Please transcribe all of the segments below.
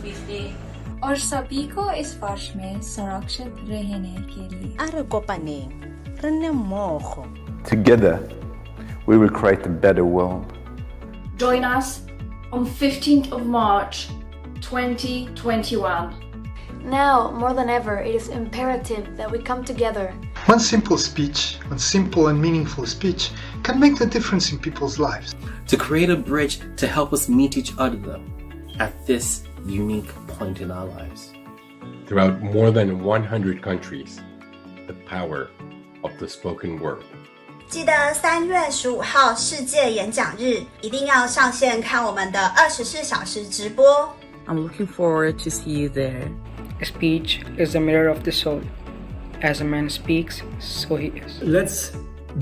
50 और सभी को इस वर्ष में सुरक्षित रहने के लिए Are kopaneng, re nne mmogo. Together, we will create a better world. Join us on 15th of March 2021. Now, more than ever, it is imperative that we come together. One simple speech, one simple and meaningful speech, can make the difference in people's lives. To create a bridge to help us meet each other, though, at this unique point in our lives. Throughout more than 100 countries, the power of the spoken word. 记得3月15号世界演讲日，一定要上线看我们的24小时直播。 I'm looking forward to see you there. A speech is the mirror of the soul. As a man speaks, so he is. Let's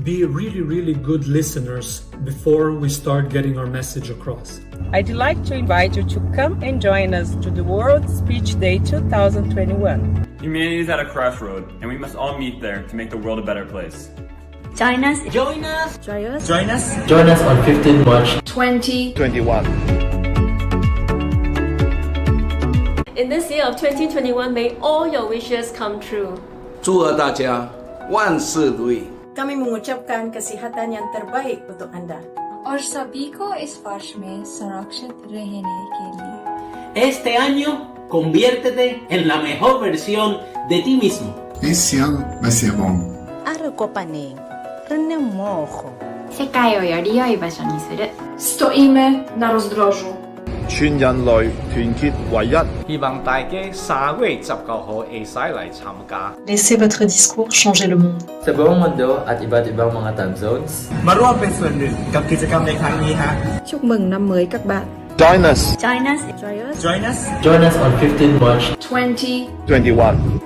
be really good listeners before we start getting our message across. I'd like to invite you to come and join us to the World Speech Day 2021. Humanity is at a crossroad, and we must all meet there to make the world a better place. Join us. Join us. Join us. Join us. Join us on 15 March 2021. In this year of 2021, may all your wishes come true. 祝贺大家万事如意。 Kami mengucapkan kesihatan yang terbaik untuk Anda. और सभी को इस वर्ष में सुरक्षित रहने के लिए Este año, conviértete en la mejor versión de ti mismo. Esse ano vai ser bom. Are kopaneng, re nne mmogo. 世界をより良い場所にする。 Stoimy na rozdrożu. 全人類團結為一。希望大家3月19號會使嚟參加。 Laissez votre discours changer le monde. Sa buong mundo at iba't ibang mga time zones. มาร่วมเป็นส่วนหนึ่งกับกิจกรรมในครั้งนี้ฮะ Chúc mừng năm mới các bạn. Join us. Join us. Join us. Join us on 15 March 2021.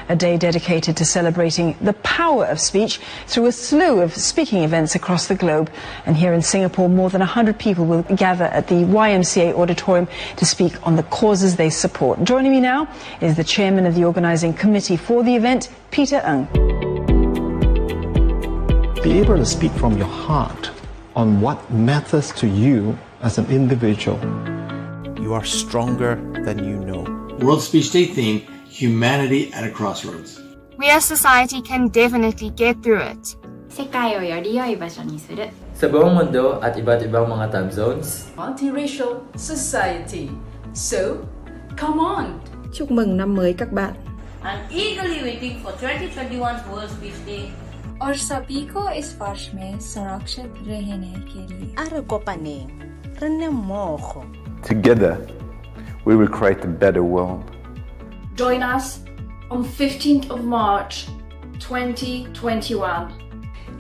A day dedicated to celebrating the power of speech through a slew of speaking events across the globe. And here in Singapore, more than 100 people will gather at the YMCA auditorium to speak on the causes they support. Joining me now is the chairman of the organising committee for the event, Peter Ng. Be able to speak from your heart on what matters to you as an individual. You are stronger than you know. World Speech Day theme, Humanity at a Crossroads. We as society can definitely get through it. 世界をより良い場所にする Sa buong mundo at iba't ibang mga time zones. Multiracial society. So, come on! Chúc mừng năm mới các bạn. I'm eagerly waiting for 2021's World Speech Day. और सभी को इस वर्ष में सुरक्षित रहने के लिए Together, we will create a better world. Join us on 15th of March 2021.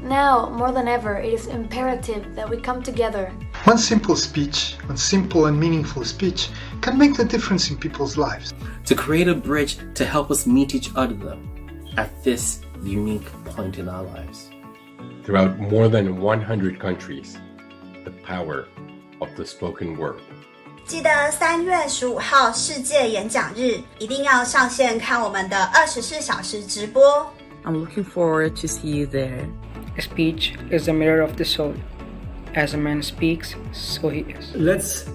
Now, more than ever, it is imperative that we come together. One simple speech, one simple and meaningful speech, can make the difference in people's lives. To create a bridge to help us meet each other, though, at this unique point in our lives. Throughout more than 100 countries, the power of the spoken word. 记得3月15号世界演讲日，一定要上线看我们的24小时直播。 I'm looking forward to see you there. Speech is the mirror of the soul. As a man speaks, so he is. Let's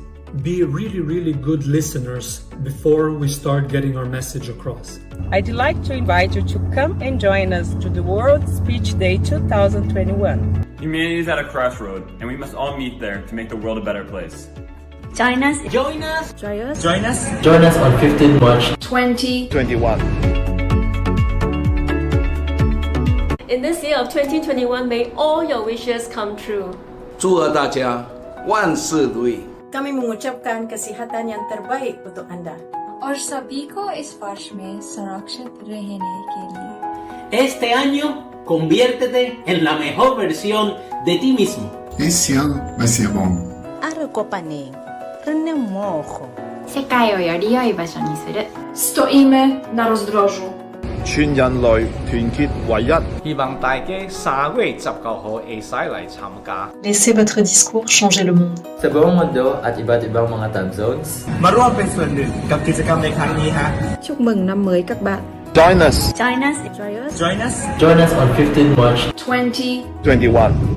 be really, really good listeners before we start getting our message across. I'd like to invite you to come and join us to the World Speech Day 2021. Humanity is at a crossroad, and we must all meet there to make the world a better place. Join us. Join us. Join us. Join us. Join us on 15 March 2021. In this year of 2021, may all your wishes come true. 祝贺大家万事如意。 Kami mengucapkan kesihatan yang terbaik untuk Anda. और सभी को इस वर्ष में सुरक्षित रहने के लिए Este año, conviértete en la mejor versión de ti mismo. Esse ano vai ser bom. 世界をより良い場所にする Stoimy na rozdrożu. 全人類團結為一。希望大家3月19號會使嚟參加。 Laissez votre discours changer le monde. Sa buong mundo at iba't ibang mga time zones. มาร่วมเป็นส่วนหนึ่งกับกิจกรรมในครั้งนี้ฮะ Chúc mừng năm mới các bạn. Join us. Join us. Join us. Join us. Join us on 15 March 2021.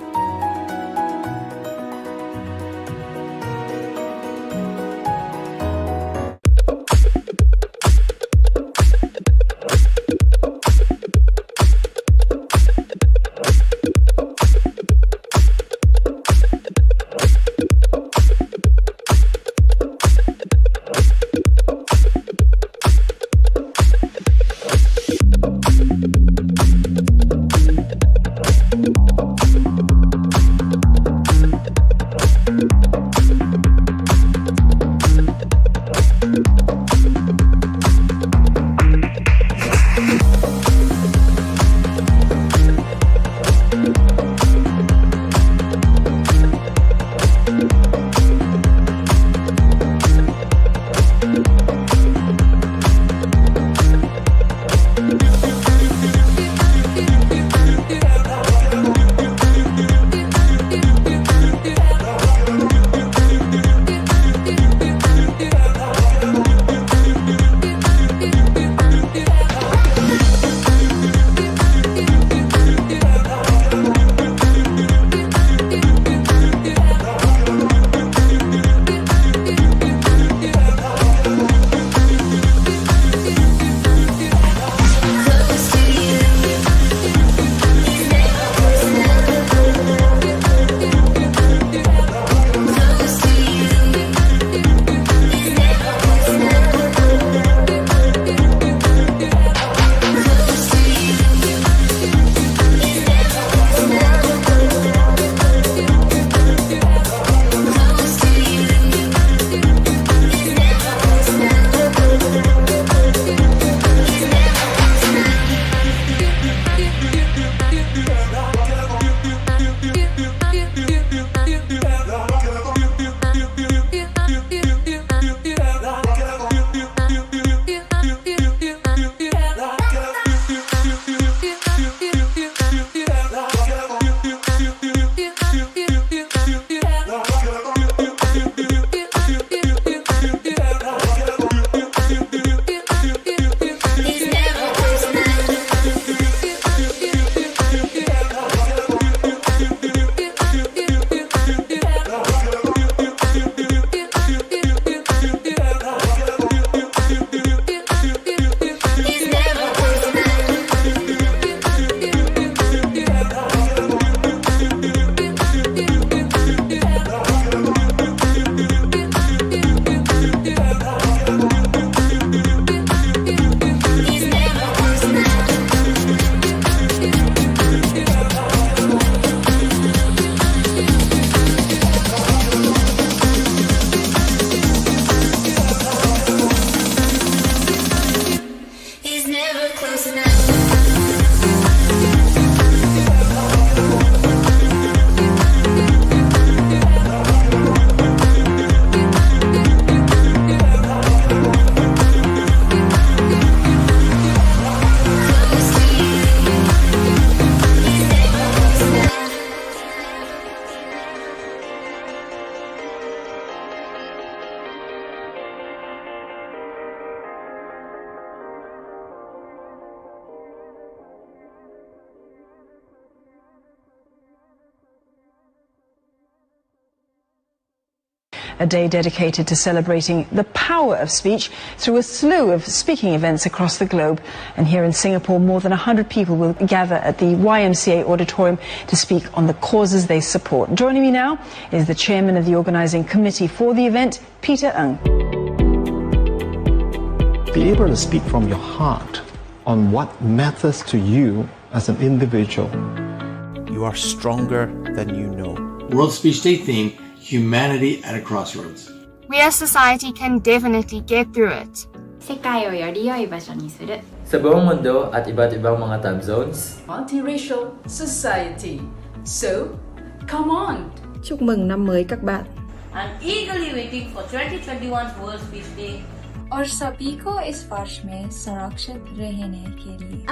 a day dedicated to celebrating the power of speech through a slew of speaking events across the globe. And here in Singapore, more than 100 people will gather at the YMCA auditorium to speak on the causes they support. Joining me now is the chairman of the organising committee for the event, Peter Ng. Be able to speak from your heart on what matters to you as an individual. You are stronger than you know. World Speech Day theme, Humanity at a Crossroads. We as society can definitely get through it. 世界をより良い場所にする Sa buong mundo at iba't ibang mga time zones. Multiracial society. So, come on! Chúc mừng năm mới các bạn. I'm eagerly waiting for 2021 World Speech Day. और सभी को इस वर्ष में सुरक्षित रहने के लिए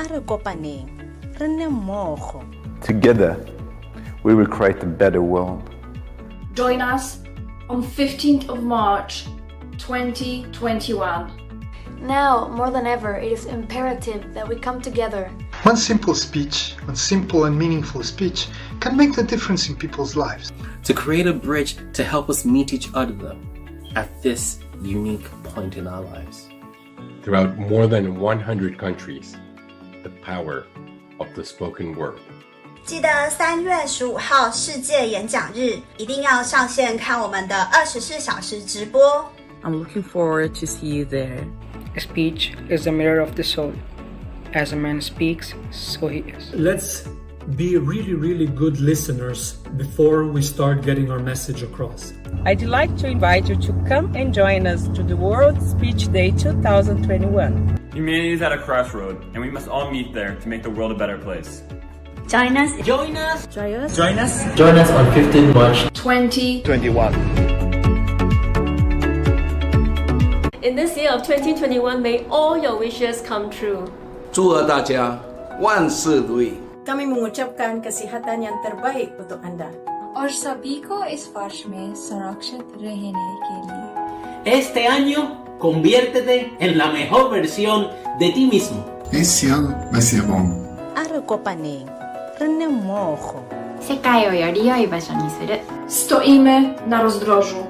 Together, we will create a better world. Join us on 15th of March 2021. Now, more than ever, it is imperative that we come together. One simple speech, one simple and meaningful speech, can make the difference in people's lives. To create a bridge to help us meet each other, though, at this unique point in our lives. Throughout more than 100 countries, the power of the spoken word. 记得3月15号世界演讲日，一定要上线看我们的24小时直播。 I'm looking forward to see you there. Speech is the mirror of the soul. As a man speaks, so he is. Let's be really, really good listeners before we start getting our message across. I'd like to invite you to come and join us to the World Speech Day 2021. Humanity is at a crossroad, and we must all meet there to make the world a better place. Join us. Join us. Join us. Join us. Join us on 15 March 2021. In this year of 2021, may all your wishes come true. 祝贺大家万事如意。 Kami mengucapkan kesihatan yang terbaik untuk Anda. और सभी को इस वर्ष में सुरक्षित रहने के लिए Este año, conviértete en la mejor versión de ti mismo. Esse ano vai ser bom. 世界をより良い場所にする Stoimy na rozdrożu.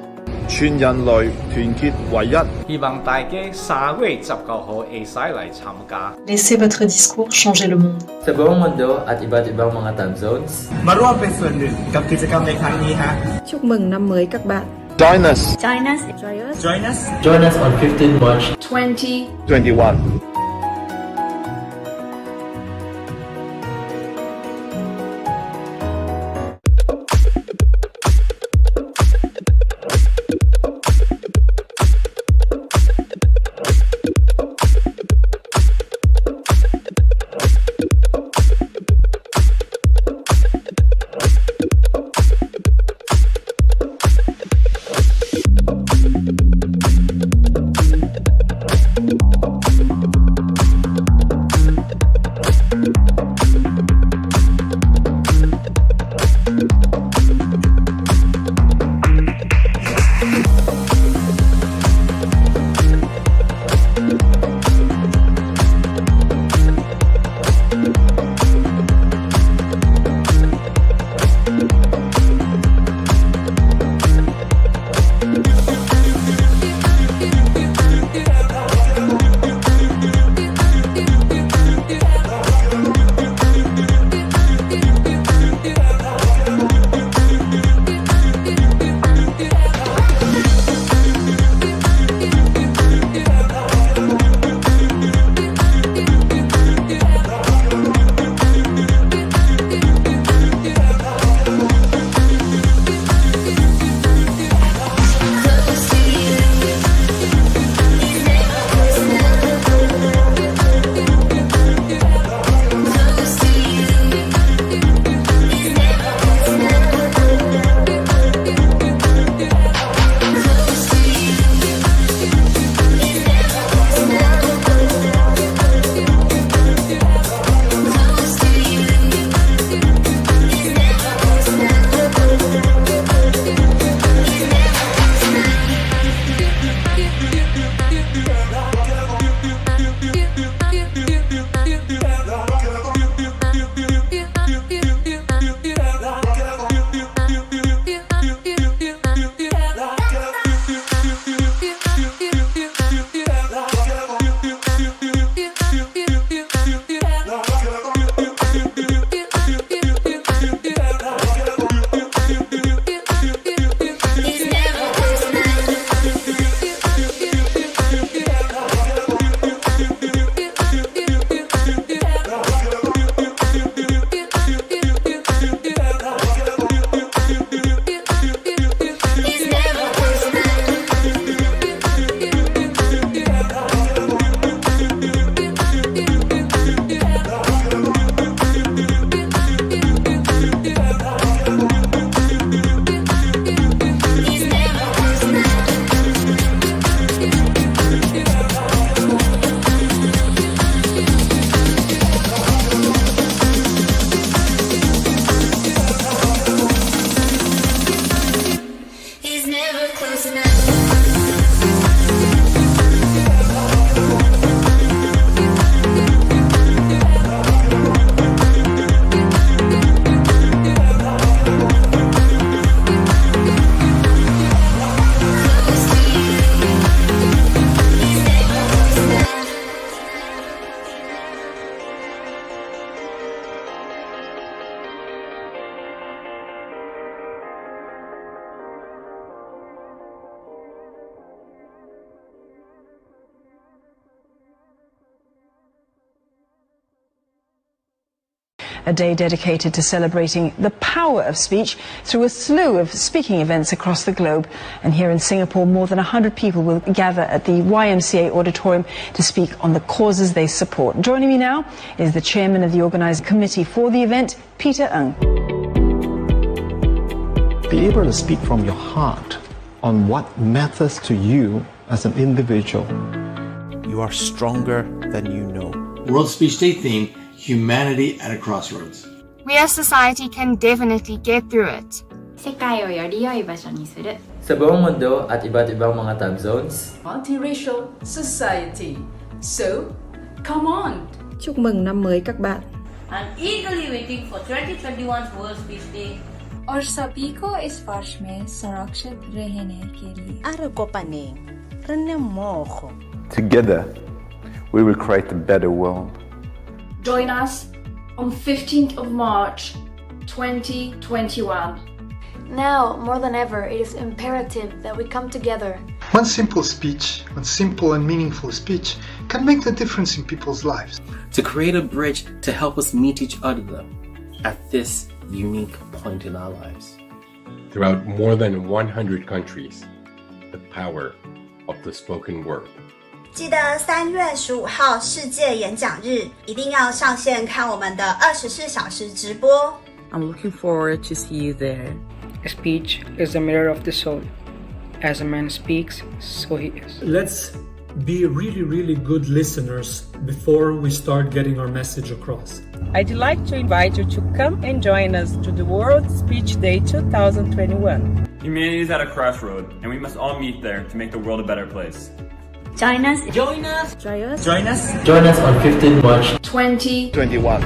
全人類團結唯一。希望大家3月19號會使嚟參加。 Laissez votre discours changer le monde. Sa buong mundo at iba't ibang mga time zones. มาร่วมเป็นส่วนหนึ่งกับกิจกรรมในครั้งนี้ฮะ Chúc mừng năm mới các bạn. Join us. Join us. Join us. Join us. Join us on 15 March 2021. a day dedicated to celebrating the power of speech through a slew of speaking events across the globe. And here in Singapore, more than 100 people will gather at the YMCA auditorium to speak on the causes they support. Joining me now is the chairman of the organising committee for the event, Peter Ng. Be able to speak from your heart on what matters to you as an individual. You are stronger than you know. World Speech Day theme, Humanity at a Crossroads. We as society can definitely get through it. 世界をより良い場所にする Sa buong mundo at iba't ibang mga time zones. Multiracial society. So, come on! Chúc mừng năm mới các bạn. I'm eagerly waiting for 2021's World Speech Day. और सभी को इस वर्ष में सुरक्षित रहने के लिए Together, we will create a better world. Join us on 15th of March 2021. Now, more than ever, it is imperative that we come together. One simple speech, one simple and meaningful speech, can make the difference in people's lives. To create a bridge to help us meet each other at this unique point in our lives. Throughout more than 100 countries, the power of the spoken word. 记得3月15号世界演讲日，一定要上线看我们的24小时直播。 I'm looking forward to see you there. Speech is the mirror of the soul. As a man speaks, so he is. Let's be really, really good listeners before we start getting our message across. I'd like to invite you to come and join us to the World Speech Day 2021. Humanity is at a crossroad, and we must all meet there to make the world a better place. Join us. Join us. Try us. Join us. Join us on 15 March 2021.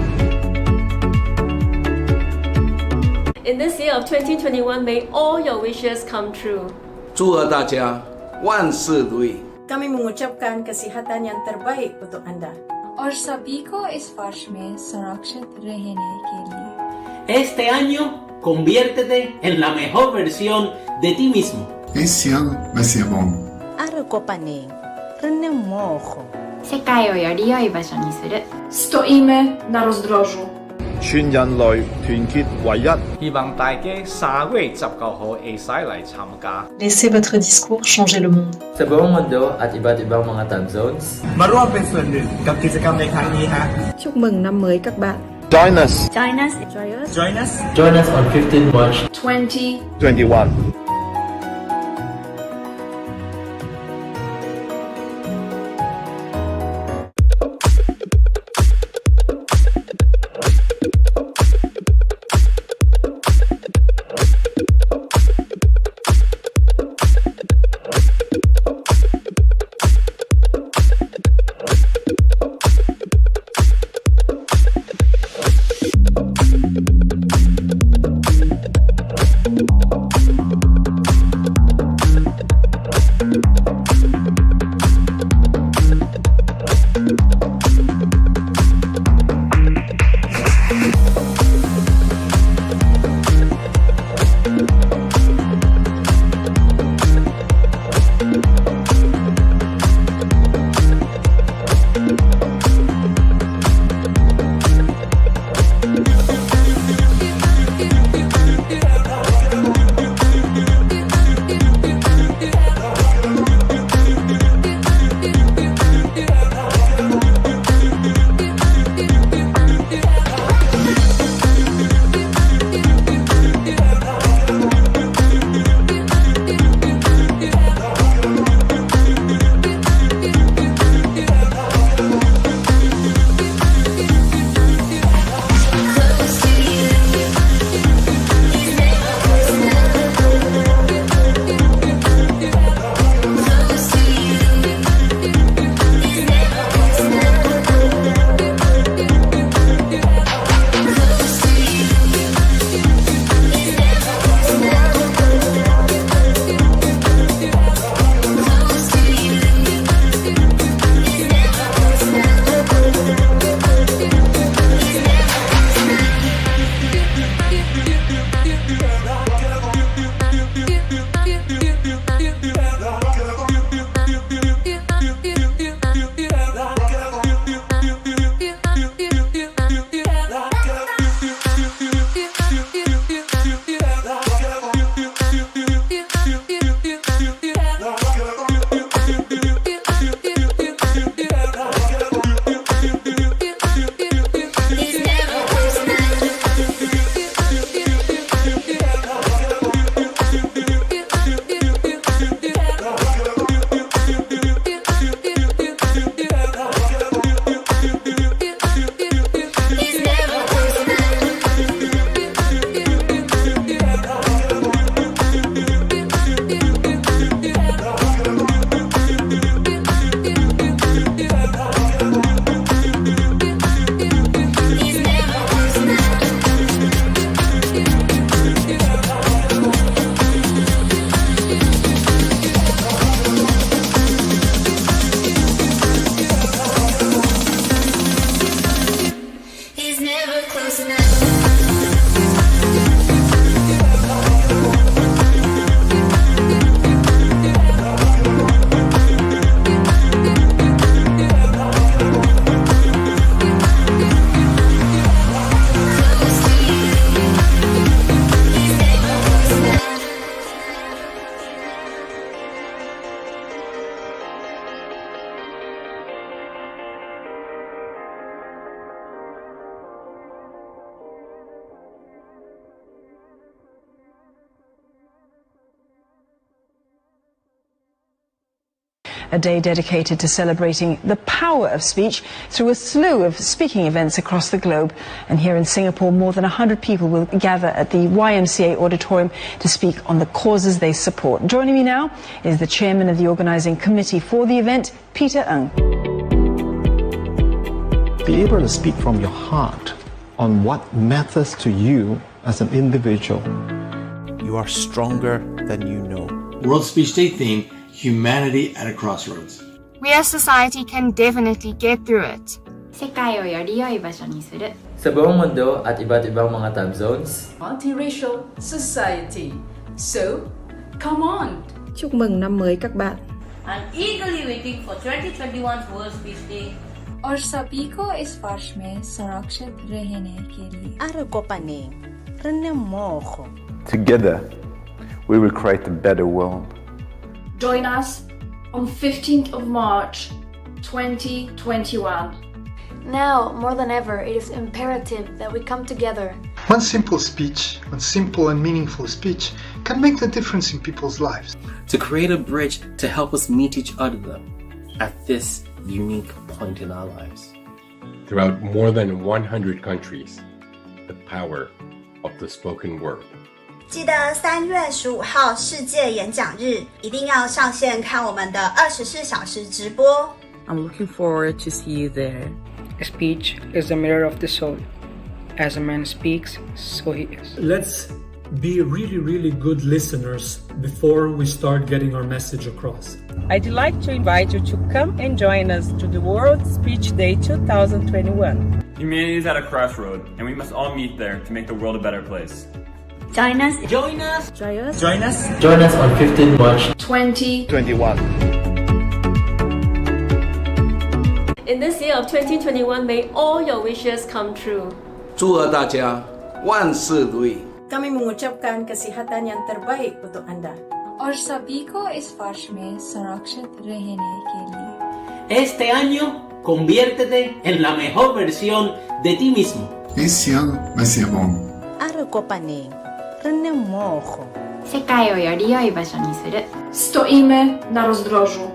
In this year of 2021, may all your wishes come true. 祝贺大家万事如意。 Kami mengucapkan kesihatan yang terbaik untuk Anda. और सभी को इस वर्ष में सुरक्षित रहने के लिए Este año, conviértete en la mejor versión de ti mismo. Esse ano vai ser bom. 世界をより良い場所にする Stoimy na rozdrożu. 全人類團結為一。希望大家3月19號會使嚟參加。 Laissez votre discours changer le monde. Sa buong mundo at iba't ibang mga time zones. มาร่วมเป็นส่วนหนึ่งกับกิจกรรมในครั้งนี้ฮะ Chúc mừng năm mới các bạn. Join us. Join us. Try us. Join us. Join us on 15 March 2021. a day dedicated to celebrating the power of speech through a slew of speaking events across the globe. And here in Singapore, more than 100 people will gather at the YMCA auditorium to speak on the causes they support. Joining me now is the chairman of the organising committee for the event, Peter Ng. Be able to speak from your heart on what matters to you as an individual. You are stronger than you know. World Speech Day theme, Humanity at a Crossroads. We as society can definitely get through it. 世界をより良い場所にする Sa buong mundo at iba't ibang mga time zones. Multiracial society. So, come on! Chúc mừng năm mới các bạn. I'm eagerly waiting for 2021's World Speech Day. और सभी को इस वर्ष में सुरक्षित रहने के लिए Together, we will create a better world. Join us on 15th of March 2021. Now, more than ever, it is imperative that we come together. One simple speech, one simple and meaningful speech, can make the difference in people's lives. To create a bridge to help us meet each other at this unique point in our lives. Throughout more than 100 countries, the power of the spoken word. 记得3月15号世界演讲日，一定要上线看我们的24小时直播。 I'm looking forward to see you there. Speech is the mirror of the soul. As a man speaks, so he is. Let's be really, really good listeners before we start getting our message across. I'd like to invite you to come and join us to the World Speech Day 2021. Humanity is at a crossroad, and we must all meet there to make the world a better place. Join us. Join us. Join us. Join us. Join us on 15 March 2021. In this year of 2021, may all your wishes come true. 祝贺大家万事如意。 Kami mengucapkan kesihatan yang terbaik untuk Anda. और सभी को इस वर्ष में सुरक्षित रहने के लिए Este año, conviértete en la mejor versión de ti mismo. Esse ano vai ser bom. 世界をより良い場所にする Stoimy na rozdrożu.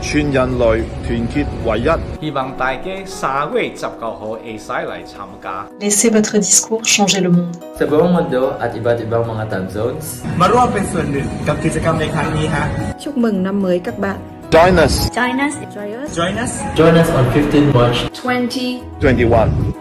全人類團結為一。希望大家3月19號會使嚟參加。 Laissez votre discours changer le monde. Sa buong mundo at iba't ibang mga time zones. มาร่วมเป็นส่วนหนึ่งกับกิจกรรมในครั้งนี้ฮะ Chúc mừng năm mới các bạn. Join us. Join us. Join us. Join us. Join us on 15 March 2021.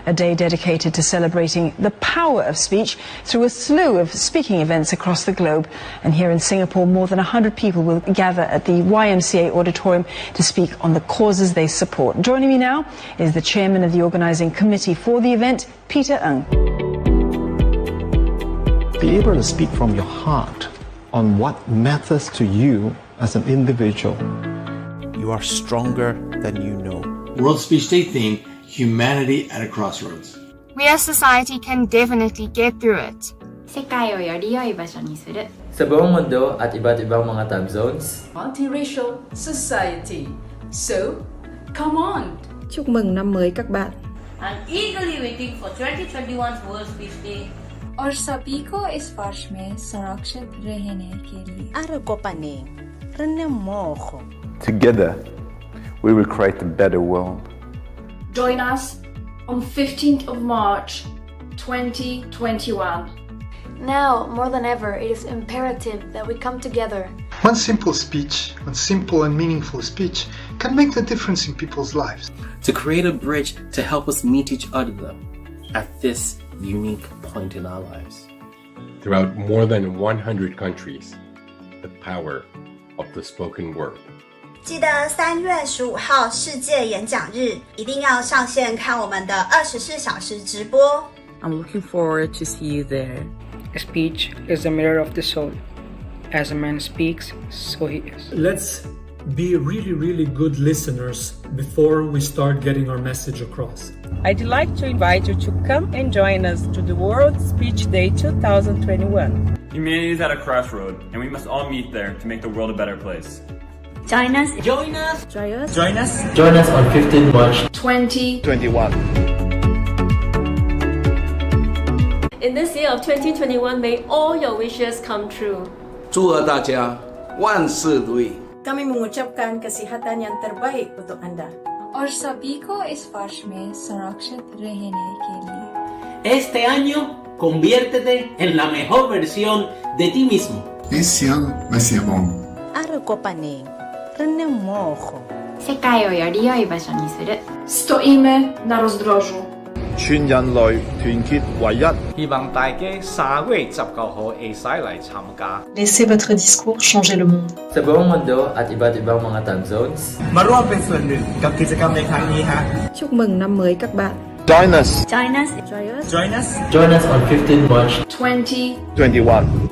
a day dedicated to celebrating the power of speech through a slew of speaking events across the globe. And here in Singapore, more than 100 people will gather at the YMCA auditorium to speak on the causes they support. Joining me now is the chairman of the organising committee for the event, Peter Ng. Be able to speak from your heart on what matters to you as an individual. You are stronger than you know. World Speech Day theme, Humanity at a Crossroads. We as society can definitely get through it. 世界をより良い場所にする Sa buong mundo at iba't ibang mga time zones. Multiracial society. So, come on! Chúc mừng năm mới các bạn. I'm eagerly waiting for 2021's World Speech Day. और सभी को इस वर्ष में सुरक्षित रहने के लिए Together, we will create a better world. Join us on 15th of March 2021. Now, more than ever, it is imperative that we come together. One simple speech, one simple and meaningful speech, can make the difference in people's lives. To create a bridge to help us meet each other at this unique point in our lives. Throughout more than 100 countries, the power of the spoken word. 记得3月15号世界演讲日，一定要上线看我们的24小时直播。 I'm looking forward to see you there. Speech is the mirror of the soul. As a man speaks, so he is. Let's be really, really good listeners before we start getting our message across. I'd like to invite you to come and join us to the World Speech Day 2021. Humanity is at a crossroad, and we must all meet there to make the world a better place. Join us. Join us. Join us. Join us. Join us on 15 March 2021. In this year of 2021, may all your wishes come true. 祝贺大家万事如意。 Kami mengucapkan kesihatan yang terbaik untuk Anda. और सभी को इस वर्ष में सुरक्षित रहने के लिए Este año, conviértete en la mejor versión de ti mismo. Esse ano vai ser bom. 世界をより良い場所にする Stoimy na rozdrożu. 全人類團結唯一。希望大家3月19號會使嚟參加。 Laissez votre discours changer le monde. Sa buong mundo at iba't ibang mga time zones. มาร่วมเป็นส่วนหนึ่งกับกิจกรรมในครั้งนี้ฮะ Chúc mừng năm mới các bạn. Join us. Join us. Join us. Join us on 15 March 2021.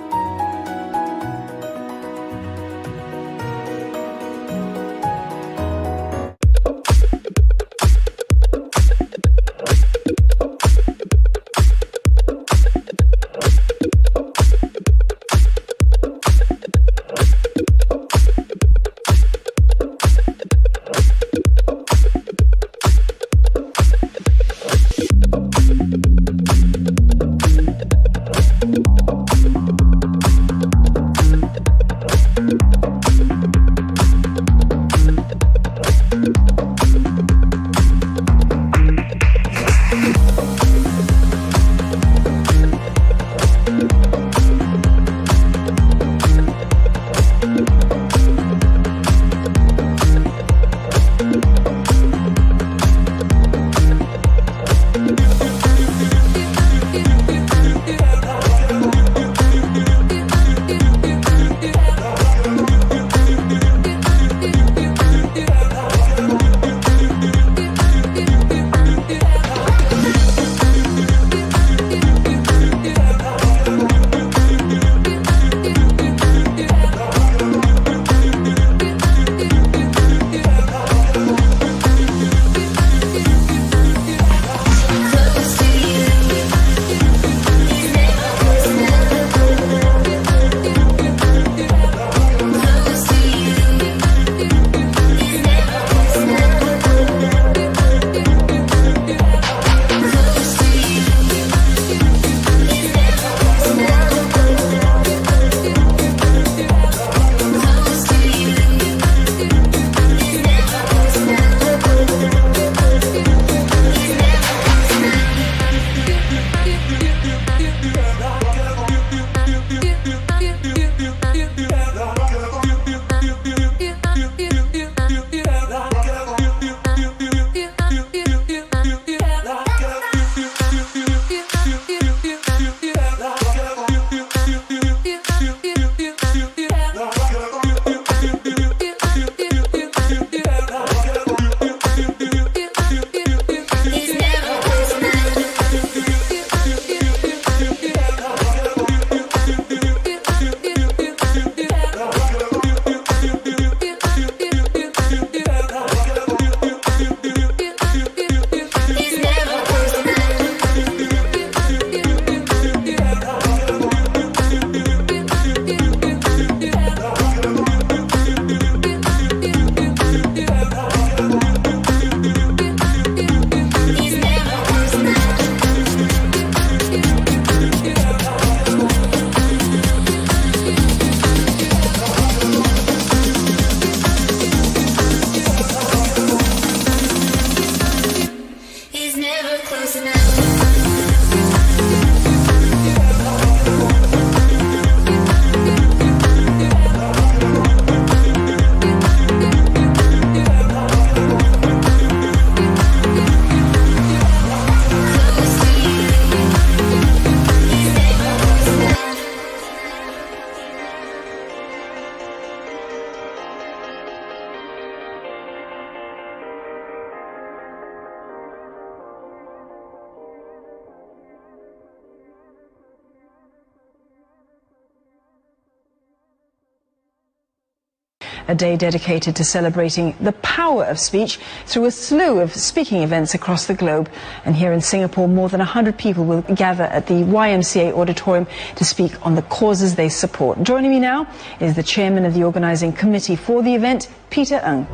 a day dedicated to celebrating the power of speech through a slew of speaking events across the globe. And here in Singapore, more than 100 people will gather at the YMCA auditorium to speak on the causes they support. Joining me now is the chairman of the organising committee for the event, Peter Ng.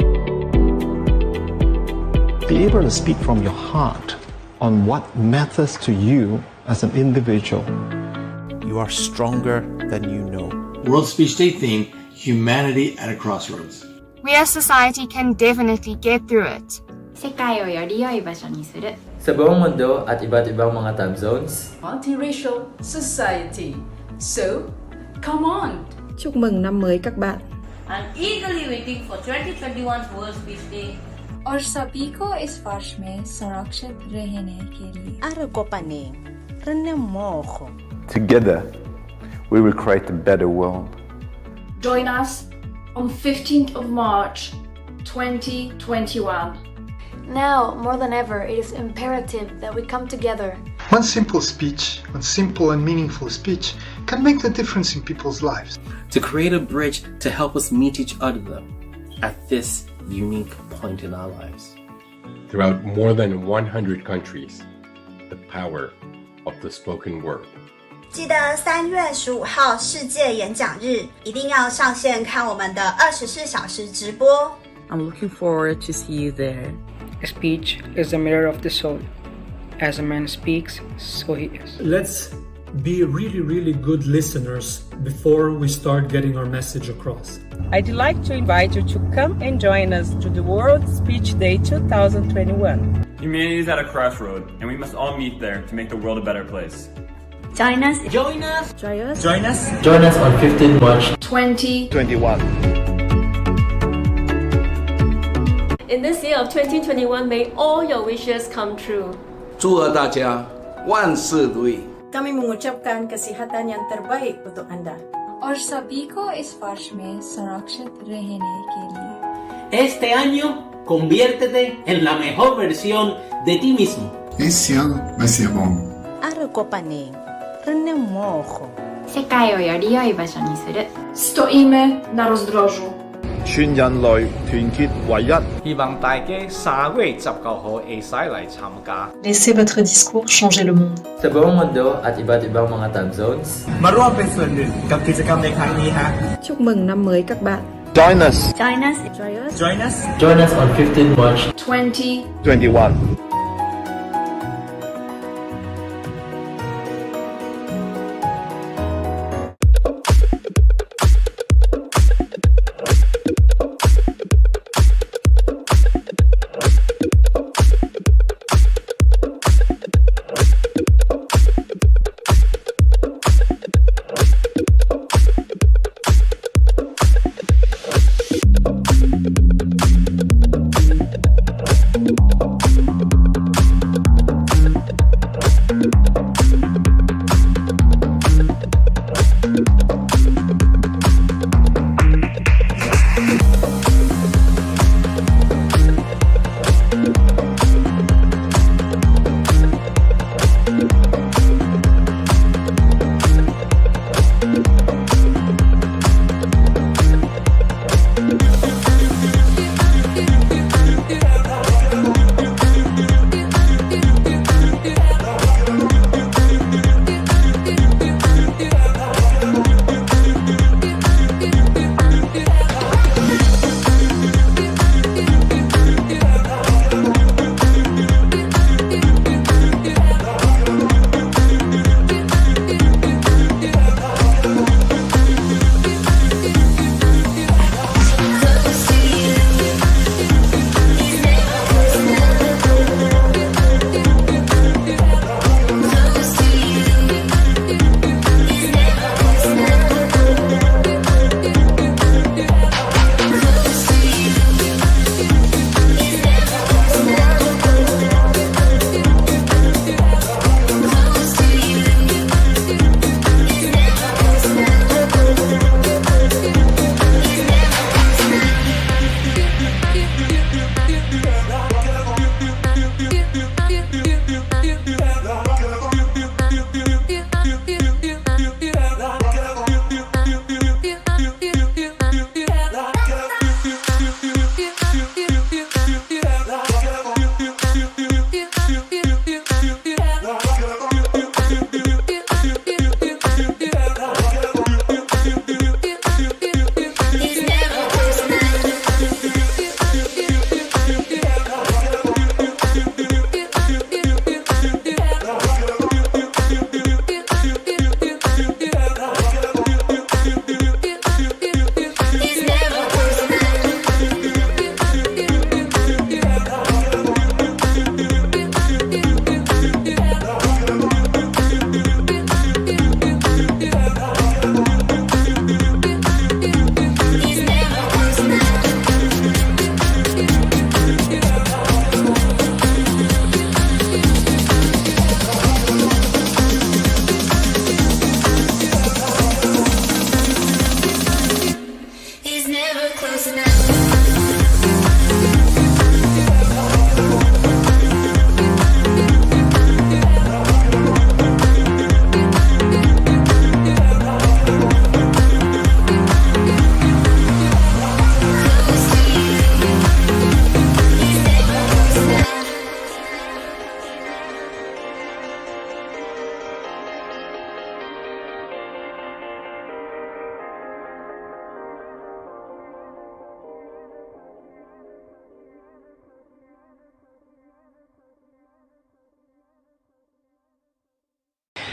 Be able to speak from your heart on what matters to you as an individual. You are stronger than you know. World Speech Day theme, Humanity at a Crossroads. We as society can definitely get through it. 世界をより良い場所にする Sa buong mundo at iba't ibang mga time zones. Multiracial society. So, come on! Chúc mừng năm mới các bạn. I'm eagerly waiting for 2021's World Speech Day. और सभी को इस वर्ष में सुरक्षित रहने के लिए Together, we will create a better world. Join us on 15th of March 2021. Now, more than ever, it is imperative that we come together. One simple speech, one simple and meaningful speech, can make the difference in people's lives. To create a bridge to help us meet each other at this unique point in our lives. Throughout more than 100 countries, the power of the spoken word. 记得3月15号世界演讲日，一定要上线看我们的24小时直播。 I'm looking forward to see you there. Speech is the mirror of the soul. As a man speaks, so he is. Let's be really, really good listeners before we start getting our message across. I'd like to invite you to come and join us to the World Speech Day 2021. Humanity is at a crossroad, and we must all meet there to make the world a better place. Join us. Join us. Join us. Join us. Join us on 15 March 2021. In this year of 2021, may all your wishes come true. 祝贺大家万事如意。 Kami mengucapkan kesihatan yang terbaik untuk Anda. और सभी को इस वर्ष में सुरक्षित रहने के लिए Este año, conviértete en la mejor versión de ti mismo. Esse ano vai ser bom. 世界をより良い場所にする Stoimy na rozdrożu. 全人類團結唯一。希望大家3月19號會使嚟參加。 Laissez votre discours changer le monde. Sa buong mundo at iba't ibang mga time zones. มาร่วมเป็นส่วนหนึ่งกับกิจกรรมในครั้งนี้ฮะ Chúc mừng năm mới các bạn. Join us. Join us. Join us. Join us. Join us on 15 March 2021.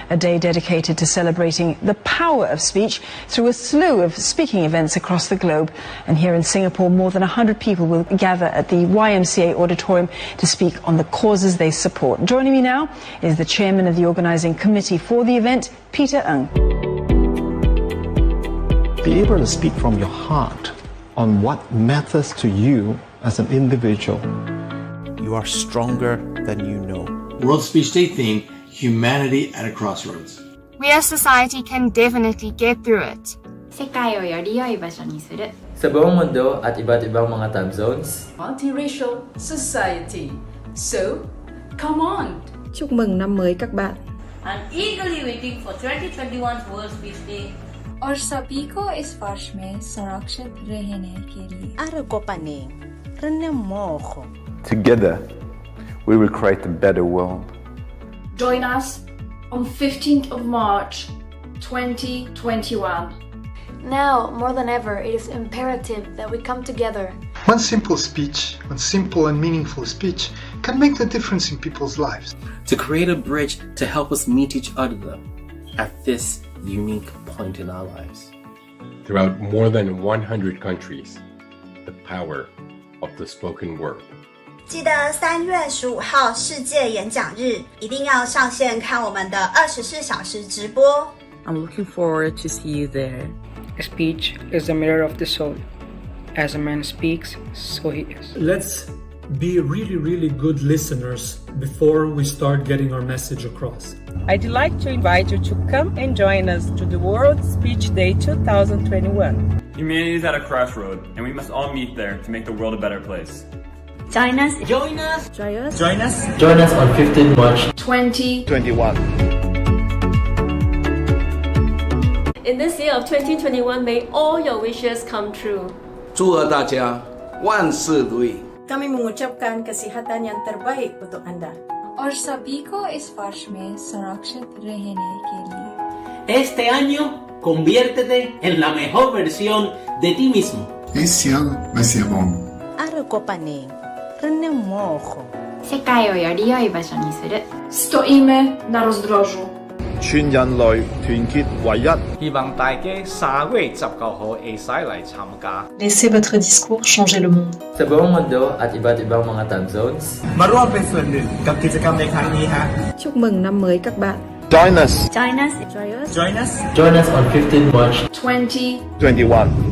a day dedicated to celebrating the power of speech through a slew of speaking events across the globe. And here in Singapore, more than 100 people will gather at the YMCA auditorium to speak on the causes they support. Joining me now is the chairman of the organising committee for the event, Peter Ng. Be able to speak from your heart on what matters to you as an individual. You are stronger than you know. World Speech Day theme, Humanity at a Crossroads. We as society can definitely get through it. 世界をより良い場所にする Sa buong mundo at iba't ibang mga time zones. Multiracial society. So, come on! Chúc mừng năm mới các bạn. I'm eagerly waiting for 2021's World Speech Day. और सभी को इस वर्ष में सुरक्षित रहने के लिए Together, we will create a better world. Join us on 15th of March 2021. Now, more than ever, it is imperative that we come together. One simple speech, one simple and meaningful speech, can make the difference in people's lives. To create a bridge to help us meet each other at this unique point in our lives. Throughout more than 100 countries, the power of the spoken word. 记得3月15号世界演讲日，一定要上线看我们的24小时直播。 I'm looking forward to see you there. Speech is the mirror of the soul. As a man speaks, so he is. Let's be really, really good listeners before we start getting our message across. I'd like to invite you to come and join us to the World Speech Day 2021. Humanity is at a crossroad, and we must all meet there to make the world a better place. Join us. Join us. Join us. Join us. Join us on 15 March 2021. In this year of 2021, may all your wishes come true. 祝贺大家万事如意。 Kami mengucapkan kesihatan yang terbaik untuk Anda. और सभी को इस वर्ष में सुरक्षित रहने के लिए Este año, conviértete en la mejor versión de ti mismo. Esse ano vai ser bom. 世界をより良い場所にする Stoimy na rozdrożu. 全人類團結唯一。希望大家3月19號會使嚟參加。 Laissez votre discours changer le monde. Sa buong mundo at iba't ibang mga time zones. มาร่วมเป็นส่วนหนึ่งกับกิจกรรมในครั้งนี้ฮะ Chúc mừng năm mới các bạn. Join us. Join us. Join us. Join us. Join us on 15 March 2021.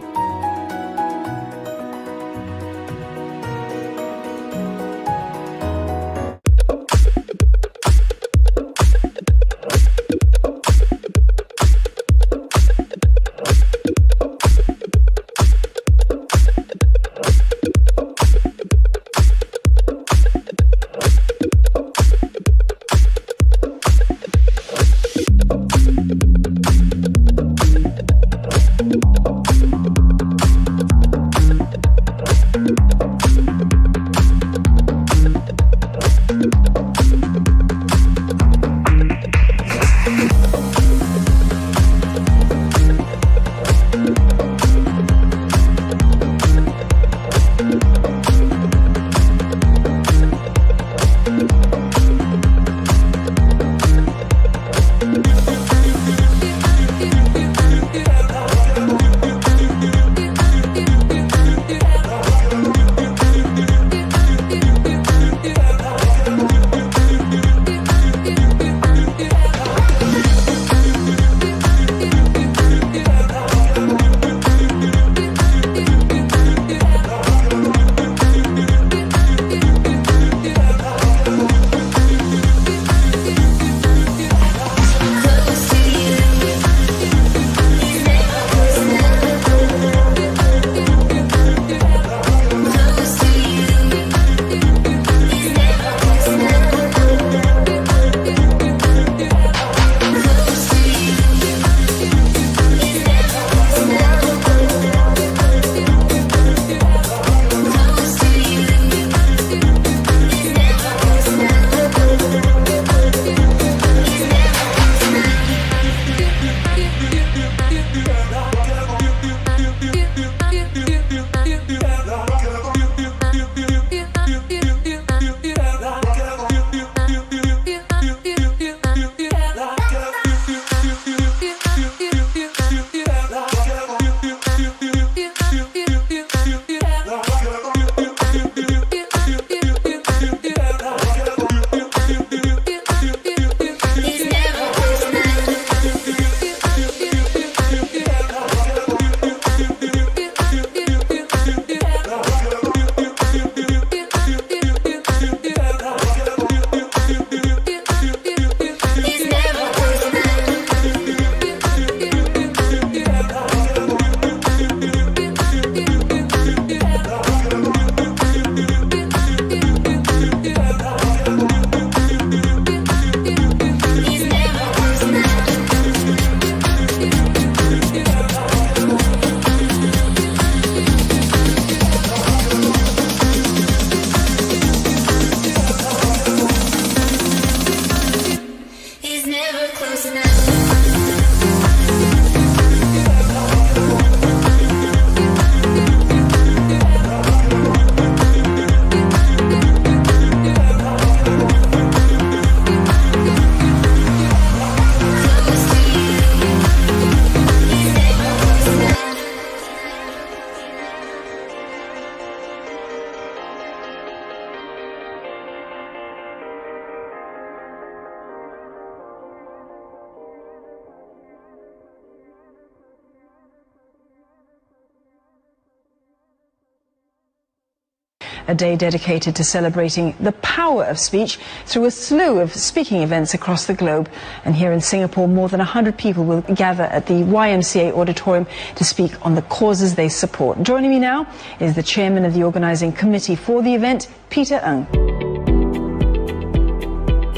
a day dedicated to celebrating the power of speech through a slew of speaking events across the globe. And here in Singapore, more than 100 people will gather at the YMCA auditorium to speak on the causes they support. Joining me now is the chairman of the organising committee for the event, Peter Ng.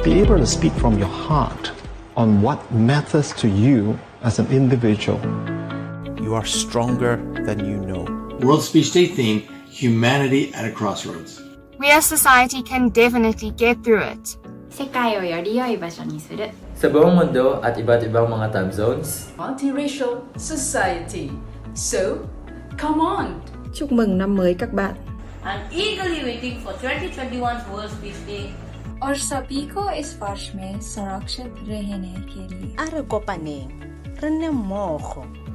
Be able to speak from your heart on what matters to you as an individual. You are stronger than you know. World Speech Day theme, Humanity at a Crossroads. We as society can definitely get through it. 世界をより良い場所にする Sa buong mundo at iba't ibang mga time zones. Multiracial society. So, come on! Chúc mừng năm mới các bạn. I'm eagerly waiting for 2021's World Speech Day. और सभी को इस वर्ष में सुरक्षित रहने के लिए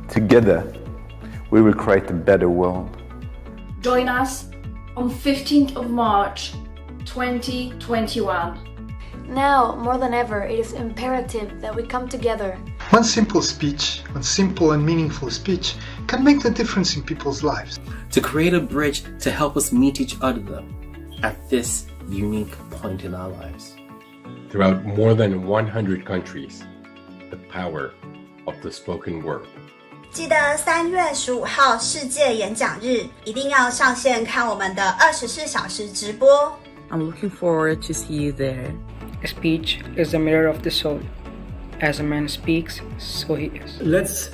Together, we will create a better world. Join us on 15th of March 2021. Now, more than ever, it is imperative that we come together. One simple speech, one simple and meaningful speech, can make the difference in people's lives. To create a bridge to help us meet each other at this unique point in our lives. Throughout more than 100 countries, the power of the spoken word. 记得3月15号世界演讲日，一定要上线看我们的24小时直播。 I'm looking forward to see you there. Speech is the mirror of the soul. As a man speaks, so he is. Let's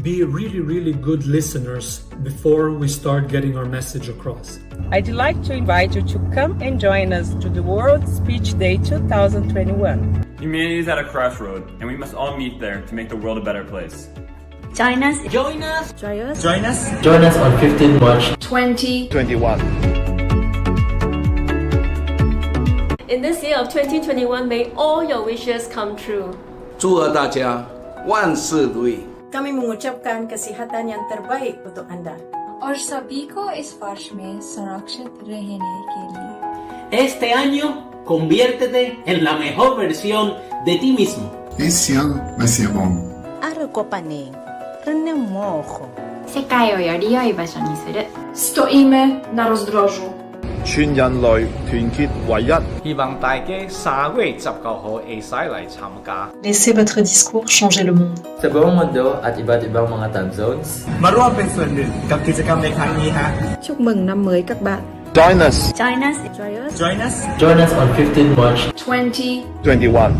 be really, really good listeners before we start getting our message across. I'd like to invite you to come and join us to the World Speech Day 2021. Humanity is at a crossroad, and we must all meet there to make the world a better place. Join us. Join us. Join us. Join us. Join us on 15 March 2021. In this year of 2021, may all your wishes come true. 祝贺大家万事如意。 Kami mengucapkan kesihatan yang terbaik untuk Anda. और सभी को इस वर्ष में सुरक्षित रहने के लिए Este año, conviértete en la mejor versión de ti mismo. Esse ano vai ser bom. 世界をより良い場所にする Stoimy na rozdrożu. 全人類團結唯一。希望大家3月19號會使嚟參加。 Laissez votre discours changer le monde. Sa buong mundo at iba't ibang mga time zones. มาร่วมเป็นส่วนหนึ่งกับกิจกรรมในครั้งนี้ฮะ Chúc mừng năm mới các bạn. Join us. Join us. Join us. Join us on 15 March 2021.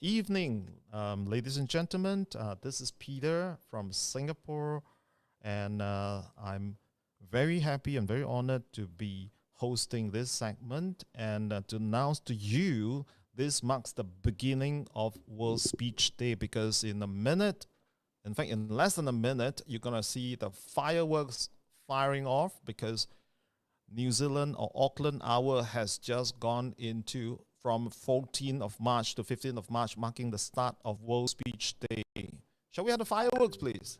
evening, ladies and gentlemen. This is Peter from Singapore, and I'm very happy and very honored to be hosting this segment and to announce to you this marks the beginning of World Speech Day, because in a minute, in fact, in less than a minute, you're going to see the fireworks firing off, because New Zealand or Auckland hour has just gone into from 14th of March to 15th of March, marking the start of World Speech Day. Shall we have the fireworks, please?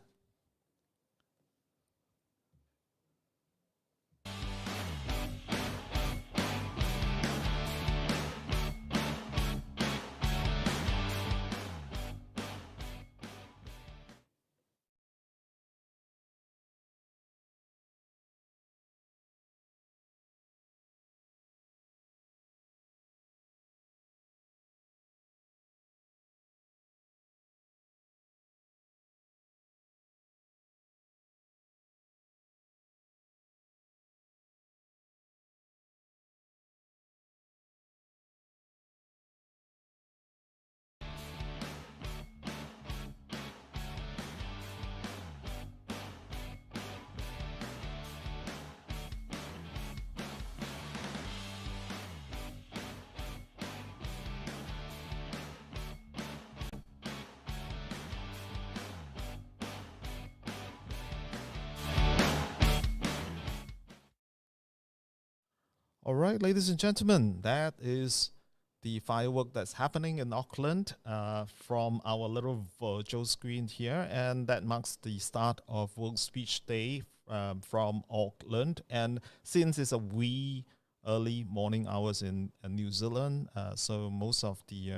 All right, ladies and gentlemen, that is the firework that's happening in Auckland from our little virtual screen here, and that marks the start of World Speech Day from Auckland. And since it's a wee early morning hours in New Zealand, so most of the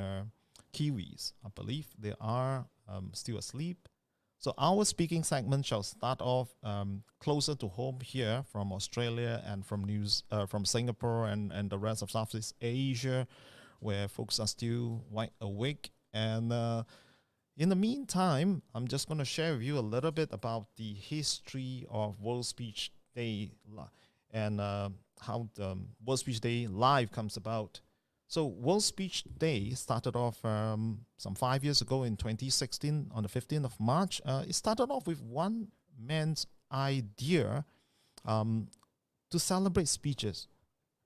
Kiwis, I believe, they are still asleep. So our speaking segment shall start off closer to home here from Australia and from Singapore and the rest of Southeast Asia, where folks are still wide awake. And in the meantime, I'm just going to share with you a little bit about the history of World Speech Day and how the World Speech Day Live comes about. So World Speech Day started off some 5 years ago in 2016 on the 15th of March. It started off with one man's idea to celebrate speeches,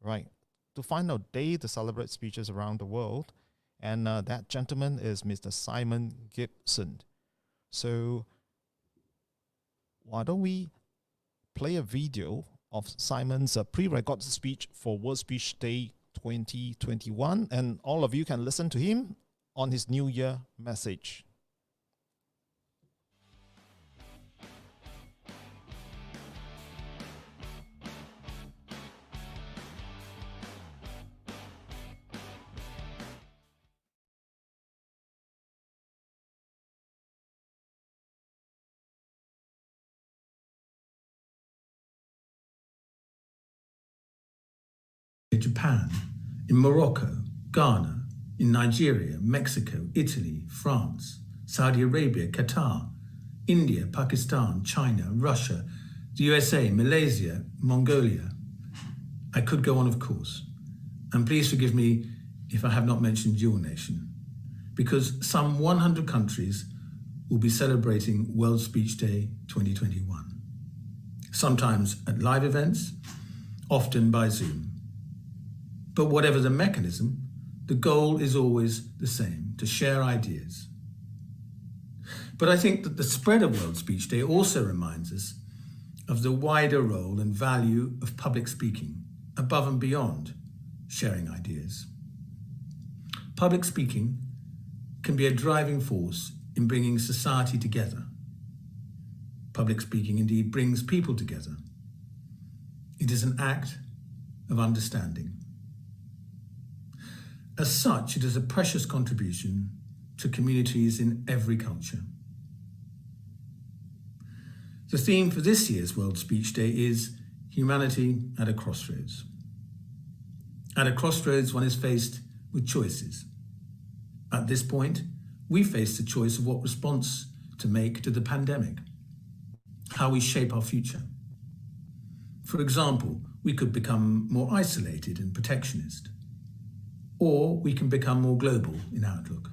right? To find a day to celebrate speeches around the world. And that gentleman is Mr. Simon Gibson. So why don't we play a video of Simon's pre-recorded speech for World Speech Day 2021, and all of you can listen to him on his New Year message. Japan, in Morocco, Ghana, in Nigeria, Mexico, Italy, France, Saudi Arabia, Qatar, India, Pakistan, China, Russia, the USA, Malaysia, Mongolia. I could go on, of course. And please forgive me if I have not mentioned your nation, because some 100 countries will be celebrating World Speech Day 2021, sometimes at live events, often by Zoom. But whatever the mechanism, the goal is always the same, to share ideas. But I think that the spread of World Speech Day also reminds us of the wider role and value of public speaking, above and beyond sharing ideas. Public speaking can be a driving force in bringing society together. Public speaking indeed brings people together. It is an act of understanding. As such, it is a precious contribution to communities in every culture. The theme for this year's World Speech Day is Humanity at a Crossroads. At a crossroads, one is faced with choices. At this point, we face the choice of what response to make to the pandemic, how we shape our future. For example, we could become more isolated and protectionist, or we can become more global in outlook.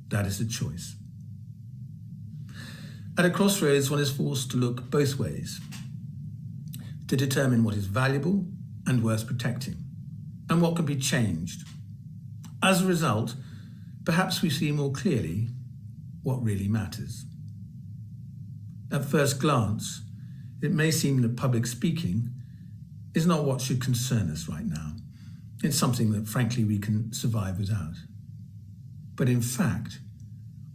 That is a choice. At a crossroads, one is forced to look both ways to determine what is valuable and worth protecting, and what can be changed. As a result, perhaps we see more clearly what really matters. At first glance, it may seem that public speaking is not what should concern us right now. It's something that, frankly, we can survive without. But in fact,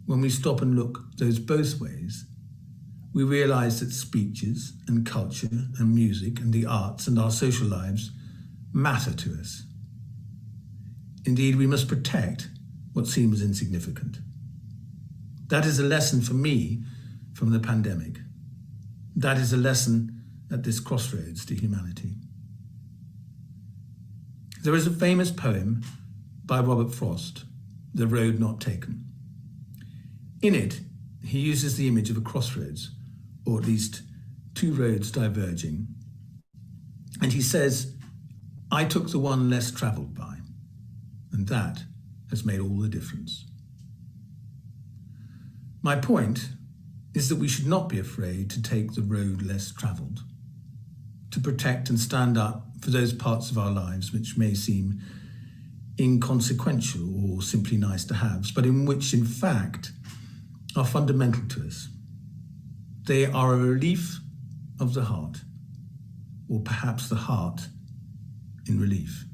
when we stop and look those both ways, we realize that speeches and culture and music and the arts and our social lives matter to us. Indeed, we must protect what seems insignificant. That is a lesson for me from the pandemic. That is a lesson at this crossroads to humanity. There is a famous poem by Robert Frost, The Road Not Taken. In it, he uses the image of a crossroads, or at least two roads diverging. And he says, "I took the one less travelled by, and that has made all the difference." My point is that we should not be afraid to take the road less travelled, to protect and stand up for those parts of our lives which may seem inconsequential or simply nice to haves, but in which, in fact, are fundamental to us. They are a relief of the heart, or perhaps the heart in relief.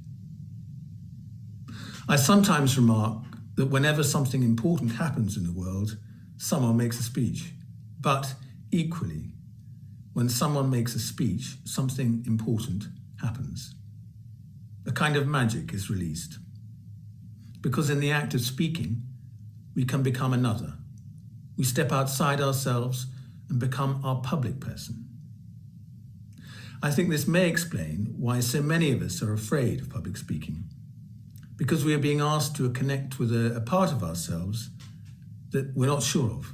I sometimes remark that whenever something important happens in the world, someone makes a speech. But equally, when someone makes a speech, something important happens. A kind of magic is released. Because in the act of speaking, we can become another. We step outside ourselves and become our public person. I think this may explain why so many of us are afraid of public speaking, because we are being asked to connect with a part of ourselves that we're not sure of.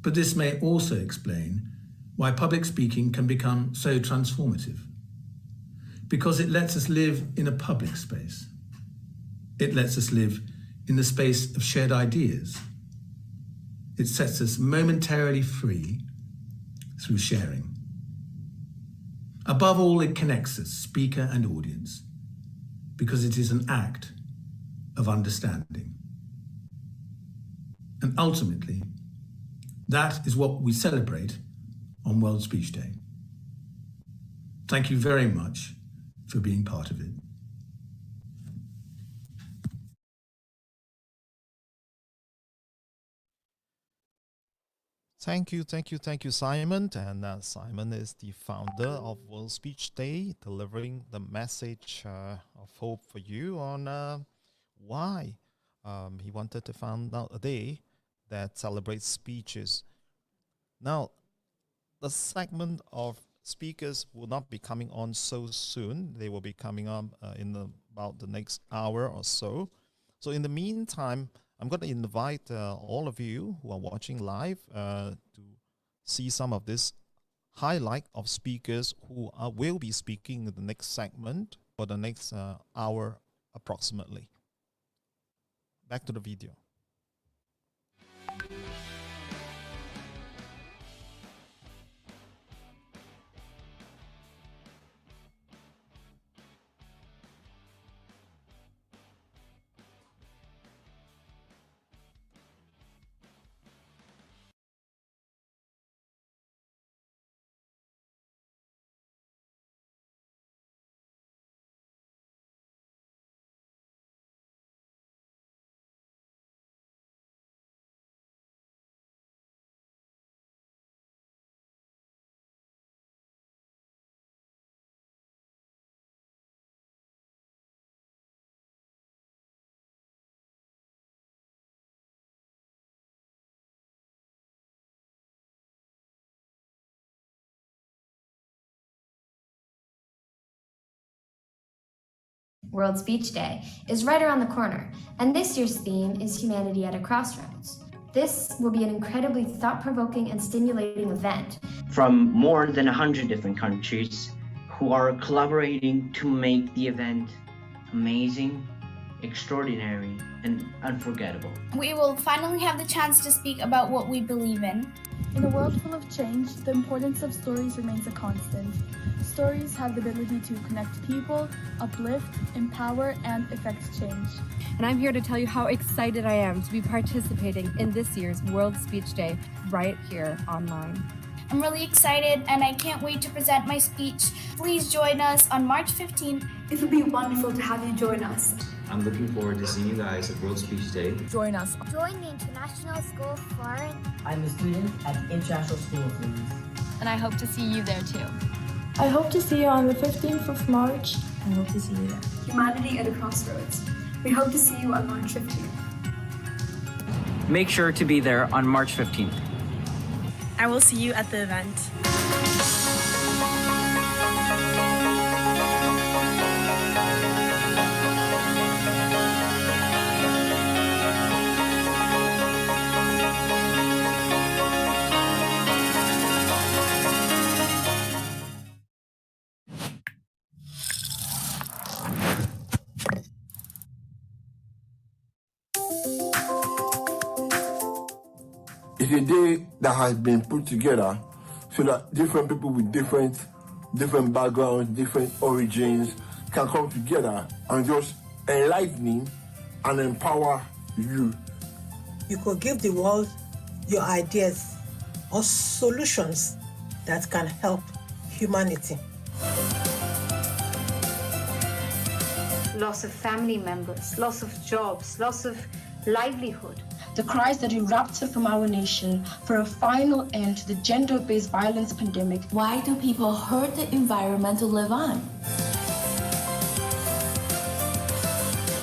But this may also explain why public speaking can become so transformative, because it lets us live in a public space. It lets us live in the space of shared ideas. It sets us momentarily free through sharing. Above all, it connects us, speaker and audience, because it is an act of understanding. And ultimately, that is what we celebrate on World Speech Day. Thank you very much for being part of it. Thank you, Simon. And Simon is the founder of World Speech Day, delivering the message of hope for you on why he wanted to found out a day that celebrates speeches. Now, the segment of speakers will not be coming on so soon. They will be coming up in about the next hour or so. So in the meantime, I'm going to invite all of you who are watching live to see some of this highlight of speakers who will be speaking in the next segment for the next hour approximately. Back to the video. World Speech Day is right around the corner, and this year's theme is Humanity at a Crossroads. This will be an incredibly thought-provoking and stimulating event. From more than 100 different countries who are collaborating to make the event amazing, extraordinary, and unforgettable. We will finally have the chance to speak about what we believe in. In a world full of change, the importance of stories remains a constant. Stories have the ability to connect people, uplift, empower, and effect change. And I'm here to tell you how excited I am to be participating in this year's World Speech Day right here online. I'm really excited and I can't wait to present my speech. Please join us on March 15th. It would be wonderful to have you join us. I'm looking forward to seeing you guys at World Speech Day. Join us. Join the International School of Foreign. I'm a student at the International School of Business. And I hope to see you there too. I hope to see you on the 15th of March. I hope to see you there. Humanity at a Crossroads. We hope to see you on March 15th. Make sure to be there on March 15th. I will see you at the event. It's a day that has been put together so that different people with different backgrounds, different origins can come together and just enlightening and empower you. You could give the world your ideas or solutions that can help humanity. Loss of family members, loss of jobs, loss of livelihood. The cries that erupted from our nation for a final end to the gender-based violence pandemic. Why do people hurt the environment to live on?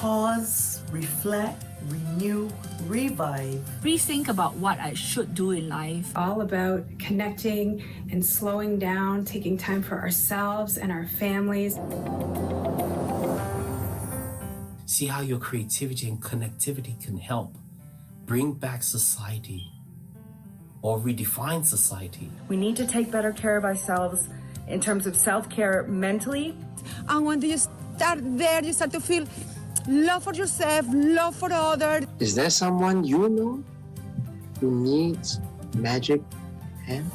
Pause, reflect, renew, revive. Rethink about what I should do in life. All about connecting and slowing down, taking time for ourselves and our families. See how your creativity and connectivity can help bring back society or redefine society. We need to take better care of ourselves in terms of self-care mentally. And when you start there, you start to feel love for yourself, love for others. Is there someone you know who needs magic hand?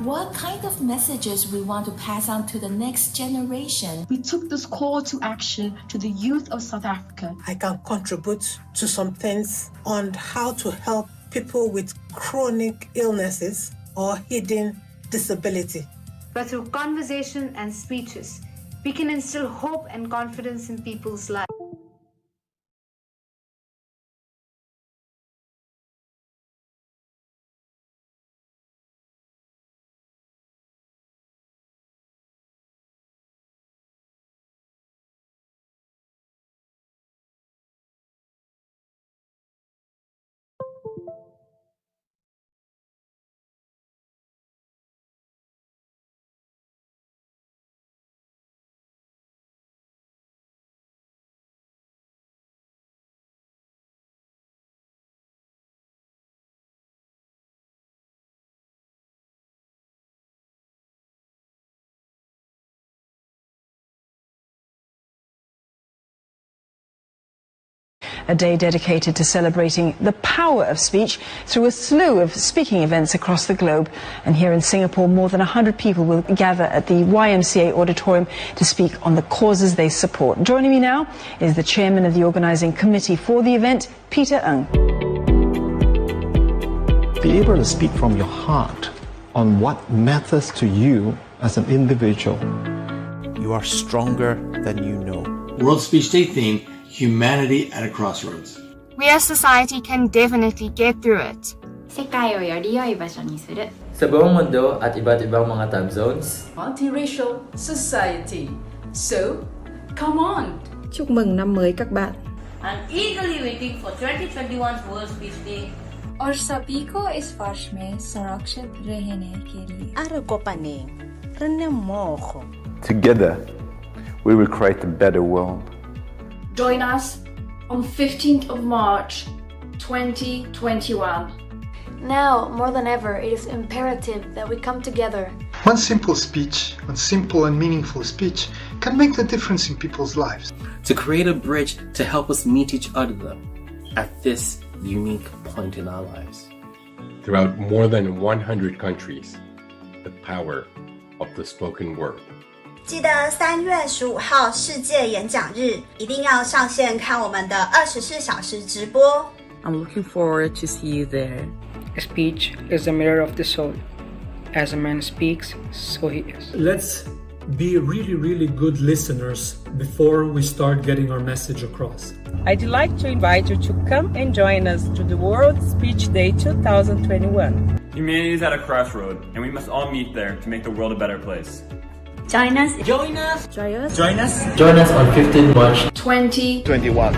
What kind of messages we want to pass on to the next generation? We took this call to action to the youth of South Africa. I can contribute to some things on how to help people with chronic illnesses or hidden disability. But through conversation and speeches, we can instill hope and confidence in people's lives. A day dedicated to celebrating the power of speech through a slew of speaking events across the globe. And here in Singapore, more than 100 people will gather at the YMCA auditorium to speak on the causes they support. Joining me now is the chairman of the organising committee for the event, Peter Ng. Be able to speak from your heart on what matters to you as an individual. You are stronger than you know. World Speech Day theme, Humanity at a Crossroads. We as society can definitely get through it. 世界をより良い場所にする Sa buong mundo at iba't ibang mga time zones. Multiracial society. So, come on! Chúc mừng năm mới các bạn. I'm eagerly waiting for 2021's World Speech Day. और सभी को इस वर्ष में सुरक्षित रहने के लिए Together, we will create a better world. Join us on 15th of March 2021. Now, more than ever, it is imperative that we come together One simple speech, one simple and meaningful speech, can make the difference in people's lives. To create a bridge to help us meet each other at this unique point in our lives. Throughout more than 100 countries, the power of the spoken word. 记得3月15号世界演讲日，一定要上线看我们的24小时直播。I'm looking forward to see you there. Speech is the mirror of the soul. As a man speaks, so he is. Let's be really good listeners before we start getting our message across. I'd like to invite you to come and join us to the World Speech Day 2021. Humanity is at a crossroad, and we must all meet there to make the world a better place. Join us. Join us. Join us. Join us. Join us on 15 March 2021.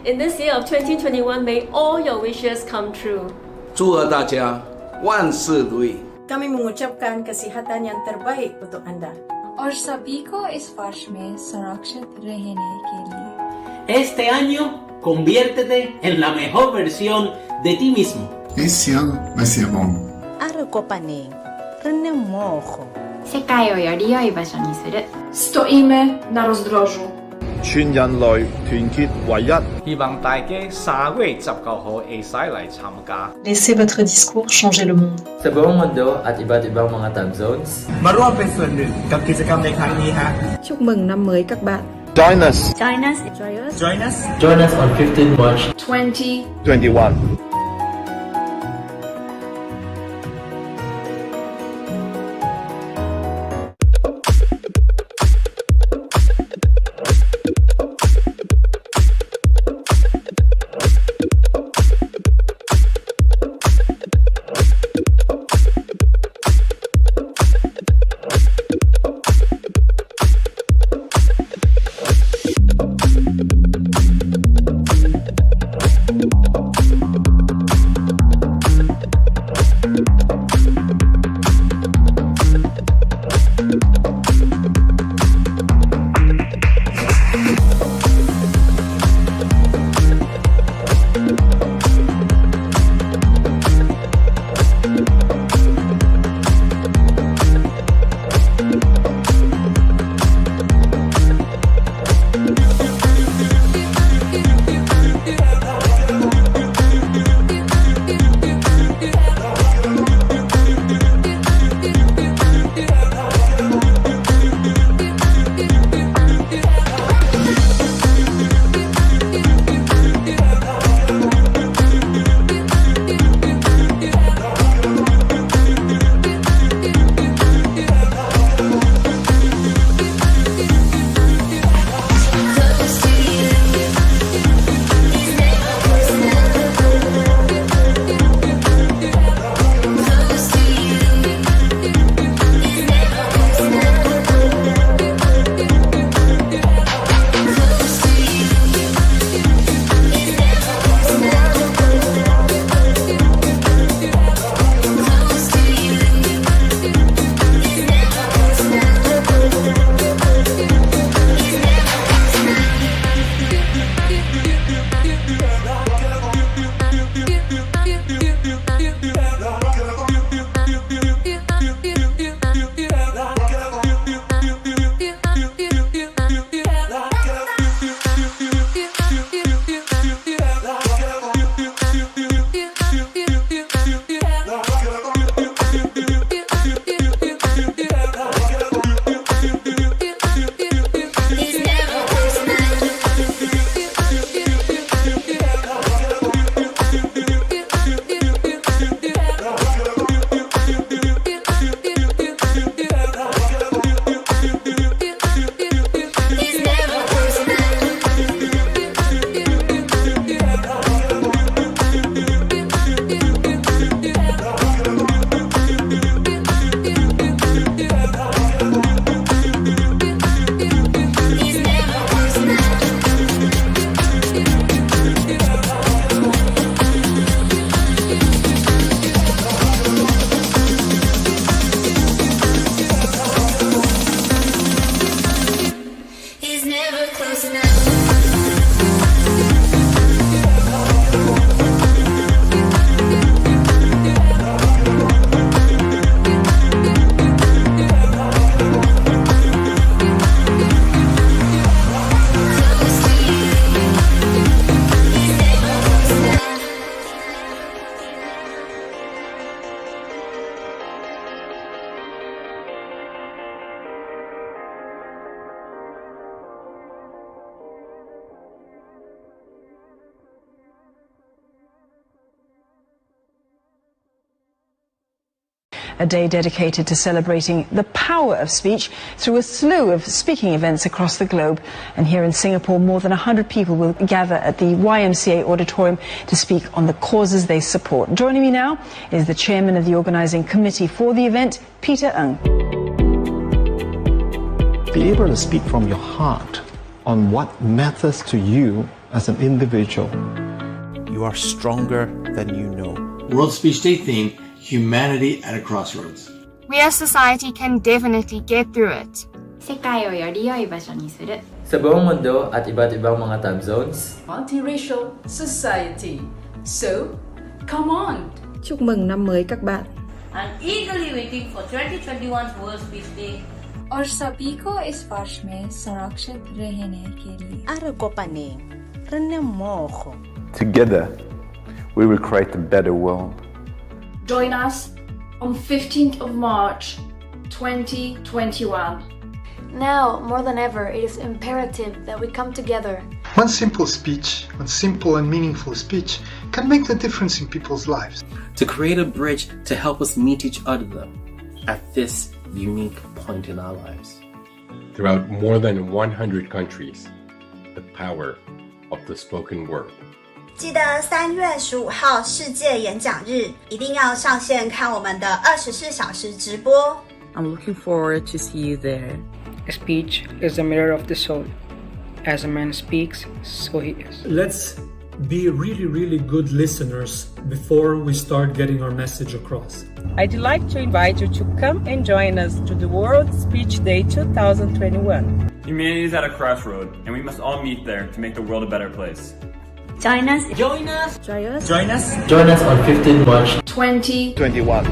In this year of 2021, may all your wishes come true. 祝贺大家万事如意。 Kami mengucapkan kesihatan yang terbaik untuk anda. और सभी को इस वर्ष में सुरक्षित रहने के लिए. Este año, conviértete en la mejor versión de ti mismo. Esse ano vai ser bom. Arukopane, renemojo. 世界をより良い場所にする. Stoimy na rozdrożu. 全人類團結為一。希望大家3月19號會使嚟參加。Laissez votre discours changer le monde. Sa buong mundo at iba't ibang mga time zones. มาร่วมเป็นส่วนหนึ่งกับกิจกรรมในครั้งนี้ฮะ Chúc mừng năm mới các bạn. Join us. Join us. Join us. Join us on 15 March 2021. a day dedicated to celebrating the power of speech through a slew of speaking events across the globe. And here in Singapore, more than 100 people will gather at the YMCA auditorium to speak on the causes they support. Joining me now is the chairman of the organising committee for the event, Peter Ng. Be able to speak from your heart on what matters to you as an individual. You are stronger than you know. World Speech Day theme, Humanity at a Crossroads. We as society can definitely get through it. 世界をより良い場所にする Sa buong mundo at iba't ibang mga time zones. Multiracial society. So, come on! Chúc mừng năm mới các bạn. I'm eagerly waiting for 2021's World Speech Day. और सभी को इस वर्ष में सुरक्षित रहने के लिए Together, we will create a better world. Join us on 15th of March 2021. Now, more than ever, it is imperative that we come together. One simple speech, one simple and meaningful speech, can make the difference in people's lives. To create a bridge to help us meet each other at this unique point in our lives. Throughout more than 100 countries, the power of the spoken word. 记得3月15号世界演讲日，一定要上线看我们的24小时直播。 I'm looking forward to see you there. Speech is the mirror of the soul. As a man speaks, so he is. Let's be really, really good listeners before we start getting our message across. I'd like to invite you to come and join us to the World Speech Day 2021. Humanity is at a crossroad, and we must all meet there to make the world a better place. Join us. Join us. Join us. Join us. Join us on 15 March 2021.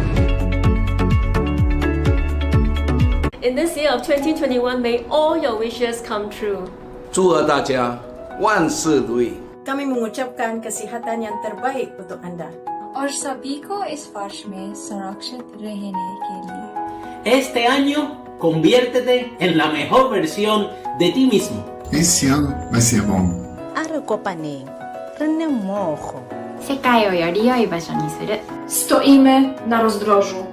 In this year of 2021, may all your wishes come true. 祝贺大家万事如意。 Kami mengucapkan kesihatan yang terbaik untuk Anda. और सभी को इस वर्ष में सुरक्षित रहने के लिए Este año, conviértete en la mejor versión de ti mismo. Esse ano vai ser bom. 世界をより良い場所にする Stoimy na rozdrożu.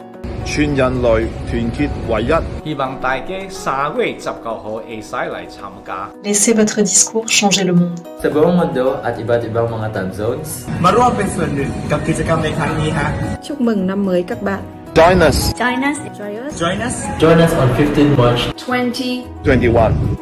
全人類團結唯一。希望大家3月19號會使嚟參加。 Laissez votre discours changer le monde. Sa buong mundo at iba't ibang mga time zones. มาร่วมเป็นส่วนหนึ่งกับกิจกรรมในครั้งนี้ฮะ Chúc mừng năm mới các bạn. Join us. Join us. Join us. Join us. Join us on 15 March 2021.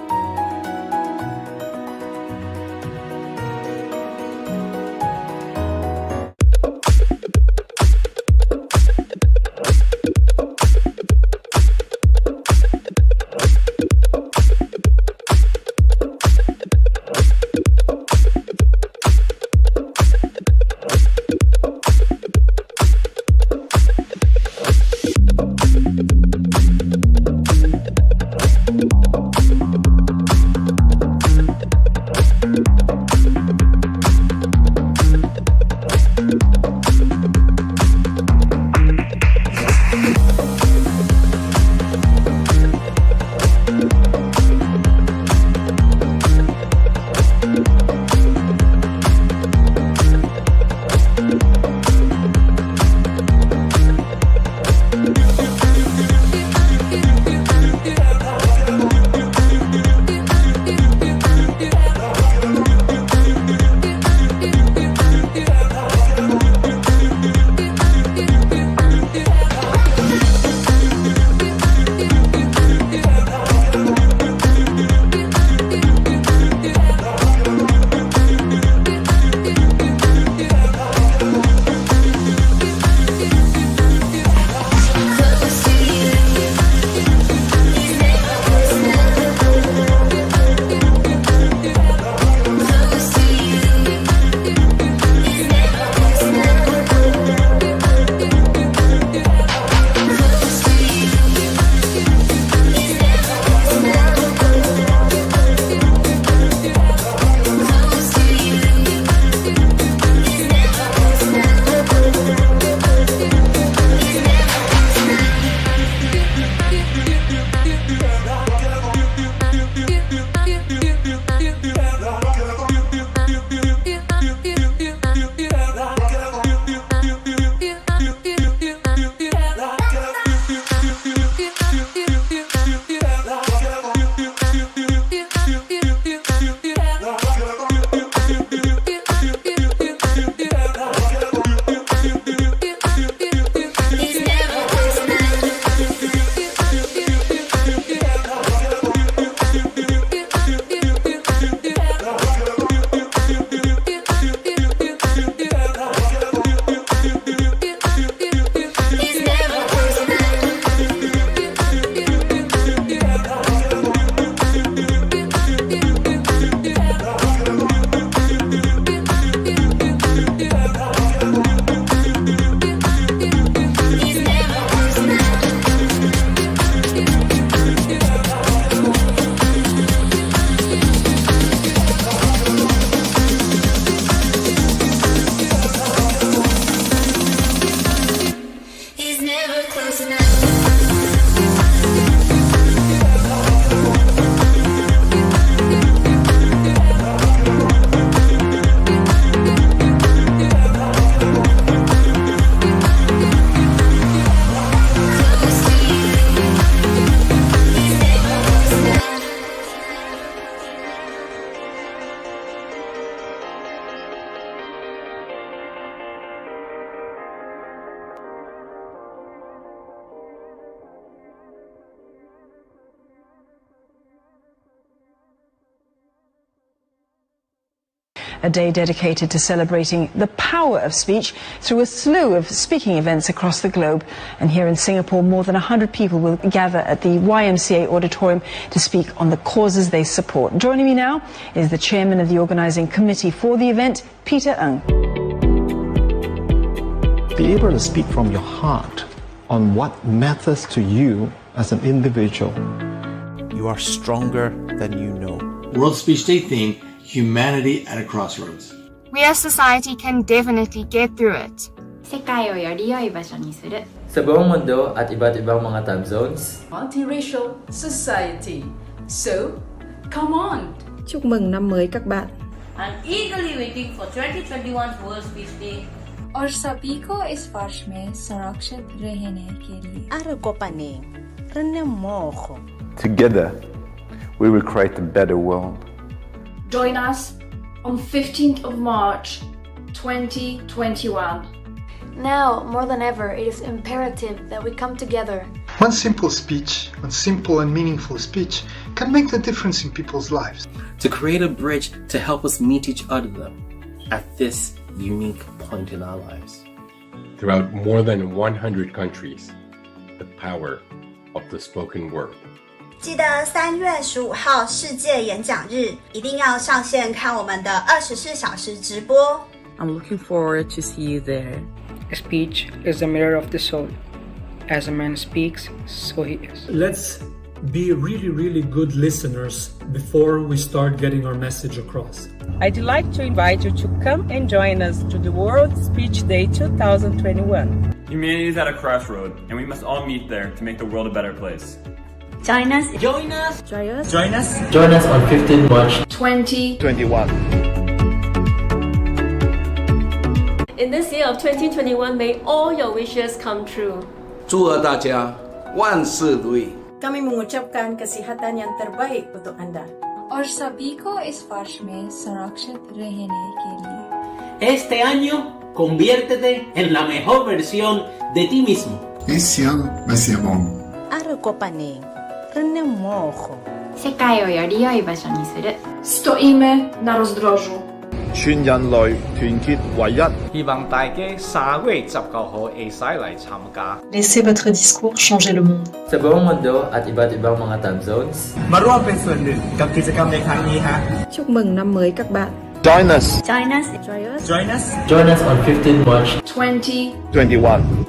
a day dedicated to celebrating the power of speech through a slew of speaking events across the globe. And here in Singapore, more than 100 people will gather at the YMCA auditorium to speak on the causes they support. Joining me now is the chairman of the organising committee for the event, Peter Ng. Be able to speak from your heart on what matters to you as an individual. You are stronger than you know. World Speech Day theme, Humanity at a Crossroads. We as society can definitely get through it. 世界をより良い場所にする Sa buong mundo at iba't ibang mga time zones. Multiracial society. So, come on. Chúc mừng năm mới các bạn. I'm eagerly waiting for 2021 World Speech Day. और सभी को इस वर्ष में सुरक्षित रहने के लिए Together, we will create a better world. Join us on 15th of March 2021. Now, more than ever, it is imperative that we come together. One simple speech, one simple and meaningful speech, can make the difference in people's lives. To create a bridge to help us meet each other at this unique point in our lives. Throughout more than 100 countries, the power of the spoken word. 记得3月15号世界演讲日，一定要上线看我们的24小时直播。 I'm looking forward to see you there. Speech is the mirror of the soul. As a man speaks, so he is. Let's be really, really good listeners before we start getting our message across. I'd like to invite you to come and join us to the World Speech Day 2021. Humanity is at a crossroad, and we must all meet there to make the world a better place. Join us. Join us. Try us. Join us. Join us on 15 March 2021. In this year of 2021, may all your wishes come true. 祝贺大家万事如意。 Kami mengucapkan kesihatan yang terbaik untuk Anda. और सभी को इस वर्ष में सुरक्षित रहने के लिए Este año, conviértete en la mejor versión de ti mismo. Esse ano vai ser bom. 世界をより良い場所にする Stoimy na rozdrożu. 全人類團結唯一。希望大家3月19號會使嚟參加。 Laissez votre discours changer le monde. Sa buong mundo at iba't ibang mga time zones. มาร่วมเป็นส่วนหนึ่งกับกิจกรรมในครั้งนี้ฮะ Chúc mừng năm mới các bạn. Join us. Join us. Try us. Join us. Join us on 15 March 2021.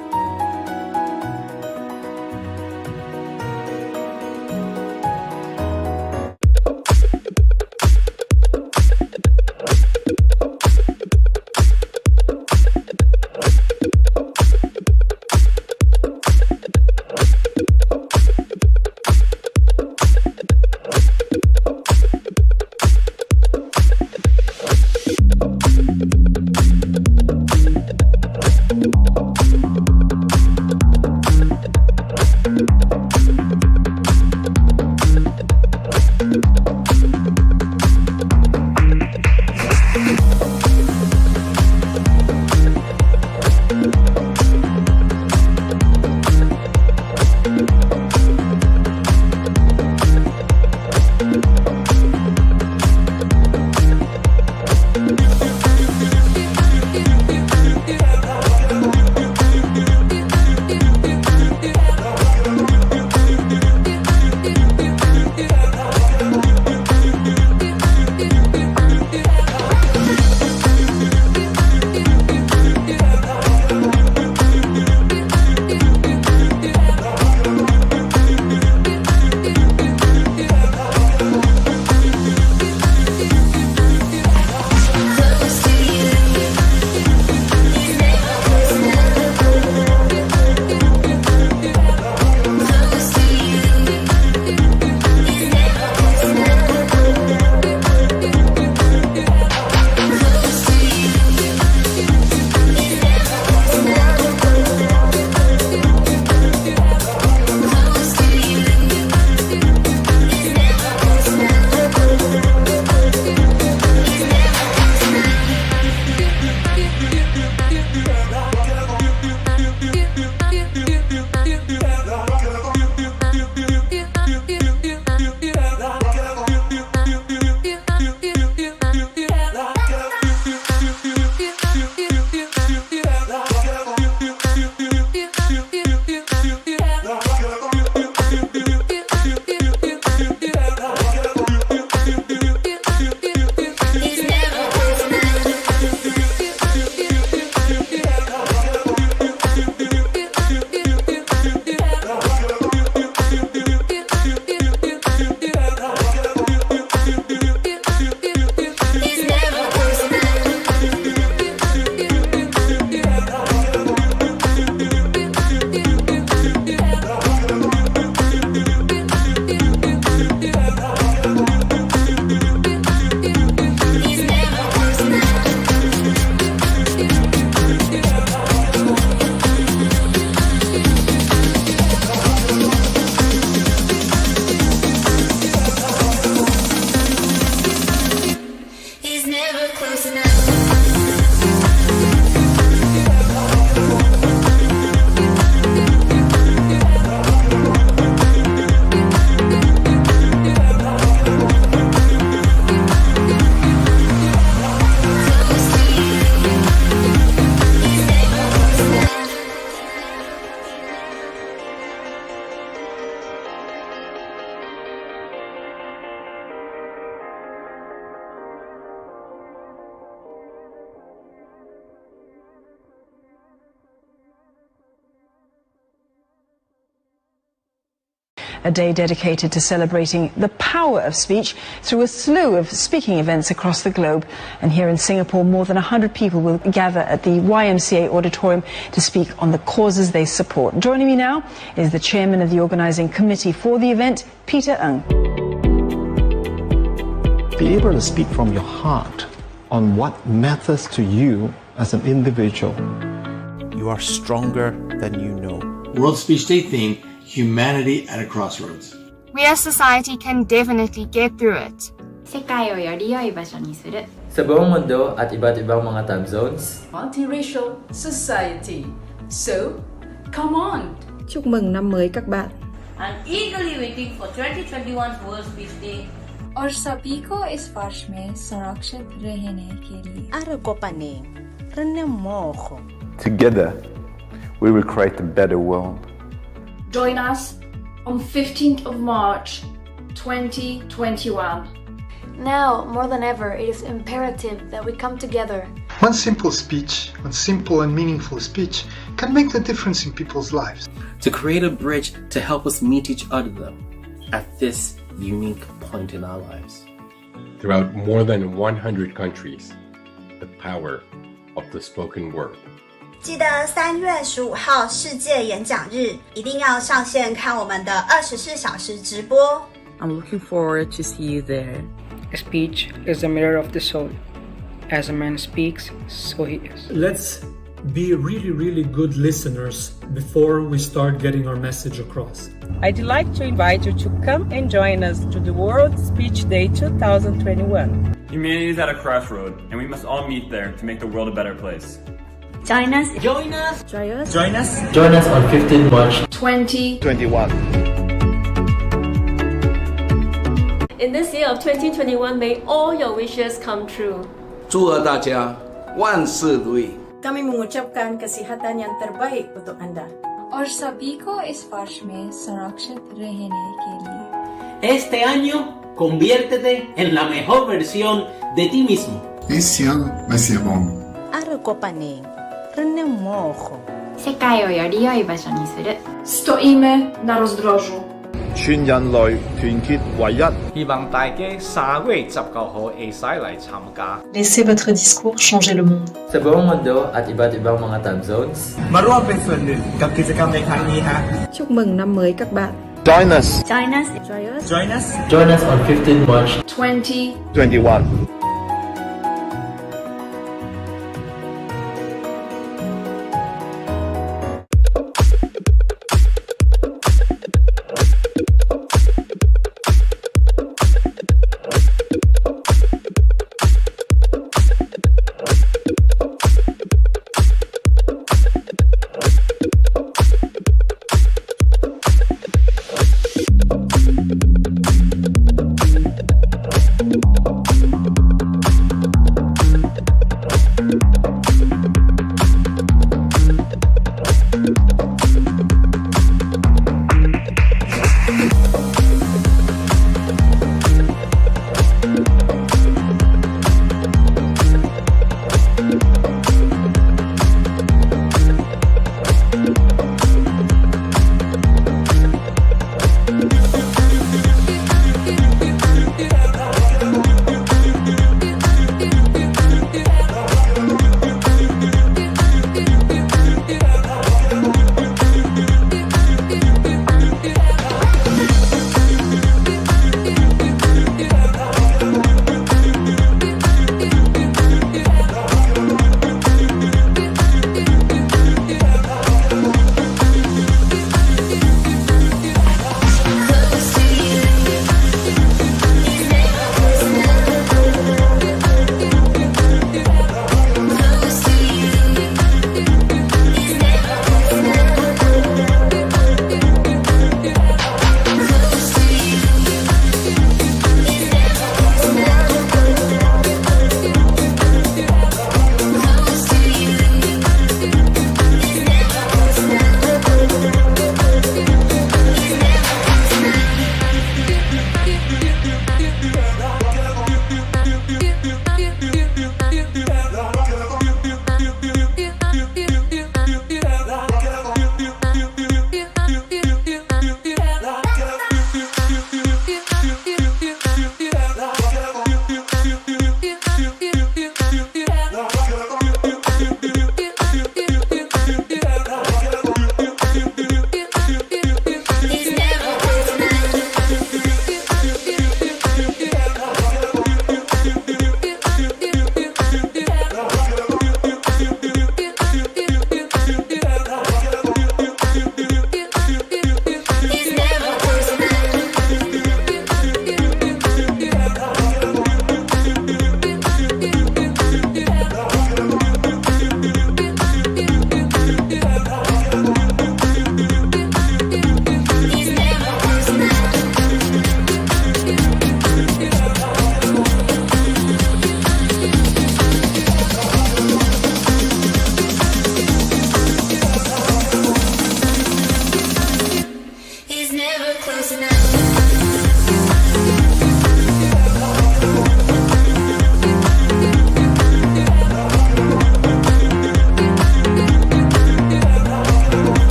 a day dedicated to celebrating the power of speech through a slew of speaking events across the globe. And here in Singapore, more than 100 people will gather at the YMCA auditorium to speak on the causes they support. Joining me now is the chairman of the organising committee for the event, Peter Ng. Be able to speak from your heart on what matters to you as an individual. You are stronger than you know. World Speech Day theme, Humanity at a Crossroads. We as society can definitely get through it. 世界をより良い場所にする Sa buong mundo at iba't ibang mga time zones. Multiracial society. So, come on! Chúc mừng năm mới các bạn. I'm eagerly waiting for 2021 World Speech Day. और सभी को इस वर्ष में सुरक्षित रहने के लिए Together, we will create a better world. Join us on 15th of March 2021. Now, more than ever, it is imperative that we come together. One simple speech, one simple and meaningful speech, can make the difference in people's lives. To create a bridge to help us meet each other at this unique point in our lives. Throughout more than 100 countries, the power of the spoken word. 记得3月15号世界演讲日，一定要上线看我们的24小时直播。 I'm looking forward to see you there. Speech is the mirror of the soul. As a man speaks, so he is. Let's be really, really good listeners before we start getting our message across. I'd like to invite you to come and join us to the World Speech Day 2021. Humanity is at a crossroad, and we must all meet there to make the world a better place. Join us. Join us. Join us. Join us. Join us on 15 March 2021. In this year of 2021, may all your wishes come true. 祝贺大家万事如意。 Kami mengucapkan kesihatan yang terbaik untuk Anda. और सभी को इस वर्ष में सुरक्षित रहने के लिए Este año, conviértete en la mejor versión de ti mismo. Esse ano vai ser bom. 世界をより良い場所にする Stoimy na rozdrożu. 全人類團結為一。希望大家3月19號會使嚟參加。 Laissez votre discours changer le monde. Sa buong mundo at iba't ibang mga time zones. มาร่วมเป็นส่วนหนึ่งกับกิจกรรมในครั้งนี้ฮะ Chúc mừng năm mới các bạn. Join us. Join us. Join us. Join us on 15 March 2021.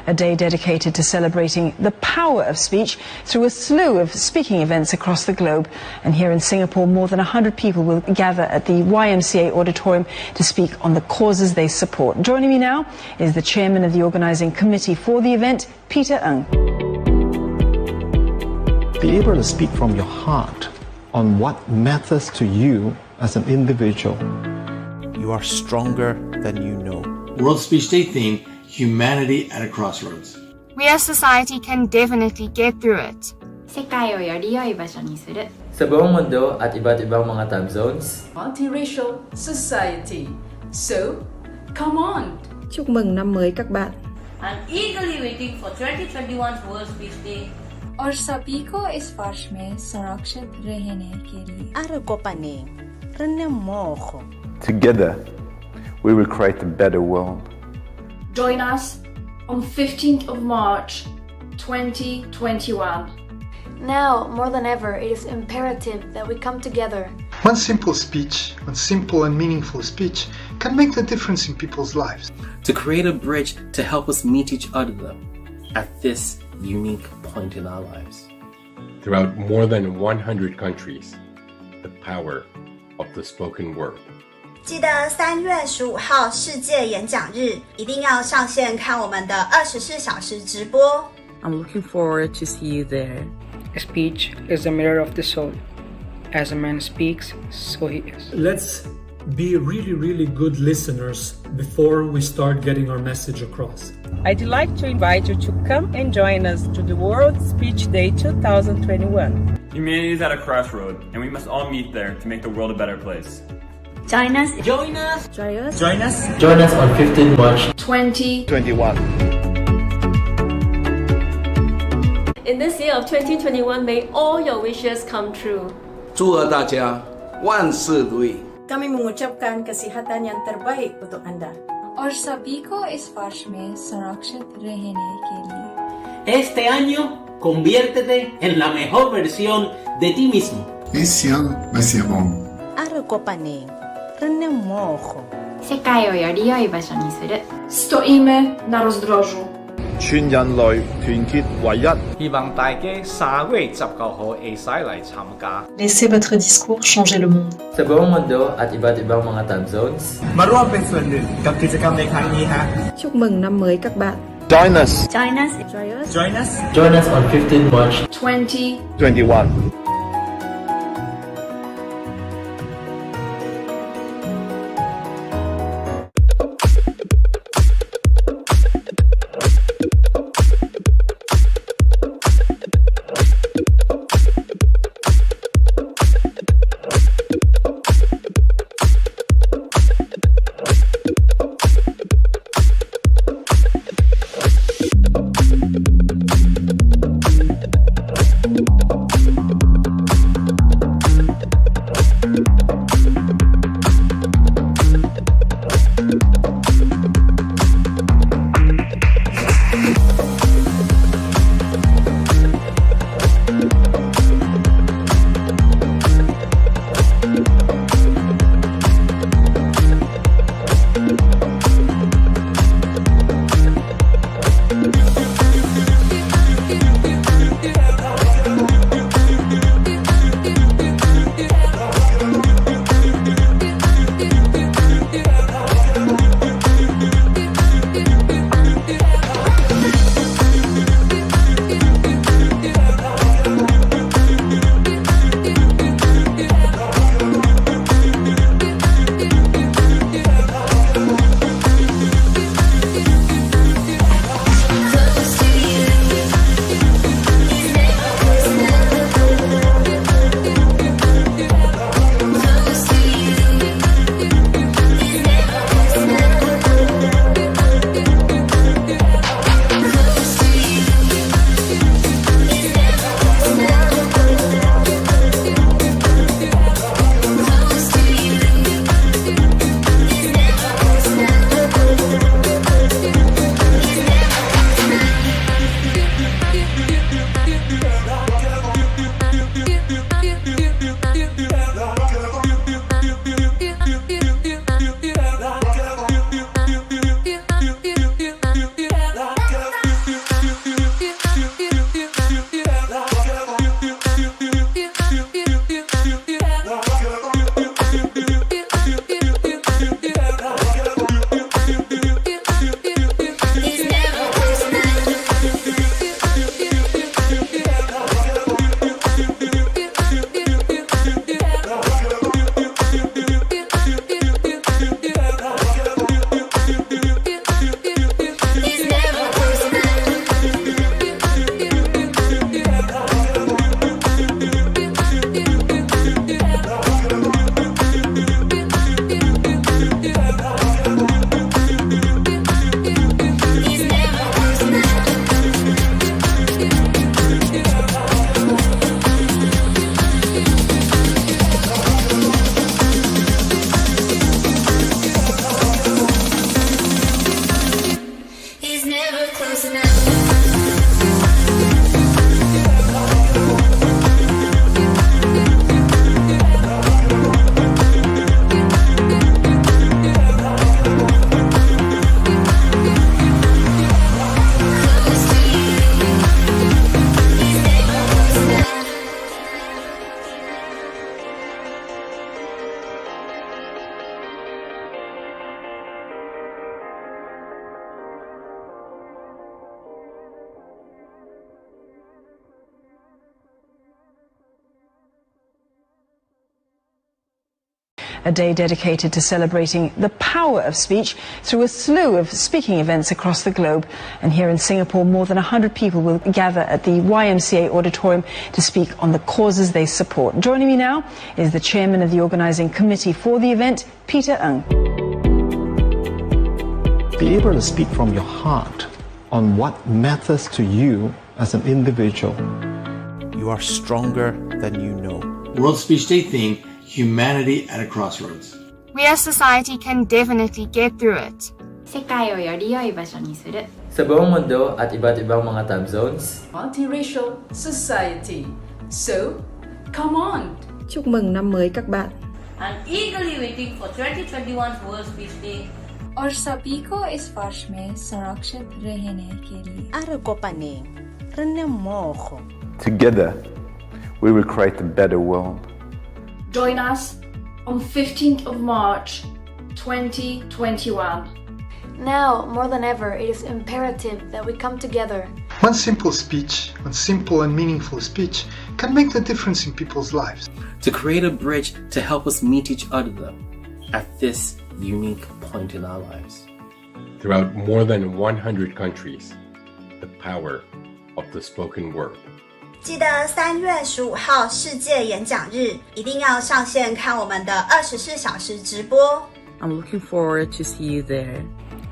a day dedicated to celebrating the power of speech through a slew of speaking events across the globe. And here in Singapore, more than 100 people will gather at the YMCA auditorium to speak on the causes they support. Joining me now is the chairman of the organising committee for the event, Peter Ng. Be able to speak from your heart on what matters to you as an individual. You are stronger than you know. World Speech Day theme, Humanity at a Crossroads. We as society can definitely get through it. 世界をより良い場所にする Sa buong mundo at iba't ibang mga time zones. Multiracial society. So, come on! Chúc mừng năm mới các bạn. I'm eagerly waiting for 2021's World Speech Day. और सभी को इस वर्ष में सुरक्षित रहने के लिए Together, we will create a better world. Join us on 15th of March 2021. Now, more than ever, it is imperative that we come together. One simple speech, one simple and meaningful speech, can make the difference in people's lives. To create a bridge to help us meet each other at this unique point in our lives. Throughout more than 100 countries, the power of the spoken word. 记得3月15号世界演讲日，一定要上线看我们的24小时直播。 I'm looking forward to see you there. Speech is the mirror of the soul. As a man speaks, so he is. Let's be really, really good listeners before we start getting our message across. I'd like to invite you to come and join us to the World Speech Day 2021. Humanity is at a crossroad, and we must all meet there to make the world a better place. Join us. Join us. Join us. Join us. Join us on 15 March 2021. In this year of 2021, may all your wishes come true. 祝贺大家万事如意。 Kami mengucapkan kesihatan yang terbaik untuk Anda. और सभी को इस वर्ष में सुरक्षित रहने के लिए Este año, conviértete en la mejor versión de ti mismo. Esse ano vai ser bom. 世界をより良い場所にする Stoimy na rozdrożu. 全人類團結唯一。希望大家3月19號會使嚟參加。 Laissez votre discours changer le monde. Sa buong mundo at iba't ibang mga time zones. มาร่วมเป็นส่วนหนึ่งกับกิจกรรมในครั้งนี้ฮะ Chúc mừng năm mới các bạn. Join us. Join us. Join us. Join us. Join us on 15 March 2021. A day dedicated to celebrating the power of speech through a slew of speaking events across the globe. And here in Singapore, more than 100 people will gather at the YMCA auditorium to speak on the causes they support. Joining me now is the chairman of the organising committee for the event, Peter Ng. Be able to speak from your heart on what matters to you as an individual. You are stronger than you know. World Speech Day theme, Humanity at a Crossroads. We as society can definitely get through it. 世界をより良い場所にする Sa buong mundo at iba't ibang mga time zones. Multiracial society. So, come on! Chúc mừng năm mới các bạn. I'm eagerly waiting for 2021's World Speech Day. और सभी को इस वर्ष में सुरक्षित रहने के लिए Together, we will create a better world. Join us on 15th of March 2021. Now, more than ever, it is imperative that we come together. One simple speech, one simple and meaningful speech, can make the difference in people's lives. To create a bridge to help us meet each other at this unique point in our lives. Throughout more than 100 countries, the power of the spoken word. 记得3月15号世界演讲日，一定要上线看我们的24小时直播。 I'm looking forward to see you there.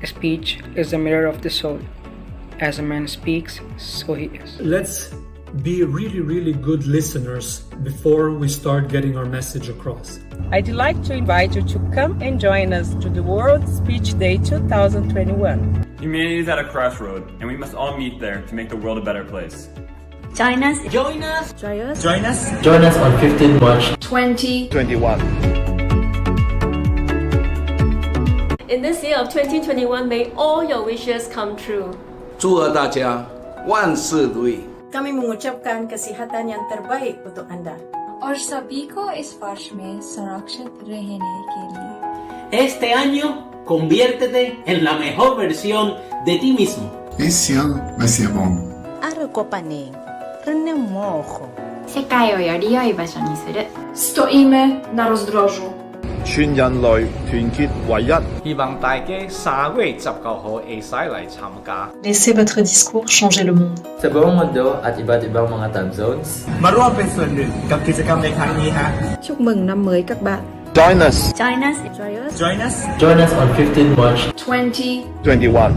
A speech is the mirror of the soul. As a man speaks, so he is. Let's be really, really good listeners before we start getting our message across. I'd like to invite you to come and join us to the World Speech Day 2021. Humanity is at a crossroad, and we must all meet there to make the world a better place. Join us. Join us. Join us. Join us. Join us on 15 March 2021. In this year of 2021, may all your wishes come true. 祝贺大家万事如意。 Kami mengucapkan kesihatan yang terbaik untuk Anda. और सभी को इस वर्ष में सुरक्षित रहने के लिए Este año, conviértete en la mejor versión de ti mismo. Esse ano vai ser bom. 世界をより良い場所にする Stoimy na rozdrożu. 全人類團結為一，希望大家3月19號會使嚟參加。 Laissez votre discours changer le monde. Sa buong mundo at iba't ibang mga time zones. มาร่วมเป็นส่วนหนึ่งกับกิจกรรมในครั้งนี้ฮะ Chúc mừng năm mới các bạn. Join us. Join us. Join us. Join us on 15 March 2021.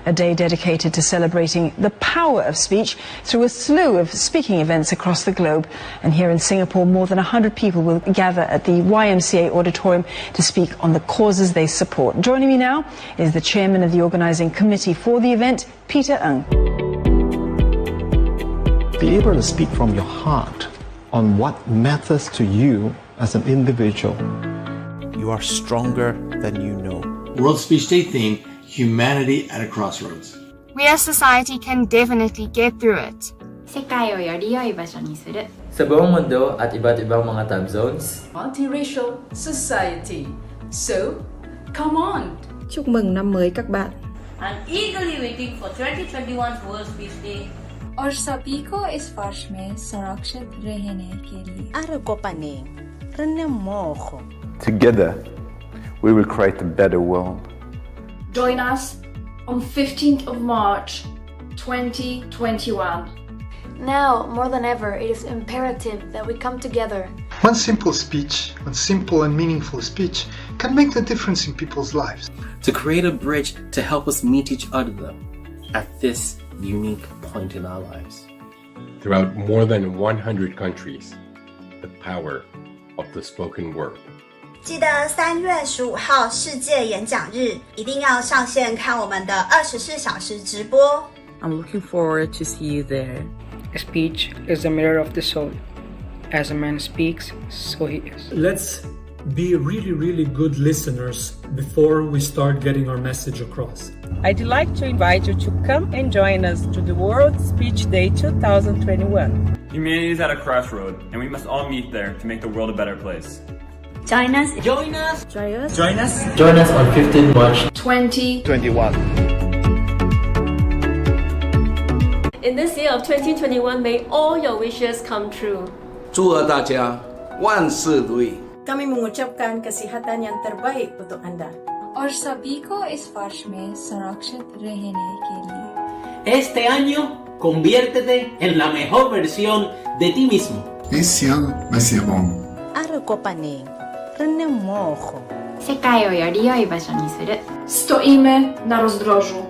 a day dedicated to celebrating the power of speech through a slew of speaking events across the globe. And here in Singapore, more than 100 people will gather at the YMCA auditorium to speak on the causes they support. Joining me now is the chairman of the organising committee for the event, Peter Ng. Be able to speak from your heart on what matters to you as an individual. You are stronger than you know. World Speech Day theme, Humanity at a Crossroads. We as society can definitely get through it. 世界をより良い場所にする Sa buong mundo at iba't ibang mga time zones. Multiracial society. So, come on! Chúc mừng năm mới các bạn. I'm eagerly waiting for 2021 World Speech Day. और सभी को इस वर्ष में सुरक्षित रहने के लिए Together, we will create a better world. Join us on 15th of March 2021. Now, more than ever, it is imperative that we come together. One simple speech, one simple and meaningful speech, can make the difference in people's lives. To create a bridge to help us meet each other at this unique point in our lives. Throughout more than 100 countries, the power of the spoken word. 记得3月15号世界演讲日，一定要上线看我们的24小时直播。 I'm looking forward to see you there. Speech is the mirror of the soul. As a man speaks, so he is. Let's be really, really good listeners before we start getting our message across. I'd like to invite you to come and join us to the World Speech Day 2021. Humanity is at a crossroad, and we must all meet there to make the world a better place. Join us. Join us. Join us. Join us. Join us on 15 March 2021. In this year of 2021, may all your wishes come true. 祝贺大家万事如意。 Kami mengucapkan kesihatan yang terbaik untuk Anda. और सभी को इस वर्ष में सुरक्षित रहने के लिए Este año, conviértete en la mejor versión de ti mismo. Esse ano vai ser bom. 世界をより良い場所にする Stoimy na rozdrożu.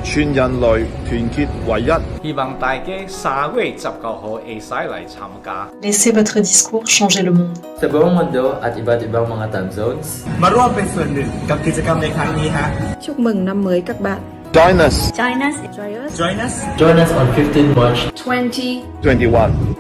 全人類團結唯一，希望大家3月19號會使嚟參加。 Laissez votre discours changer le monde. Sa buong mundo at iba't ibang mga time zones. มาร่วมเป็นส่วนหนึ่งกับกิจกรรมในครั้งนี้ฮะ Chúc mừng năm mới các bạn. Join us. Join us. Join us. Join us on 15 March 2021.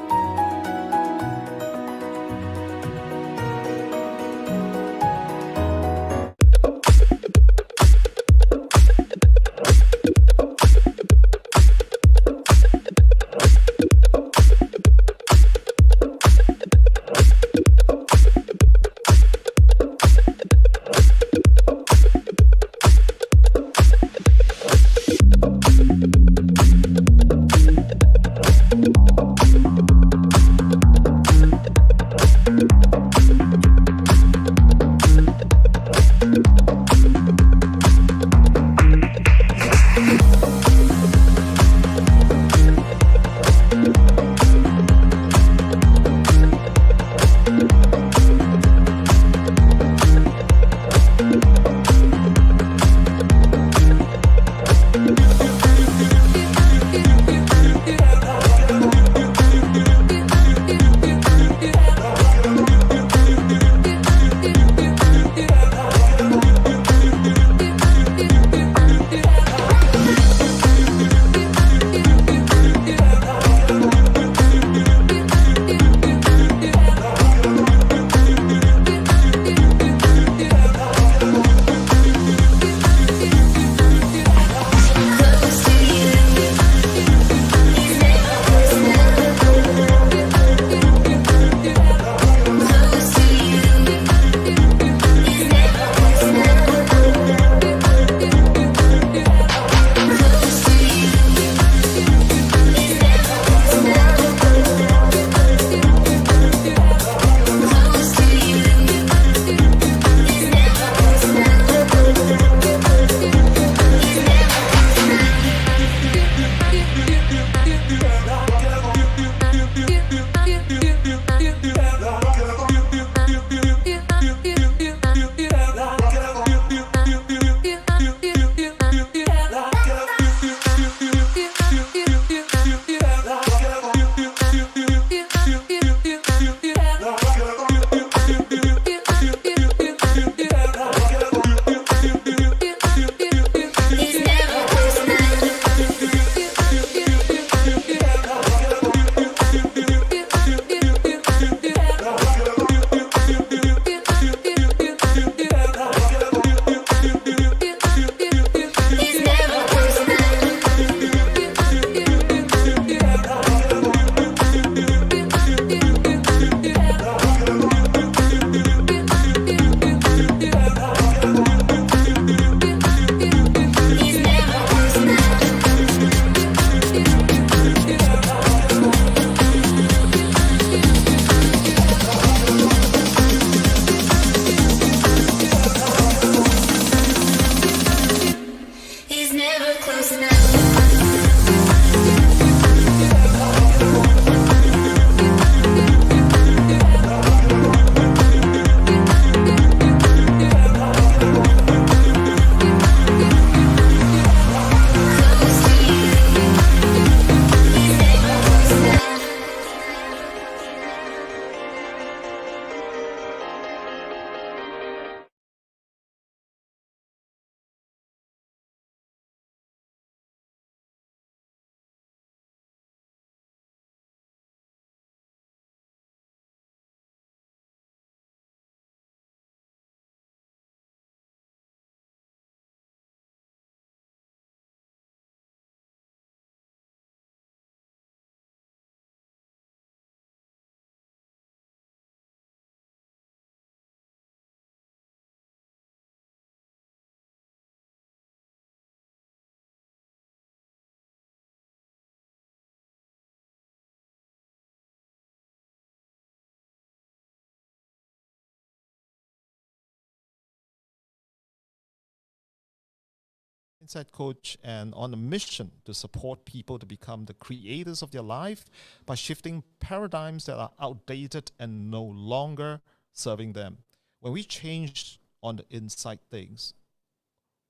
Insight Coach, and on a mission to support people to become the creators of their life by shifting paradigms that are outdated and no longer serving them. When we change on the inside things,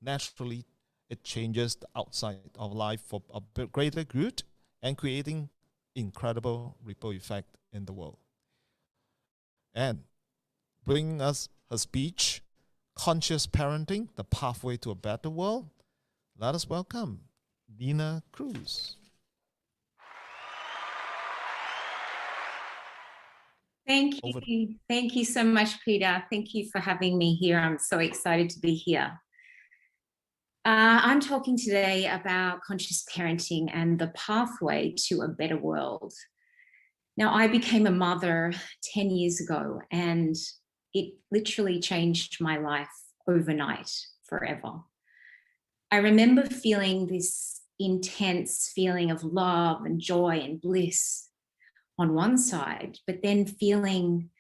naturally it changes the outside of life for a greater good and creating incredible ripple effect in the world. And bringing us her speech, Conscious Parenting, The Pathway to a Better World, let us welcome Nina Cruz. Thank you. Thank you so much, Peter. Thank you for having me here. I'm so excited to be here. I'm talking today about conscious parenting and the pathway to a better world. Now, I became a mother 10 years ago, and it literally changed my life overnight, forever. I remember feeling this intense feeling of love and joy and bliss on one side, but then feeling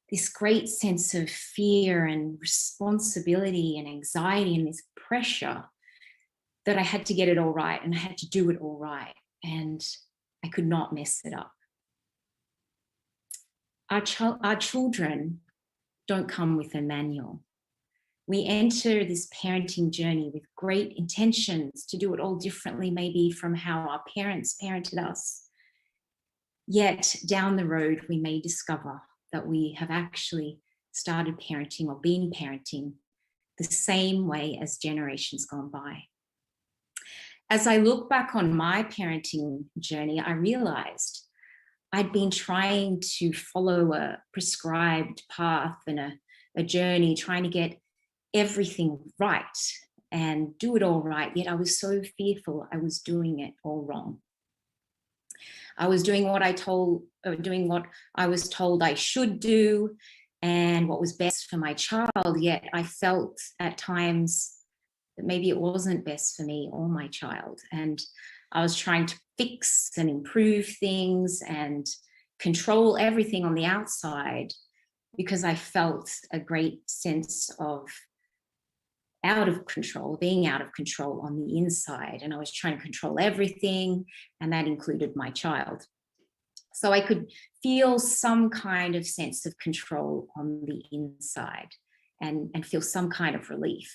this great sense of fear and responsibility and anxiety and this pressure that I had to get it all right and I had to do it all right, and I could not mess it up. Our children don't come with a manual. We enter this parenting journey with great intentions to do it all differently, maybe from how our parents parented us. Yet down the road, we may discover that we have actually started parenting or been parenting the same way as generations gone by. As I look back on my parenting journey, I realized I'd been trying to follow a prescribed path and a journey, trying to get everything right and do it all right, yet I was so fearful I was doing it all wrong. I was doing what I was told I should do and what was best for my child, yet I felt at times that maybe it wasn't best for me or my child. And I was trying to fix and improve things and control everything on the outside because I felt a great sense of being out of control on the inside. And I was trying to control everything, and that included my child. So I could feel some kind of sense of control on the inside and feel some kind of relief.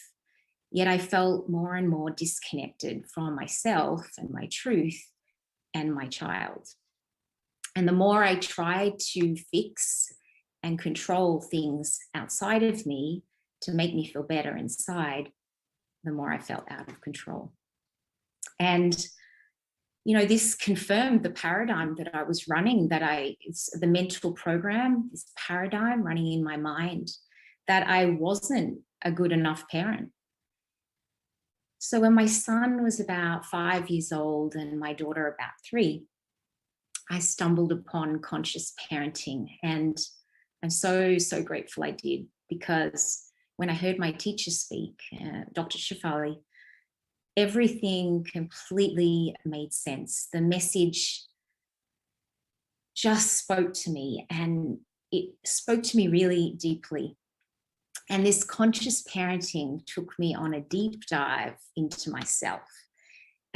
Yet I felt more and more disconnected from myself and my truth and my child. And the more I tried to fix and control things outside of me to make me feel better inside, the more I felt out of control. And, this confirmed the paradigm that I was running, it's the mental program, this paradigm running in my mind, that I wasn't a good enough parent. So when my son was about 5 years old and my daughter about 3, I stumbled upon conscious parenting. And I'm so, so grateful I did, because when I heard my teacher speak, Dr. Shefali, everything completely made sense. The message just spoke to me, and it spoke to me really deeply. And this conscious parenting took me on a deep dive into myself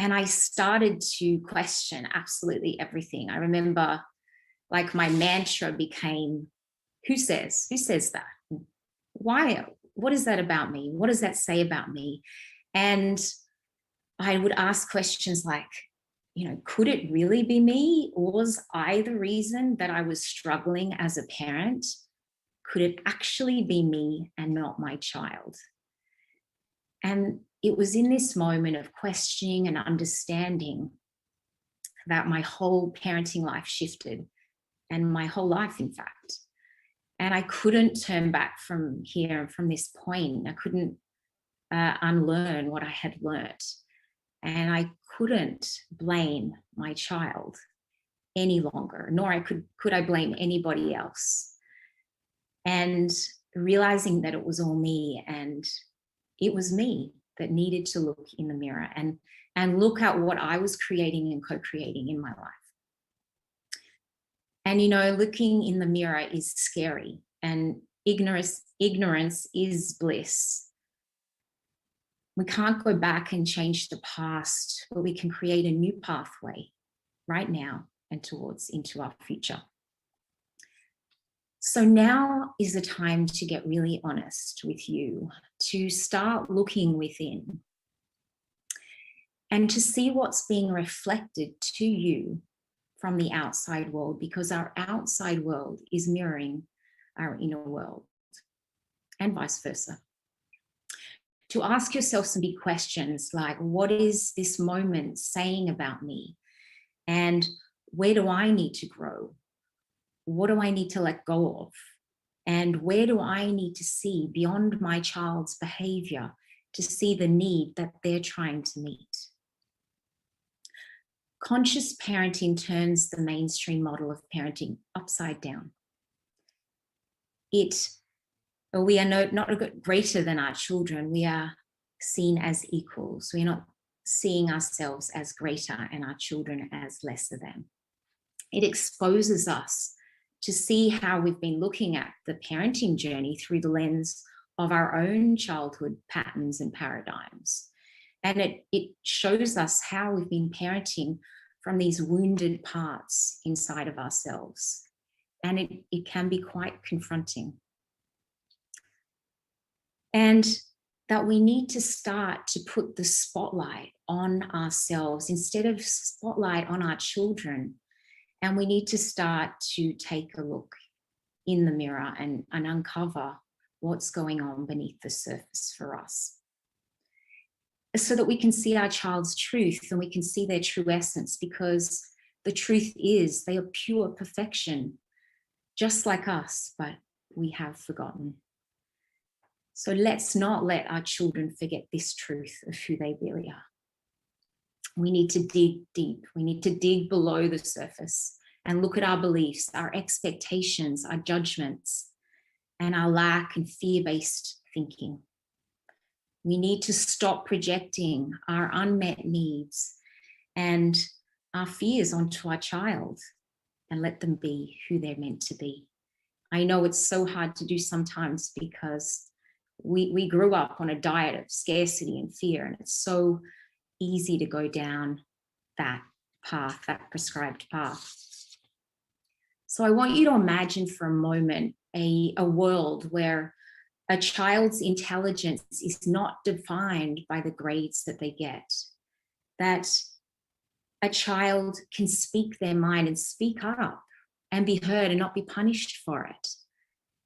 And I started to question absolutely everything. I remember like my mantra became, who says that? Why? What is that about me? What does that say about me? And I would ask questions like, could it really be me? Was I the reason that I was struggling as a parent? Could it actually be me and not my child? And it was in this moment of questioning and understanding that my whole parenting life shifted, and my whole life, in fact. And I couldn't turn back from here, from this point. I couldn't unlearn what I had learnt. And I couldn't blame my child any longer, nor could I blame anybody else. And realizing that it was all me, and it was me that needed to look in the mirror and look at what I was creating and co-creating in my life. And, looking in the mirror is scary, and ignorance is bliss. We can't go back and change the past, but we can create a new pathway right now and into our future. So now is the time to get really honest with you, to start looking within and to see what's being reflected to you from the outside world, because our outside world is mirroring our inner world, and vice versa. To ask yourself some big questions like, what is this moment saying about me? And where do I need to grow? What do I need to let go of? And where do I need to see beyond my child's behavior to see the need that they're trying to meet? Conscious parenting turns the mainstream model of parenting upside down. We are not greater than our children. We are seen as equals. We're not seeing ourselves as greater and our children as lesser than. It exposes us to see how we've been looking at the parenting journey through the lens of our own childhood patterns and paradigms. And it shows us how we've been parenting from these wounded parts inside of ourselves. And it can be quite confronting. And that we need to start to put the spotlight on ourselves instead of spotlight on our children. And we need to start to take a look in the mirror and uncover what's going on beneath the surface for us, so that we can see our child's truth and we can see their true essence, because the truth is they are pure perfection, just like us, but we have forgotten. So let's not let our children forget this truth of who they really are. We need to dig deep. We need to dig below the surface and look at our beliefs, our expectations, our judgments, and our lack and fear-based thinking. We need to stop projecting our unmet needs and our fears onto our child and let them be who they're meant to be. I know it's so hard to do sometimes because we grew up on a diet of scarcity and fear, and it's so easy to go down that path, that prescribed path. So I want you to imagine for a moment a world where a child's intelligence is not defined by the grades that they get, that a child can speak their mind and speak up and be heard and not be punished for it.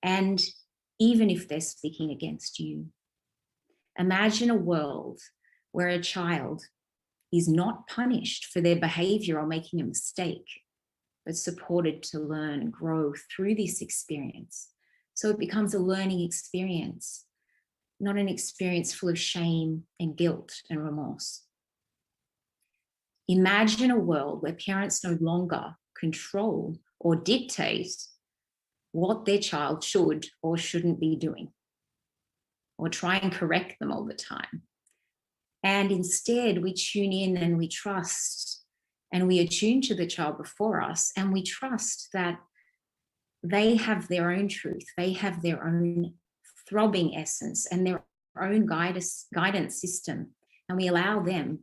And even if they're speaking against you, imagine a world where a child is not punished for their behavior or making a mistake, but supported to learn and grow through this experience. So it becomes a learning experience, not an experience full of shame and guilt and remorse. Imagine a world where parents no longer control or dictate what their child should or shouldn't be doing, or try and correct them all the time. And instead, we tune in and we trust, and we attune to the child before us, and we trust that they have their own truth, they have their own throbbing essence and their own guidance system, and we allow them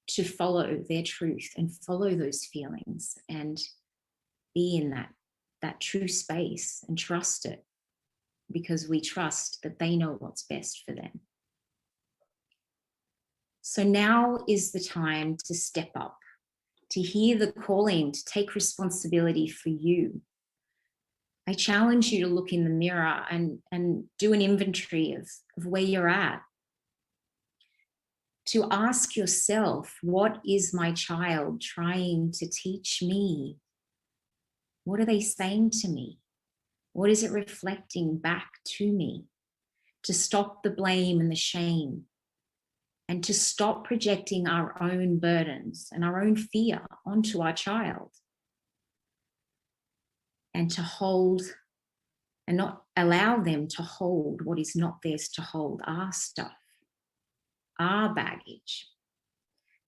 to follow their truth and follow those feelings and be in that true space and trust it, because we trust that they know what's best for them. So now is the time to step up, to hear the calling, to take responsibility for you. I challenge you to look in the mirror and do an inventory of where you're at. To ask yourself, what is my child trying to teach me? What are they saying to me? What is it reflecting back to me? To stop the blame and the shame, and to stop projecting our own burdens and our own fear onto our child. And to hold and not allow them to hold what is not theirs to hold, our stuff, our baggage.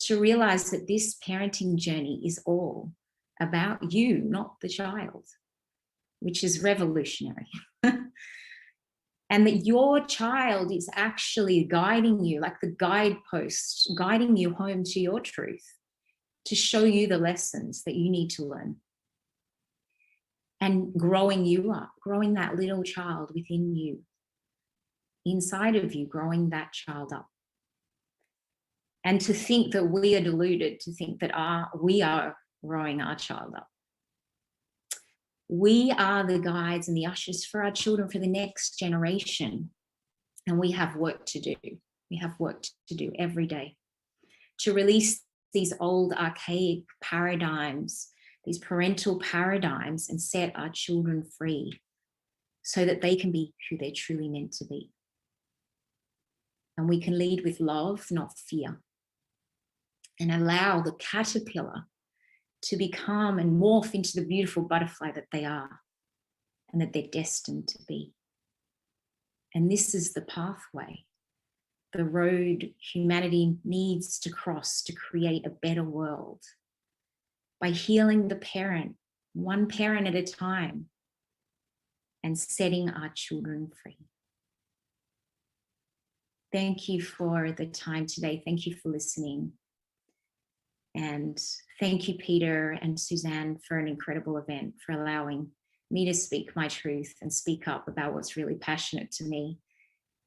To realize that this parenting journey is all about you, not the child, which is revolutionary. And that your child is actually guiding you, like the guidepost, guiding you home to your truth, to show you the lessons that you need to learn. And growing you up, growing that little child within you, inside of you, growing that child up. And to think that we are deluded, to think that we are growing our child up. We are the guides and the ushers for our children, for the next generation. And we have work to do. We have work to do every day to release these old archaic paradigms, these parental paradigms, and set our children free so that they can be who they're truly meant to be. And we can lead with love, not fear, and allow the caterpillar to become and morph into the beautiful butterfly that they are and that they're destined to be. And this is the pathway, the road humanity needs to cross to create a better world, by healing the parent, one parent at a time, and setting our children free. Thank you for the time today. Thank you for listening. And thank you, Peter and Suzanne, for an incredible event, for allowing me to speak my truth and speak up about what's really passionate to me,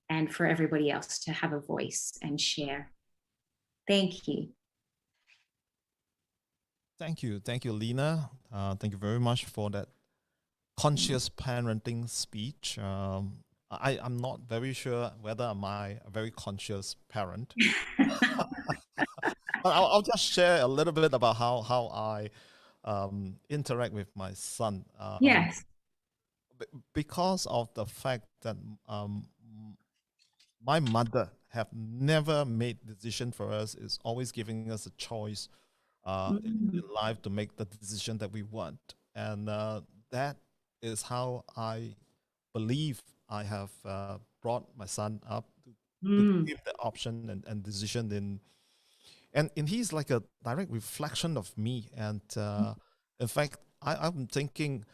and for everybody else to have a voice and share. Thank you. Thank you, Lena. Thank you very much for that conscious parenting speech. I'm not very sure whether am I a very conscious parent. But I'll just share a little bit about how I interact with my son. Yes. Because of the fact that my mother have never made decision for us, is always giving us a choice in life to make the decision that we want. And that is how I believe I have brought my son up to give the option and decision in. And he's like a direct reflection of me. And in fact, I'm thinking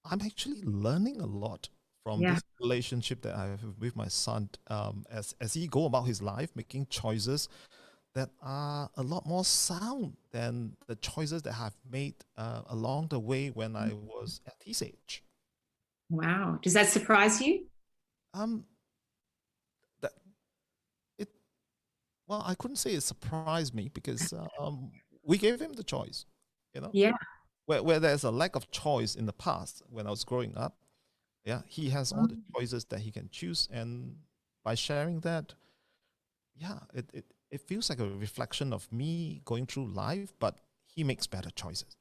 I'm actually learning a lot from this relationship that I have with my son, as he go about his life, making choices that are a lot more sound than the choices that I've made along the way when I was at his age. Wow. Does that surprise you? Well, I couldn't say it surprised me, because we gave him the choice, Yeah. Where there's a lack of choice in the past when I was growing up, he has all the choices that he can choose, and by sharing that, it feels like a reflection of me going through life, but he makes better choices.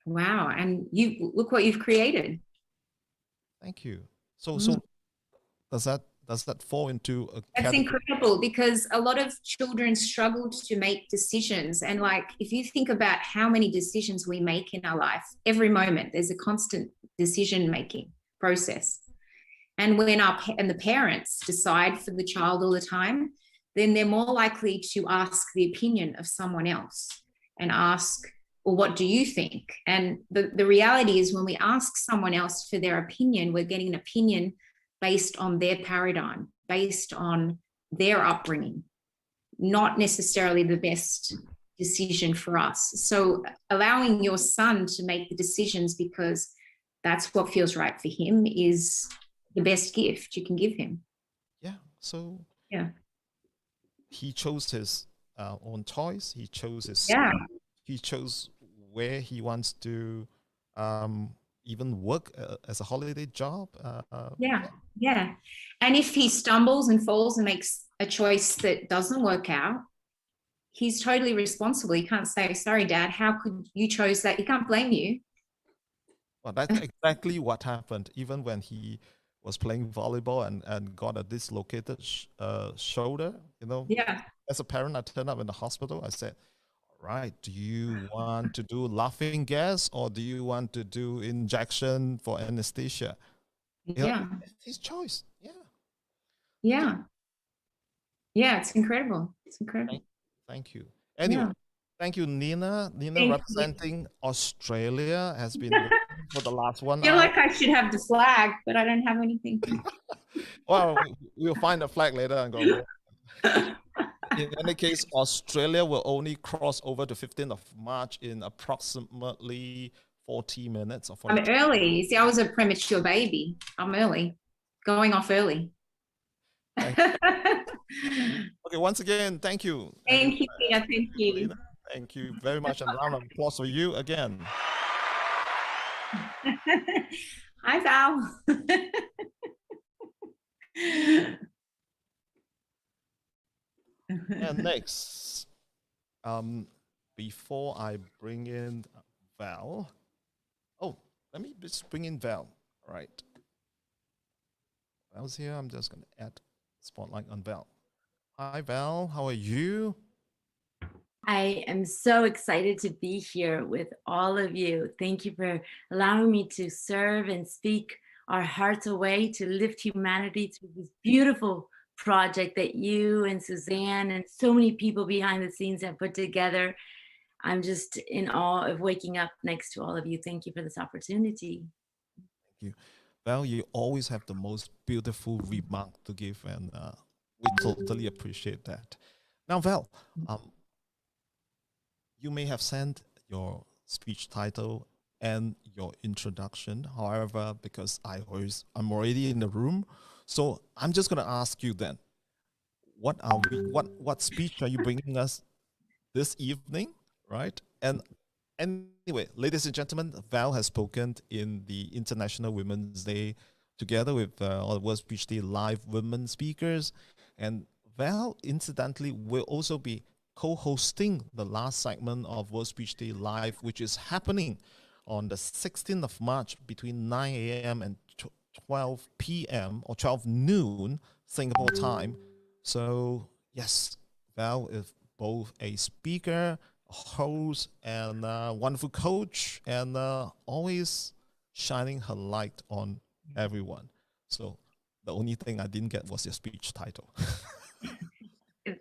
Wow. And you look what you've created. Thank you. So does that fall into a That's incredible, because a lot of children struggle to make decisions. And like, if you think about how many decisions we make in our life, every moment there's a constant decision-making process. And when the parents decide for the child all the time, then they're more likely to ask the opinion of someone else and ask, well, what do you think? And the reality is, when we ask someone else for their opinion, we're getting an opinion based on their paradigm, based on their upbringing, not necessarily the best decision for us. So allowing your son to make the decisions because that's what feels right for him is the best gift you can give him. Yeah. So yeah, he chose his own choice. He chose his. Yeah. He chose where he wants to even work as a holiday job. Yeah. And if he stumbles and falls and makes a choice that doesn't work out, he's totally responsible. You can't say, sorry, Dad, how could you chose that? He can't blame you. Well, that's exactly what happened. Even when he was playing volleyball and got a dislocated shoulder, Yeah. As a parent, I turned up in the hospital. I said, right, do you want to do laughing gas or do you want to do injection for anesthesia? It's his choice. Yeah, it's incredible. It's incredible. Thank you. Anyway, thank you, Nina. Nina representing Australia has been for the last 1 hour. I feel like I should have the flag, but I don't have anything. Well, we'll find a flag later and go. In any case, Australia will only cross over the 15th of March in approximately 40 minutes. Or 40 I'm early. See, I was a premature baby. I'm early. Going off early. Okay, once again, thank you. Thank you, Peter. Thank you. Thank you very much. And a round of applause for you again. Hi, Val. And next, before I bring in Val, let me just bring in Val. All right. Val's here. I'm just going to add spotlight on Val. Hi, Val. How are you? I am so excited to be here with all of you. Thank you for allowing me to serve and speak our hearts away to lift humanity through this beautiful project that you and Suzanne and so many people behind the scenes have put together. I'm just in awe of waking up next to all of you. Thank you for this opportunity. Thank you. Val, you always have the most beautiful remark to give, and we totally appreciate that. Now, Val, you may have sent your speech title and your introduction. However, because I'm already in the room, so I'm just going to ask you then, what speech are you bringing us this evening, right? And anyway, ladies and gentlemen, Val has spoken in the International Women's Day together with all the World Speech Day live women speakers. And Val, incidentally, will also be co-hosting the last segment of World Speech Day Live, which is happening on the 16th of March between 9 a.m. and 12 p.m. or 12 noon Singapore time. So yes, Val is both a speaker, a host, and a wonderful coach, and always shining her light on everyone. So the only thing I didn't get was your speech title.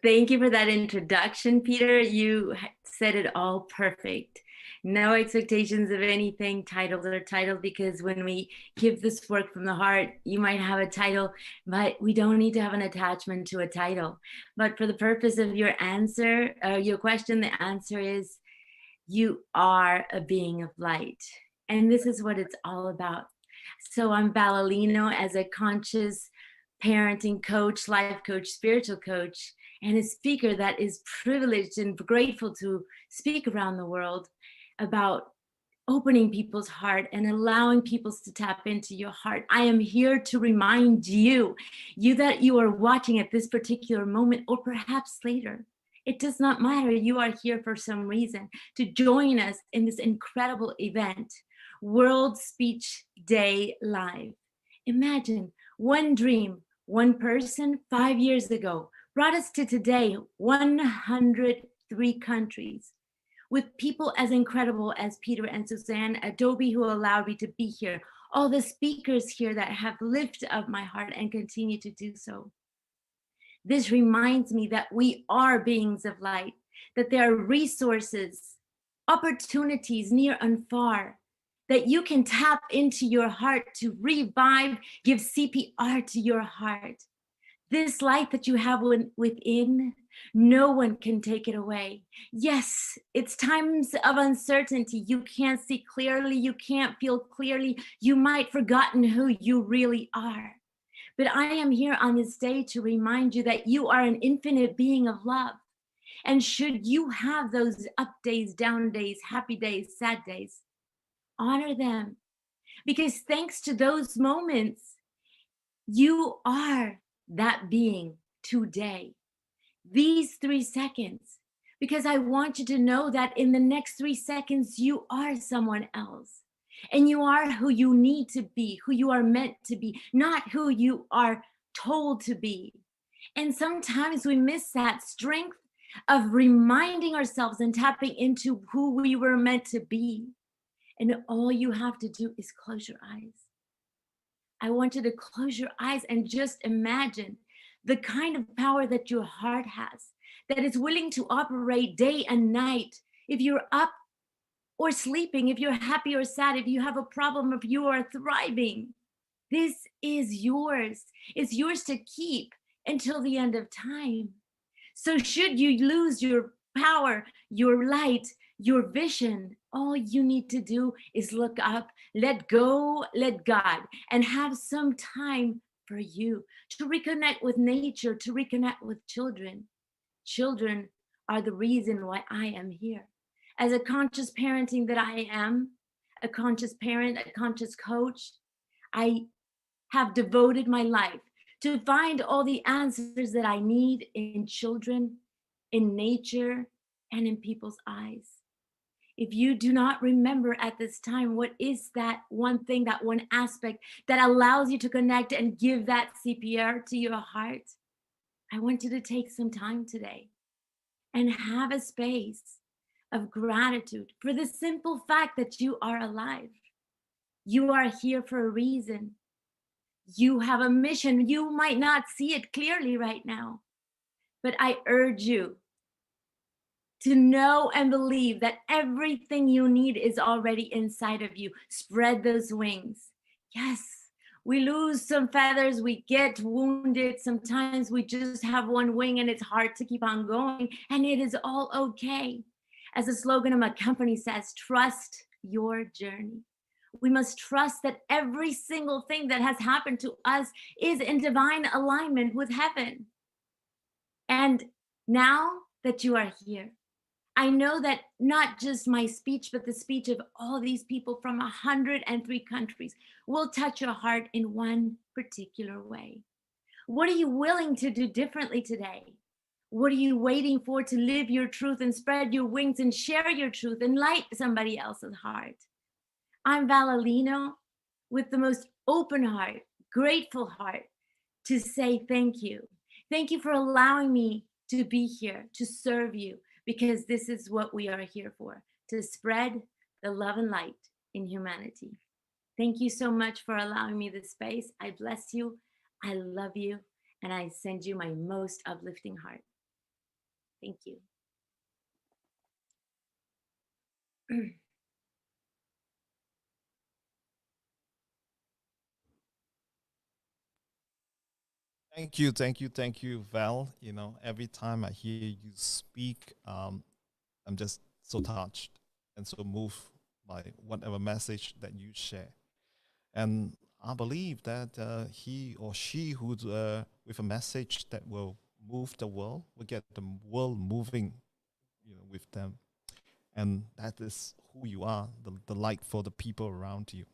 Thank you for that introduction, Peter. You said it all perfect. No expectations of anything titled or titled, because when we give this work from the heart, you might have a title, but we don't need to have an attachment to a title. But for the purpose of your answer, your question, the answer is you are a being of light. And this is what it's all about. So I'm Val Alino as a conscious parenting coach, life coach, spiritual coach, and a speaker that is privileged and grateful to speak around the world about opening people's heart and allowing people to tap into your heart. I am here to remind you that you are watching at this particular moment, or perhaps later. It does not matter. You are here for some reason to join us in this incredible event, World Speech Day Live. Imagine one dream, one person 5 years ago brought us to today, 103 countries, with people as incredible as Peter and Suzanne, Adobe, who allowed me to be here, all the speakers here that have lifted up my heart and continue to do so. This reminds me that we are beings of light, that there are resources, opportunities near and far, that you can tap into your heart to revive, give CPR to your heart. This light that you have within, No one can take it away. Yes, it's times of uncertainty. You can't see clearly. You can't feel clearly. You might forgotten who you really are. But I am here on this day to remind you that you are an infinite being of love. And should you have those up days, down days, happy days, sad days, honor them. Because thanks to those moments, you are that being today. These 3 seconds, because I want you to know that in the next 3 seconds, you are someone else. And you are who you need to be, who you are meant to be, not who you are told to be. And sometimes we miss that strength of reminding ourselves and tapping into who we were meant to be. And all you have to do is close your eyes. I want you to close your eyes and just imagine the kind of power that your heart has, that is willing to operate day and night. If you're up or sleeping, if you're happy or sad, if you have a problem, if you are thriving, this is yours. It's yours to keep until the end of time. So should you lose your power, your light, your vision, all you need to do is look up, let go, let God, and have some time for you to reconnect with nature, to reconnect with children. Children are the reason why I am here. As a conscious parenting that I am, a conscious parent, a conscious coach, I have devoted my life to find all the answers that I need in children, in nature, and in people's eyes. If you do not remember at this time, what is that one thing, that one aspect that allows you to connect and give that CPR to your heart, I want you to take some time today and have a space of gratitude for the simple fact that you are alive. You are here for a reason. You have a mission. You might not see it clearly right now, but I urge you to know and believe that everything you need is already inside of you. Spread those wings. Yes, we lose some feathers, we get wounded. Sometimes we just have one wing and it's hard to keep on going, and it is all okay. As the slogan of my company says, trust your journey. We must trust that every single thing that has happened to us is in divine alignment with heaven. And now that you are here, I know that not just my speech, but the speech of all these people from 103 countries will touch your heart in one particular way. What are you willing to do differently today? What are you waiting for to live your truth and spread your wings and share your truth and light somebody else's heart? I'm Val Alino with the most open heart, grateful heart to say thank you. Thank you for allowing me to be here, to serve you, because this is what we are here for, to spread the love and light in humanity. Thank you so much for allowing me this space. I bless you, I love you, and I send you my most uplifting heart. Thank you. Thank you, Val. You know, every time I hear you speak, I'm just so touched and so moved by whatever message that you share. And I believe that he or she who's with a message that will move the world, will get the world moving, you know, with them. And that is who you are, the light for the people around you.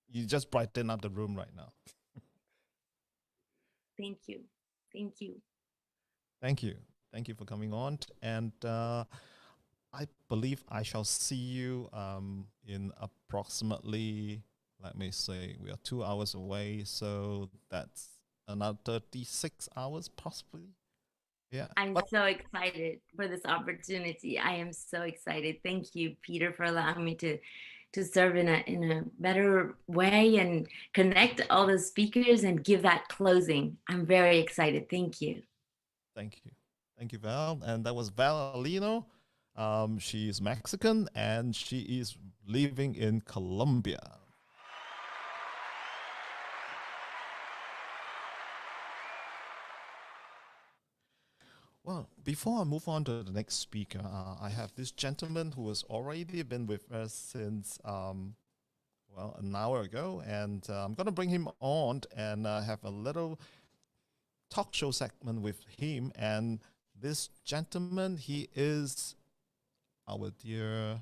You just brighten up the room right now. Thank you. Thank you. Thank you. Thank you for coming on. And I believe I shall see you in approximately, let me say, we are 2 hours away. So that's another 36 hours possibly. Yeah. I'm so excited for this opportunity. I am so excited. Thank you, Peter, for allowing me to serve in a better way and connect all the speakers and give that closing. I'm very excited. Thank you. Thank you. Thank you, Val. And that was Val Alino. She is Mexican and she is living in Colombia. Well, before I move on to the next speaker, I have this gentleman who has already been with us since, well, an hour ago, and I'm going to bring him on and have a little talk show segment with him. And this gentleman, he is our dear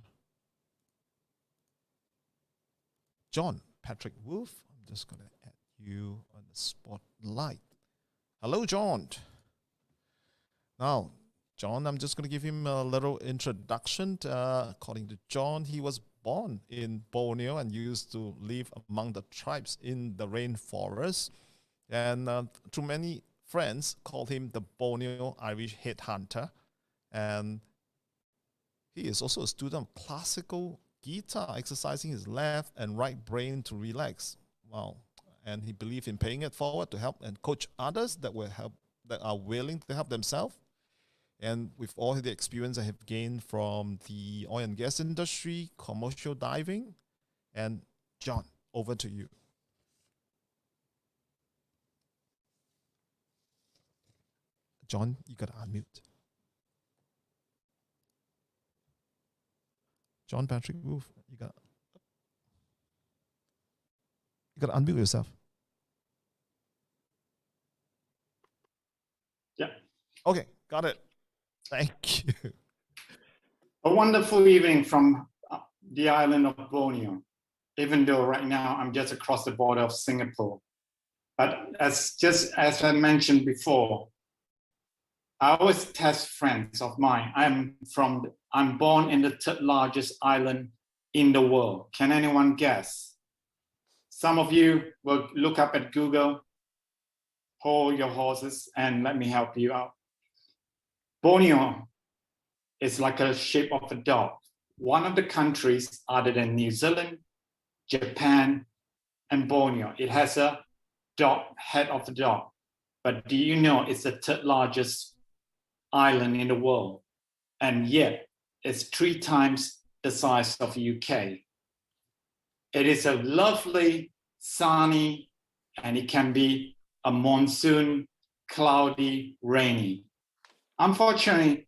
John Patrick Wolf. I'm just going to add you on the spotlight. Hello, John. Now, John, I'm just going to give him a little introduction. According to John, he was born in Borneo and used to live among the tribes in the rainforest. And too many friends called him the Borneo Irish headhunter. And he is also a student of classical guitar, exercising his left and right brain to relax. Wow. And he believed in paying it forward to help and coach others that are willing to help themselves. And with all the experience I have gained from the oil and gas industry, commercial diving, and John, over to you. John, you got to unmute. John Patrick Wolf, you got to unmute yourself. Yeah. Okay, got it. Thank you. A wonderful evening from the island of Borneo, even though right now I'm just across the border of Singapore. But as I mentioned before, I always test friends of mine. I'm born in the third largest island in the world. Can anyone guess? Some of you will look up at Google, hold your horses, and let me help you out. Borneo is like a shape of a dog. One of the countries other than New Zealand, Japan, and Borneo. It has a dog, head of the dog. But do you know it's the third largest island in the world? And yet it's 3 times the size of the UK. It is a lovely, sunny, and it can be a monsoon, cloudy, rainy. Unfortunately,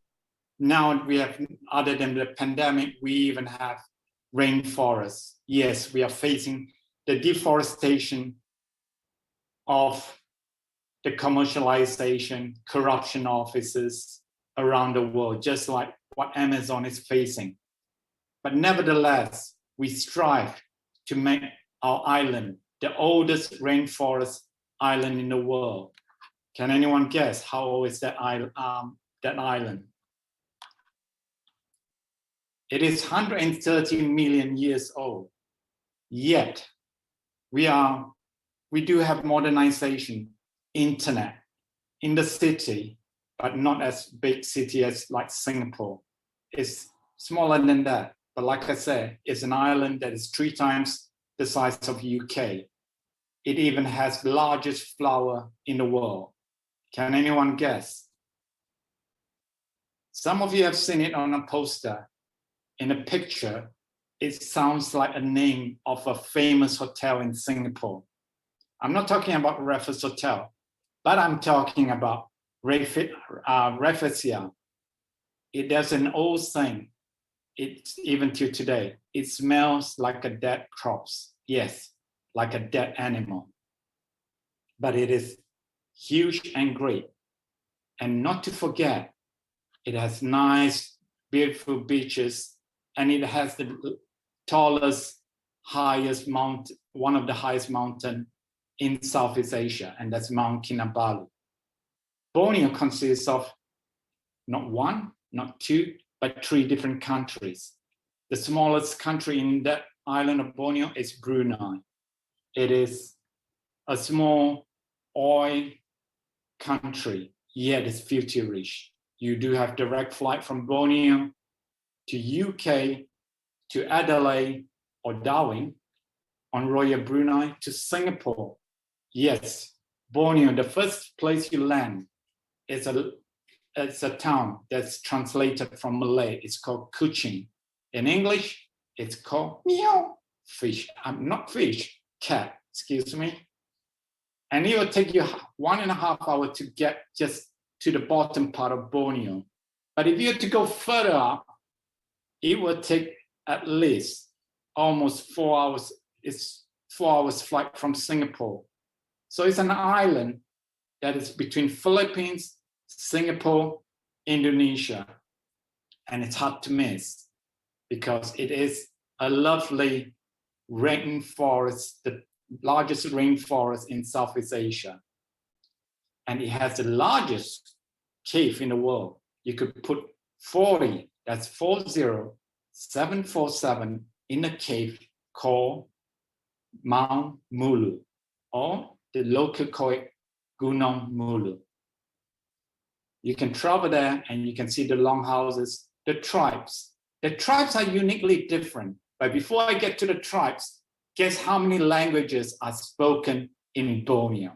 now we have, other than the pandemic, we even have rainforests. Yes, we are facing the deforestation of the commercialization, corruption offices around the world, just like what Amazon is facing. But nevertheless, we strive to make our island the oldest rainforest island in the world. Can anyone guess how old is that island? It is 130 million years old. Yet, we do have modernization, internet in the city, but not as big city as like Singapore. It's smaller than that. But like I said, it's an island that is 3 times the size of UK. It even has the largest flower in the world. Can anyone guess? Some of you have seen it on a poster. In a picture, it sounds like a name of a famous hotel in Singapore. I'm not talking about Raffles Hotel, but I'm talking about Rafflesia. There's an old saying, it's even to today, it smells like a dead corpse. Yes, like a dead animal. But it is huge and great. And not to forget, it has nice, beautiful beaches, and it has the tallest, highest mountain, one of the highest mountains in Southeast Asia, and that's Mount Kinabalu. Borneo consists of not 1, not 2, but 3 different countries. The smallest country in that island of Borneo is Brunei. It is a small oil country, yet it's future rich. You do have direct flight from Borneo to UK, to Adelaide or Darwin, on Royal Brunei to Singapore. Yes, Borneo, the first place you land, it's a town that's translated from Malay. It's called Kuching. In English, it's called meow, fish. Not fish, cat, excuse me. And it will take you 1.5 hours to get just to the bottom part of Borneo. But if you had to go further up, it would take at least almost 4 hours. It's 4 hours flight from Singapore. So it's an island that is between Philippines, Singapore, Indonesia. And it's hard to miss because it is a lovely rainforest, the largest rainforest in Southeast Asia. And it has the largest cave in the world. You could put 40, that's 40747 in a cave called Mount Mulu, or the local call it Gunung Mulu. You can travel there and you can see the longhouses, the tribes. The tribes are uniquely different. But before I get to the tribes, guess how many languages are spoken in Borneo?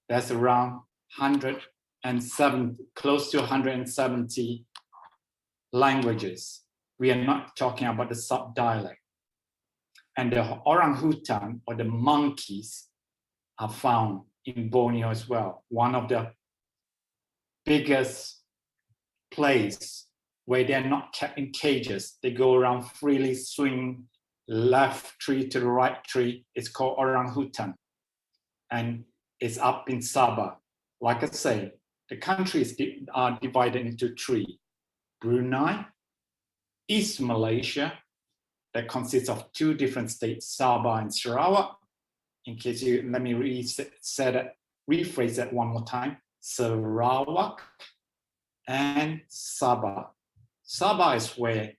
That's around 107, close to 170 languages. We are not talking about the sub-dialect. And the orangutan, or the monkeys, are found in Borneo as well. One of the biggest places where they're not kept in cages. They go around freely, swing left tree to the right tree. It's called orangutan. And it's up in Sabah. Like I say, the countries are divided into three. Brunei, East Malaysia, that consists of two different states, Sabah and Sarawak. In case you, let me rephrase that one more time. Sarawak and Sabah. Sabah is where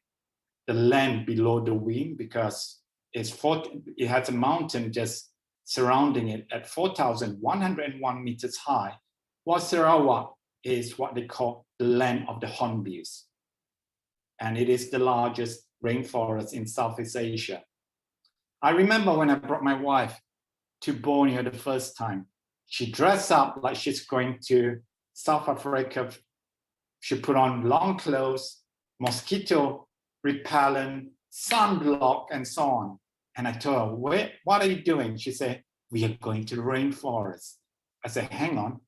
the land below the wind, because it has a mountain just surrounding it at 4,101 meters high, while Sarawak is what they call the land of the hornbills. And it is the largest rainforest in Southeast Asia. I remember when I brought my wife to Borneo the first time, she dressed up like she's going to South Africa. She put on long clothes, mosquito repellent, sunblock, and so on. And I told her, what are you doing? She said, we are going to the rainforest. I said, hang on,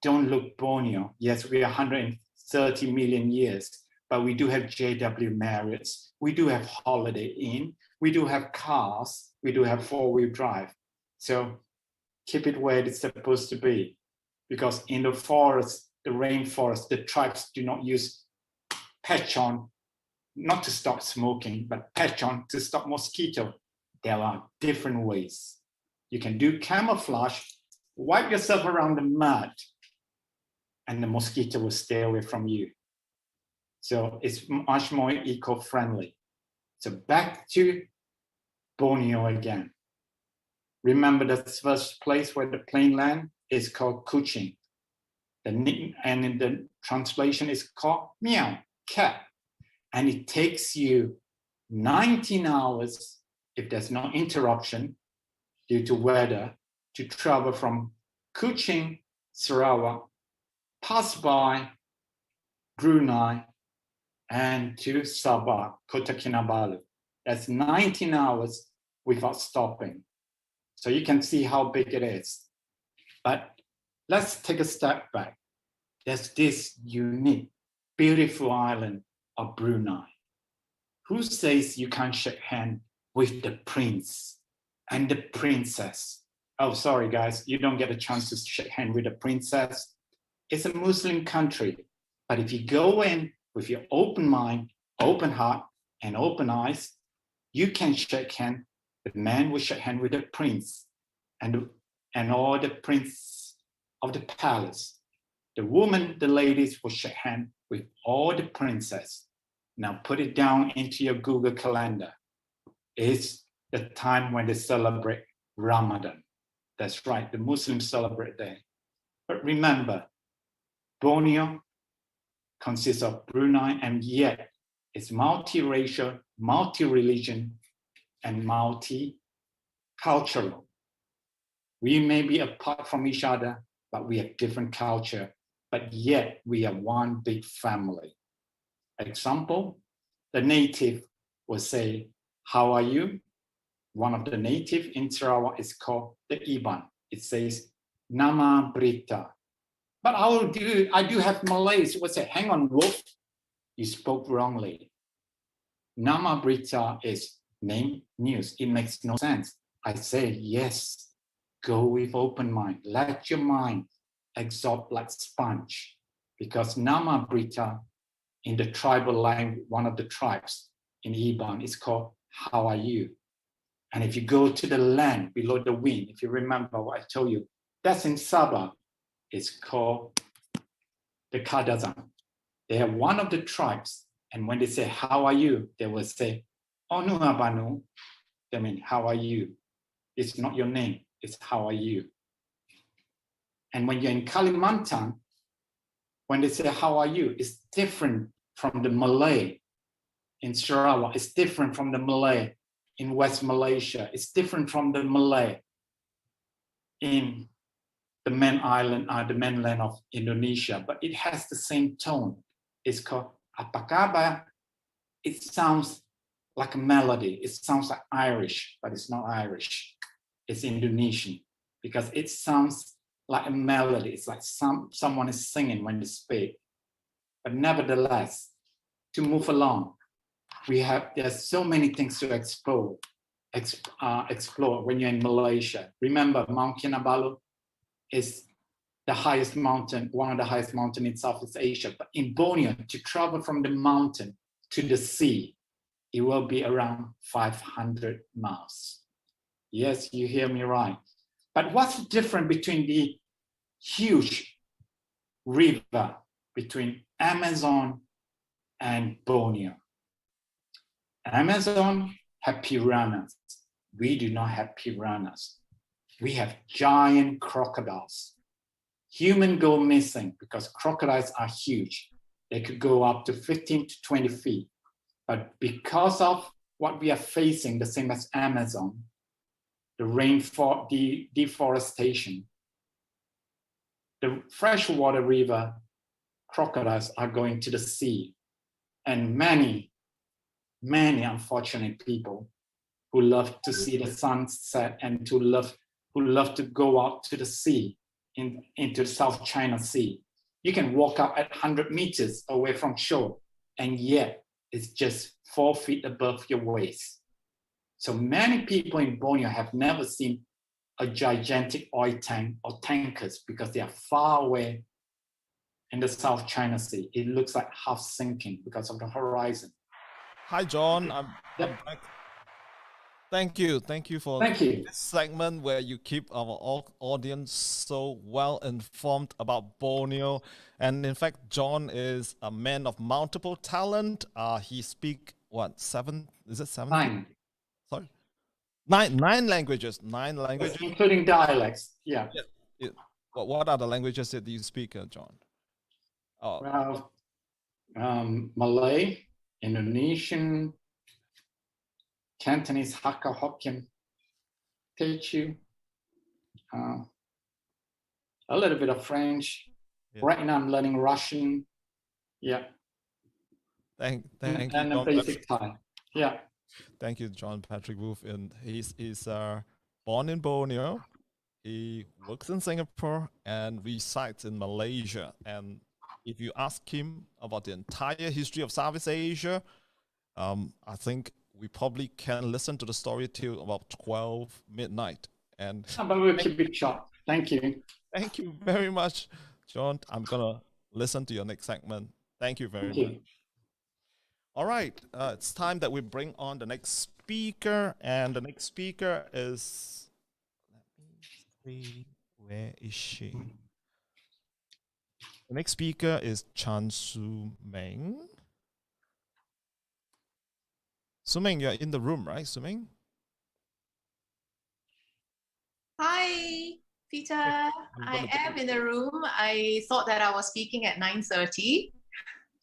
don't look Borneo. Yes, we are 130 million years, but we do have JW Marriotts, we do have Holiday Inn, we do have cars, we do have four-wheel drive. So keep it where it's supposed to be. Because in the forest, the rainforest, the tribes do not use patch on, not to stop smoking, but patch on to stop mosquito. There are different ways. You can do camouflage, wipe yourself around the mud, and the mosquito will stay away from you. So it's much more eco-friendly. So back to Borneo again. Remember the first place where the plane land is called Kuching. And in the translation is called meow, cat. And it takes you 19 hours, if there's no interruption due to weather, to travel from Kuching, Sarawak, pass by Brunei, and to Sabah, Kota Kinabalu. That's 19 hours without stopping. So you can see how big it is. But let's take a step back. There's this unique, beautiful island of Brunei. Who says you can't shake hands with the prince and the princess? Oh, sorry, guys, you don't get a chance to shake hands with the princess. It's a Muslim country. But if you go in with your open mind, open heart, and open eyes, you can shake hands. The man will shake hands with the prince and all the prince of the palace. The woman, the ladies will shake hands with all the princess. Now put it down into your Google Calendar. It's the time when they celebrate Ramadan. That's right, the Muslims celebrate that. But remember, Borneo consists of Brunei, and yet it's multiracial, multi-religion, and multi-cultural. We may be apart from each other, but we have different culture, but yet we are one big family. Example, the native will say, how are you? One of the native in Sarawak is called the Iban. It says, Nama Brita. But I do have Malays who say, hang on, Wolf, you spoke wrongly. Nama Brita is name news. It makes no sense. I say, yes, go with open mind. Let your mind absorb like sponge. Because Nama Brita in the tribal language, one of the tribes in Iban is called how are you? And if you go to the land below the wind, if you remember what I told you, that's in Sabah. It's called the Kadazan. They are one of the tribes. And when they say, how are you? They will say, Onu Abanu. They mean, how are you? It's not your name. It's how are you? And when you're in Kalimantan, when they say, how are you? It's different from the Malay in Sarawak. It's different from the Malay in West Malaysia. It's different from the Malay in the mainland of Indonesia, but it has the same tone. It's called apa kabar. It sounds like a melody. It sounds like Irish, but it's not Irish. It's Indonesian because it sounds like a melody. It's like someone is singing when they speak. But nevertheless, to move along, there's so many things to explore when you're in Malaysia. Remember, Mount Kinabalu is the highest mountain, one of the highest mountains in Southeast Asia. But in Borneo, to travel from the mountain to the sea, it will be around 500 miles. Yes, you hear me right. But what's different between the huge river between Amazon and Borneo? Amazon have piranhas. We do not have piranhas. We have giant crocodiles. Humans go missing because crocodiles are huge. They could go up to 15 to 20 feet. But because of what we are facing, the same as Amazon, the deforestation, the freshwater river crocodiles are going to the sea. And many unfortunate people who love to see the sunset and who love to go out to the sea, into the South China Sea. You can walk up at 100 meters away from shore, and yet it's just 4 feet above your waist. So many people in Borneo have never seen a gigantic oil tank or tankers because they are far away in the South China Sea. It looks like half sinking because of the horizon. Hi, John. I'm back. Thank you for this segment where you keep our audience so well informed about Borneo. And in fact, John is a man of multiple talent. He speaks seven? Is it seven? 9. Sorry, nine languages. 9 languages, including dialects. Yeah. What are the languages that you speak, John? Well, Malay, Indonesian, Cantonese, Hakka, Hokkien, Teochew, a little bit of French. Yeah. Right now I'm learning Russian. Yeah. Thank you, and a basic Thai. Yeah. Thank you, John Patrick Wolf. And he's born in Borneo. He works in Singapore and resides in Malaysia. And if you ask him about the entire history of Southeast Asia, I think we probably can listen to the story till about 12 midnight. And but we'll keep it short. Thank you. Thank you very much, John. I'm going to listen to your next segment. Thank you very much. All right. It's time that we bring on the next speaker. And the next speaker is... Let me see. Where is she? The next speaker is Chan Su Meng. Su Meng, you're in the room, right, Su Meng? Hi, Peter. I am in the room. I thought that I was speaking at 9:30.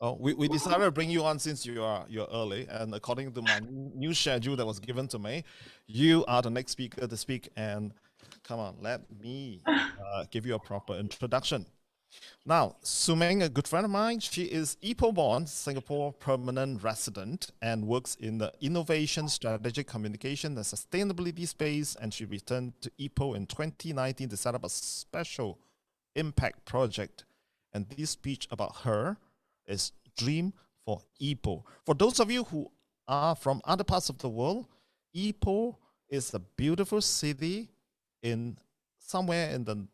Oh, we decided to bring you on since you're early, and according to my new schedule that was given to me, you are the next speaker to speak. And come on, let me give you a proper introduction. Now, Sumeng, a good friend of mine, she is Ipoh born, Singapore permanent resident, and works in the innovation, strategic communication, and sustainability space. And she returned to Ipoh in 2019 to set up a special impact project. And this speech about her is Dream for Ipoh. For those of you who are from other parts of the world, Ipoh is a beautiful city in somewhere in the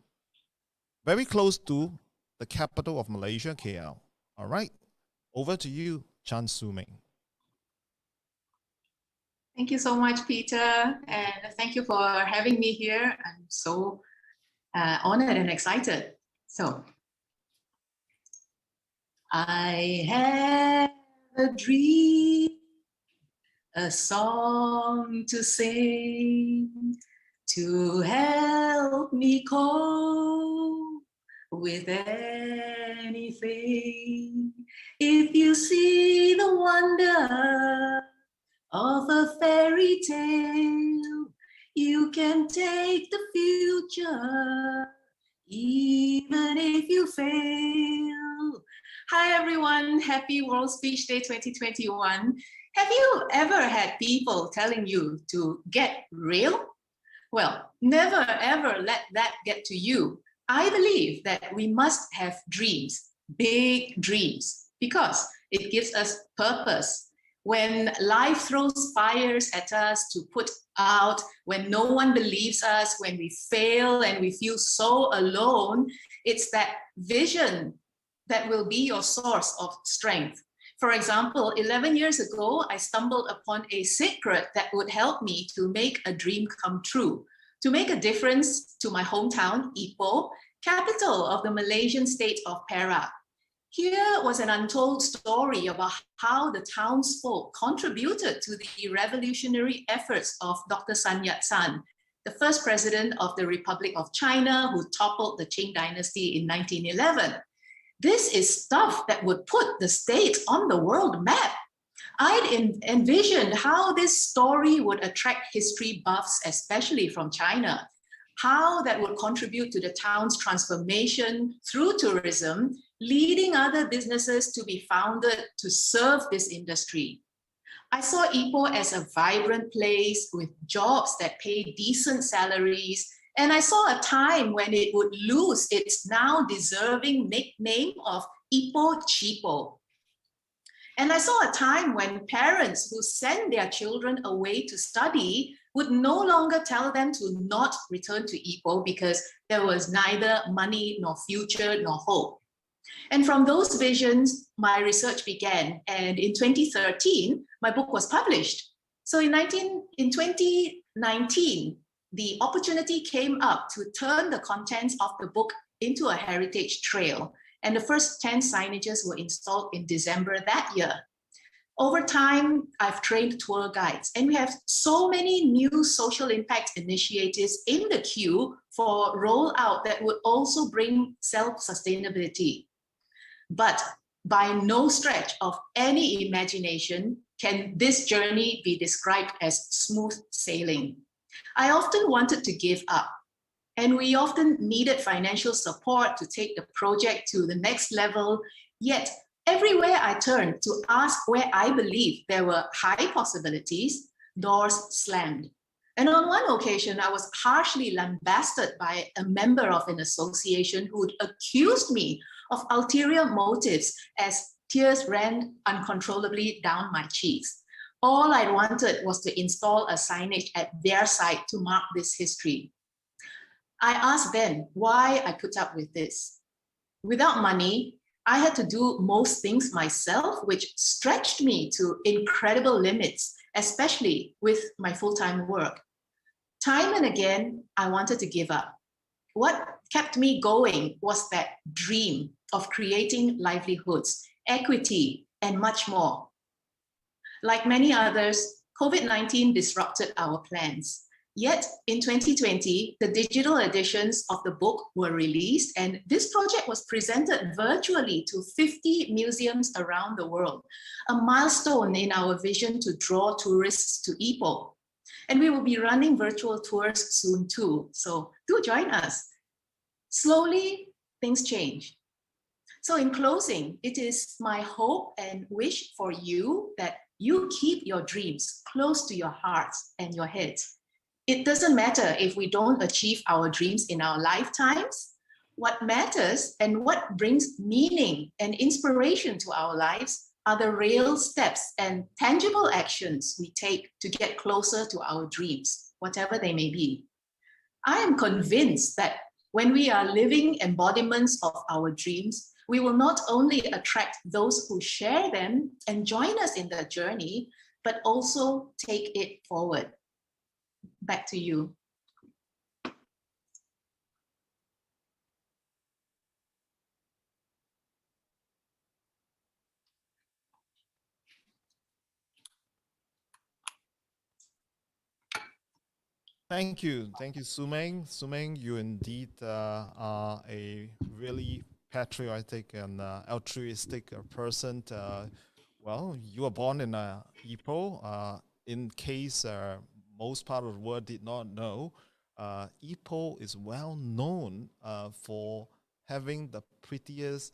very close to the capital of Malaysia, KL. All right, over to you, Chan Sumeng. Thank you so much, Peter, and thank you for having me here. I'm so honored and excited. So, I have a dream, a song to sing, to help me cope with anything. If you see the wonder of a fairy tale, you can take the future, even if you fail. Hi everyone, happy World Speech Day 2021. Have you ever had people telling you to get real? Well, never ever let that get to you. I believe that we must have dreams, big dreams, because it gives us purpose. When life throws fires at us to put out, when no one believes us, when we fail and we feel so alone, it's that vision that will be your source of strength. For example, 11 years ago, I stumbled upon a secret that would help me to make a dream come true, to make a difference to my hometown, Ipoh, capital of the Malaysian state of Perak. Here was an untold story about how the townsfolk contributed to the revolutionary efforts of Dr. Sun Yat-sen, the first president of the Republic of China who toppled the Qing dynasty in 1911. This is stuff that would put the state on the world map. I'd envisioned how this story would attract history buffs, especially from China, how that would contribute to the town's transformation through tourism, leading other businesses to be founded to serve this industry. I saw Ipoh as a vibrant place with jobs that pay decent salaries, and I saw a time when it would lose its now deserving nickname of Ipoh Cheapo. And I saw a time when parents who send their children away to study would no longer tell them to not return to Ipoh because there was neither money nor future nor hope. And from those visions, my research began. And in 2013, my book was published. So in 2019, the opportunity came up to turn the contents of the book into a heritage trail. And the first 10 signages were installed in December that year. Over time, I've trained tour guides, and we have so many new social impact initiatives in the queue for rollout that would also bring self-sustainability. But by no stretch of any imagination can this journey be described as smooth sailing. I often wanted to give up, and we often needed financial support to take the project to the next level. Yet everywhere I turned to ask where I believed there were high possibilities, doors slammed. And on one occasion, I was harshly lambasted by a member of an association who accused me of ulterior motives as tears ran uncontrollably down my cheeks. All I wanted was to install a signage at their site to mark this history. I asked then why I put up with this. Without money, I had to do most things myself, which stretched me to incredible limits, especially with my full-time work. Time and again, I wanted to give up. What kept me going was that dream of creating livelihoods, equity, and much more. Like many others, COVID-19 disrupted our plans. Yet in 2020, the digital editions of the book were released, and this project was presented virtually to 50 museums around the world, a milestone in our vision to draw tourists to Ipoh. And we will be running virtual tours soon too, so do join us. Slowly, things changed. So in closing, it is my hope and wish for you that you keep your dreams close to your hearts and your heads. It doesn't matter if we don't achieve our dreams in our lifetimes. What matters and what brings meaning and inspiration to our lives are the real steps and tangible actions we take to get closer to our dreams, whatever they may be. I am convinced that when we are living embodiments of our dreams, we will not only attract those who share them and join us in the journey, but also take it forward. Back to you. Thank you, Su-Meng. Su-Meng, you indeed are a really patriotic and altruistic person. Well, you were born in Ipoh. In case most part of the world did not know, Ipoh is well known for having the prettiest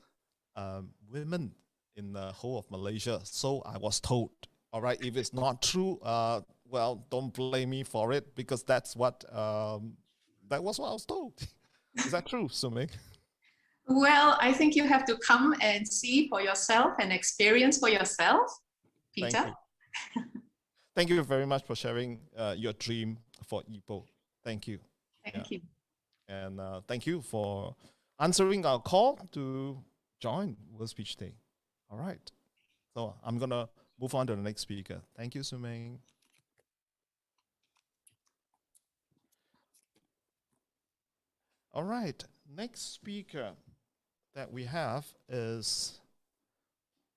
women in the whole of Malaysia. So I was told. All right, if it's not true, well, don't blame me for it, because that's what that was what I was told. Is that true, Su-Meng? Well, I think you have to come and see for yourself and experience for yourself, Peter. Thank you very much for sharing your dream for Ipoh. Thank you. Thank you. And thank you for answering our call to join World Speech Day. All right. So I'm going to move on to the next speaker. Thank you, Su-Meng. All right. Next speaker that we have is,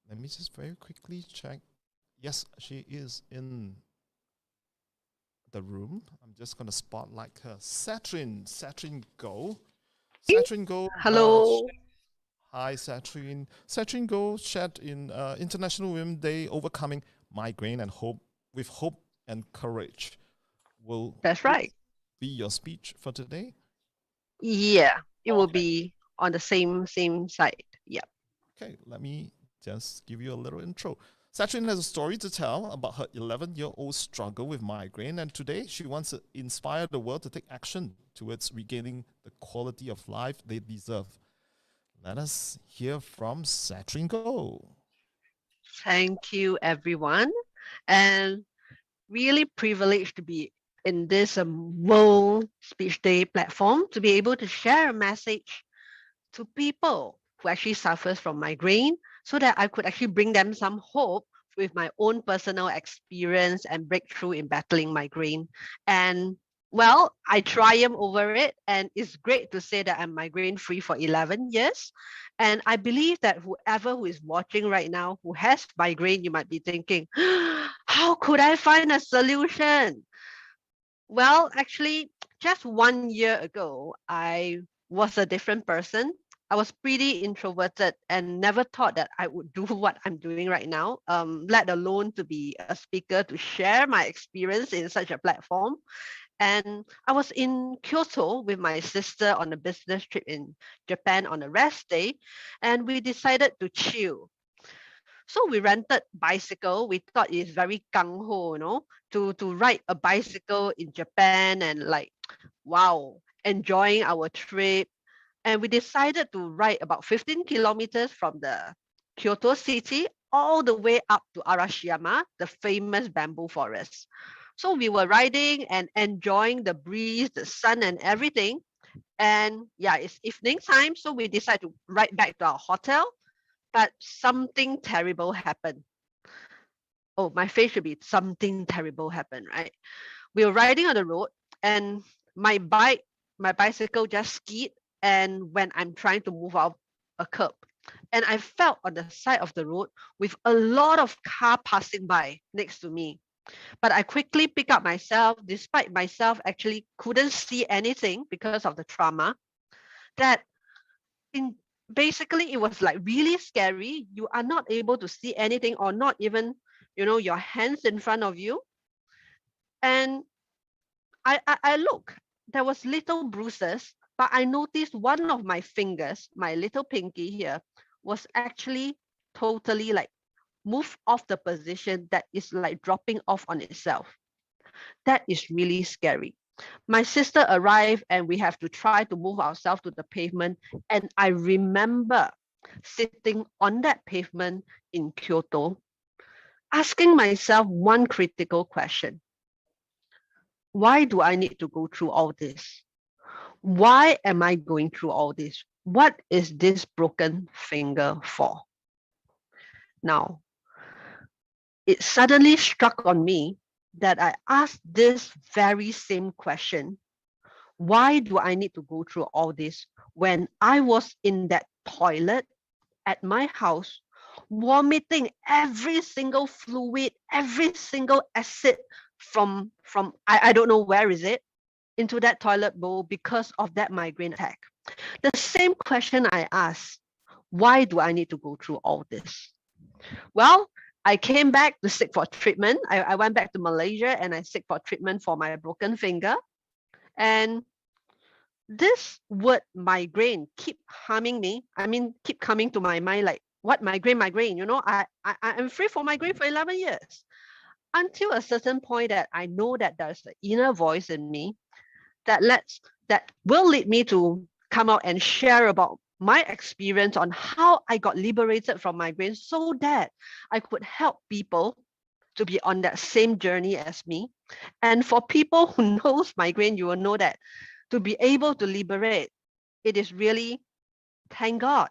let me just very quickly check. Yes, she is in the room. I'm just going to spotlight her. Satrin Goh. Satrin Goh. Hello. Hi, Satrin. Satrin Goh shared in International Women's Day overcoming migraine and hope with hope and courage. Will That's right. Be your speech for today? Yeah, it will be on the same side. Yeah. Okay, let me just give you a little intro. Satrin has a story to tell about her 11-year-old struggle with migraine, and today she wants to inspire the world to take action towards regaining the quality of life they deserve. Let us hear from Satrin Goh. Thank you, everyone. And really privileged to be in this World Speech Day platform to be able to share a message to people who actually suffers from migraine, so that I could actually bring them some hope with my own personal experience and breakthrough in battling migraine. And well, I triumph over it, and it's great to say that I'm migraine free for 11 years. And I believe that whoever who is watching right now who has migraine, you might be thinking, how could I find a solution? Well, actually, just 1 year ago, I was a different person. I was pretty introverted and never thought that I would do what I'm doing right now, let alone to be a speaker to share my experience in such a platform. And I was in Kyoto with my sister on a business trip in Japan on a rest day, and we decided to chill. So we rented bicycle. We thought it's very gung-ho, to ride a bicycle in Japan and like, wow, enjoying our trip. And we decided to ride about 15 kilometers from the Kyoto city all the way up to Arashiyama, the famous bamboo forest. So we were riding and enjoying the breeze, the sun and everything. And yeah, it's evening time. So we decided to ride back to our hotel, but something terrible happened. Oh, my face should be something terrible happened, right? We were riding on the road and my bicycle just skid. And when I'm trying to move out a curb, and I felt on the side of the road with a lot of car passing by next to me. But I quickly pick up myself, despite myself actually couldn't see anything because of the trauma. Basically, it was like really scary. You are not able to see anything, or not even, your hands in front of you. And I look, there was little bruises, but I noticed one of my fingers, my little pinky here, was actually totally like move off the position that is like dropping off on itself. That is really scary. My sister arrived and we have to try to move ourselves to the pavement. And I remember sitting on that pavement in Kyoto, asking myself one critical question. Why do I need to go through all this? Why am I going through all this? What is this broken finger for? Now, it suddenly struck on me that I asked this very same question. Why do I need to go through all this when I was in that toilet at my house, vomiting every single fluid, every single acid from I don't know where is it, into that toilet bowl because of that migraine attack? The same question I asked, why do I need to go through all this? Well, I came back to seek for treatment. I went back to Malaysia and I seek for treatment for my broken finger. And this word migraine keep harming me. I mean, keep coming to my mind like, what migraine? You know, I'm free for migraine for 11 years. Until a certain point that I know that there's an inner voice in me that will lead me to come out and share about my experience on how I got liberated from migraine so that I could help people to be on that same journey as me. And for people who knows migraine, you will know that to be able to liberate, it is really, thank God.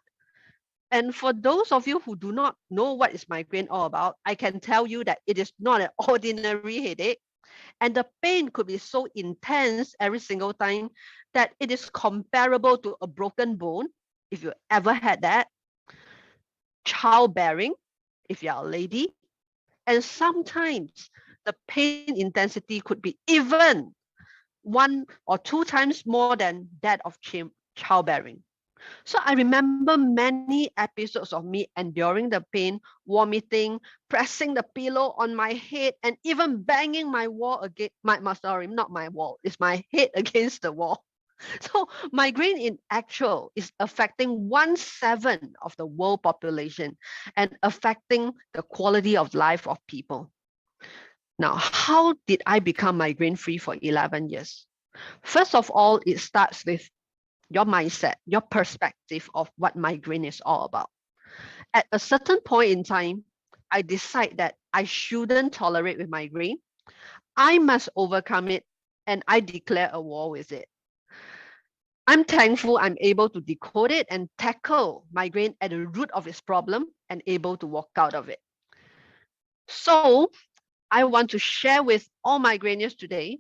And for those of you who do not know what is migraine all about, I can tell you that it is not an ordinary headache. And the pain could be so intense every single time that it is comparable to a broken bone, if you ever had that, childbearing, if you're a lady, and sometimes the pain intensity could be even 1 or 2 times more than that of childbearing. So I remember many episodes of me enduring the pain, vomiting, pressing the pillow on my head, and even banging my wall against not my wall, it's my head against the wall. So migraine in actual is affecting 1/7 of the world population and affecting the quality of life of people. Now, how did I become migraine free for 11 years? First of all, it starts with your mindset, your perspective of what migraine is all about. At a certain point in time, I decide that I shouldn't tolerate with migraine. I must overcome it, and I declare a war with it. I'm thankful I'm able to decode it and tackle migraine at the root of its problem and able to walk out of it. So I want to share with all migrainians today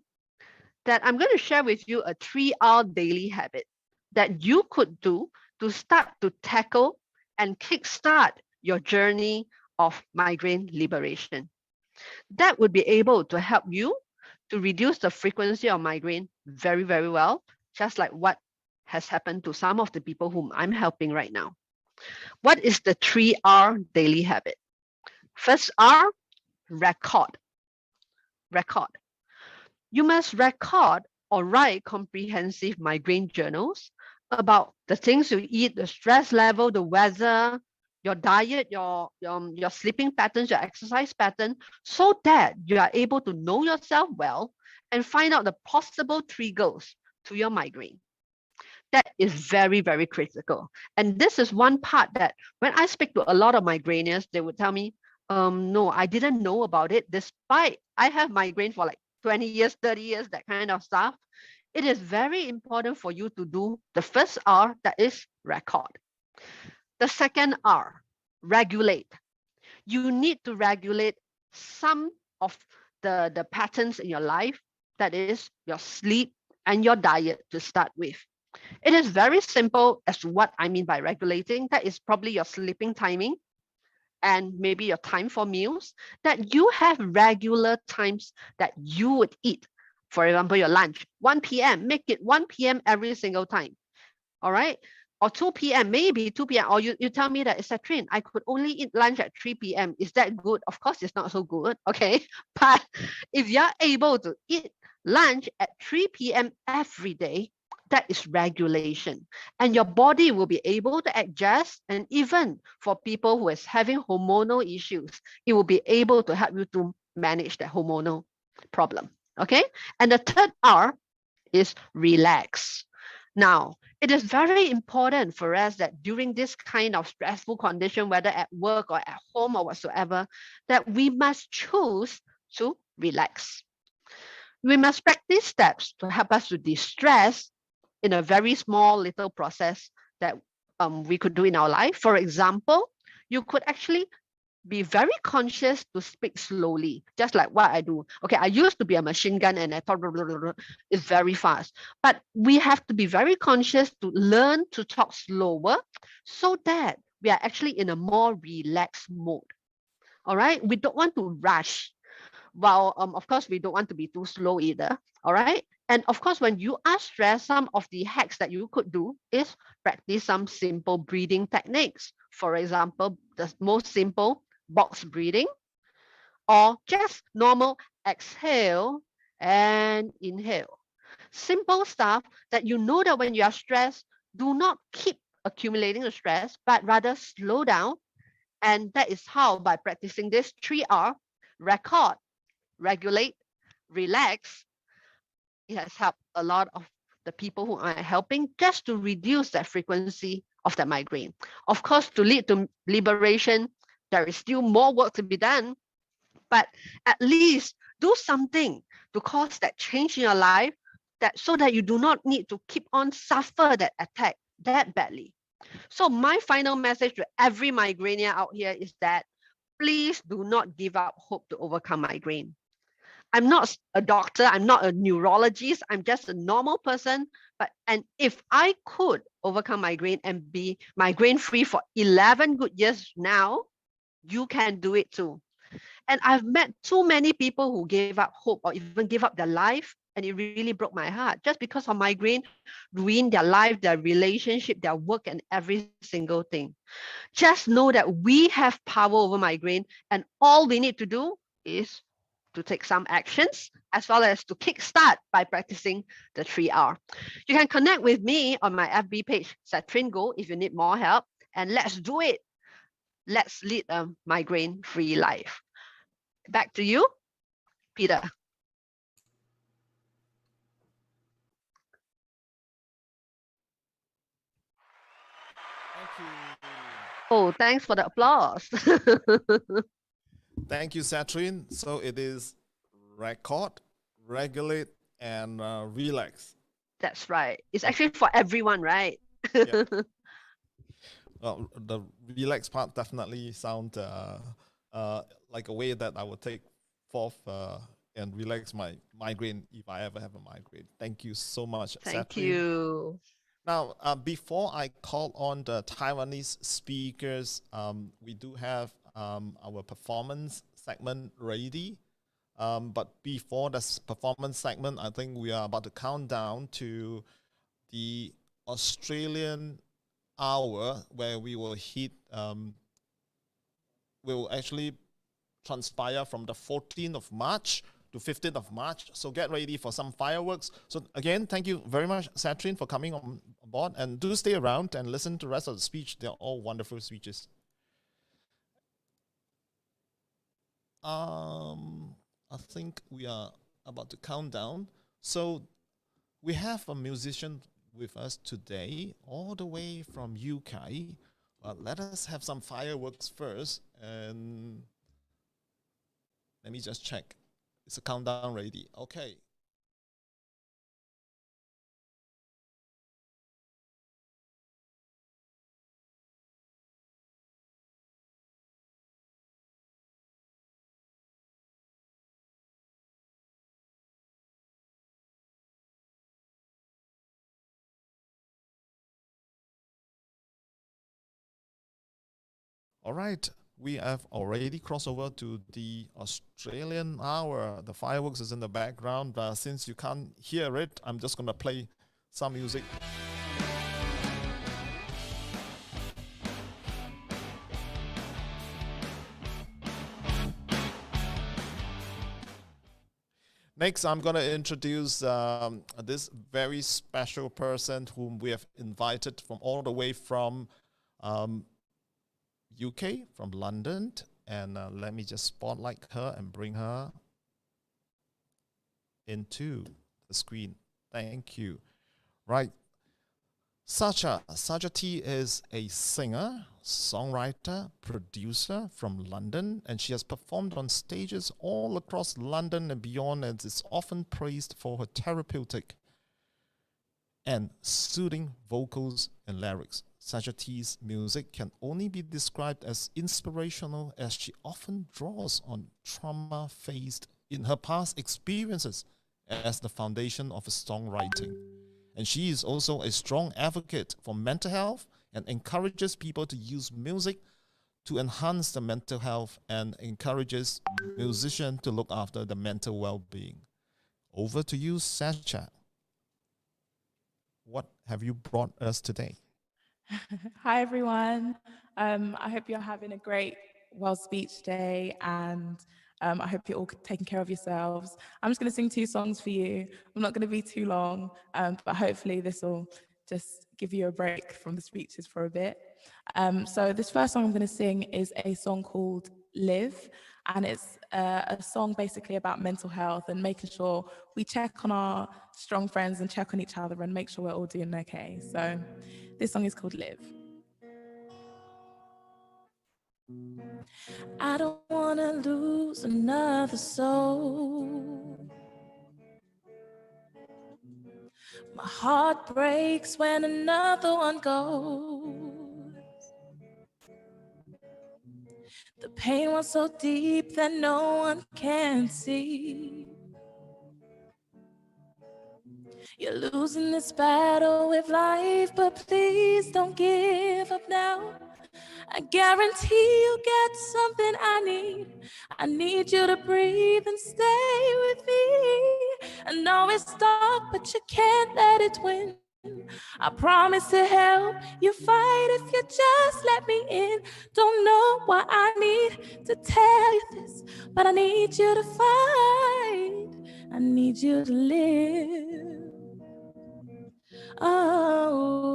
that I'm going to share with you a 3R daily habit that you could do to start to tackle and kickstart your journey of migraine liberation. That would be able to help you to reduce the frequency of migraine very, very well, just like what has happened to some of the people whom I'm helping right now. What is the 3R daily habit? First R, record. Record. You must record or write comprehensive migraine journals about the things you eat, the stress level, the weather, your diet, your sleeping patterns, your exercise pattern, so that you are able to know yourself well and find out the possible triggers to your migraine. That is very, very critical. And this is one part that when I speak to a lot of migrainians, they would tell me, no, I didn't know about it, despite I have migraine for like 20 years, 30 years, that kind of stuff. It is very important for you to do the first R, that is record. The second R, regulate. You need to regulate some of the patterns in your life, that is your sleep and your diet to start with. It is very simple as to what I mean by regulating. That is probably your sleeping timing and maybe your time for meals, that you have regular times that you would eat. For example, your lunch, 1 p.m., make it 1 p.m. every single time. All right. Or 2 p.m., maybe 2 p.m. Or you tell me that, Catherine, I could only eat lunch at 3 p.m. Is that good? Of course, it's not so good. Okay. But if you're able to eat lunch at 3 p.m. every day, That is regulation. And your body will be able to adjust. And even for people who is having hormonal issues, it will be able to help you to manage that hormonal problem. Okay. And the third R is relax. Now, it is very important for us that during this kind of stressful condition, whether at work or at home or whatsoever, that we must choose to relax. We must practice steps to help us to de-stress in a very small little process that we could do in our life. For example, you could actually be very conscious to speak slowly, just like what I do. Okay, I used to be a machine gun and I thought it's very fast. But we have to be very conscious to learn to talk slower so that we are actually in a more relaxed mode. All right, we don't want to rush. Well, of course, we don't want to be too slow either. All right. And of course, when you are stressed, some of the hacks that you could do is practice some simple breathing techniques. For example, the most simple box breathing, or just normal exhale and inhale. Simple stuff that you know that when you are stressed, do not keep accumulating the stress, but rather slow down. And that is how, by practicing this 3R, record, regulate, relax, it has helped a lot of the people who are helping just to reduce that frequency of the migraine. Of course, to lead to liberation, there is still more work to be done, but at least do something to cause that change in your life, that so that you do not need to keep on suffer that attack that badly. So my final message to every migrainea out here is that please do not give up hope to overcome migraine. I'm not a doctor, I'm not a neurologist, I'm just a normal person. And if I could overcome migraine and be migraine free for 11 good years now, you can do it too. And I've met too many people who gave up hope or even gave up their life, and it really broke my heart just because of migraine, ruined their life, their relationship, their work, and every single thing. Just know that we have power over migraine, and all we need to do is to take some actions, as well as to kickstart by practicing the 3R. You can connect with me on my FB page, Satrin Go, if you need more help, and let's do it. Let's lead a migraine-free life. Back to you, Peter. Thank you. Oh, thanks for the applause. Thank you, Satrin. So it is record, regulate, and relax. That's right. It's actually for everyone, right? Yeah. Well, the relax part definitely sound like a way that I would take forth and relax my migraine if I ever have a migraine. Thank you so much, Thank Satrin. you. Now, before I call on the Taiwanese speakers, we do have our performance segment ready. But before this performance segment, I think we are about to count down to the Australian hour where we will hit, will actually transpire from the 14th of March to 15th of March. So get ready for some fireworks. So again, thank you very much, Satrin, for coming on board. And do stay around and listen to the rest of the speech. They're all wonderful speeches. I think we are about to count down. So we have a musician with us today, all the way from UK. Let us have some fireworks first. And let me just check. Is the countdown ready? Okay. All right. We have already crossed over to the Australian hour. The fireworks is in the background. Since you can't hear it, I'm just going to play some music. Next, I'm going to introduce this very special person whom we have invited from all the way from UK, from London. And let me just spotlight her and bring her into the screen. Thank you. Right. Sacha T is a singer, songwriter, producer from London, and she has performed on stages all across London and beyond, and is often praised for her therapeutic and soothing vocals and lyrics. Sacha T's music can only be described as inspirational, as she often draws on trauma faced in her past experiences as the foundation of her songwriting. And she is also a strong advocate for mental health and encourages people to use music to enhance the mental health and encourages musicians to look after the mental well-being. Over to you, Sacha. What have you brought us today? Hi, everyone. I hope you're having a great World Speech Day, and I hope you're all taking care of yourselves. I'm just going to sing 2 songs for you. I'm not going to be too long, but hopefully this will just give you a break from the speeches for a bit. So this first song I'm going to sing is a song called Live, and it's a song basically about mental health and making sure we check on our strong friends and check on each other and make sure we're all doing okay. So this song is called Live. I don't want to lose another soul. My heart breaks when another one goes. The pain was so deep that no one can see. You're losing this battle with life, but please don't give up now. I guarantee you get something I need. I need you to breathe and stay with me. I know it's dark, but you can't let it win. I promise to help you fight if you just let me in. Don't know what I need to tell you this, but I need you to fight. I need you to live. Oh,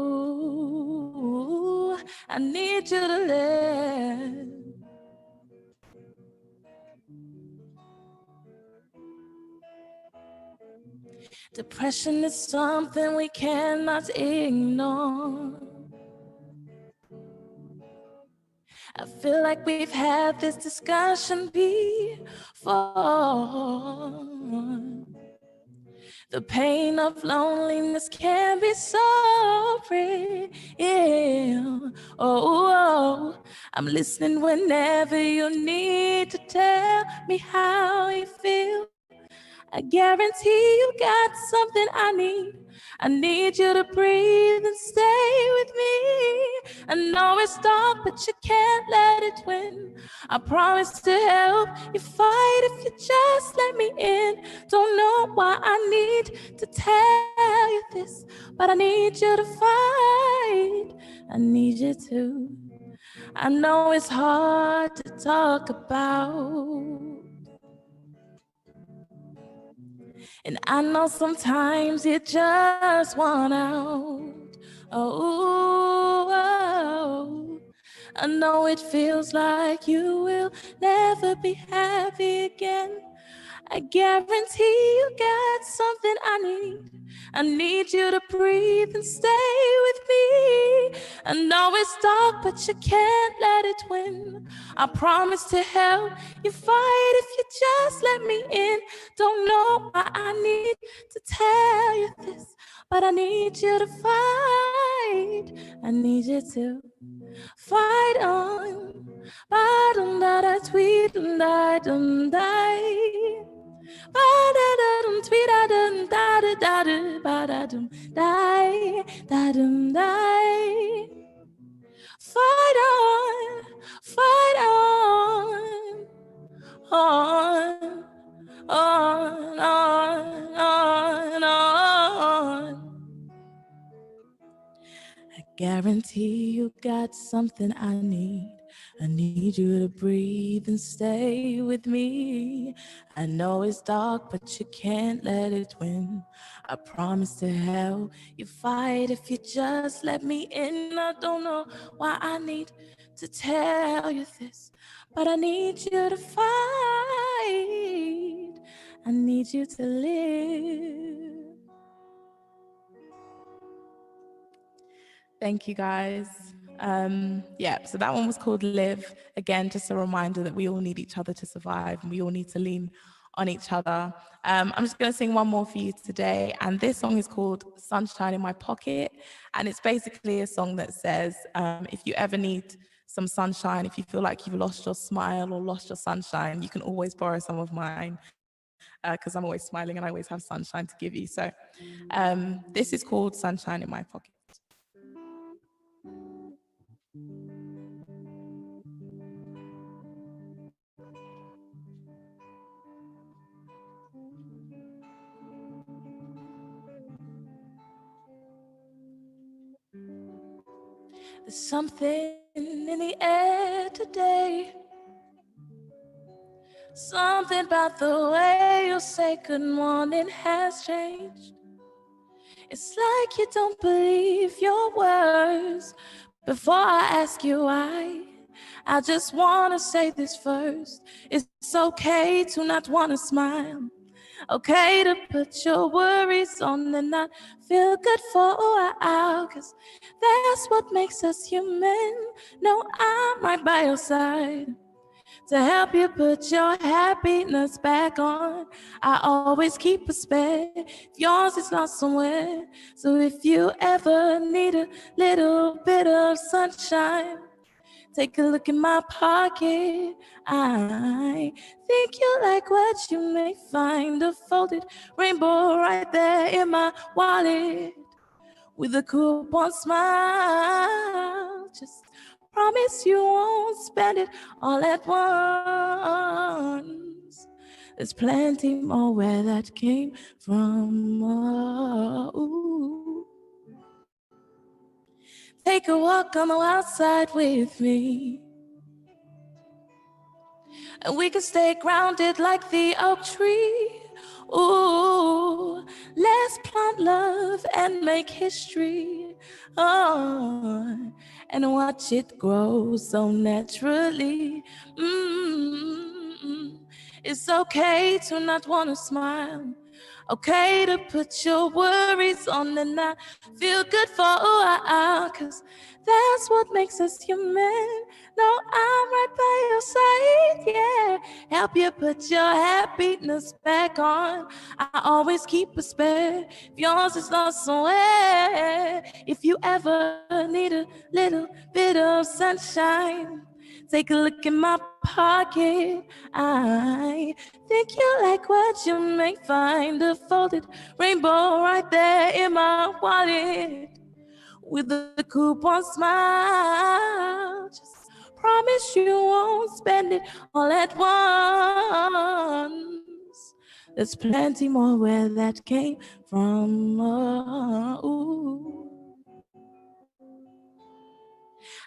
I need you to live. Depression is something we cannot ignore. I feel like we've had this discussion before. The pain of loneliness can be so real. Oh, I'm listening whenever you need to tell me how you feel. I guarantee you got something I need. I need you to breathe and stay with me. I know it's dark, but you can't let it win. I promise to help you fight if you just let me in. Don't know why I need to tell you this, but I need you to fight. I need you to. I know it's hard to talk about. And I know sometimes you just want out. Oh, I know it feels like you will never be happy again. I guarantee you got something I need. I need you to breathe and stay with me. I know it's dark, but you can't let it win. I promise to help you fight if you just let me in. Don't know why I need to tell you this, but I need you to fight. I need you to fight on. Ba-dum-da-da-tweet, dum-da-dum-da. Ba-da-da-dum, tweet-da-dum, da-da-da-da, ba-da-dum, die, da-dum, die. Fight on, on, on, on. I guarantee you got something I need. I need you to breathe and stay with me. I know it's dark, but you can't let it win. I promise to help you fight if you just let me in. I don't know why I need to tell you this, but I need you to fight. I need you to live. Thank you, guys. So that one was called Live. Again, just a reminder that we all need each other to survive and we all need to lean on each other. I'm just going to sing one more for you today. And this song is called Sunshine in My Pocket. And it's basically a song that says, if you ever need some sunshine, if you feel like you've lost your smile or lost your sunshine, you can always borrow some of mine. Because I'm always smiling and I always have sunshine to give you. So this is called Sunshine in My Pocket. There's something in the air today. Something about the way you say good morning has changed. It's like you don't believe your words. Before I ask you why, I just want to say this first. It's okay to not want to smile. Okay to put your worries on and not feel good for a while, 'cause that's what makes us human. No, I'm right by your side to help you put your happiness back on. I always keep a spare if yours is lost somewhere. So if you ever need a little bit of sunshine, take a look in my pocket. I think you like what you may find. A folded rainbow right there in my wallet with a coupon smile. Just promise you won't spend it all at once. There's plenty more where that came from. Ooh. Take a walk on the outside with me, and we can stay grounded like the oak tree. Ooh, let's plant love and make history. Oh, and watch it grow so naturally. It's okay to not want to smile. Okay to put your worries on and not feel good for a while, 'cause that's what makes us human. No, I'm right by your side, yeah. Help you put your happiness back on. I always keep a spare if yours is lost somewhere. If you ever need a little bit of sunshine, take a look in my pocket. I think you like what you may find. A folded rainbow right there in my wallet with a coupon smile. Just promise you won't spend it all at once. There's plenty more where that came from. Ooh.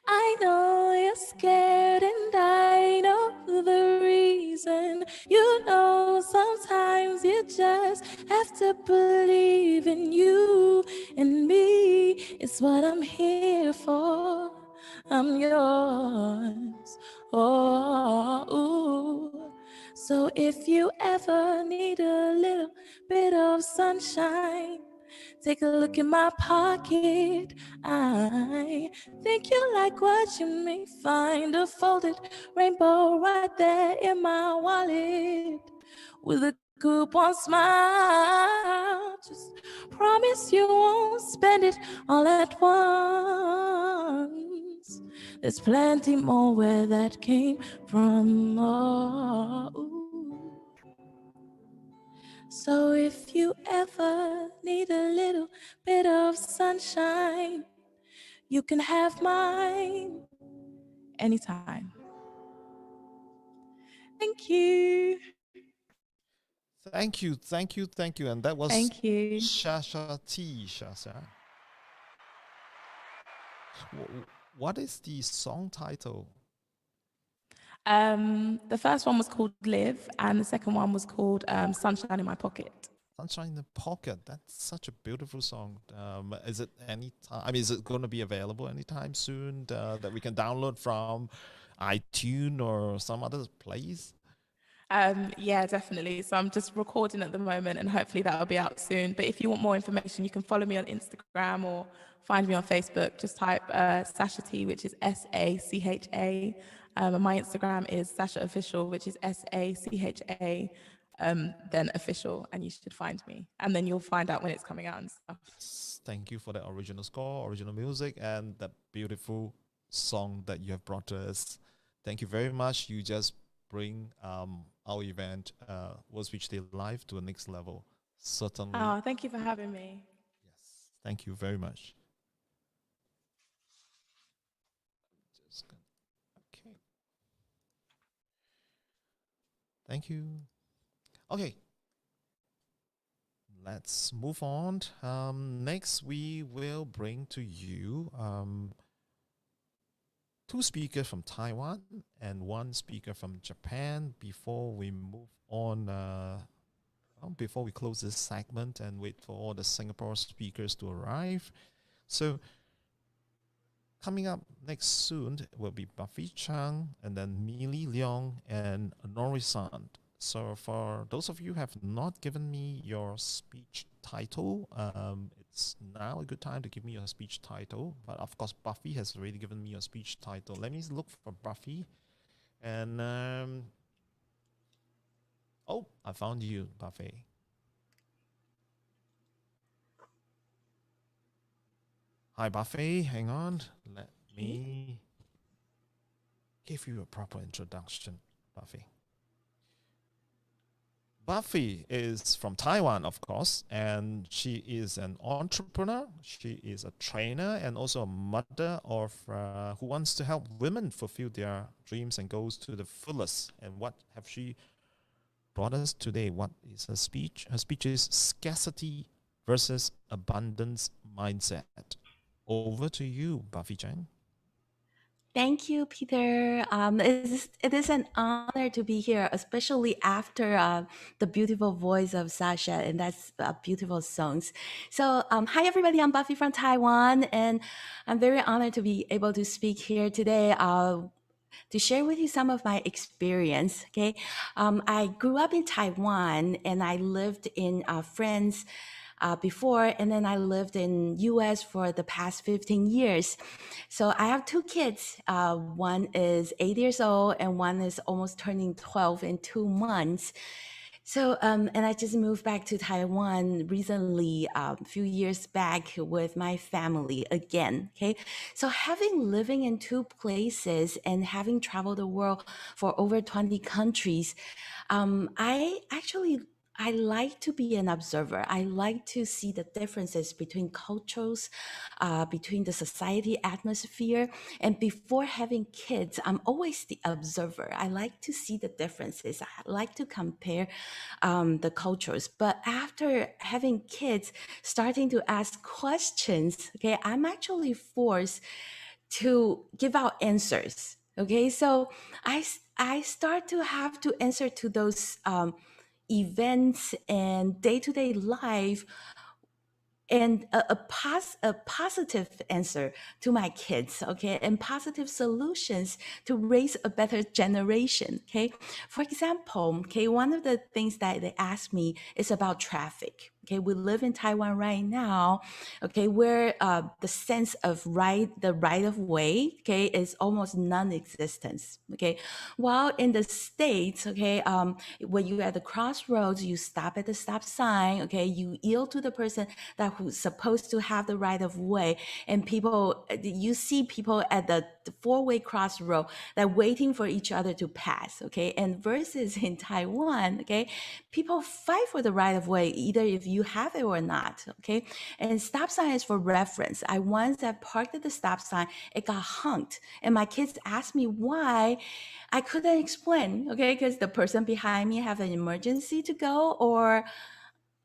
I know you're scared and I know the reason. You know sometimes you just have to believe in you and me. It's what I'm here for. I'm yours. Oh, ooh. So if you ever need a little bit of sunshine, take a look in my pocket. I think you like what you may find. A folded rainbow right there in my wallet with a coupon smile. Just promise you won't spend it all at once. There's plenty more where that came from. Ooh. So if you ever need a little bit of sunshine, you can have mine anytime. Thank you. Thank you. And that was Thank you. Shasha T. Shasha. What is the song title? The first one was called Live, and the second one was called Sunshine in My Pocket. Sunshine in the Pocket. That's such a beautiful song. Is it any time? I mean, is it going to be available anytime soon that we can download from iTunes or some other place? Yeah, definitely. So I'm just recording at the moment, and hopefully that'll be out soon. But if you want more information, you can follow me on Instagram or find me on Facebook. Just type Sasha T, which is SACHA. And my Instagram is Sasha Official, which is SACHA, then official, and you should find me. And then you'll find out when it's coming out and stuff. Thank you for the original score, original music, and that beautiful song that you have brought to us. Thank you very much. You just bring our event, World Speech Day Live, to a next level. Certainly. Oh, thank you for having me. Yes, thank you very much. Okay. Thank you. Okay. Let's move on. Next, we will bring to you two speakers from Taiwan and one speaker from Japan before we move on, before we close this segment and wait for all the Singapore speakers to arrive. So coming up next soon will be Buffy Chang and then Millie Leong and Nori-san. So for those of you who have not given me your speech title, it's now a good time to give me your speech title. But of course, Buffy has already given me a speech title. Let me look for Buffy. And, oh, I found you, Buffy. Hi, Buffy. Hang on. Let me give you a proper introduction, Buffy. Buffy is from Taiwan, of course, and she is an entrepreneur. She is a trainer and also a mother of who wants to help women fulfill their dreams and goals to the fullest. And what have she brought us today? What is her speech? Her speech is Scarcity versus Abundance Mindset. Over to you, Buffy Chang. Thank you, Peter. It is an honor to be here, especially after the beautiful voice of Sasha, and that's beautiful songs. So, hi everybody, I'm Buffy from Taiwan, and I'm very honored to be able to speak here today to share with you some of my experience. Okay, I grew up in Taiwan, and I lived in France before, and then I lived in US for the past 15 years. So I have two kids. One is 8 years old and one is almost turning 12 in 2 months. So, and I just moved back to Taiwan recently, a few years back with my family again, okay? So having living in two places and having traveled the world for over 20 countries, I like to be an observer. I like to see the differences between cultures, between the society atmosphere. And before having kids, I'm always the observer. I like to see the differences. I like to compare the cultures. But after having kids, starting to ask questions, okay, I'm actually forced to give out answers. Okay, so I start to have to answer to those events and day-to-day life, and a positive answer to my kids, okay, and positive solutions to raise a better generation, okay. For example, okay, one of the things that they ask me is about traffic. Okay, we live in Taiwan right now, okay, where the sense of the right of way, okay, is almost non-existent, okay. While in the States, okay, when you're at the crossroads, you stop at the stop sign, okay, you yield to the person who's supposed to have the right of way, and you see people at the four-way crossroad that waiting for each other to pass, okay, and versus in Taiwan, okay, people fight for the right of way, either if you have it or not, okay? And stop sign is for reference. I once parked at the stop sign, it got honked, and my kids asked me why. I couldn't explain, okay? Because the person behind me have an emergency to go, or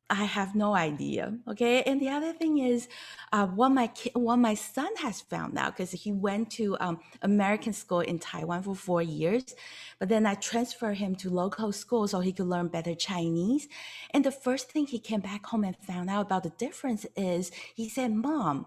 I have no idea. Okay. And the other thing is what my son has found out, because he went to American school in Taiwan for 4 years, but then I transferred him to local school so he could learn better Chinese. And the first thing he came back home and found out about the difference is he said, Mom,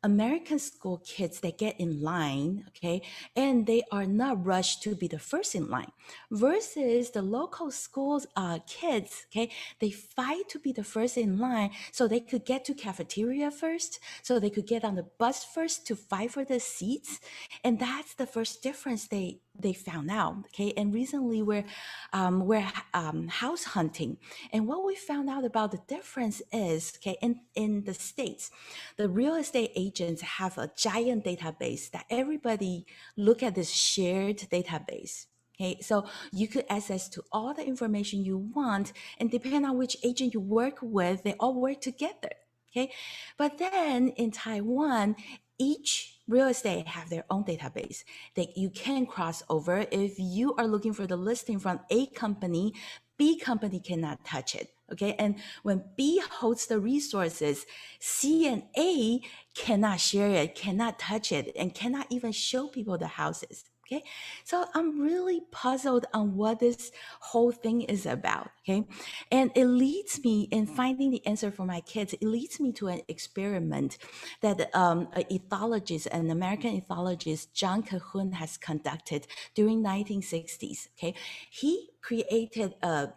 American school kids, they get in line, okay, and they are not rushed to be the first in line, versus the local schools kids, okay, they fight to be the first in line so they could get to cafeteria first, so they could get on the bus first to fight for the seats. And that's the first difference they found out, okay. And recently we're house hunting, and what we found out about the difference is, okay, in the States, the real estate agents have a giant database that everybody look at, this shared database. Okay, so you could access to all the information you want, and depending on which agent you work with, they all work together. Okay, but then in Taiwan, each real estate have their own database that you can cross over. If you are looking for the listing from A company, B company cannot touch it. Okay, and when B holds the resources, C and A cannot share it, cannot touch it, and cannot even show people the houses. Okay, so I'm really puzzled on what this whole thing is about. Okay, and it leads me in finding the answer for my kids. It leads me to an experiment that an ethologist, an American ethologist, John Cahoon, has conducted during 1960s. Okay, he created a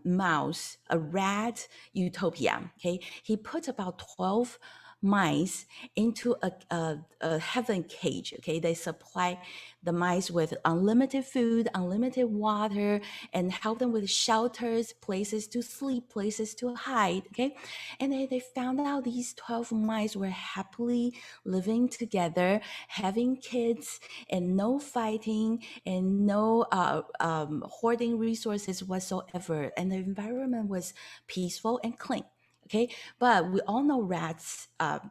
mouse, a rat utopia. Okay, he put about 12 mice into a heaven cage. Okay, they supply the mice with unlimited food, unlimited water, and help them with shelters, places to sleep, places to hide. Okay, and they found out these 12 mice were happily living together, having kids, and no fighting and no hoarding resources whatsoever, and the environment was peaceful and clean. Okay, but we all know rats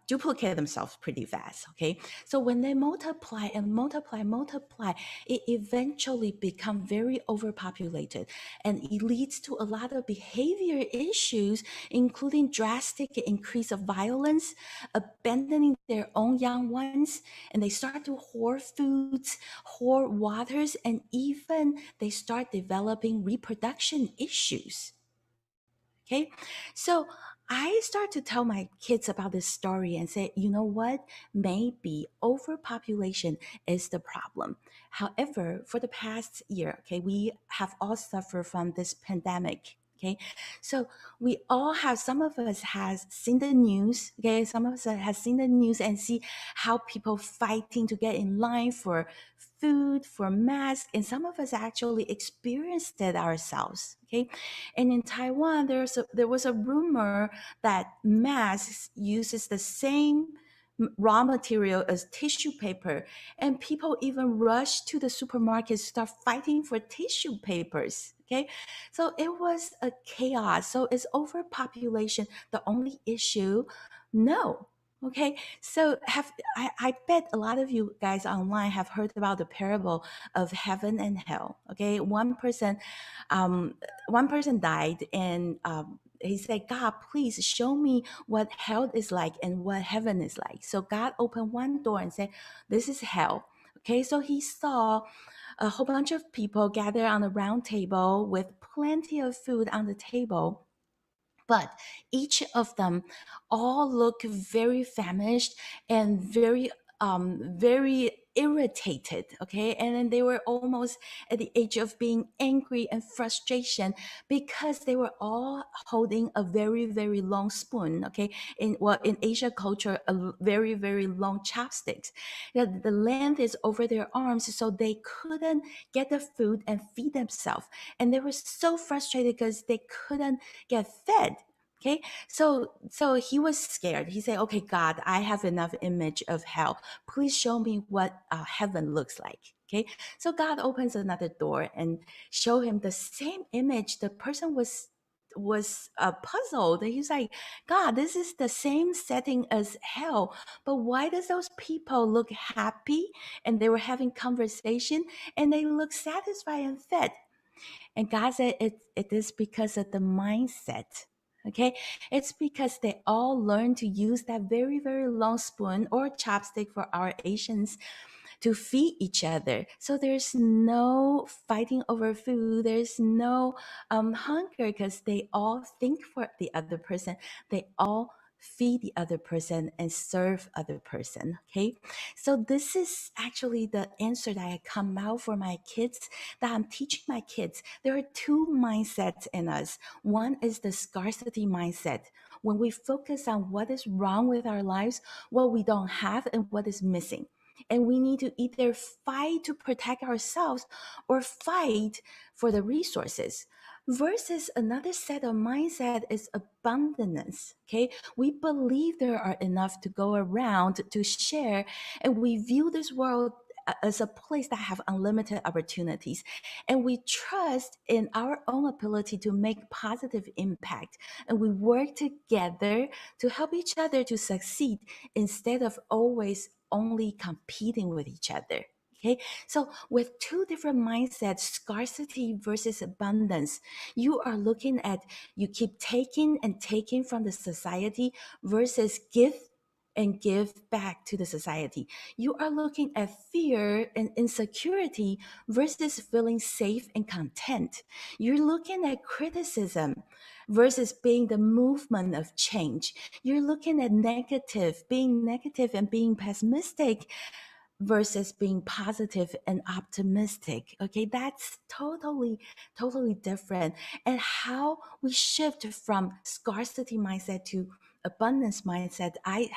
duplicate themselves pretty fast. Okay, so when they multiply and multiply, it eventually become very overpopulated, and it leads to a lot of behavior issues, including drastic increase of violence, abandoning their own young ones, and they start to hoard foods, hoard waters, and even they start developing reproduction issues. Okay, so I start to tell my kids about this story and say, you know what? Maybe overpopulation is the problem. However, for the past year, okay, we have all suffered from this pandemic. Okay, so we all have, some of us has seen the news. Okay, some of us has seen the news and see how people fighting to get in line for food, for masks, and some of us actually experienced it ourselves. Okay, and in Taiwan, there was a rumor that masks uses the same raw material as tissue paper, and people even rush to the supermarket, start fighting for tissue papers. Okay, so it was a chaos. So is overpopulation the only issue? No. Okay, so I bet a lot of you guys online have heard about the parable of heaven and hell. Okay, one person died, and he said, God, please show me what hell is like and what heaven is like. So God opened one door and said, this is hell. Okay, so he saw a whole bunch of people gathered on a round table with plenty of food on the table. But each of them all look very famished and very irritated. Okay, and then they were almost at the age of being angry and frustration because they were all holding a very, very long spoon. Okay, in Asia culture, a very, very long chopsticks. The length is over their arms, so they couldn't get the food and feed themselves, and they were so frustrated because they couldn't get fed. Okay, so he was scared. He said, okay, God, I have enough image of hell. Please show me what heaven looks like. Okay, so God opens another door and show him the same image. The person was puzzled. He's like, God, this is the same setting as hell, but why does those people look happy and they were having conversation and they look satisfied and fed? And God said, it is because of the mindset Okay, it's because they all learn to use that very, very long spoon or chopstick for our Asians to feed each other. So there's no fighting over food. There's no hunger because they all think for the other person. They all feed the other person and serve other person. Okay, so this is actually the answer that I come out for my kids, that I'm teaching my kids. There are two mindsets in us. One is the scarcity mindset. When we focus on what is wrong with our lives, what we don't have, and what is missing, and we need to either fight to protect ourselves or fight for the resources. Versus another set of mindset is abundance. Okay, we believe there are enough to go around to share, and we view this world as a place that have unlimited opportunities, and we trust in our own ability to make positive impact, and we work together to help each other to succeed instead of always only competing with each other. Okay, so with two different mindsets, scarcity versus abundance, you are looking at, you keep taking and taking from the society versus give and give back to the society. You are looking at fear and insecurity versus feeling safe and content. You're looking at criticism versus being the movement of change. You're looking at being negative and being pessimistic versus being positive and optimistic. Okay, that's totally different. And how we shift from scarcity mindset to abundance mindset, I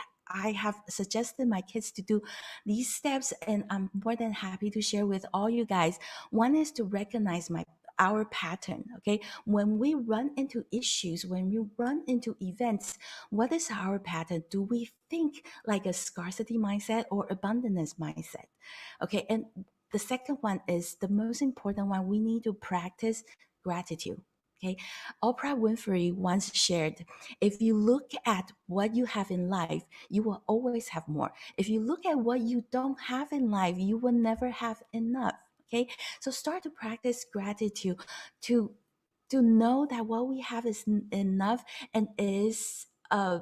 have suggested my kids to do these steps, and I'm more than happy to share with all you guys. One is to recognize our pattern. Okay, when we run into issues, when we run into events, what is our pattern? Do we think like a scarcity mindset or abundance mindset? Okay, and the second one is the most important one. We need to practice gratitude. Okay, Oprah Winfrey once shared, if you look at what you have in life, you will always have more. If you look at what you don't have in life, you will never have enough. Okay, so start to practice gratitude to know that what we have is enough, and is a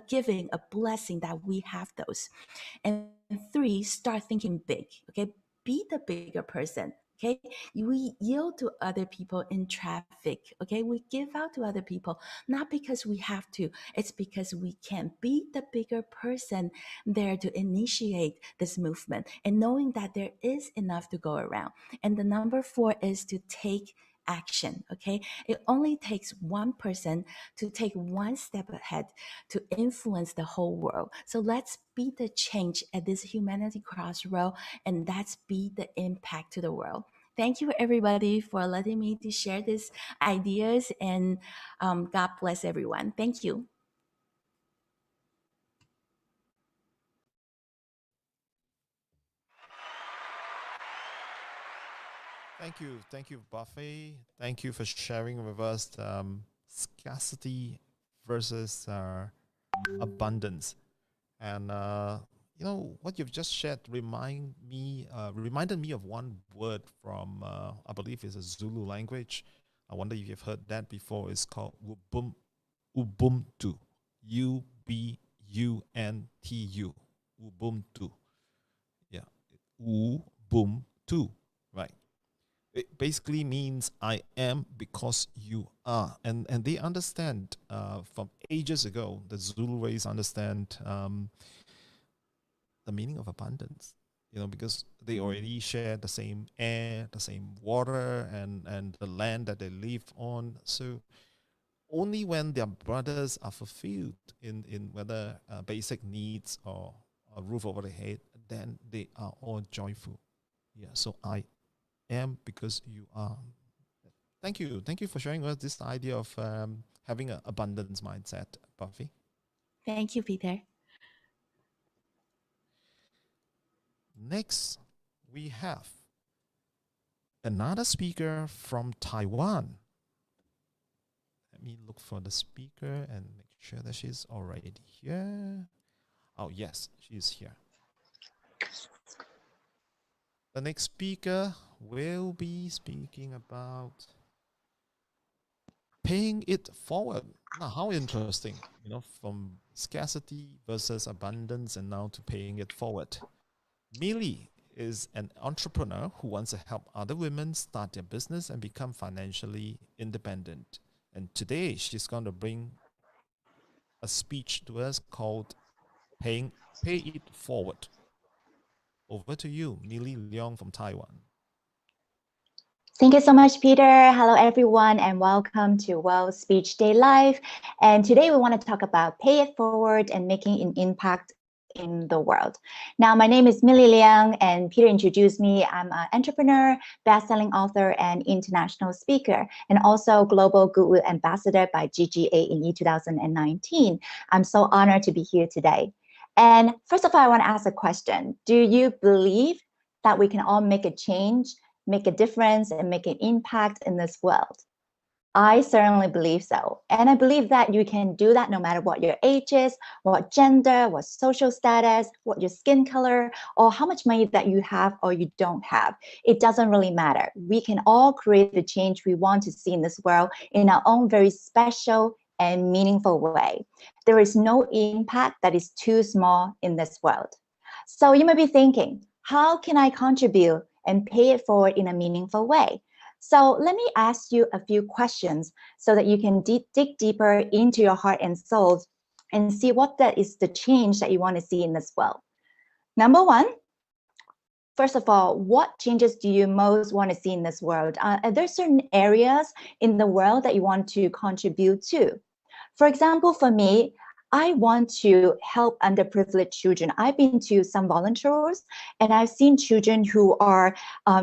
giving, a blessing that we have those. And three, start thinking big. Okay, be the bigger person. Okay, we yield to other people in traffic. Okay, we give out to other people, not because we have to, it's because we can be the bigger person there to initiate this movement, and knowing that there is enough to go around. And the number four is to take action. Okay, it only takes one person to take one step ahead to influence the whole world. So let's be the change at this humanity crossroad, and let's be the impact to the world. Thank you everybody for letting me to share these ideas, and God bless everyone. Thank you. Thank you, Buffy. Thank you for sharing with us scarcity versus abundance. And you know what you've just shared reminded me of one word from I believe is a Zulu language. I wonder if you've heard that before. It's called Ubuntu. Ubuntu. Ubuntu. Yeah, Ubuntu. Right. It basically means I am because you are. And they understand from ages ago, the Zulu race understand the meaning of abundance, you know, because they already share the same air, the same water, and the land that they live on. So only when their brothers are fulfilled in whether basic needs or a roof over their head, then they are all joyful. Yeah, so I am because you are. Thank you for sharing with us this idea of having an abundance mindset, Buffy. Thank you, Peter. Next, we have another speaker from Taiwan. Let me look for the speaker and make sure that she's already here. Oh yes, she's here. The next speaker will be speaking about paying it forward. Now, how interesting, from scarcity versus abundance and now to paying it forward. Millie is an entrepreneur who wants to help other women start their business and become financially independent. And today she's going to bring a speech to us called Pay It Forward. Over to you, Millie Leong from Taiwan. Thank you so much, Peter. Hello, everyone, and welcome to World Speech Day Live. And today we want to talk about pay it forward and making an impact in the world. Now, my name is Millie Liang, and Peter introduced me. I'm an entrepreneur, best-selling author, and international speaker, and also Global Goodwill Ambassador by GGA in 2019. I'm so honored to be here today. And first of all, I want to ask a question. Do you believe that we can all make a change, make a difference, and make an impact in this world? I certainly believe so. And I believe that you can do that no matter what your age is, what gender, what social status, what your skin color, or how much money that you have or you don't have. It doesn't really matter. We can all create the change we want to see in this world in our own very special and meaningful way. There is no impact that is too small in this world. So you may be thinking, how can I contribute and pay it forward in a meaningful way? So let me ask you a few questions so that you can dig deeper into your heart and soul and see what that is the change that you want to see in this world. Number one, first of all, what changes do you most want to see in this world? Are there certain areas in the world that you want to contribute to? For example, for me, I want to help underprivileged children. I've been to some volunteers and I've seen children who are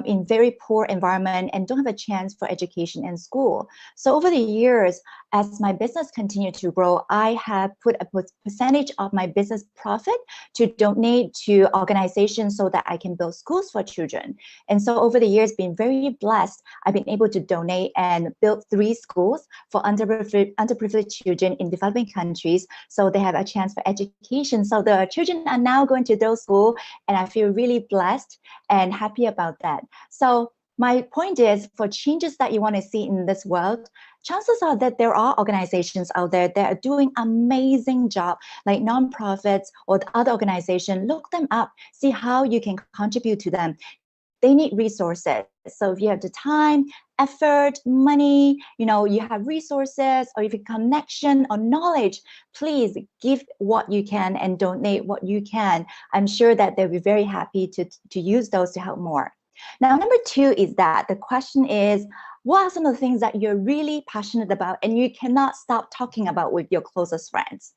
in very poor environment and don't have a chance for education in school. So over the years, as my business continued to grow, I have put a percentage of my business profit to donate to organizations so that I can build schools for children. And so over the years, been very blessed. I've been able to donate and build 3 schools for underprivileged children in developing countries, so they have a chance for education. So the children are now going to those schools, and I feel really blessed and happy about that. So my point is, for changes that you want to see in this world, chances are that there are organizations out there that are doing amazing job, like nonprofits or the other organization. Look them up, see how you can contribute to them. They need resources. So if you have the time, effort, money, you have resources, or if you have connection or knowledge, please give what you can and donate what you can. I'm sure that they'll be very happy to use those to help more. Now, number 2 is that the question is, what are some of the things that you're really passionate about and you cannot stop talking about with your closest friends?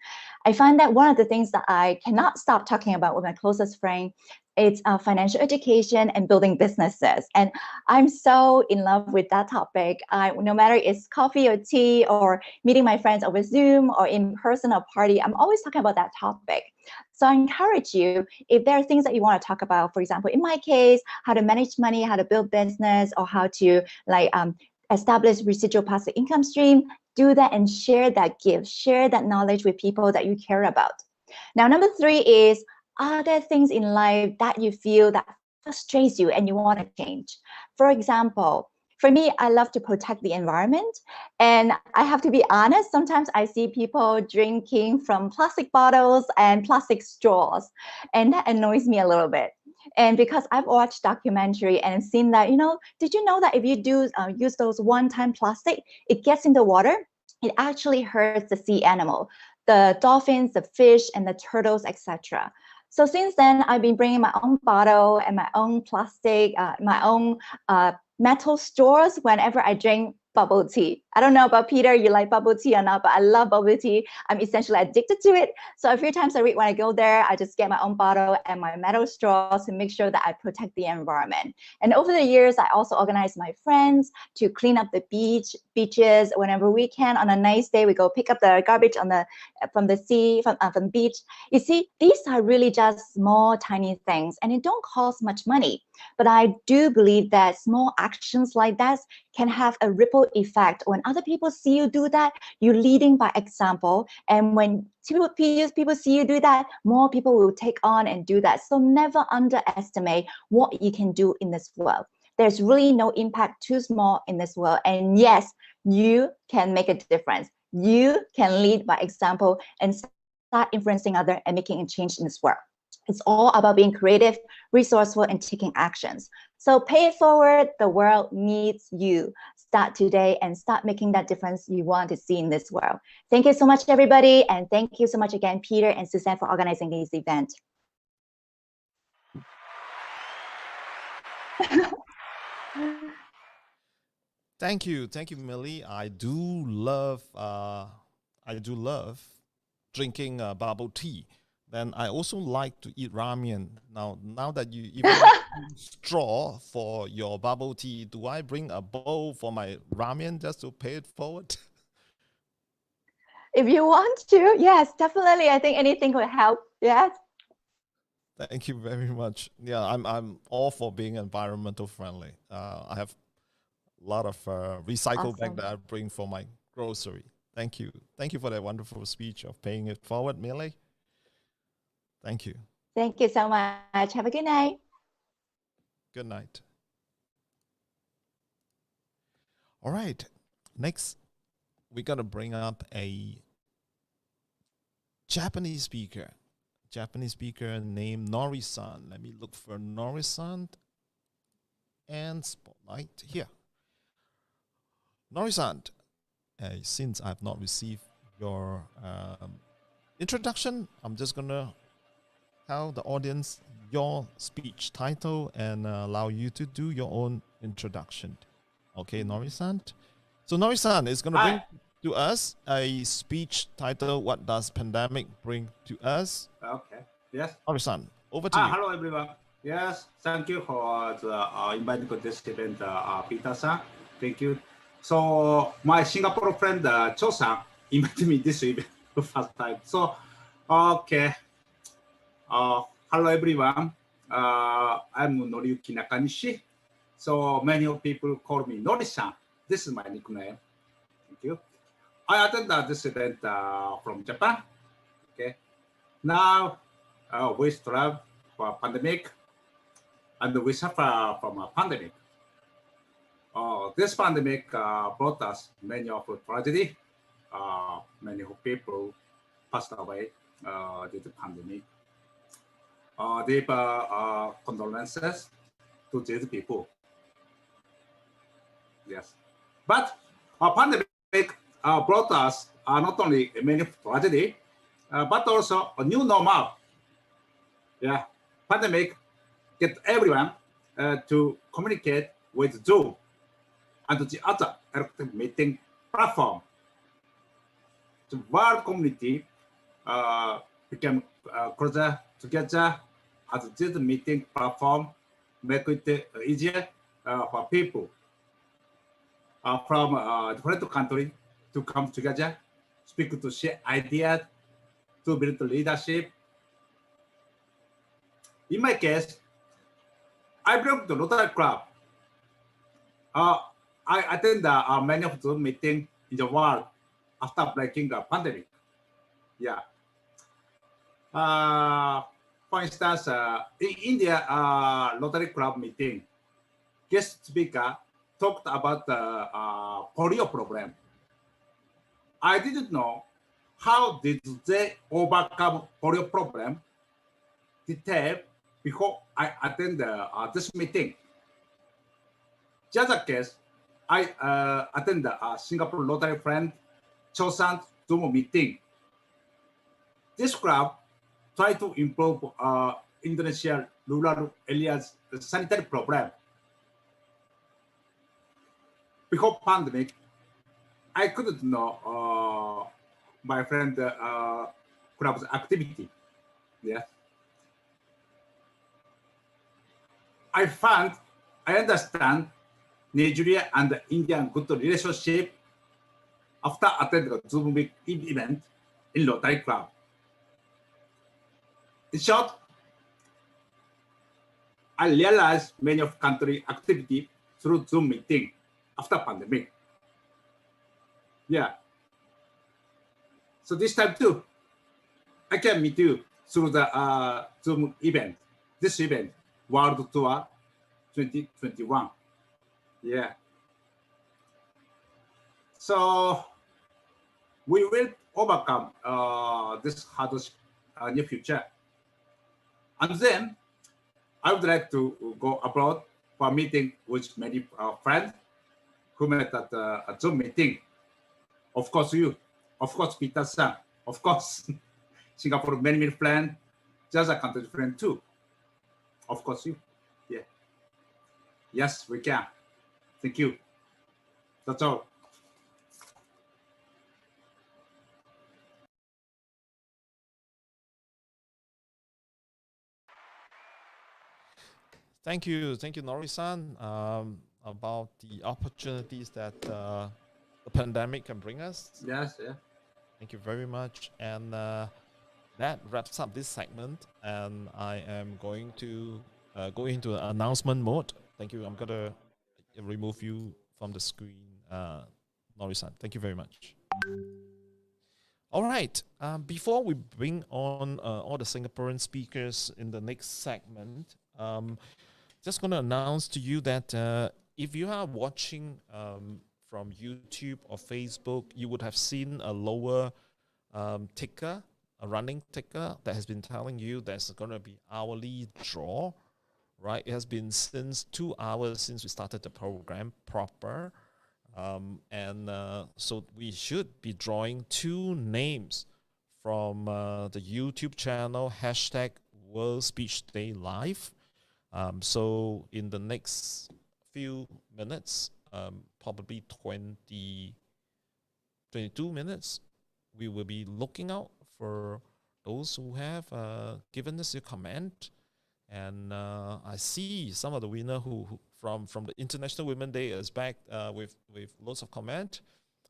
I find that one of the things that I cannot stop talking about with my closest friend is financial education and building businesses. And I'm so in love with that topic. No matter it's coffee or tea or meeting my friends over Zoom or in person or party, I'm always talking about that topic. So I encourage you, if there are things that you want to talk about, for example, in my case, how to manage money, how to build business, or how to establish residual passive income stream, do that and share that gift, share that knowledge with people that you care about. Now, number 3 is, are there things in life that you feel that frustrates you and you want to change? For example, for me, I love to protect the environment. And I have to be honest, sometimes I see people drinking from plastic bottles and plastic straws, and that annoys me a little bit. And because I've watched documentary and seen that, did you know that if you do use those one-time plastic, it gets in the water, it actually hurts the sea animal, the dolphins, the fish, and the turtles, etc. So since then, I've been bringing my own bottle and my own plastic, my own metal straws whenever I drink bubble tea. I don't know about Peter, you like bubble tea or not, but I love bubble tea. I'm essentially addicted to it. So a few times a week when I go there, I just get my own bottle and my metal straws to make sure that I protect the environment. And over the years, I also organize my friends to clean up the beaches whenever we can. On a nice day, we go pick up the garbage from the beach. You see, these are really just small, tiny things, and it don't cost much money. But I do believe that small actions like that can have a ripple effect. When other people see you do that, you're leading by example. And when people see you do that, more people will take on and do that. So never underestimate what you can do in this world. there's really no impact too small in this world. And yes, you can make a difference. You can lead by example and start influencing others and making a change in this world. It's all about being creative, resourceful, and taking actions. So pay it forward. The world needs you. Start today and start making that difference you want to see in this world. Thank you so much, everybody. And thank you so much again, Peter and Suzanne, for organizing this event. Thank you, Millie. I do love drinking bubble tea. Then I also like to eat ramen. Now that you even use straw for your bubble tea, do I bring a bowl for my ramen just to pay it forward? If you want to, yes, definitely. I think anything will help. Yes. Thank you very much. Yeah, I'm all for being environmental friendly. I have a lot of recycle bag that I bring for my grocery. Thank you for that wonderful speech of paying it forward, Millie. Thank you. Thank you so much. Have a good night. Good night. All right. Next, we're going to bring up a Japanese speaker named Nori-san. Let me look for Nori-san and spotlight here. Nori-san, since I've not received your introduction, I'm just going to tell the audience your speech title and allow you to do your own introduction. Okay, Nori-san? So Nori-san is going to bring to us a speech titled, What Does Pandemic Bring to Us? Okay, yes. Nori-san, over to you. Hello, everyone. Yes, thank you for the inviting to this event, Peter-san. Thank you. So my Singapore friend, Cho-san, invited me this event the first time. So, okay. Hello, everyone. I'm Noriyuki Nakanishi. So many people call me Nori-san. This is my nickname. Thank you. I attended this event from Japan. Okay. Now we strive for a pandemic, and we suffer from a pandemic. This pandemic brought us many of tragedy. Many people passed away due to pandemic. Deep condolences to these people. Yes, but our pandemic brought us not only many tragedy, but also a new normal. Yeah, pandemic get everyone to communicate with Zoom and the other electronic meeting platform. The world community became closer together as this meeting platform make it easier for people from different countries to come together, speak to share ideas, to build leadership. In my case, I belong to Rotary Club. I attend many of the meetings in the world after breaking the pandemic. Yeah. For instance, in India Rotary Club meeting, guest speaker talked about the polio problem. I didn't know how did they overcome polio problem detail before I attend this meeting. Just a case, I attend the Singapore Rotary friend Cho-san Zoom meeting. This club try to improve Indonesia rural areas sanitary problem. Before pandemic, I couldn't know my friend club's activity. Yeah. I understand Nigeria and Indian good relationship after attending the Zoom event in Rotary Club. In short, I realized many of country activity through Zoom meeting after pandemic. Yeah. So this time too, I can meet you through the Zoom event, this event, World Tour 2021. Yeah. So we will overcome this hardest near future. And then I would like to go abroad for a meeting with many friends who met at a Zoom meeting. Of course, you. Of course, Peter-san. Of course, Singapore, many friends. Just a country friend too. Of course, you. Yeah. Yes, we can. Thank you. That's all. Thank you, Nori-san, about the opportunities that the pandemic can bring us. Yes, yeah. Thank you very much, and that wraps up this segment. And I am going to go into announcement mode. Thank you. I'm gonna remove you from the screen, Nori-san. Thank you very much. All right. Before we bring on all the Singaporean speakers in the next segment, just going to announce to you that if you are watching from YouTube or Facebook, you would have seen a lower ticker, a running ticker that has been telling you there's going to be hourly draw, right? It has been since 2 hours since we started the program proper. So we should be drawing 2 names from the YouTube channel, #World Speech Day Live. So in the next few minutes, probably 22 minutes, we will be looking out for those who have given us a comment. And I see some of the winner who from the International Women's Day is back with lots of comment.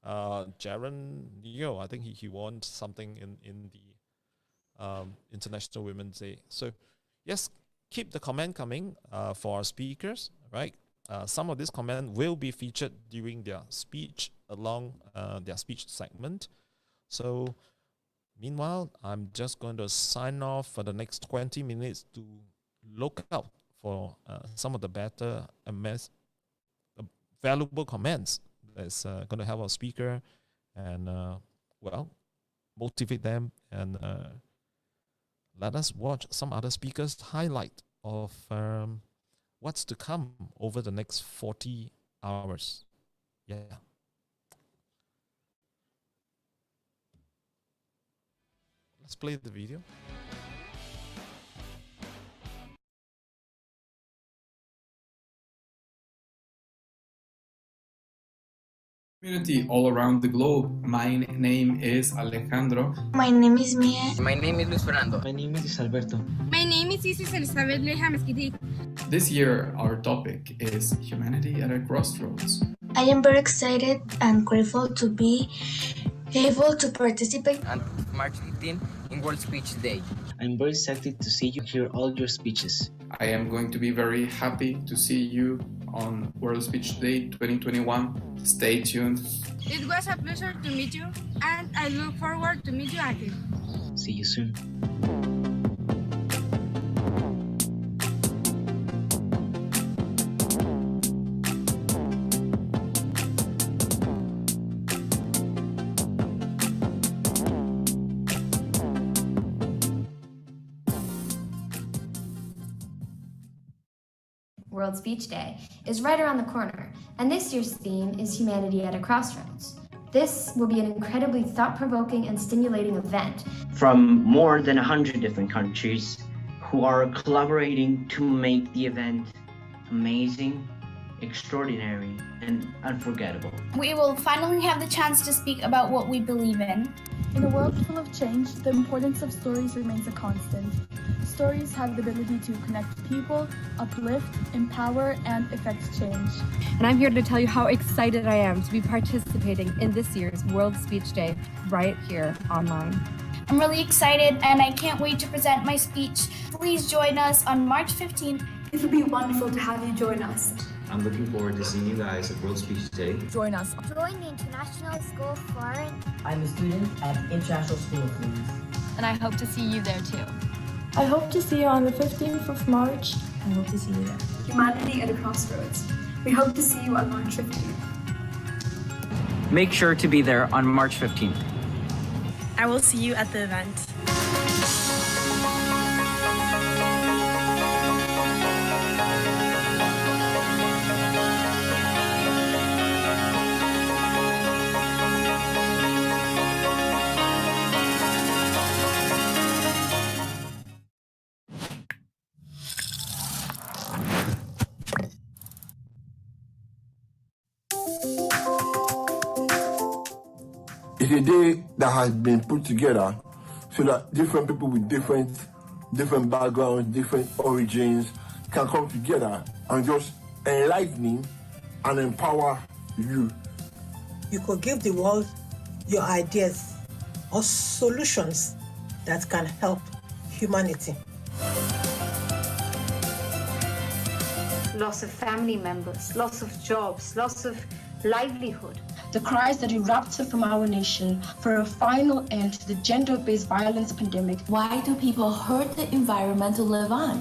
Jaron Neo, I think he won something in the International Women's Day. So yes, keep the comment coming for our speakers, right? Some of this comment will be featured during their speech along their speech segment. So meanwhile, I'm just going to sign off for the next 20 minutes to look out for some of the better and valuable comments that's going to help our speaker and, motivate them and let us watch some other speakers' highlight of what's to come over the next 40 hours. Yeah. Let's play the video. Community all around the globe. My name is Alejandro. My name is Mia. My name is Luis Fernando. My name is Alberto. My name is Isis Elizabeth Leja Mesquiti. This year, our topic is Humanity at a Crossroads. I am very excited and grateful to be able to participate on March 15 in World Speech Day. I'm very excited to see you hear all your speeches. I am going to be very happy to see you on World Speech Day 2021. Stay tuned. It was a pleasure to meet you, and I look forward to meet you again. See you soon. World Speech Day is right around the corner, and this year's theme is Humanity at a Crossroads. This will be an incredibly thought-provoking and stimulating event. From more than 100 different countries who are collaborating to make the event amazing, extraordinary, and unforgettable. We will finally have the chance to speak about what we believe in. In a world full of change, the importance of stories remains a constant. Stories have the ability to connect people, uplift, empower, and effect change. And I'm here to tell you how excited I am to be participating in this year's World Speech Day right here online. I'm really excited and I can't wait to present my speech. Please join us on March 15th. It will be wonderful to have you join us. I'm looking forward to seeing you guys at World Speech Day. Join us. Join the International School of Foreign. I'm a student at International School of Queens. And I hope to see you there too. I hope to see you on the 15th of March. I hope to see you there. Humanity at a Crossroads. We hope to see you on March 15th. Make sure to be there on March 15th. I will see you at the event. It's a day that has been put together so that different people with different backgrounds, different origins can come together and just enlightening and empower you. You could give the world your ideas or solutions that can help humanity. Loss of family members, loss of jobs, loss of livelihood. The cries that erupted from our nation for a final end to the gender-based violence pandemic. Why do people hurt the environment to live on?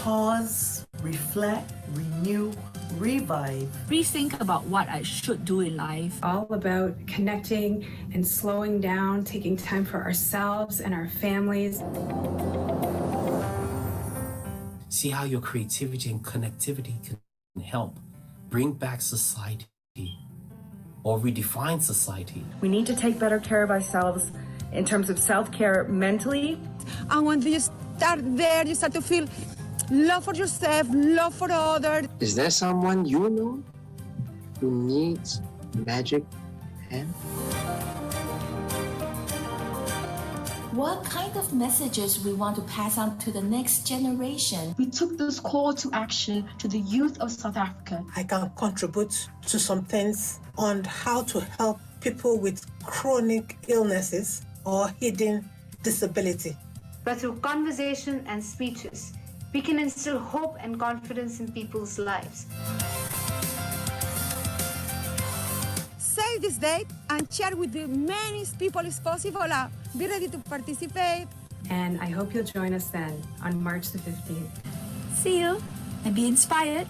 Pause, reflect, renew, revive. Rethink about what I should do in life. All about connecting and slowing down, taking time for ourselves and our families. See how your creativity and connectivity can help bring back society or redefine society. We need to take better care of ourselves in terms of self-care mentally. And when you start there, you start to feel love for yourself, love for the other. Is there someone you know who needs magic hand? What kind of messages we want to pass on to the next generation? We took this call to action to the youth of South Africa. I can contribute to some things on how to help people with chronic illnesses or hidden disability. But through conversation and speeches, we can instill hope and confidence in people's lives. Save this date and share with as many people as possible. Be ready to participate. And I hope you'll join us then on March the 15th. See you and be inspired.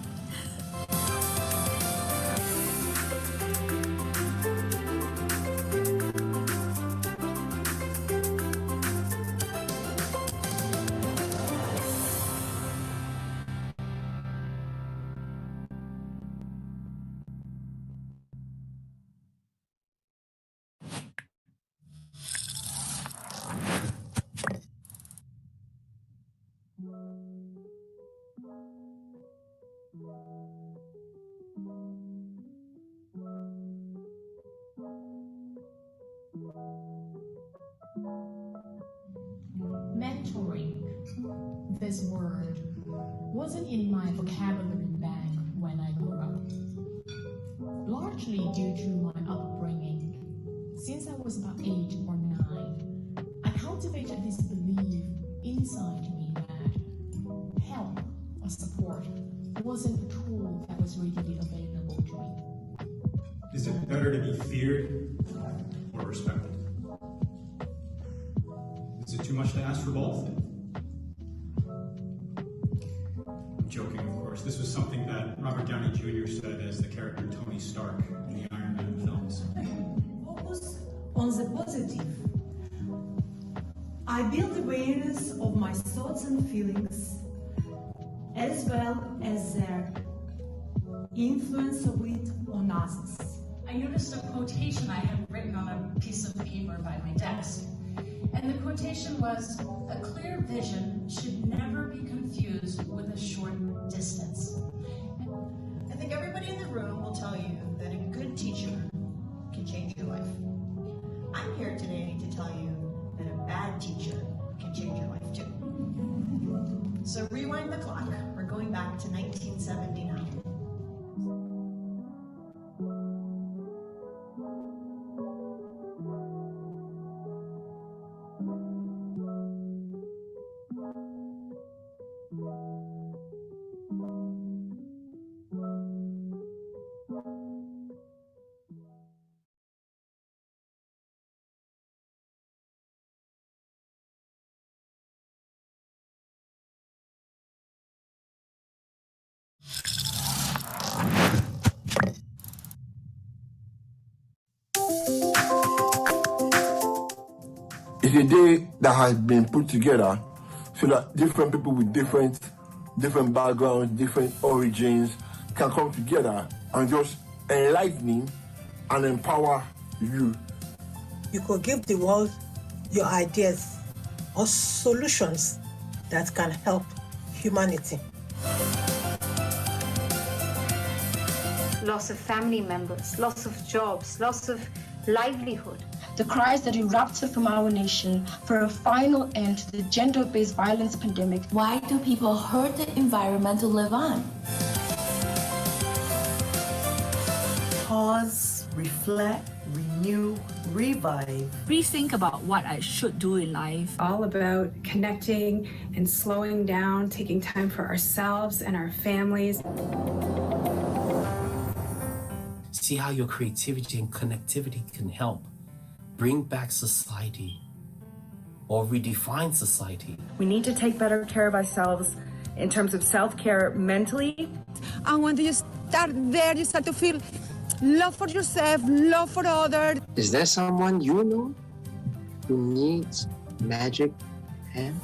Mentoring. This word wasn't in my vocabulary back when I grew up. Largely due to my upbringing. Since I was about 8 or 9, I cultivated this belief inside me that help or support wasn't a tool that was readily available to me. Is it better to be feared or respected? Is it too much to ask for both? I'm joking, of course. This was something that Robert Downey Jr. said as the character Tony Stark in the Iron Man films. Focus on the positive. I build awareness of my thoughts and feelings, as well as their influence of it on others. I noticed a quotation I had written on a piece of paper by my desk. And the quotation was, "A clear vision should never be confused with a short distance." I think everybody in the room will tell you that a good teacher can change your life. I'm here today to tell you that a bad teacher can change your life too. So rewind the clock. We're going back to 1979. It's a day that has been put together so that different people with different backgrounds, different origins can come together and just enlighten and empower you. You could give the world your ideas or solutions that can help humanity. Loss of family members, loss of jobs, loss of livelihood. The cries that erupted from our nation for a final end to the gender-based violence pandemic. Why do people hurt the environment to live on? Pause, reflect, renew, revive. Rethink about what I should do in life. All about connecting and slowing down, taking time for ourselves and our families. See how your creativity and connectivity can help bring back society or redefine society. We need to take better care of ourselves in terms of self-care mentally. And when you start there, you start to feel love for yourself, love for others. Is there someone you know who needs magic hand?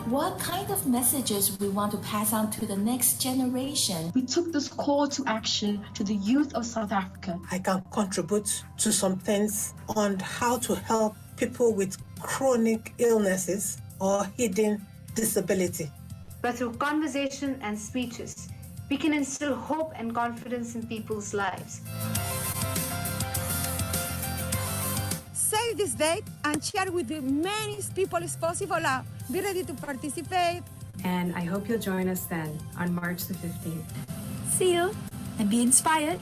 What kind of messages we want to pass on to the next generation? We took this call to action to the youth of South Africa. I can contribute to some things on how to help people with chronic illnesses or hidden disability. But through conversation and speeches, we can instill hope and confidence in people's lives. Save this date and share with as many people as possible. Be ready to participate. And I hope you'll join us then on March the 15th. See you and be inspired.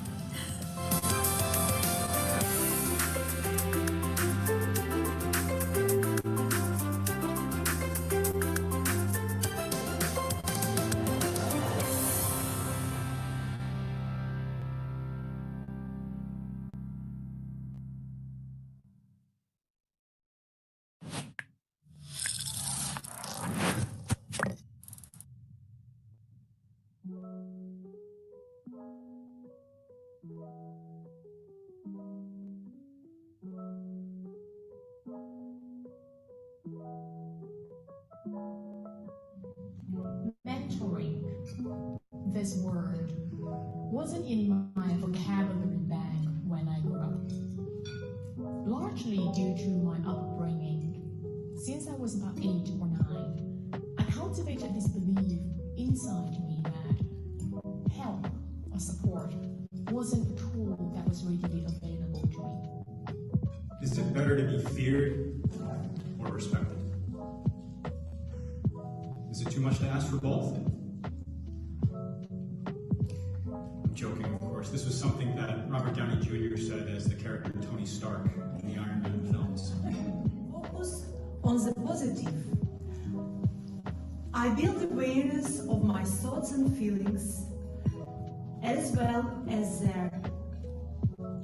Mentoring. This word wasn't in my vocabulary bag when I grew up. Largely due to my upbringing. Since I was about 8 or 9, I cultivated this belief inside me that help or support wasn't a tool that was readily available to me. Is it better to be feared or respected? Is it too much to ask for both? I'm joking, of course. This was something that Robert Downey Jr. said as the character Tony Stark in the Iron Man films. Focus on the positive. I build awareness of my thoughts and feelings, as well as their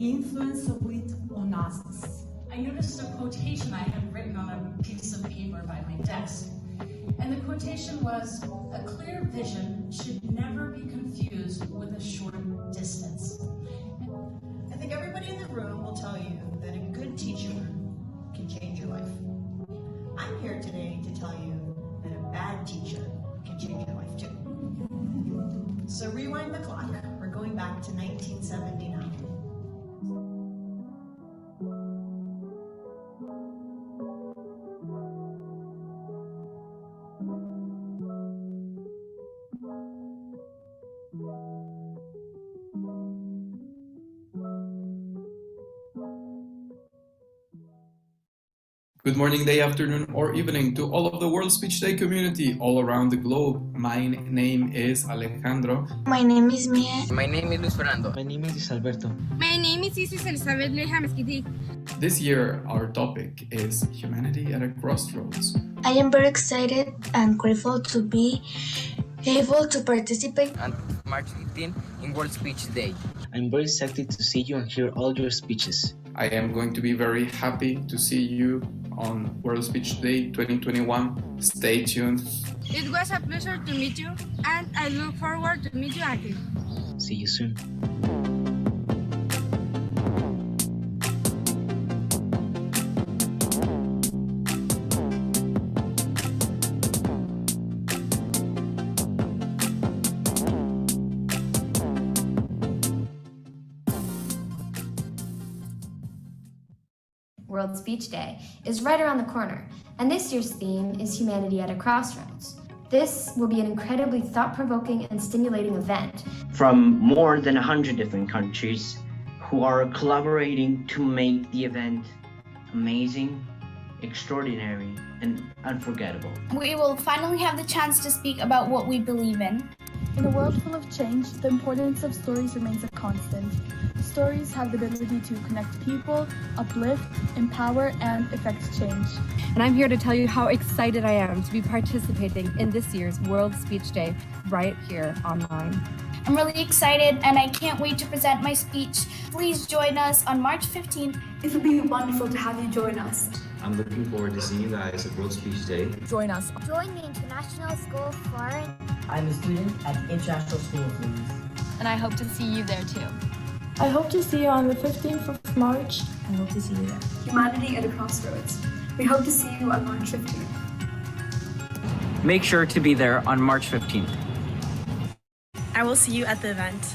influence of it on others. I noticed a quotation I had written on a piece of paper by my desk. And the quotation was, "A clear vision should never be confused with a short distance." I think everybody in the room will tell you that a good teacher can change your life. I'm here today to tell you that a bad teacher can change your life too. So rewind the clock. We're going back to 1979. Good morning, day, afternoon, or evening to all of the World Speech Day community all around the globe. My name is Alejandro. My name is Mia. My name is Luis Fernando. My name is Alberto. My name is Isis Elizabeth Leja Mezquiti. This year, our topic is Humanity at a Crossroads. I am very excited and grateful to be able to participate on March 15 in World Speech Day. I'm very excited to see you and hear all your speeches. I am going to be very happy to see you on World Speech Day 2021. Stay tuned. It was a pleasure to meet you, and I look forward to meet you again. See you soon. World Speech Day, is right around the corner, and this year's theme is Humanity at a Crossroads. This will be an incredibly thought-provoking and stimulating event from more than 100 different countries who are collaborating to make the event amazing, extraordinary, and unforgettable. We will finally have the chance to speak about what we believe in. In a world full of change, the importance of stories remains a constant. Stories have the ability to connect people, uplift, empower, and effect change. And I'm here to tell you how excited I am to be participating in this year's World Speech Day right here online. I'm really excited and I can't wait to present my speech. Please join us on March 15th. It will be wonderful to have you join us. I'm looking forward to seeing you guys at World Speech Day. Join us. Join the International School of Foreign. I'm a student at the International School of Business. And I hope to see you there too. I hope to see you on the 15th of March. I hope to see you there. Humanity at a Crossroads. We hope to see you on March 15th. Make sure to be there on March 15th. I will see you at the event.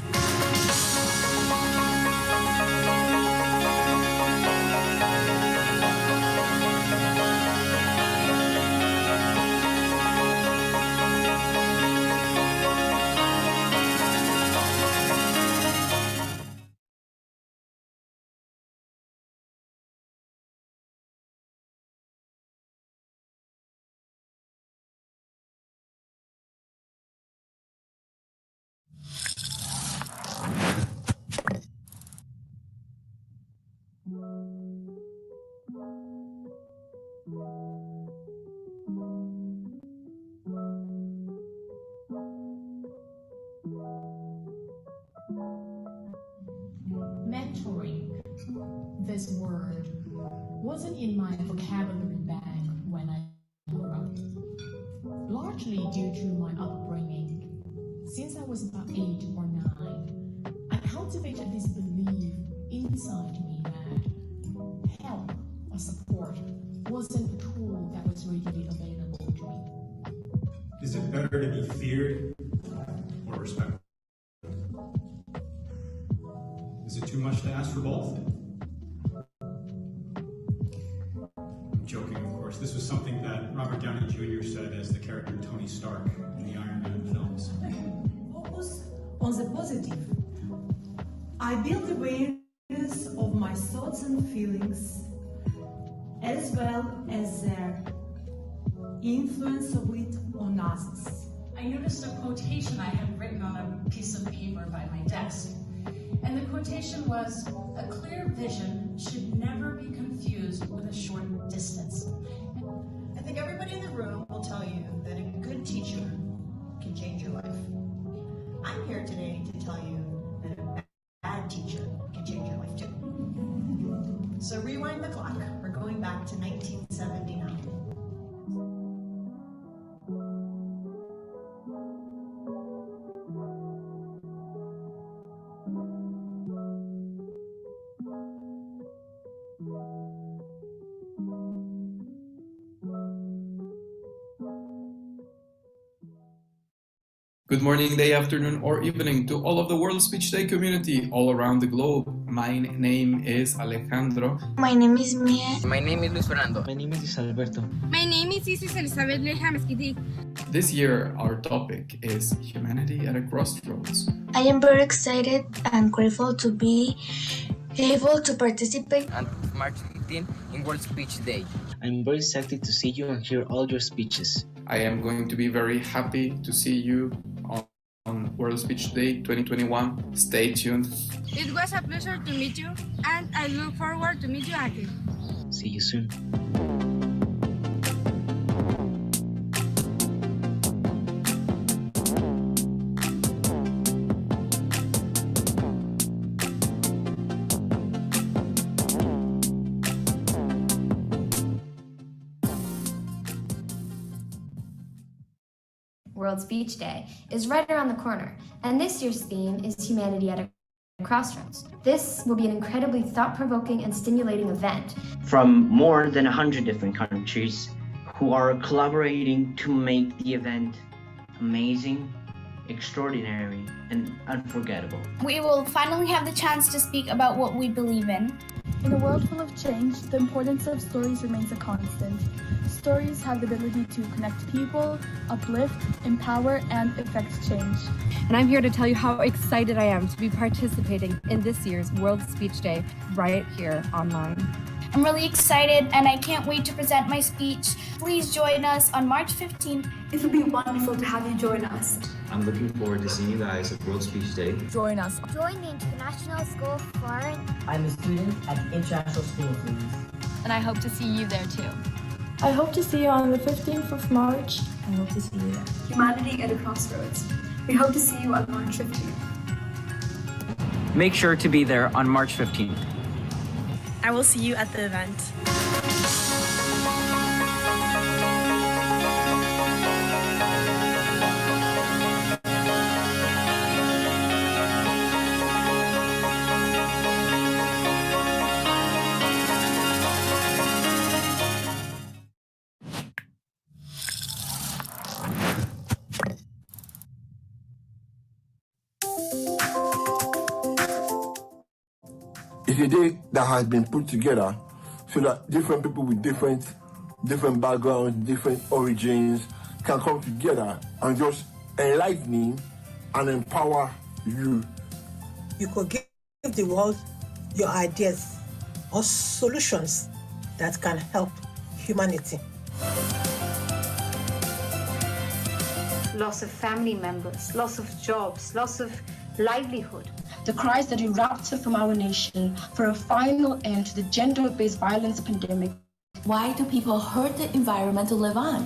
Mentoring. This word wasn't in my vocabulary bag when I grew up. Largely due to my upbringing. Since I was about 8 or 9, I cultivated this belief inside me that help or support wasn't a tool that was readily available to me. Is it better to be feared or respected? Is it too much to ask for both? I'm joking, of course. This was something that Robert Downey Jr. said as the character Tony Stark in the Iron Man films. Focus on the positive. I build awareness of my thoughts and feelings, as well as their influence of it on others. I noticed a quotation I had written on a piece of paper by my desk. And the quotation was, "A clear vision should never be confused with a short distance." I think everybody in the room will tell you that a good teacher can change your life. I'm here today to tell you that a bad teacher can change your life too. So rewind the clock. We're going back to 1979. Good morning, day, afternoon, or evening to all of the World Speech Day community all around the globe. My name is Alejandro. My name is Mia. My name is Luis Fernando. My name is Alberto. My name is Isis Elizabeth Leja Mesquiti. This year, our topic is Humanity at a Crossroads. I am very excited and grateful to be able to participate On March 15 in World Speech Day. I'm very excited to see you and hear all your speeches. I am going to be very happy to see you on World Speech Day 2021. Stay tuned. It was a pleasure to meet you, and I look forward to meet you again. See you soon. World Speech Day is right around the corner, and this year's theme is Humanity at a Crossroads. This will be an incredibly thought-provoking and stimulating event from more than 100 different countries who are collaborating to make the event amazing, extraordinary, and unforgettable. We will finally have the chance to speak about what we believe in. In a world full of change, the importance of stories remains a constant. Stories have the ability to connect people, uplift, empower, and effect change. And I'm here to tell you how excited I am to be participating in this year's World Speech Day right here online. I'm really excited and I can't wait to present my speech. Please join us on March 15th. It will be wonderful to have you join us. I'm looking forward to seeing you guys at World Speech Day. Join us. Join the International School of Foreign. I'm a student at the International School of Leeds. And I hope to see you there too. I hope to see you on the 15th of March. I hope to see you there. Humanity at a Crossroads. We hope to see you on March 15th. Make sure to be there on March 15th. I will see you at the event. It's a day that has been put together so that different people with different backgrounds, different origins can come together and just enlighten and empower you. You could give the world your ideas or solutions that can help humanity. Loss of family members, loss of jobs, loss of livelihood. The cries that erupted from our nation for a final end to the gender-based violence pandemic. Why do people hurt the environment to live on?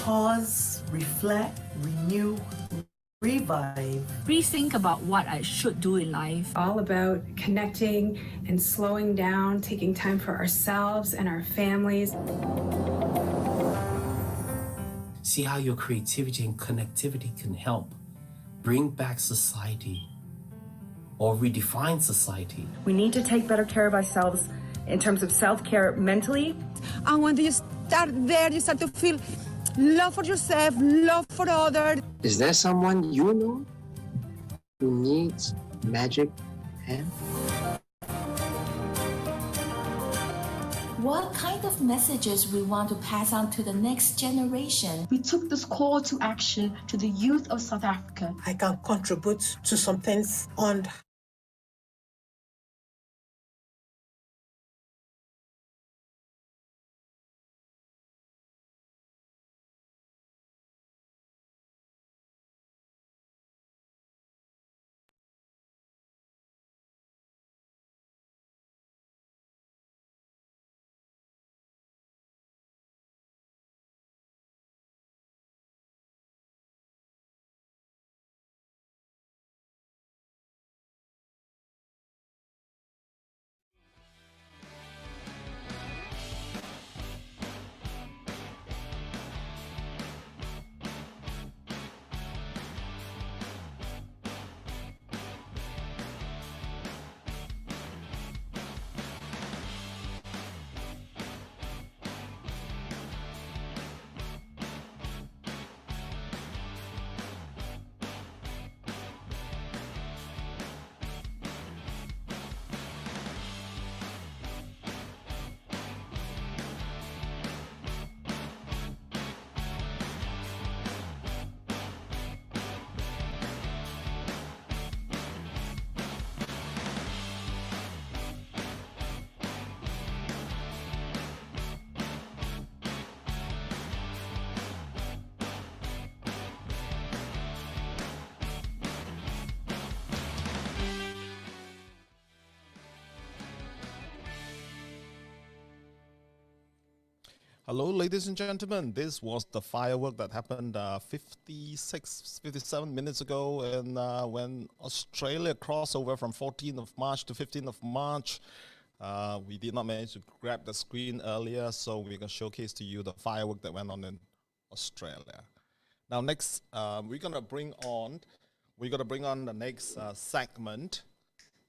Pause, reflect, renew, revive. Rethink about what I should do in life. All about connecting and slowing down, taking time for ourselves and our families. See how your creativity and connectivity can help bring back society or redefine society. We need to take better care of ourselves in terms of self-care mentally. And when you start there, you start to feel love for yourself, love for others. Is there someone you know who needs magic hand? What kind of messages we want to pass on to the next generation? We took this call to action to the youth of South Africa. I can contribute to some things on Hello, ladies and gentlemen. This was the firework that happened 57 minutes ago, and when Australia crossed over from 14th of March to 15th of March. We did not manage to grab the screen earlier, so we're going to showcase to you the firework that went on in Australia. Now, next, we're going to bring on the next segment.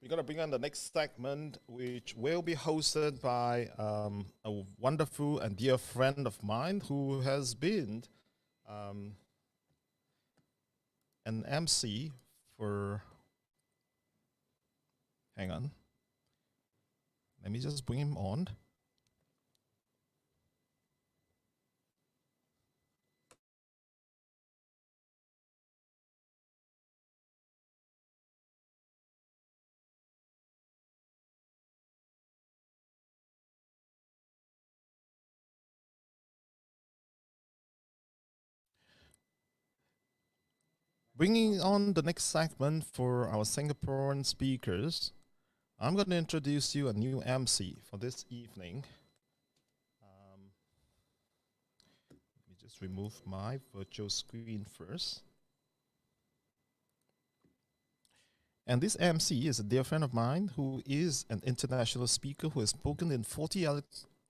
We're going to bring on the next segment, which will be hosted by a wonderful and dear friend of mine who has been an MC for Hang on. Let me just bring him on. Bringing on the next segment for our Singaporean speakers, I'm going to introduce you a new MC for this evening. Let me just remove my virtual screen first. And this MC is a dear friend of mine who is an international speaker who has spoken in 40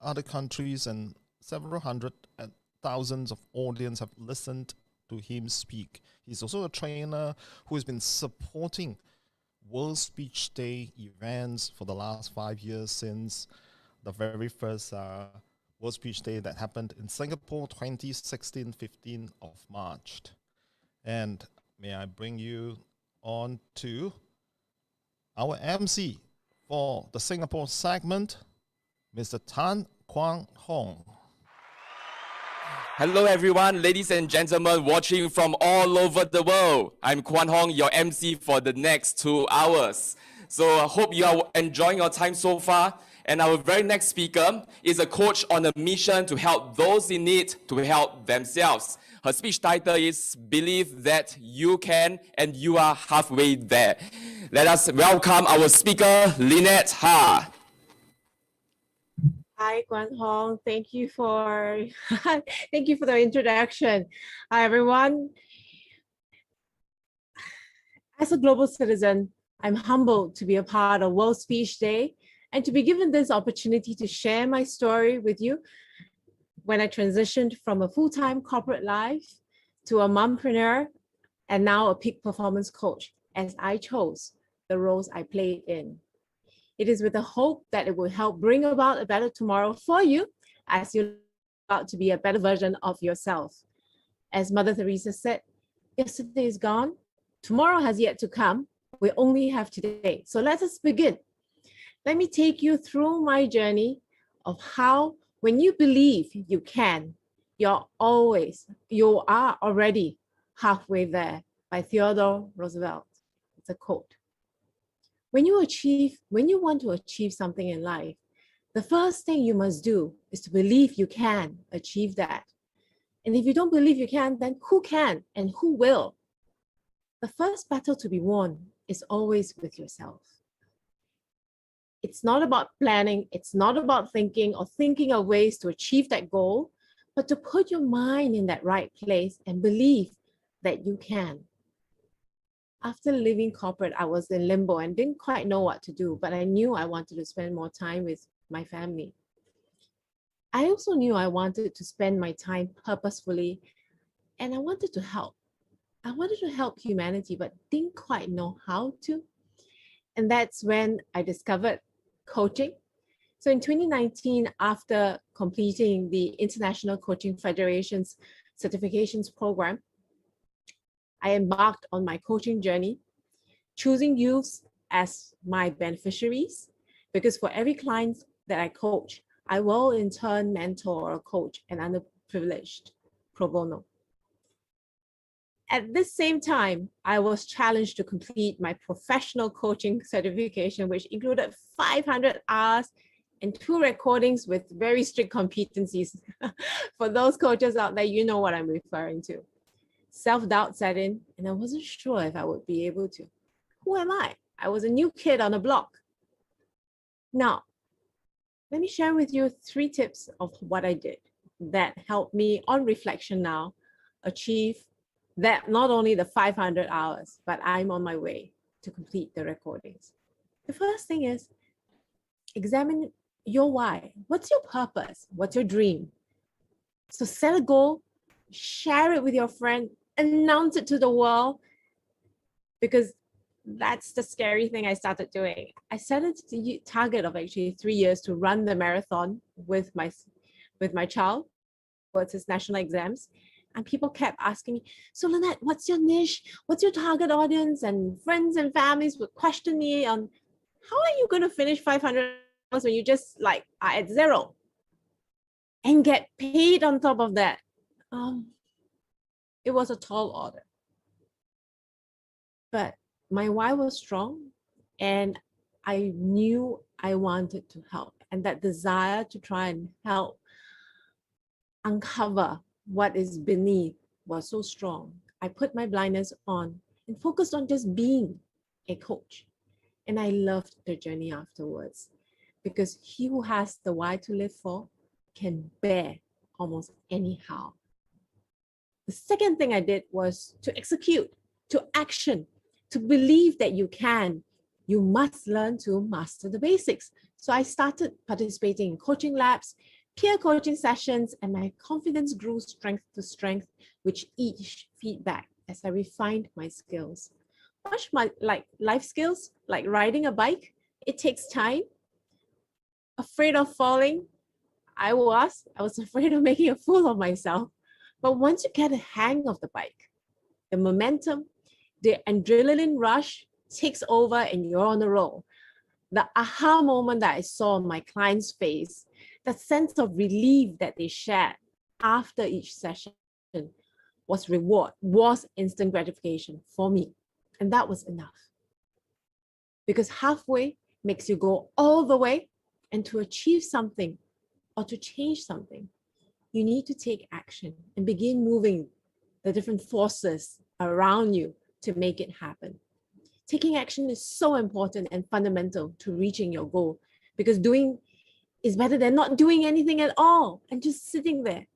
other countries, and several hundred and thousands of audience have listened to him speak. He's also a trainer who has been supporting World Speech Day events for the last 5 years, since the very first World Speech Day that happened in Singapore, 15th of March. And may I bring you on to our MC for the Singapore segment, Mr. Tan Kwang Hong. Hello everyone, ladies and gentlemen watching from all over the world. I'm Kwan Hong, your MC for the next 2 hours. So I hope you are enjoying your time so far. And our very next speaker is a coach on a mission to help those in need to help themselves. Her speech title is Believe That You Can and You Are Halfway There. Let us welcome our speaker, Lynette Ha. Hi, Kwan Hong. Thank you for the introduction. Hi, everyone. As a global citizen, I'm humbled to be a part of World Speech Day and to be given this opportunity to share my story with you when I transitioned from a full-time corporate life to a mompreneur and now a peak performance coach, as I chose the roles I played in. It is with the hope that it will help bring about a better tomorrow for you as you about to be a better version of yourself. As Mother Teresa said, yesterday is gone, tomorrow has yet to come, we only have today. So let us begin. Let me take you through my journey of how when you believe you can, you are already halfway there, by Theodore Roosevelt. It's a quote. When you want to achieve something in life, the first thing you must do is to believe you can achieve that. And if you don't believe you can, then who can and who will? The first battle to be won is always with yourself. It's not about planning, it's not about thinking of ways to achieve that goal, but to put your mind in that right place and believe that you can. After leaving corporate, I was in limbo and didn't quite know what to do, but I knew I wanted to spend more time with my family. I also knew I wanted to spend my time purposefully, and I wanted to help. I wanted to help humanity, but didn't quite know how to. And that's when I discovered coaching. So in 2019, after completing the International Coaching Federation's certifications program, I embarked on my coaching journey, choosing youths as my beneficiaries, because for every client that I coach, I will in turn mentor or coach an underprivileged pro bono. At this same time, I was challenged to complete my professional coaching certification, which included 500 hours and 2 recordings with very strict competencies. For those coaches out there, you know what I'm referring to. Self-doubt set in, and I wasn't sure if I would be able to. Who am I? I was a new kid on the block. Now, let me share with you 3 tips of what I did that helped me, on reflection now, achieve that not only the 500 hours, but I'm on my way to complete the recordings. The first thing is examine your why. What's your purpose? What's your dream? So set a goal, share it with your friend, announce it to the world, because that's the scary thing I started doing. I set a target of actually 3 years to run the marathon with my child towards his national exams. And people kept asking me, so Lynette, what's your niche? What's your target audience? And friends and families would question me on, How are you going to finish 500 hours when you just like are at zero and get paid on top of that? It was a tall order. But my why was strong, and I knew I wanted to help. And that desire to try and help uncover what is beneath was so strong. I put my blinders on and focused on just being a coach. And I loved the journey afterwards, because he who has the why to live for can bear almost anyhow. The second thing I did was to execute, to action, to believe that you can. You must learn to master the basics. So I started participating in coaching labs, peer coaching sessions, and my confidence grew strength to strength with each feedback as I refined my skills. Much like life skills, like riding a bike, it takes time. Afraid of falling, I was afraid of making a fool of myself. But once you get a hang of the bike, the momentum, the adrenaline rush takes over and you're on the roll. The aha moment that I saw on my client's face, that sense of relief that they shared after each session was instant gratification for me. And that was enough. Because halfway makes you go all the way, and to achieve something or to change something, you need to take action and begin moving the different forces around you to make it happen. Taking action is so important and fundamental to reaching your goal, because doing is better than not doing anything at all and just sitting there.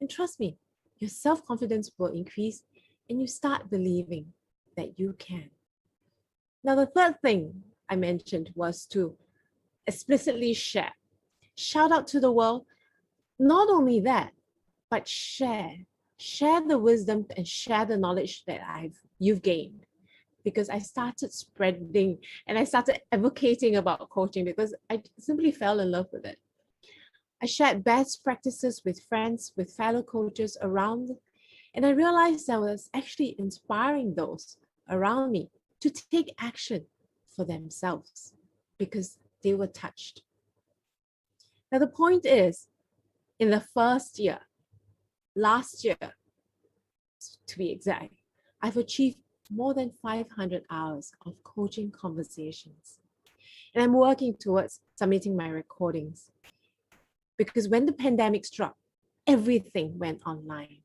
And trust me, your self-confidence will increase and you start believing that you can. Now, the third thing I mentioned was to explicitly share. Shout out to the world. Not only that, but share the wisdom and share the knowledge that you've gained. Because I started spreading and I started advocating about coaching because I simply fell in love with it. I shared best practices with friends, with fellow coaches around, and I realized I was actually inspiring those around me to take action for themselves because they were touched. Now, the point is, in the first year, last year, to be exact, I've achieved more than 500 hours of coaching conversations. And I'm working towards submitting my recordings. Because when the pandemic struck, everything went online.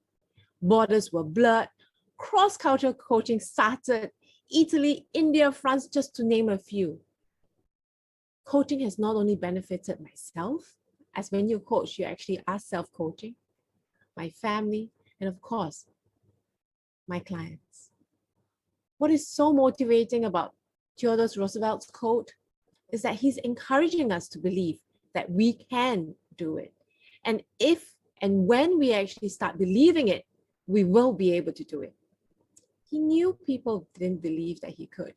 Borders were blurred, cross-cultural coaching started, Italy, India, France, just to name a few. Coaching has not only benefited myself, as when you coach, you actually are self-coaching, my family, and of course, my clients. What is so motivating about Theodore Roosevelt's quote is that he's encouraging us to believe that we can do it. And if and when we actually start believing it, we will be able to do it. He knew people didn't believe that he could.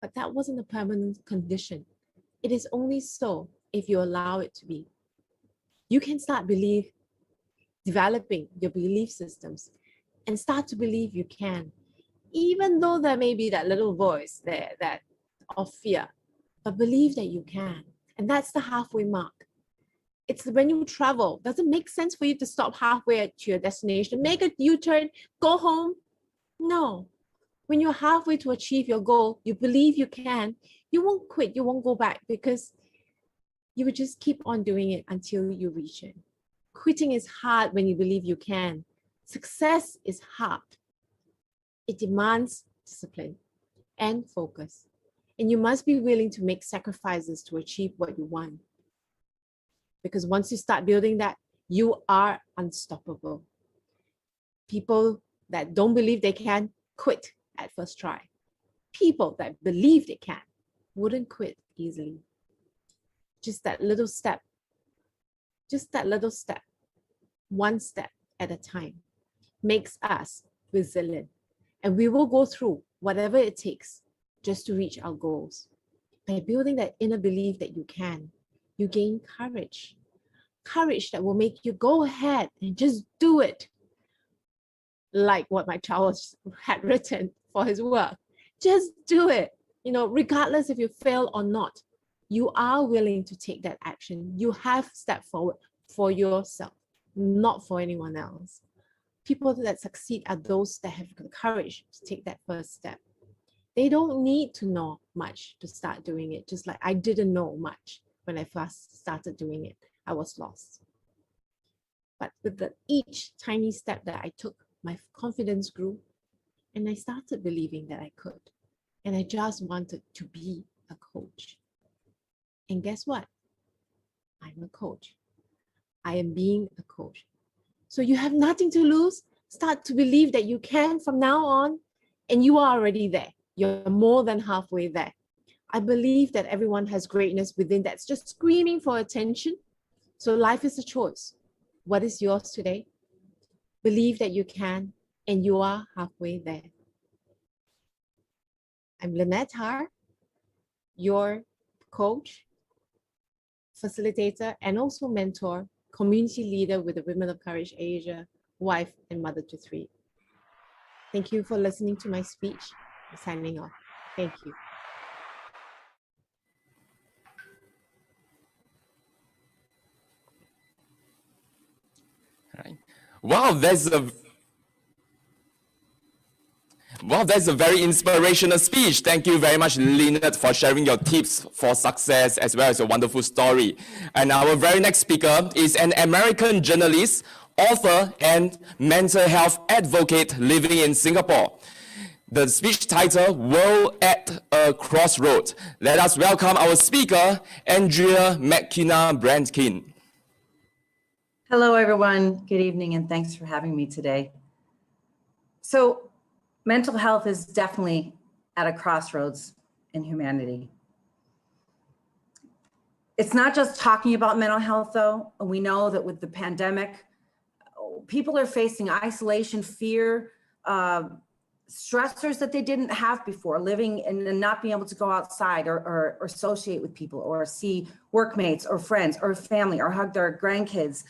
But that wasn't a permanent condition. It is only so if you allow it to be. You can start developing your belief systems and start to believe you can, even though there may be that little voice there that of fear, but believe that you can. And that's the halfway mark. It's when you travel, does it make sense for you to stop halfway at your destination, make a U-turn, go home? No. When you're halfway to achieve your goal, you believe you can, you won't quit, you won't go back, because you will just keep on doing it until you reach it. Quitting is hard when you believe you can. Success is hard. It demands discipline and focus. And you must be willing to make sacrifices to achieve what you want. Because once you start building that, you are unstoppable. People that don't believe they can quit at first try. People that believe they can wouldn't quit easily. Just that little step, one step at a time, makes us resilient. And we will go through whatever it takes just to reach our goals. By building that inner belief that you can, you gain courage. Courage that will make you go ahead and just do it. Like what my child had written for his work. Just do it. you know, regardless if you fail or not, you are willing to take that action. You have stepped forward for yourself, not for anyone else. People that succeed are those that have the courage to take that first step. They don't need to know much to start doing it, just like I didn't know much when I first started doing it. I was lost. But with each tiny step that I took, my confidence grew and I started believing that I could. And I just wanted to be a coach. And guess what? I'm a coach. I am being a coach. So you have nothing to lose. Start to believe that you can from now on, and you are already there. You're more than halfway there. I believe that everyone has greatness within that's just screaming for attention. So life is a choice. What is yours today? Believe that you can, and you are halfway there. I'm Lynette Har, your coach, facilitator, and also mentor, community leader with the Women of Courage Asia, wife and mother to 3. Thank you for listening to my speech. I'm signing off. Thank you. All right. Wow, that's a very inspirational speech. Thank you very much, Lynette, for sharing your tips for success as well as a wonderful story. And our very next speaker is an American journalist, author, and mental health advocate living in Singapore. The speech title, World at a Crossroad. Let us welcome our speaker, Andrea McKenna-Brandkin. Hello, everyone. Good evening, and thanks for having me today. So, mental health is definitely at a crossroads in humanity. It's not just talking about mental health, though. We know that with the pandemic, people are facing isolation, fear, stressors that they didn't have before, living and not being able to go outside or associate with people or see workmates or friends or family or hug their grandkids.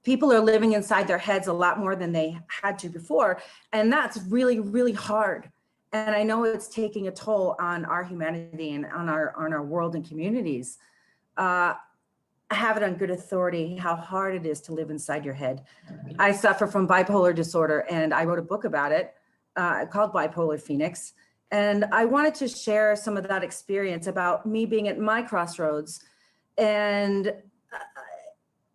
People are living inside their heads a lot more than they had to before. And that's really, really hard. And I know it's taking a toll on our humanity and on our world and communities. I have it on good authority how hard it is to live inside your head. I suffer from bipolar disorder, and I wrote a book about it called Bipolar Phoenix. And I wanted to share some of that experience about me being at my crossroads, and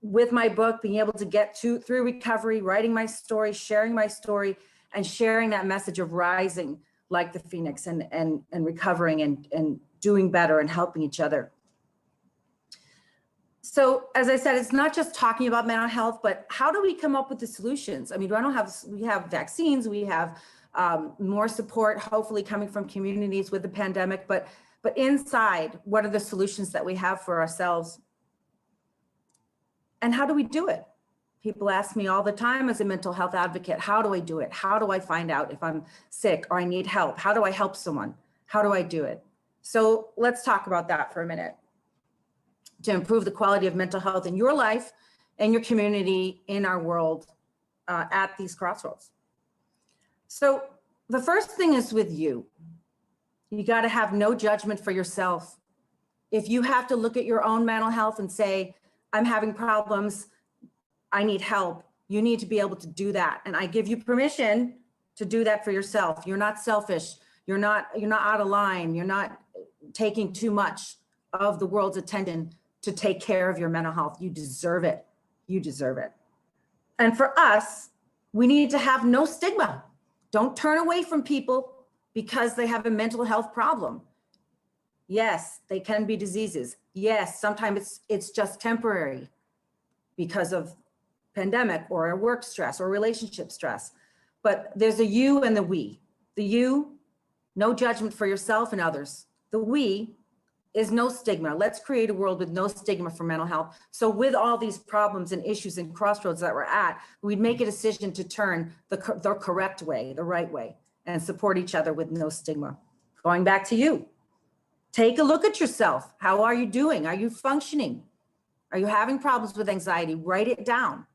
with my book, being able to get through recovery, writing my story, sharing my story, and sharing that message of rising like the Phoenix and recovering and doing better and helping each other. So as I said, it's not just talking about mental health, but how do we come up with the solutions? I mean, we have vaccines, we have more support, hopefully coming from communities with the pandemic, but inside, what are the solutions that we have for ourselves? And how do we do it? People ask me all the time as a mental health advocate, how do I do it? How do I find out if I'm sick or I need help? How do I help someone? How do I do it? So let's talk about that for a minute. To improve the quality of mental health in your life and your community, in our world, at these crossroads. So the first thing is with you. You got to have no judgment for yourself. If you have to look at your own mental health and say, I'm having problems, I need help, you need to be able to do that. And I give you permission to do that for yourself. You're not selfish. You're not out of line. You're not taking too much of the world's attention to take care of your mental health. You deserve it. You deserve it. And for us, we need to have no stigma. Don't turn away from people because they have a mental health problem. Yes, they can be diseases. Yes, sometimes it's just temporary because of pandemic or a work stress or relationship stress. But there's a you and the we. The you, no judgment for yourself and others. The we is no stigma. Let's create a world with no stigma for mental health. So with all these problems and issues and crossroads that we're at, we'd make a decision to turn the correct way, the right way, and support each other with no stigma. Going back to you. Take a look at yourself. How are you doing? Are you functioning? Are you having problems with anxiety? Write it down.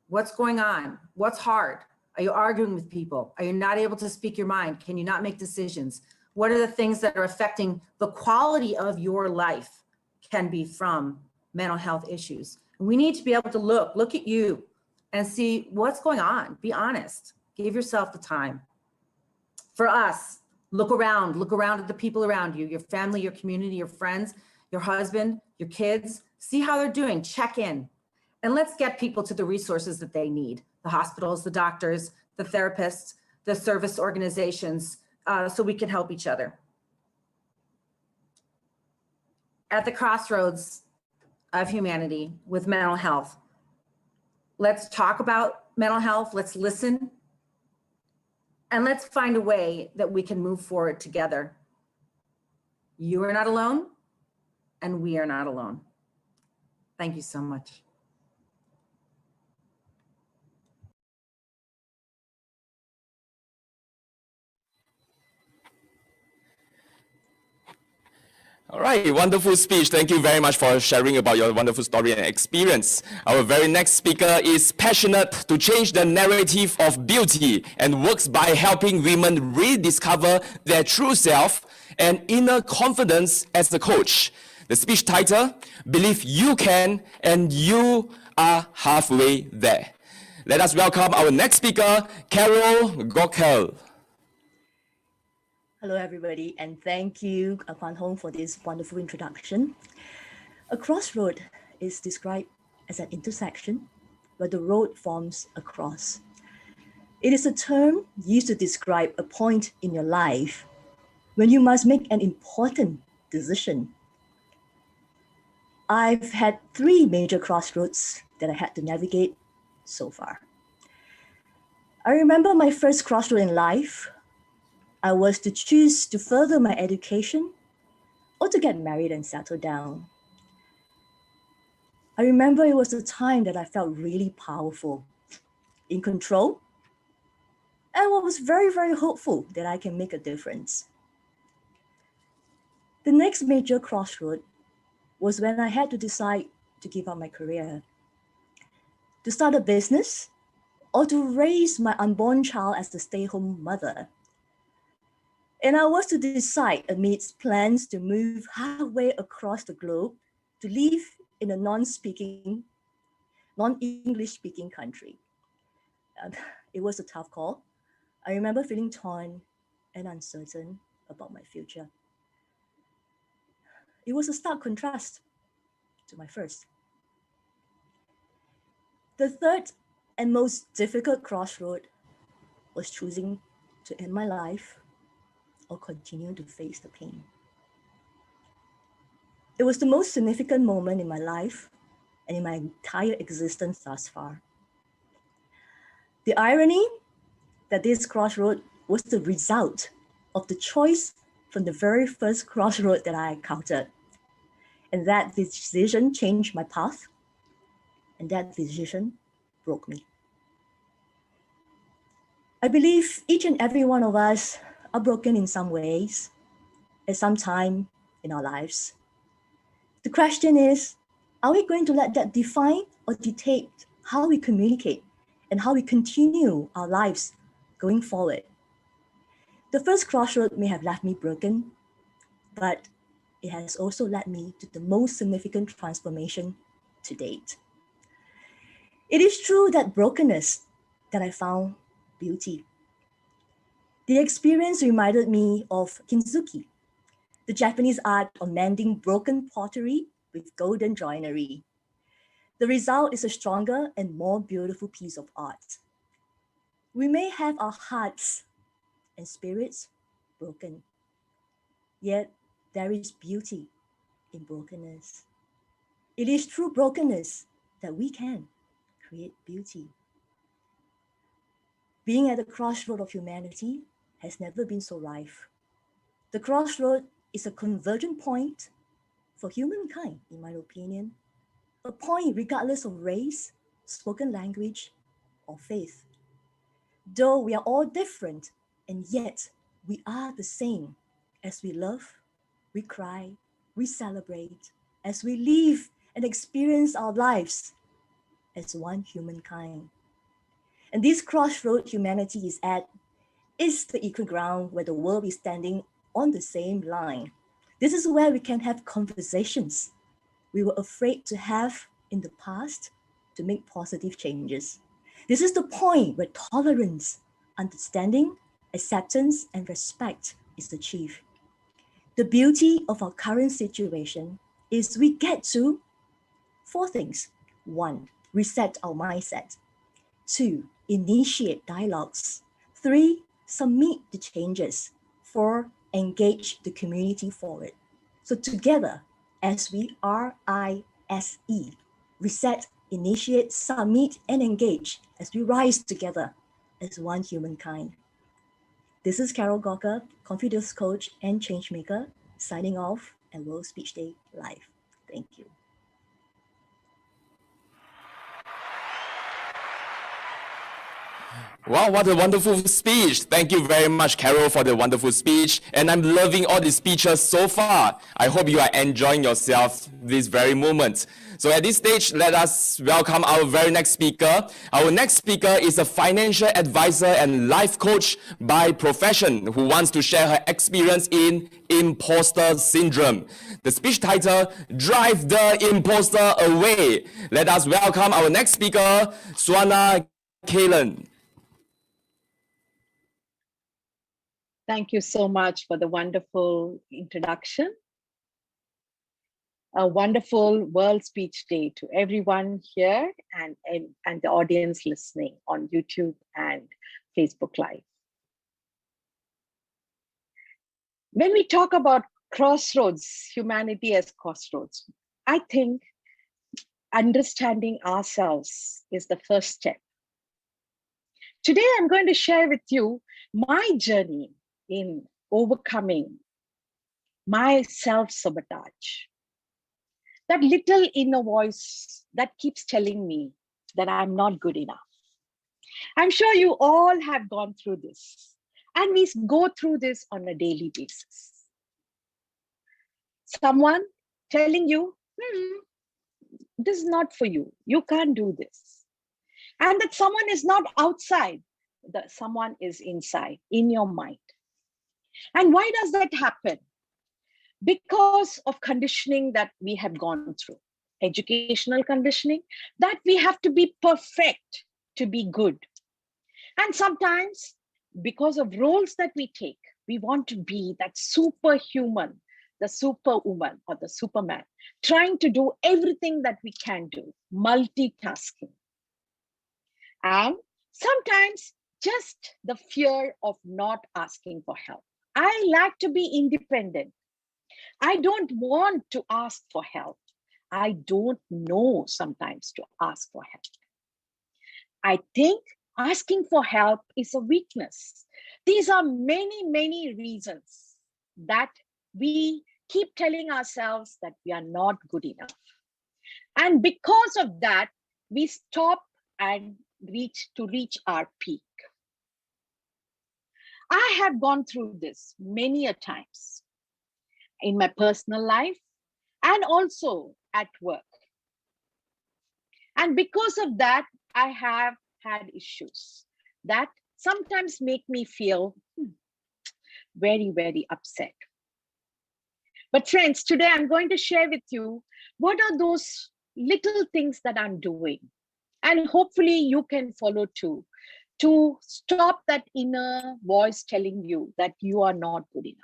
What's going on? What's hard? Are you arguing with people? Are you not able to speak your mind? Can you not make decisions? What are the things that are affecting the quality of your life can be from mental health issues. We need to be able to look at you and see what's going on. Be honest. Give yourself the time. For us, look around at the people around you, your family, your community, your friends, your husband, your kids. See how they're doing. Check in. And let's get people to the resources that they need. The hospitals, the doctors, the therapists, the service organizations, so we can help each other. At the crossroads of humanity with mental health, let's talk about mental health, let's listen, and let's find a way that we can move forward together. You are not alone, and we are not alone. Thank you so much. All right, wonderful speech. Thank you very much for sharing about your wonderful story and experience. Our very next speaker is passionate to change the narrative of beauty and works by helping women rediscover their true self and inner confidence as a coach. The speech title, Believe You Can and You Are Halfway There. Let us welcome our next speaker, Carol Gokal. Hello, everybody, and thank you, Kwan Hong, for this wonderful introduction. A crossroad is described as an intersection where the road forms a cross. It is a term used to describe a point in your life when you must make an important decision. I've had 3 major crossroads that I had to navigate so far. I remember my first crossroad in life. I was to choose to further my education or to get married and settle down. I remember it was a time that I felt really powerful, in control, and I was very, very hopeful that I can make a difference. The next major crossroad was when I had to decide to give up my career, to start a business, or to raise my unborn child as a stay-at-home mother. And I was to decide amidst plans to move halfway across the globe to live in a non-English speaking country. It was a tough call. I remember feeling torn and uncertain about my future. It was a stark contrast to my first. The third and most difficult crossroad was choosing to end my life or continue to face the pain. It was the most significant moment in my life and in my entire existence thus far. The irony that this crossroad was the result of the choice from the very first crossroad that I encountered. And that decision changed my path, and that decision broke me. I believe each and every one of us are broken in some ways at some time in our lives. The question is, are we going to let that define or dictate how we communicate and how we continue our lives going forward? The first crossroad may have left me broken, but it has also led me to the most significant transformation to date. It is through that brokenness that I found beauty. The experience reminded me of kintsugi, the Japanese art of mending broken pottery with golden joinery. The result is a stronger and more beautiful piece of art. We may have our hearts and spirits broken, yet there is beauty in brokenness. It is through brokenness that we can create beauty. Being at the crossroad of humanity has never been so rife. The crossroad is a convergent point for humankind, in my opinion, a point regardless of race, spoken language, or faith. Though we are all different, and yet we are the same as we love, we cry, we celebrate, as we live and experience our lives as one humankind. And this crossroad humanity is at is the equal ground where the world is standing on the same line. This is where we can have conversations we were afraid to have in the past to make positive changes. This is the point where tolerance, understanding, acceptance, and respect is achieved. The beauty of our current situation is we get to 4 things. 1, reset our mindset. 2, initiate dialogues. 3, submit the changes. 4, engage the community forward. So together, as we RISE, reset, initiate, submit, and engage as we rise together as one humankind. This is Carol Gawker, confidence coach and changemaker, signing off at World Speech Day Live. Thank you. Wow, what a wonderful speech. Thank you very much, Carol, for the wonderful speech. And I'm loving all the speeches so far. I hope you are enjoying yourself this very moment. So at this stage, let us welcome our very next speaker. Our next speaker is a financial advisor and life coach by profession who wants to share her experience in imposter syndrome. The speech title, Drive the Imposter Away. Let us welcome our next speaker, Swana Kalen. Thank you so much for the wonderful introduction. A wonderful World Speech Day to everyone here and the audience listening on YouTube and Facebook Live. When we talk about crossroads, humanity as crossroads, I think understanding ourselves is the first step. Today, I'm going to share with you my journey in overcoming my self-sabotage. That little inner voice that keeps telling me that I'm not good enough. I'm sure you all have gone through this, and we go through this on a daily basis. Someone telling you, this is not for you, you can't do this. And that someone is not outside, that someone is inside, in your mind. And why does that happen? Because of conditioning that we have gone through, educational conditioning, that we have to be perfect to be good. And sometimes, because of roles that we take, we want to be that superhuman, the superwoman or the superman, trying to do everything that we can do, multitasking. And sometimes just the fear of not asking for help. I like to be independent. I don't want to ask for help. I don't know sometimes to ask for help. I think asking for help is a weakness. These are many, many reasons that we keep telling ourselves that we are not good enough. And because of that, we stop and reach our peak. I have gone through this many a times in my personal life and also at work. And because of that, I have had issues that sometimes make me feel very, very upset. But friends, today I'm going to share with you what are those little things that I'm doing. And hopefully you can follow too, to stop that inner voice telling you that you are not good enough.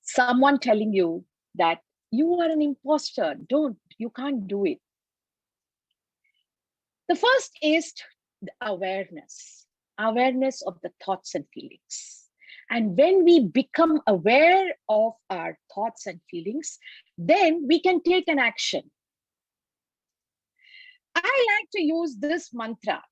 Someone telling you that you are an imposter, you can't do it. The first is the awareness of the thoughts and feelings. And when we become aware of our thoughts and feelings, then we can take an action. I like to use this mantra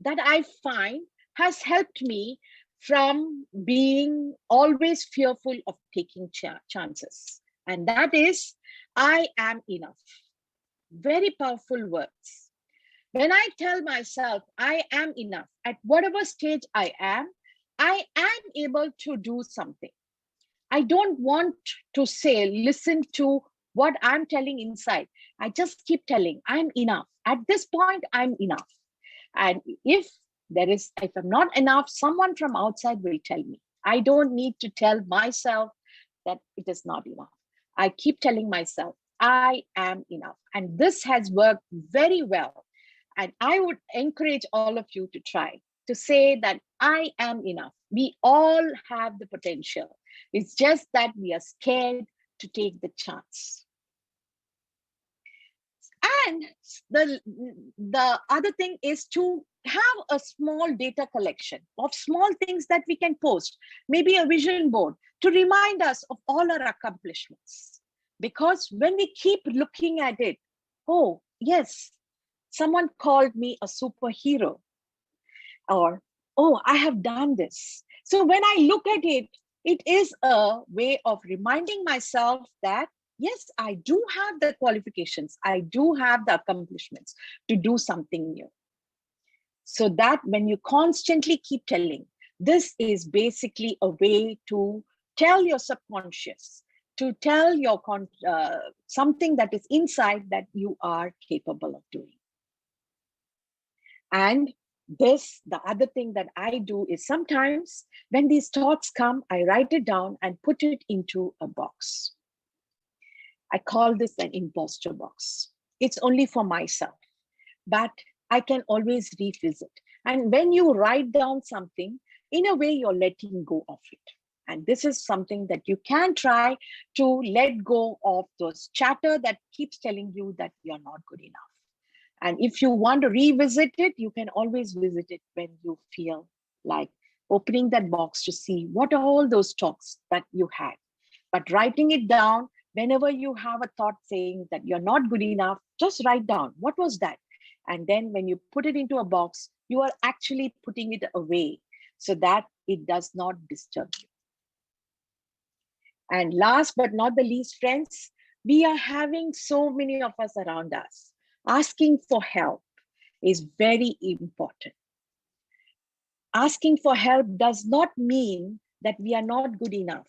that I find has helped me from being always fearful of taking chances. And that is, I am enough. Very powerful words. When I tell myself I am enough, at whatever stage I am able to do something. I don't want to say, listen to what I'm telling inside. I just keep telling, I'm enough. At this point, I'm enough. And if I'm not enough, someone from outside will tell me, I don't need to tell myself that it is not enough. I keep telling myself, I am enough. And this has worked very well. And I would encourage all of you to try to say that I am enough. We all have the potential. It's just that we are scared to take the chance. And the other thing is to have a small data collection of small things that we can post, maybe a vision board to remind us of all our accomplishments. Because when we keep looking at it, oh, yes, someone called me a superhero, or, oh, I have done this. So when I look at it, it is a way of reminding myself that, yes, I do have the qualifications. I do have the accomplishments to do something new. So that when you constantly keep telling, this is basically a way to tell your subconscious, to tell your something that is inside that you are capable of doing. And this, the other thing that I do is sometimes when these thoughts come, I write it down and put it into a box. I call this an imposter box. It's only for myself, but I can always revisit. And when you write down something, in a way, you're letting go of it. And this is something that you can try to let go of those chatter that keeps telling you that you're not good enough. And if you want to revisit it, you can always visit it when you feel like opening that box to see what are all those talks that you had. But writing it down, whenever you have a thought saying that you're not good enough, just write down, what was that? And then when you put it into a box, you are actually putting it away so that it does not disturb you. And last but not the least, friends, we are having so many of us around us. Asking for help is very important. Asking for help does not mean that we are not good enough.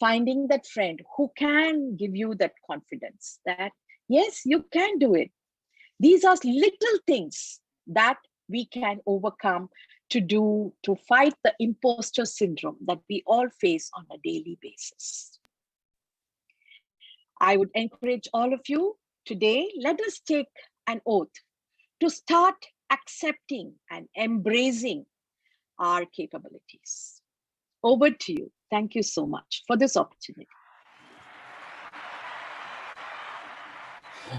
Finding that friend who can give you that confidence that, yes, you can do it. These are little things that we can overcome to fight the imposter syndrome that we all face on a daily basis. I would encourage all of you today, let us take an oath to start accepting and embracing our capabilities. Over to you. Thank you so much for this opportunity.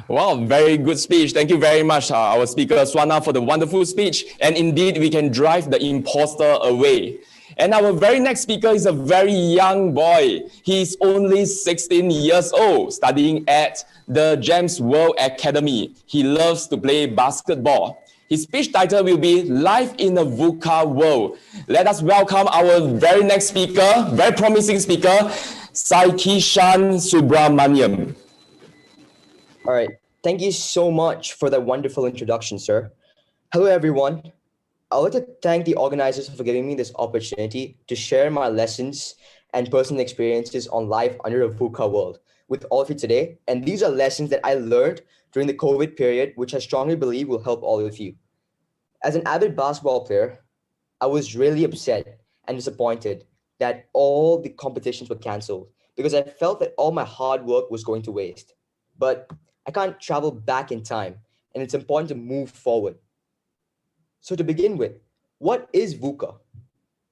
Wow, very good speech. Thank you very much, our speaker, Swana, for the wonderful speech. And indeed, we can drive the imposter away. And our very next speaker is a very young boy. He's only 16 years old, studying at the GEMS World Academy. He loves to play basketball. His speech title will be Life in a VUCA World. Let us welcome our very next speaker, very promising speaker, Saikishan Subramaniam. All right. Thank you so much for that wonderful introduction, sir. Hello, everyone. I would like to thank the organizers for giving me this opportunity to share my lessons and personal experiences on life under a VUCA world with all of you today. And these are lessons that I learned during the COVID period, which I strongly believe will help all of you. As an avid basketball player, I was really upset and disappointed that all the competitions were canceled because I felt that all my hard work was going to waste. But I can't travel back in time, and it's important to move forward. So to begin with, what is VUCA?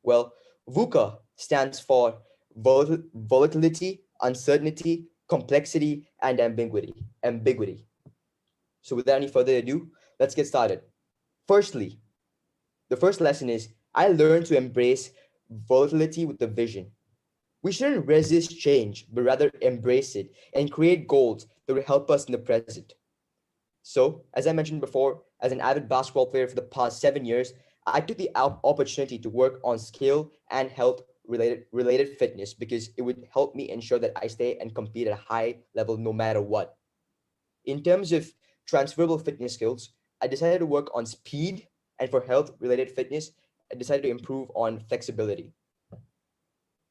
Well, VUCA stands for volatility, uncertainty, complexity, and ambiguity. So without any further ado, let's get started. Firstly, the first lesson is I learned to embrace volatility with a vision. We shouldn't resist change, but rather embrace it and create goals that will help us in the present. So, as I mentioned before, as an avid basketball player for the past 7 years, I took the opportunity to work on skill and health related fitness because it would help me ensure that I stay and compete at a high level no matter what. In terms of transferable fitness skills, I decided to work on speed, and for health related fitness, I decided to improve on flexibility.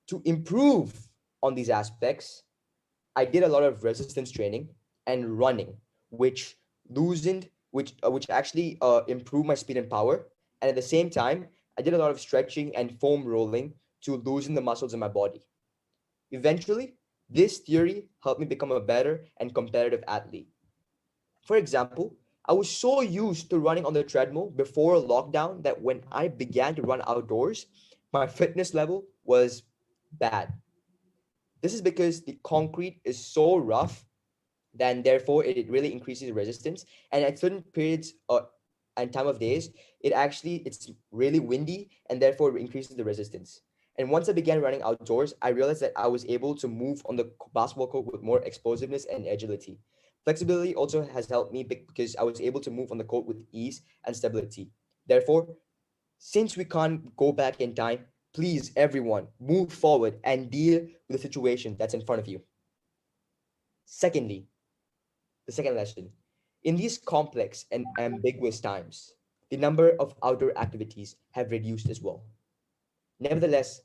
To improve on these aspects, I did a lot of resistance training and running, which actually improved my speed and power. And at the same time, I did a lot of stretching and foam rolling to loosen the muscles in my body. Eventually, this theory helped me become a better and competitive athlete. For example, I was so used to running on the treadmill before lockdown that when I began to run outdoors, my fitness level was bad. This is because the concrete is so rough, then therefore it really increases resistance. And at certain periods and time of days, it's really windy and therefore it increases the resistance. And once I began running outdoors, I realized that I was able to move on the basketball court with more explosiveness and agility. Flexibility also has helped me because I was able to move on the court with ease and stability. Therefore, since we can't go back in time, please, everyone, move forward and deal with the situation that's in front of you. Secondly, the second lesson. In these complex and ambiguous times, the number of outdoor activities have reduced as well. Nevertheless,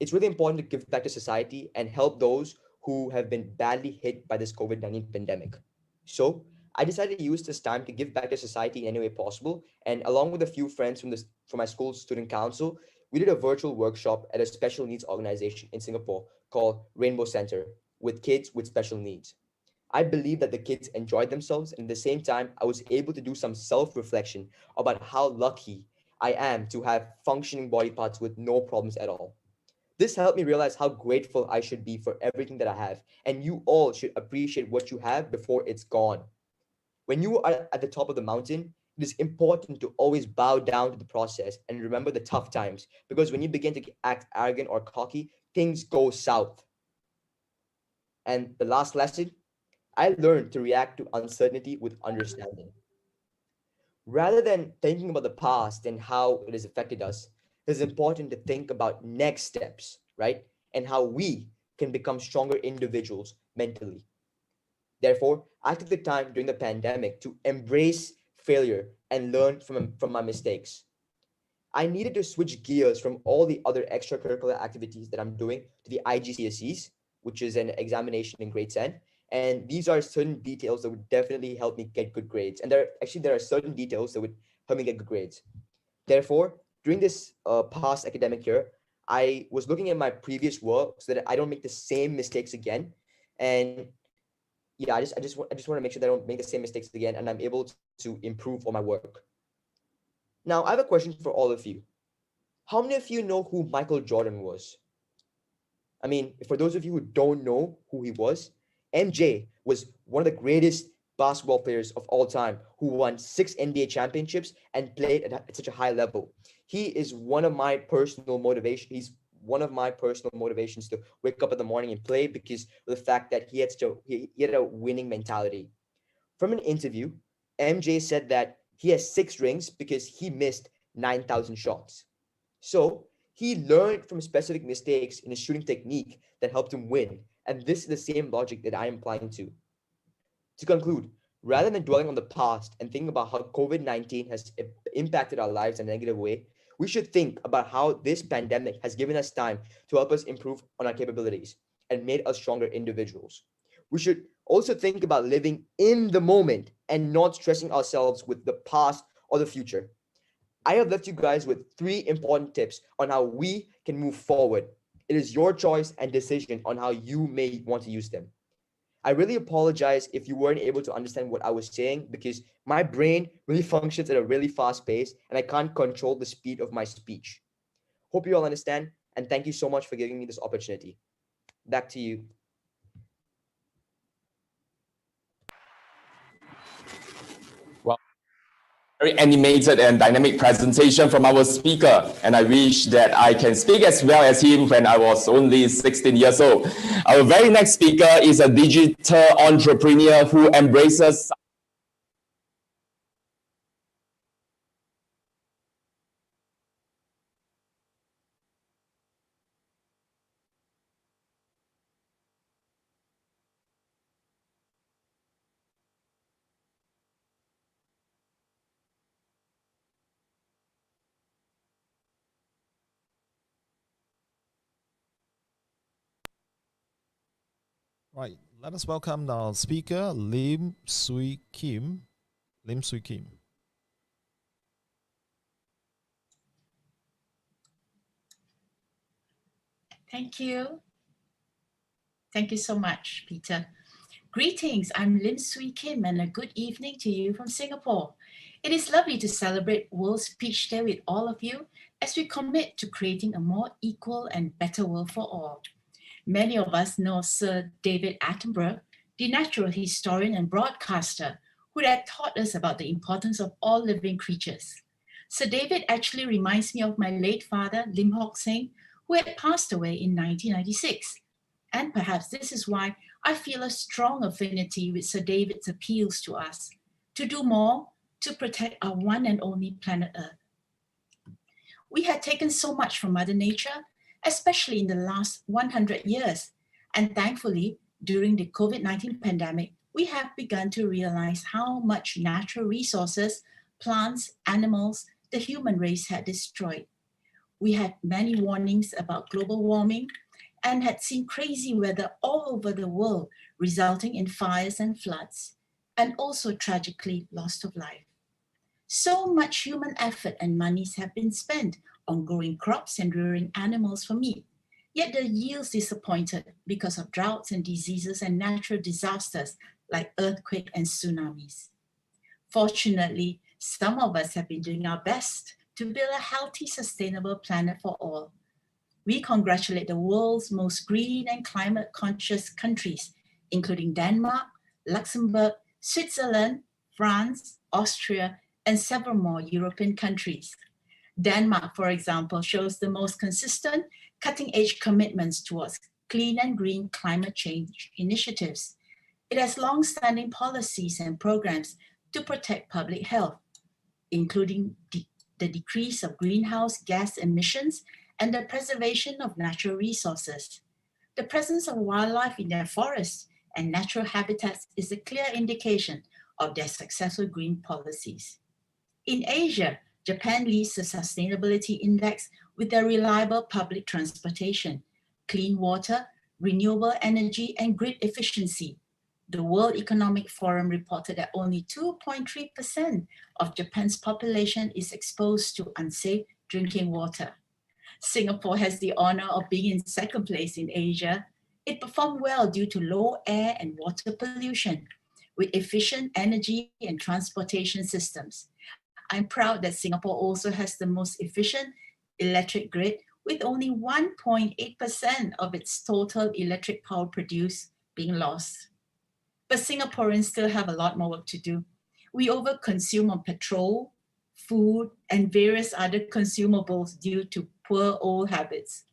it's really important to give back to society and help those who have been badly hit by this COVID-19 pandemic. So I decided to use this time to give back to society in any way possible. And along with a few friends from my school's student council, we did a virtual workshop at a special needs organization in Singapore called Rainbow Center with kids with special needs. I believe that the kids enjoyed themselves, and at the same time, I was able to do some self-reflection about how lucky I am to have functioning body parts with no problems at all. This helped me realize how grateful I should be for everything that I have, and you all should appreciate what you have before it's gone. When you are at the top of the mountain, it is important to always bow down to the process and remember the tough times, because when you begin to act arrogant or cocky, things go south. And the last lesson, I learned to react to uncertainty with understanding. Rather than thinking about the past and how it has affected us, it's important to think about next steps, right? And how we can become stronger individuals mentally. Therefore, I took the time during the pandemic to embrace failure and learn from my mistakes. I needed to switch gears from all the other extracurricular activities that I'm doing to the IGCSEs, which is an examination in grade 10. And these are certain details that would definitely help me get good grades. And there are certain details that would help me get good grades. Therefore, during this past academic year, I was looking at my previous work so that I don't make the same mistakes again. And yeah, I just want to make sure that I don't make the same mistakes again, and I'm able to improve on my work. Now, I have a question for all of you. How many of you know who Michael Jordan was? I mean, for those of you who don't know who he was, MJ was one of the greatest basketball players of all time who won 6 NBA championships and played at such a high level. He is one of my personal motivations. He's one of my personal motivations to wake up in the morning and play, because of the fact that he had a winning mentality. From an interview, MJ said that he has 6 rings because he missed 9,000 shots. So he learned from specific mistakes in his shooting technique that helped him win. And this is the same logic that I am applying to. To conclude, rather than dwelling on the past and thinking about how COVID-19 has impacted our lives in a negative way, we should think about how this pandemic has given us time to help us improve on our capabilities and made us stronger individuals. We should also think about living in the moment and not stressing ourselves with the past or the future. I have left you guys with 3 important tips on how we can move forward. It is your choice and decision on how you may want to use them. I really apologize if you weren't able to understand what I was saying, because my brain really functions at a really fast pace and I can't control the speed of my speech. Hope you all understand, and thank you so much for giving me this opportunity. Back to you. Very animated and dynamic presentation from our speaker, and I wish that I can speak as well as him when I was only 16 years old. Our very next speaker is a digital entrepreneur who embraces Right, let us welcome our speaker, Lim Swee Kim. Lim Swee Kim. Thank you. Thank you so much, Peter. Greetings, I'm Lim Swee Kim, and a good evening to you from Singapore. It is lovely to celebrate World Speech Day with all of you as we commit to creating a more equal and better world for all. Many of us know Sir David Attenborough, the natural historian and broadcaster, who had taught us about the importance of all living creatures. Sir David actually reminds me of my late father, Lim Hock Seng, who had passed away in 1996. And perhaps this is why I feel a strong affinity with Sir David's appeals to us to do more to protect our one and only planet Earth. We had taken so much from Mother Nature, especially in the last 100 years. And thankfully, during the COVID-19 pandemic, we have begun to realize how much natural resources, plants, animals, the human race had destroyed. We had many warnings about global warming and had seen crazy weather all over the world, resulting in fires and floods, and also tragically loss of life. So much human effort and monies have been spent on growing crops and rearing animals for meat, yet the yields disappointed because of droughts and diseases and natural disasters like earthquakes and tsunamis. Fortunately, some of us have been doing our best to build a healthy, sustainable planet for all. We congratulate the world's most green and climate-conscious countries, including Denmark, Luxembourg, Switzerland, France, Austria, and several more European countries. Denmark, for example, shows the most consistent, cutting-edge commitments towards clean and green climate change initiatives. It has long-standing policies and programs to protect public health, including the decrease of greenhouse gas emissions and the preservation of natural resources. The presence of wildlife in their forests and natural habitats is a clear indication of their successful green policies. In Asia, Japan leads the Sustainability Index with their reliable public transportation, clean water, renewable energy, and grid efficiency. The World Economic Forum reported that only 2.3% of Japan's population is exposed to unsafe drinking water. Singapore has the honor of being in second place in Asia. It performed well due to low air and water pollution, with efficient energy and transportation systems. I'm proud that Singapore also has the most efficient electric grid, with only 1.8% of its total electric power produced being lost. But Singaporeans still have a lot more work to do. We overconsume on petrol, food, and various other consumables due to poor old habits.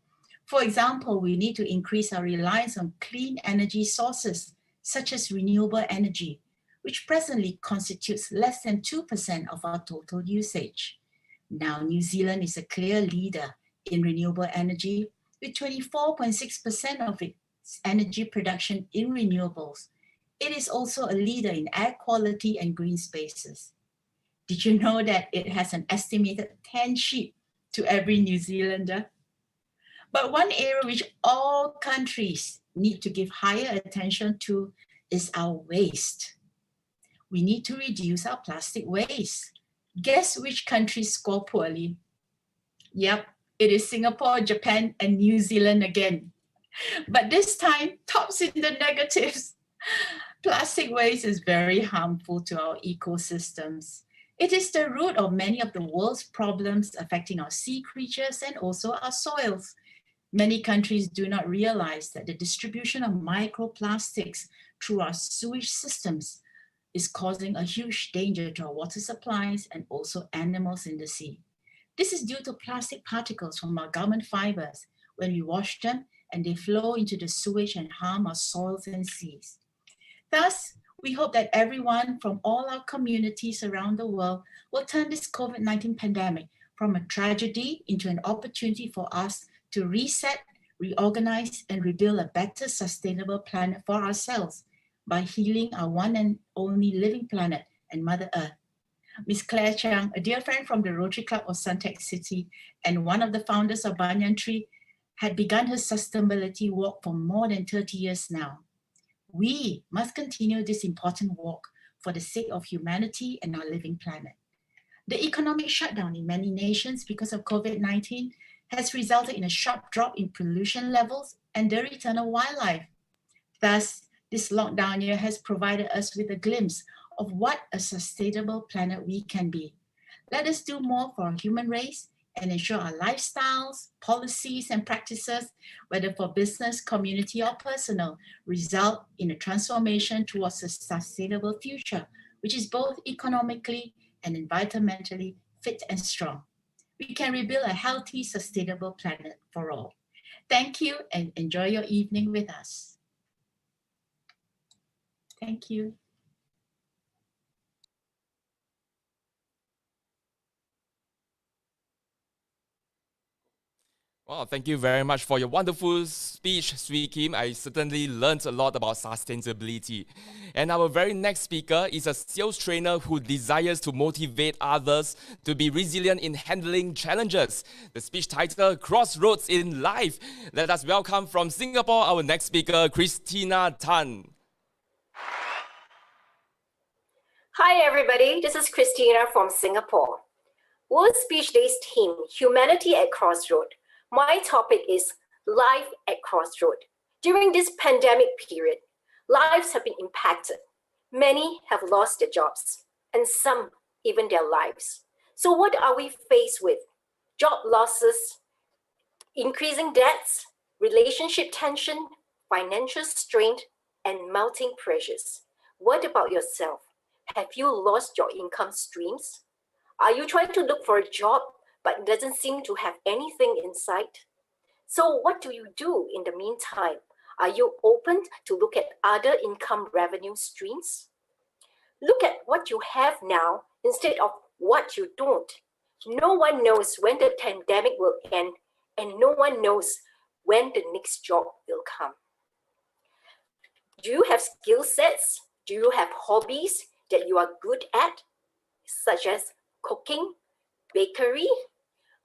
For example, we need to increase our reliance on clean energy sources, such as renewable energy, which presently constitutes less than 2% of our total usage. Now, New Zealand is a clear leader in renewable energy, with 24.6% of its energy production in renewables. It is also a leader in air quality and green spaces. Did you know that it has an estimated 10 sheep to every New Zealander? But one area which all countries need to give higher attention to is our waste. We need to reduce our plastic waste. Guess which countries score poorly? Yep, it is Singapore, Japan, and New Zealand again. But this time, tops in the negatives. Plastic waste is very harmful to our ecosystems. It is the root of many of the world's problems affecting our sea creatures and also our soils. Many countries do not realize that the distribution of microplastics through our sewage systems is causing a huge danger to our water supplies and also animals in the sea. This is due to plastic particles from our garment fibers when we wash them and they flow into the sewage and harm our soils and seas. Thus, we hope that everyone from all our communities around the world will turn this COVID-19 pandemic from a tragedy into an opportunity for us to reset, reorganize, and rebuild a better sustainable planet for ourselves by healing our one and only living planet and Mother Earth. Ms. Claire Chang, a dear friend from the Rotary Club of Suntec City and one of the founders of Banyan Tree, had begun her sustainability walk for more than 30 years now. We must continue this important walk for the sake of humanity and our living planet. The economic shutdown in many nations because of COVID-19 has resulted in a sharp drop in pollution levels and the return of wildlife. Thus, this lockdown year has provided us with a glimpse of what a sustainable planet we can be. Let us do more for our human race and ensure our lifestyles, policies, and practices, whether for business, community, or personal, result in a transformation towards a sustainable future, which is both economically and environmentally fit and strong. We can rebuild a healthy, sustainable planet for all. Thank you and enjoy your evening with us. Thank you. Well, thank you very much for your wonderful speech, Swee Kim. I certainly learned a lot about sustainability. And our very next speaker is a sales trainer who desires to motivate others to be resilient in handling challenges. The speech title, Crossroads in Life. Let us welcome from Singapore our next speaker, Christina Tan. Hi everybody, this is Christina from Singapore. World Speech Day's theme, Humanity at Crossroad. My topic is Life at Crossroad. During this pandemic period, lives have been impacted. Many have lost their jobs, and some even their lives. So what are we faced with? Job losses, increasing debts, relationship tension, financial strain, and mounting pressures. What about yourself? Have you lost your income streams? Are you trying to look for a job but doesn't seem to have anything in sight? So what do you do in the meantime? Are you open to look at other income revenue streams? Look at what you have now instead of what you don't. No one knows when the pandemic will end, and no one knows when the next job will come. Do you have skill sets? Do you have hobbies that you are good at, such as cooking, bakery?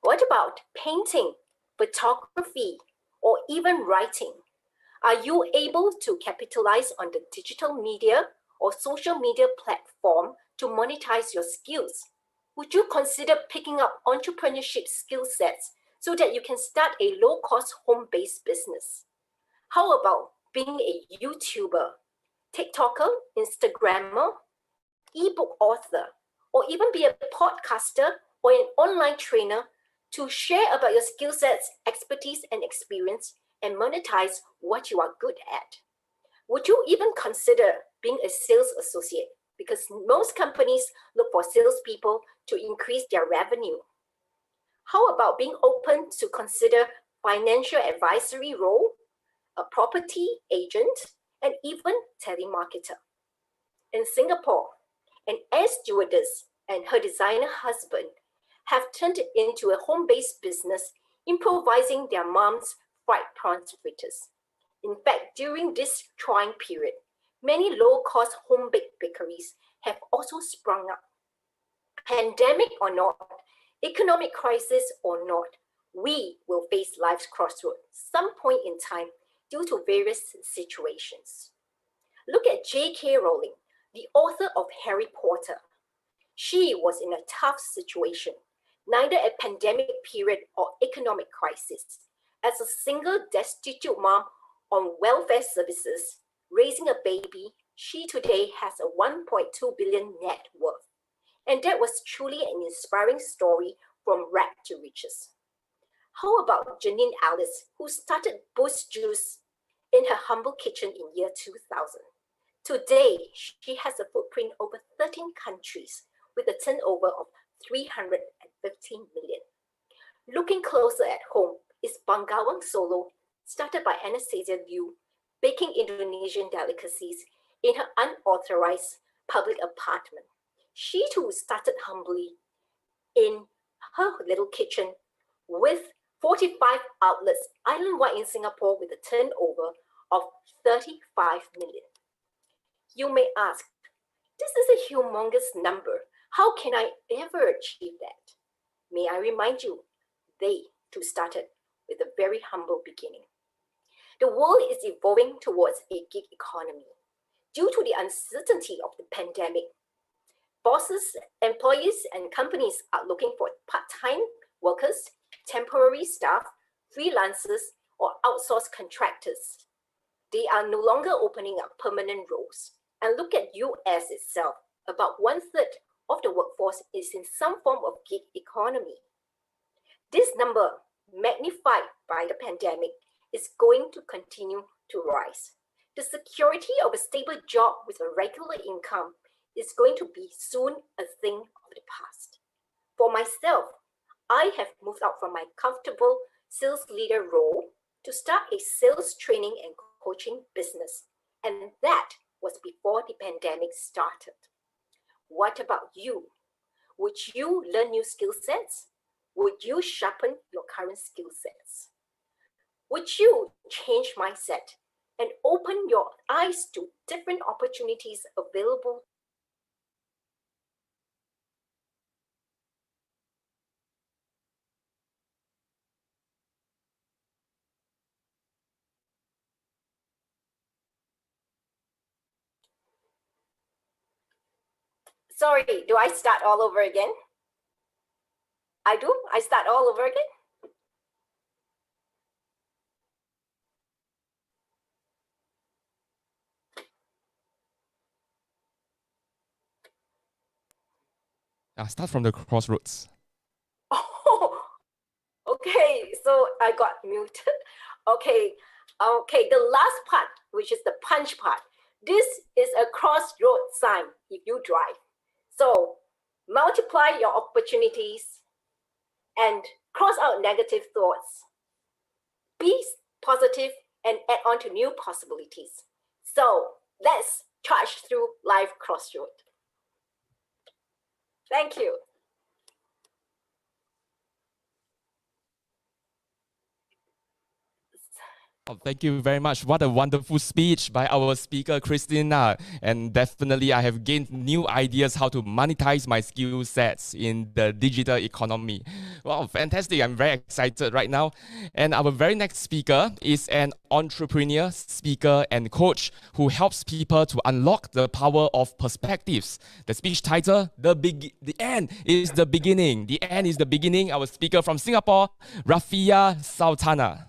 What about painting, photography, or even writing? Are you able to capitalize on the digital media or social media platform to monetize your skills? Would you consider picking up entrepreneurship skill sets so that you can start a low-cost home-based business? How about being a YouTuber, TikToker, Instagrammer, ebook author, or even be a podcaster or an online trainer to share about your skill sets, expertise, and experience and monetize what you are good at? Would you even consider being a sales associate? Because most companies look for salespeople to increase their revenue. How about being open to consider financial advisory role, a property agent, and even telemarketer? In Singapore, an air stewardess and her designer husband have turned it into a home-based business, improvising their mom's fried prawns fritters. In fact, during this trying period, many low-cost home-baked bakeries have also sprung up. Pandemic or not, economic crisis or not, we will face life's crossroad some point in time due to various situations. Look at J.K. Rowling, the author of Harry Potter. She was in a tough situation, neither a pandemic period or economic crisis. As a single destitute mom on welfare services, raising a baby, she today has a 1.2 billion net worth. And that was truly an inspiring story from rag to riches. How about Janine Alice, who started Boost Juice in her humble kitchen in year 2000? Today, she has a footprint over 13 countries with a turnover of 315 million. Looking closer at home is Bengawan Solo, started by Anastasia Liu, baking Indonesian delicacies in her unauthorized public apartment. She too started humbly in her little kitchen with 45 outlets island-wide in Singapore with a turnover of 35 million. You may ask, this is a humongous number. How can I ever achieve that? May I remind you, they too started with a very humble beginning. The world is evolving towards a gig economy. Due to the uncertainty of the pandemic, bosses, employees, and companies are looking for part-time workers temporary staff, freelancers, or outsourced contractors. They are no longer opening up permanent roles. And look at US itself. About 1/3 of the workforce is in some form of gig economy. This number, magnified by the pandemic, is going to continue to rise. The security of a stable job with a regular income is going to be soon a thing of the past. For myself, I have moved out from my comfortable sales leader role to start a sales training and coaching business. And that was before the pandemic started. What about you? Would you learn new skill sets? Would you sharpen your current skill sets? Would you change mindset and open your eyes to different opportunities available? Sorry, do I start all over again? I do? I start all over again? Start from the crossroads. Oh, okay, so I got muted. Okay, the last part, which is the punch part. This is a crossroad sign if you drive. So multiply your opportunities and cross out negative thoughts. Be positive and add on to new possibilities. So let's charge through life crossroad. Thank you. Oh, thank you very much. What a wonderful speech by our speaker, Christina. And definitely I have gained new ideas how to monetize my skill sets in the digital economy. Wow, fantastic. I'm very excited right now. And our very next speaker is an entrepreneur, speaker, and coach who helps people to unlock the power of perspectives. The speech title, The End is the Beginning. The End is the Beginning. Our speaker from Singapore, Rafia Sultana.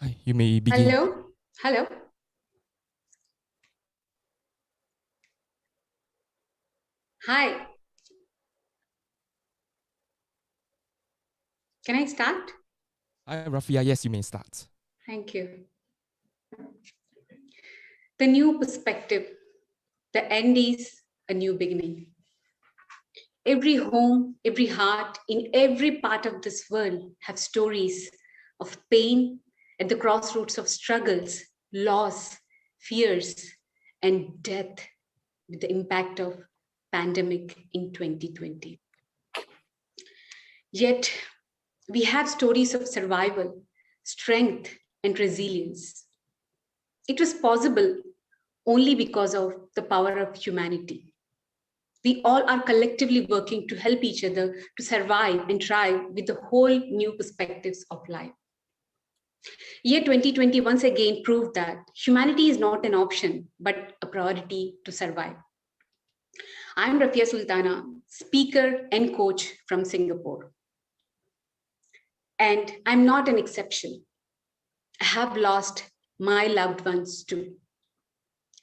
Hi, you may begin. Hello. Hello. Hi. Can I start? Hi, Rafia. Yes, you may start. Thank you. The new perspective. The end is a new beginning. Every home, every heart, in every part of this world have stories of pain at the crossroads of struggles, loss, fears, and death with the impact of pandemic in 2020. Yet, we have stories of survival, strength, and resilience. It was possible only because of the power of humanity. We all are collectively working to help each other to survive and thrive with the whole new perspectives of life. Year 2020 once again proved that humanity is not an option, but a priority to survive. I'm Rafia Sultana, speaker and coach from Singapore. And I'm not an exception. I have lost my loved ones too.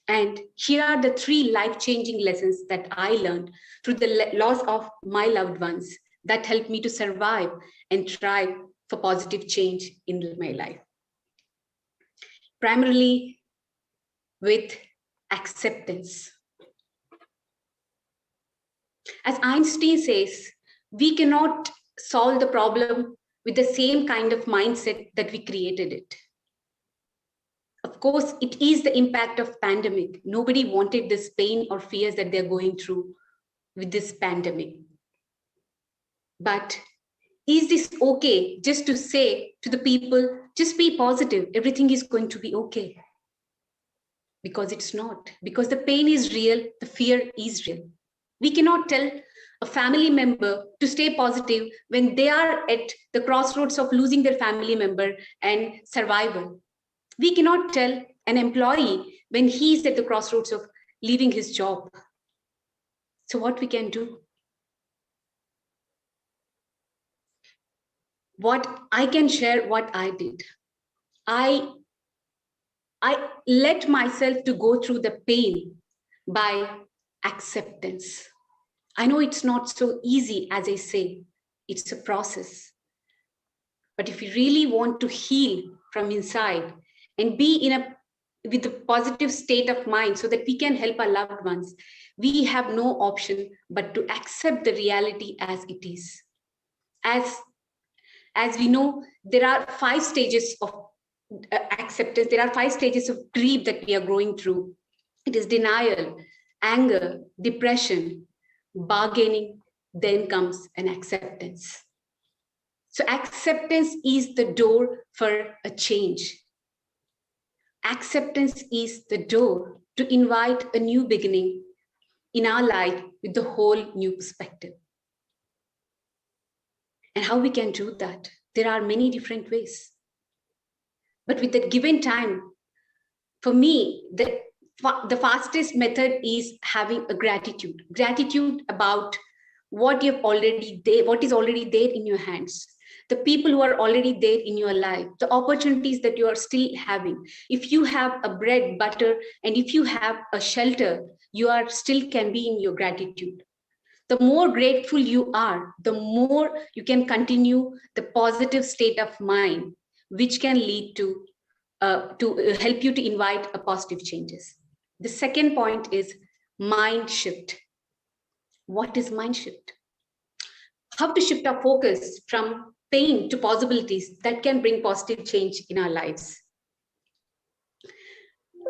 And here are the 3 life-changing lessons that I learned through the loss of my loved ones that helped me to survive and thrive for positive change in my life. Primarily with acceptance. As Einstein says, we cannot solve the problem with the same kind of mindset that we created it. Of course, it is the impact of pandemic. Nobody wanted this pain or fears that they're going through with this pandemic. But is this okay just to say to the people, just be positive, everything is going to be okay? Because it's not. Because the pain is real, the fear is real. We cannot tell a family member to stay positive when they are at the crossroads of losing their family member and survival. We cannot tell an employee when he's at the crossroads of leaving his job. So what we can do? What I can share, what I did. I let myself to go through the pain by acceptance. I know it's not so easy, as I say, it's a process. But if you really want to heal from inside and be with a positive state of mind so that we can help our loved ones, we have no option but to accept the reality as it is. As we know, there are 5 stages of acceptance. There are 5 stages of grief that we are going through. It is denial, anger, depression, bargaining, then comes an acceptance. So acceptance is the door for a change. Acceptance is the door to invite a new beginning in our life with the whole new perspective. And how we can do that? There are many different ways. But with that given time, for me, the fastest method is having a gratitude. Gratitude about what you've already there, what is already there in your hands, the people who are already there in your life, the opportunities that you are still having. If you have a bread, butter, and if you have a shelter, you are still can be in your gratitude. The more grateful you are, the more you can continue the positive state of mind, which can lead to help you to invite a positive changes. The second point is mind shift. What is mind shift? How to shift our focus from pain to possibilities that can bring positive change in our lives.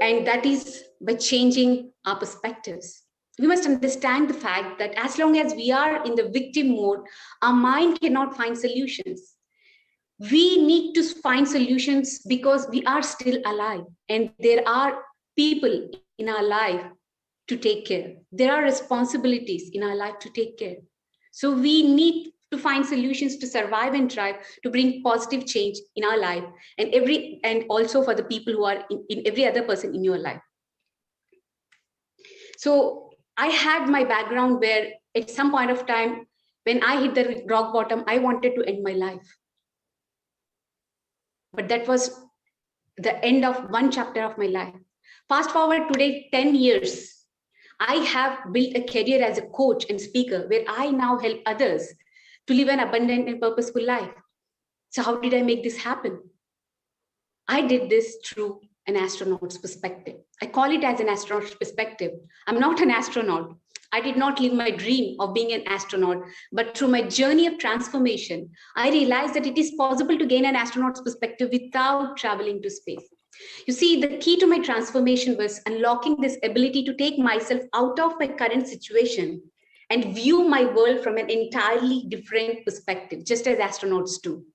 And that is by changing our perspectives. We must understand the fact that as long as we are in the victim mode, our mind cannot find solutions. We need to find solutions because we are still alive and there are people in our life to take care. There are responsibilities in our life to take care. So we need to find solutions to survive and thrive, to bring positive change in our life and also for the people who are in every other person in your life. So I had my background where at some point of time, when I hit the rock bottom, I wanted to end my life. But that was the end of one chapter of my life. Fast forward today, 10 years, I have built a career as a coach and speaker where I now help others to live an abundant and purposeful life. So how did I make this happen? I did this through an astronaut's perspective. I call it as an astronaut's perspective. I'm not an astronaut. I did not live my dream of being an astronaut, but through my journey of transformation, I realized that it is possible to gain an astronaut's perspective without traveling to space. You see, the key to my transformation was unlocking this ability to take myself out of my current situation and view my world from an entirely different perspective, just as astronauts do.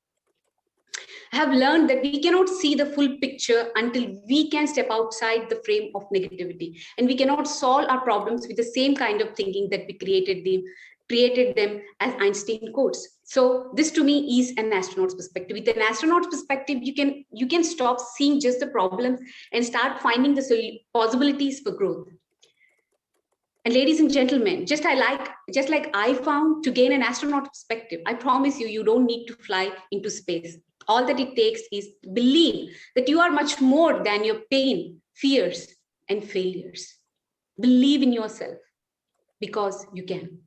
I have learned that we cannot see the full picture until we can step outside the frame of negativity, and we cannot solve our problems with the same kind of thinking that we created them, as Einstein quotes. So this to me is an astronaut's perspective. With an astronaut's perspective, you can stop seeing just the problems and start finding the possibilities for growth. And ladies and gentlemen, just like I found to gain an astronaut perspective, I promise you, you don't need to fly into space. All that it takes is believe that you are much more than your pain, fears, and failures. Believe in yourself because you can.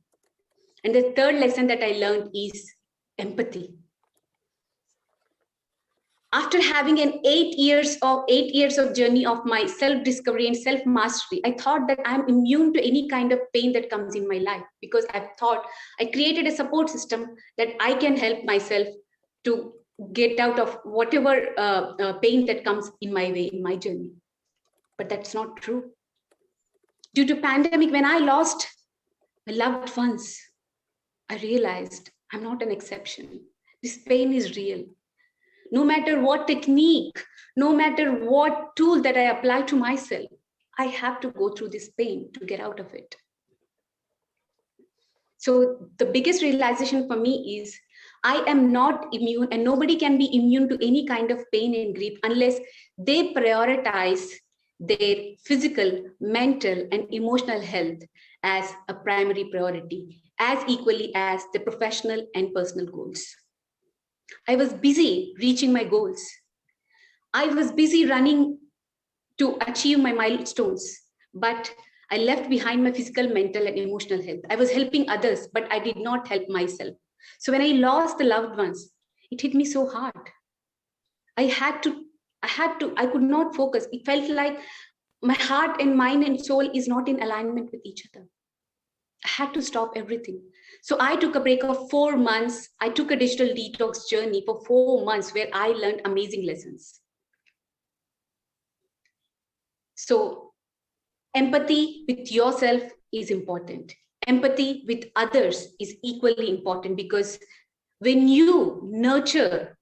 And the third lesson that I learned is empathy. After having an 8 years of journey of my self-discovery and self-mastery, I thought that I'm immune to any kind of pain that comes in my life, because I thought I created a support system that I can help myself to get out of whatever pain that comes in my way, in my journey. But that's not true. Due to pandemic, when I lost my loved ones, I realized I'm not an exception. This pain is real. No matter what technique, no matter what tool that I apply to myself, I have to go through this pain to get out of it. So the biggest realization for me is I am not immune, and nobody can be immune to any kind of pain and grief unless they prioritize their physical, mental, and emotional health as a primary priority, as equally as the professional and personal goals. I was busy reaching my goals. I was busy running to achieve my milestones, but I left behind my physical, mental, and emotional health. I was helping others, but I did not help myself. So when I lost the loved ones, it hit me so hard. I could not focus. It felt like my heart and mind and soul is not in alignment with each other. I had to stop everything. So I took a break of 4 months. I took a digital detox journey for 4 months where I learned amazing lessons. So empathy with yourself is important. Empathy with others is equally important, because when you nurture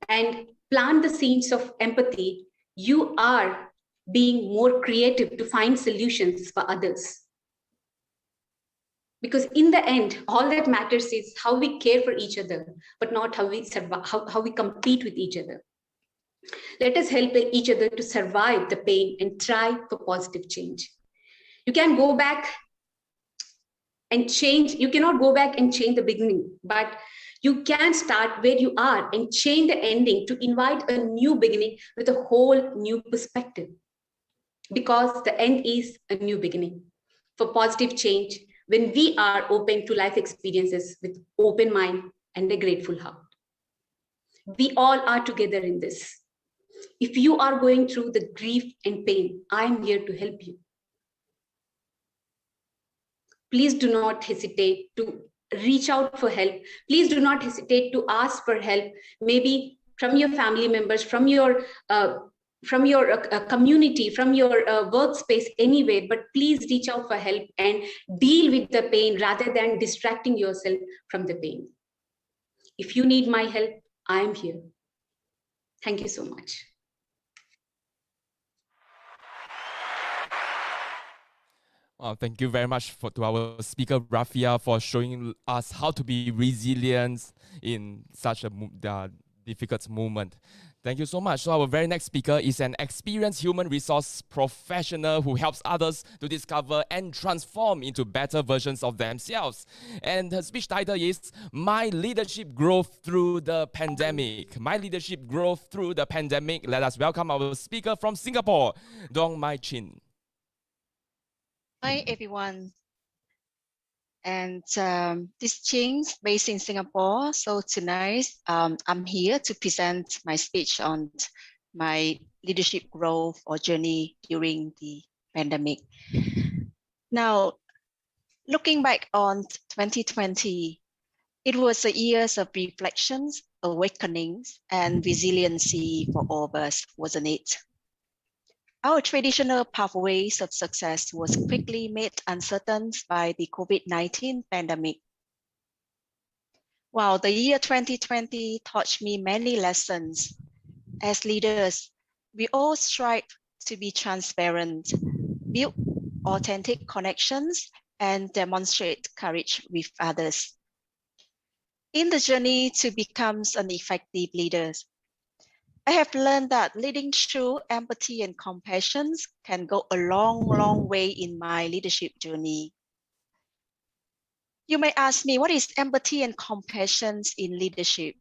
and plant the seeds of empathy, you are being more creative to find solutions for others. Because in the end, all that matters is how we care for each other, but not how we survive, how we compete with each other. Let us help each other to survive the pain and try for positive change. You can go back and change. You cannot go back and change the beginning, but you can start where you are and change the ending to invite a new beginning with a whole new perspective. Because the end is a new beginning for positive change when we are open to life experiences with open mind and a grateful heart. We all are together in this. If you are going through the grief and pain, I am here to help you. Please do not hesitate to reach out for help. Please do not hesitate to ask for help, maybe from your family members, from your community, from your workspace, anywhere, but please reach out for help and deal with the pain rather than distracting yourself from the pain. If you need my help, I am here. Thank you so much. Thank you very much to our speaker, Rafia, for showing us how to be resilient in such a difficult moment. Thank you so much. So our very next speaker is an experienced human resource professional who helps others to discover and transform into better versions of themselves. And her speech title is My Leadership Growth Through the Pandemic. My Leadership Growth Through the Pandemic. Let us welcome our speaker from Singapore, Dong Mai Chin. Hi, everyone. And this is Ching, based in Singapore. So tonight, I'm here to present my speech on my leadership growth or journey during the pandemic. Now, looking back on 2020, it was a year of reflections, awakenings, and resiliency for all of us, wasn't it? Our traditional pathways of success was quickly made uncertain by the COVID-19 pandemic. Wow, the year 2020 taught me many lessons. As leaders, we all strive to be transparent, build authentic connections, and demonstrate courage with others. In the journey to become an effective leader, I have learned that leading through empathy and compassion can go a long, long way in my leadership journey. You may ask me, what is empathy and compassion in leadership?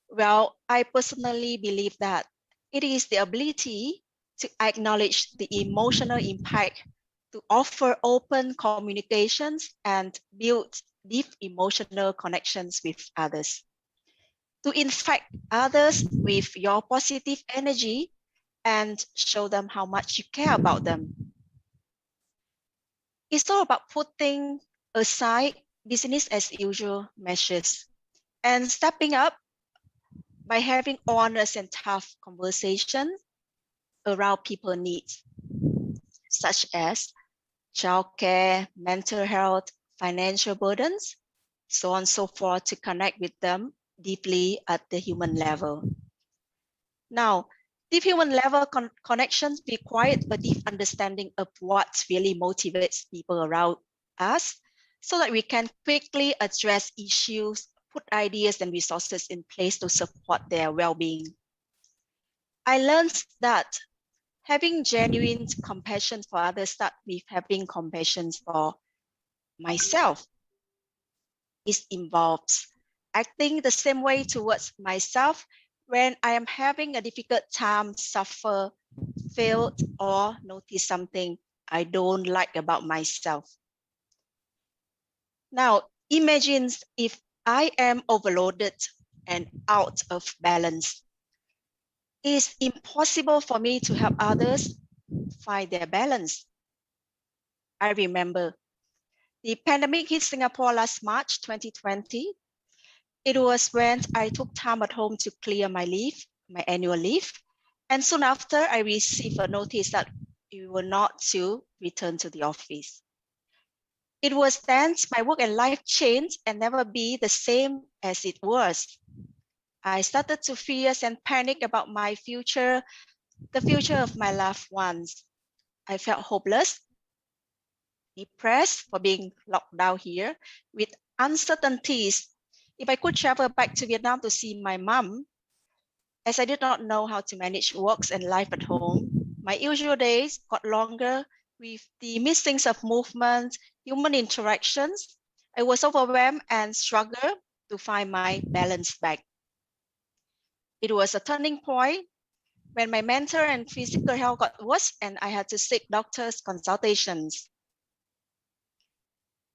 Well, I personally believe that it is the ability to acknowledge the emotional impact, to offer open communications, and build deep emotional connections with others. To infect others with your positive energy and show them how much you care about them. It's all about putting aside business as usual measures and stepping up by having honest and tough conversations around people's needs, such as childcare, mental health, financial burdens, so on and so forth, to connect with them deeply at the human level. Now, deep human level connections require a deep understanding of what really motivates people around us so that we can quickly address issues, put ideas and resources in place to support their well-being. I learned that having genuine compassion for others starts with having compassion for myself. It involves acting the same way towards myself when I am having a difficult time, suffer, fail, or notice something I don't like about myself. Now, imagine if I am overloaded and out of balance. It's impossible for me to help others find their balance. I remember the pandemic hit Singapore last March 2020. It was when I took time at home to clear my leave, my annual leave. And soon after, I received a notice that we were not to return to the office. It was then my work and life changed and never be the same as it was. I started to fear and panic about my future, the future of my loved ones. I felt hopeless, depressed for being locked down here with uncertainties. If I could travel back to Vietnam to see my mom, as I did not know how to manage works and life at home, my usual days got longer with the missings of movement, human interactions. I was overwhelmed and struggled to find my balance back. It was a turning point when my mental and physical health got worse and I had to seek doctor's consultations.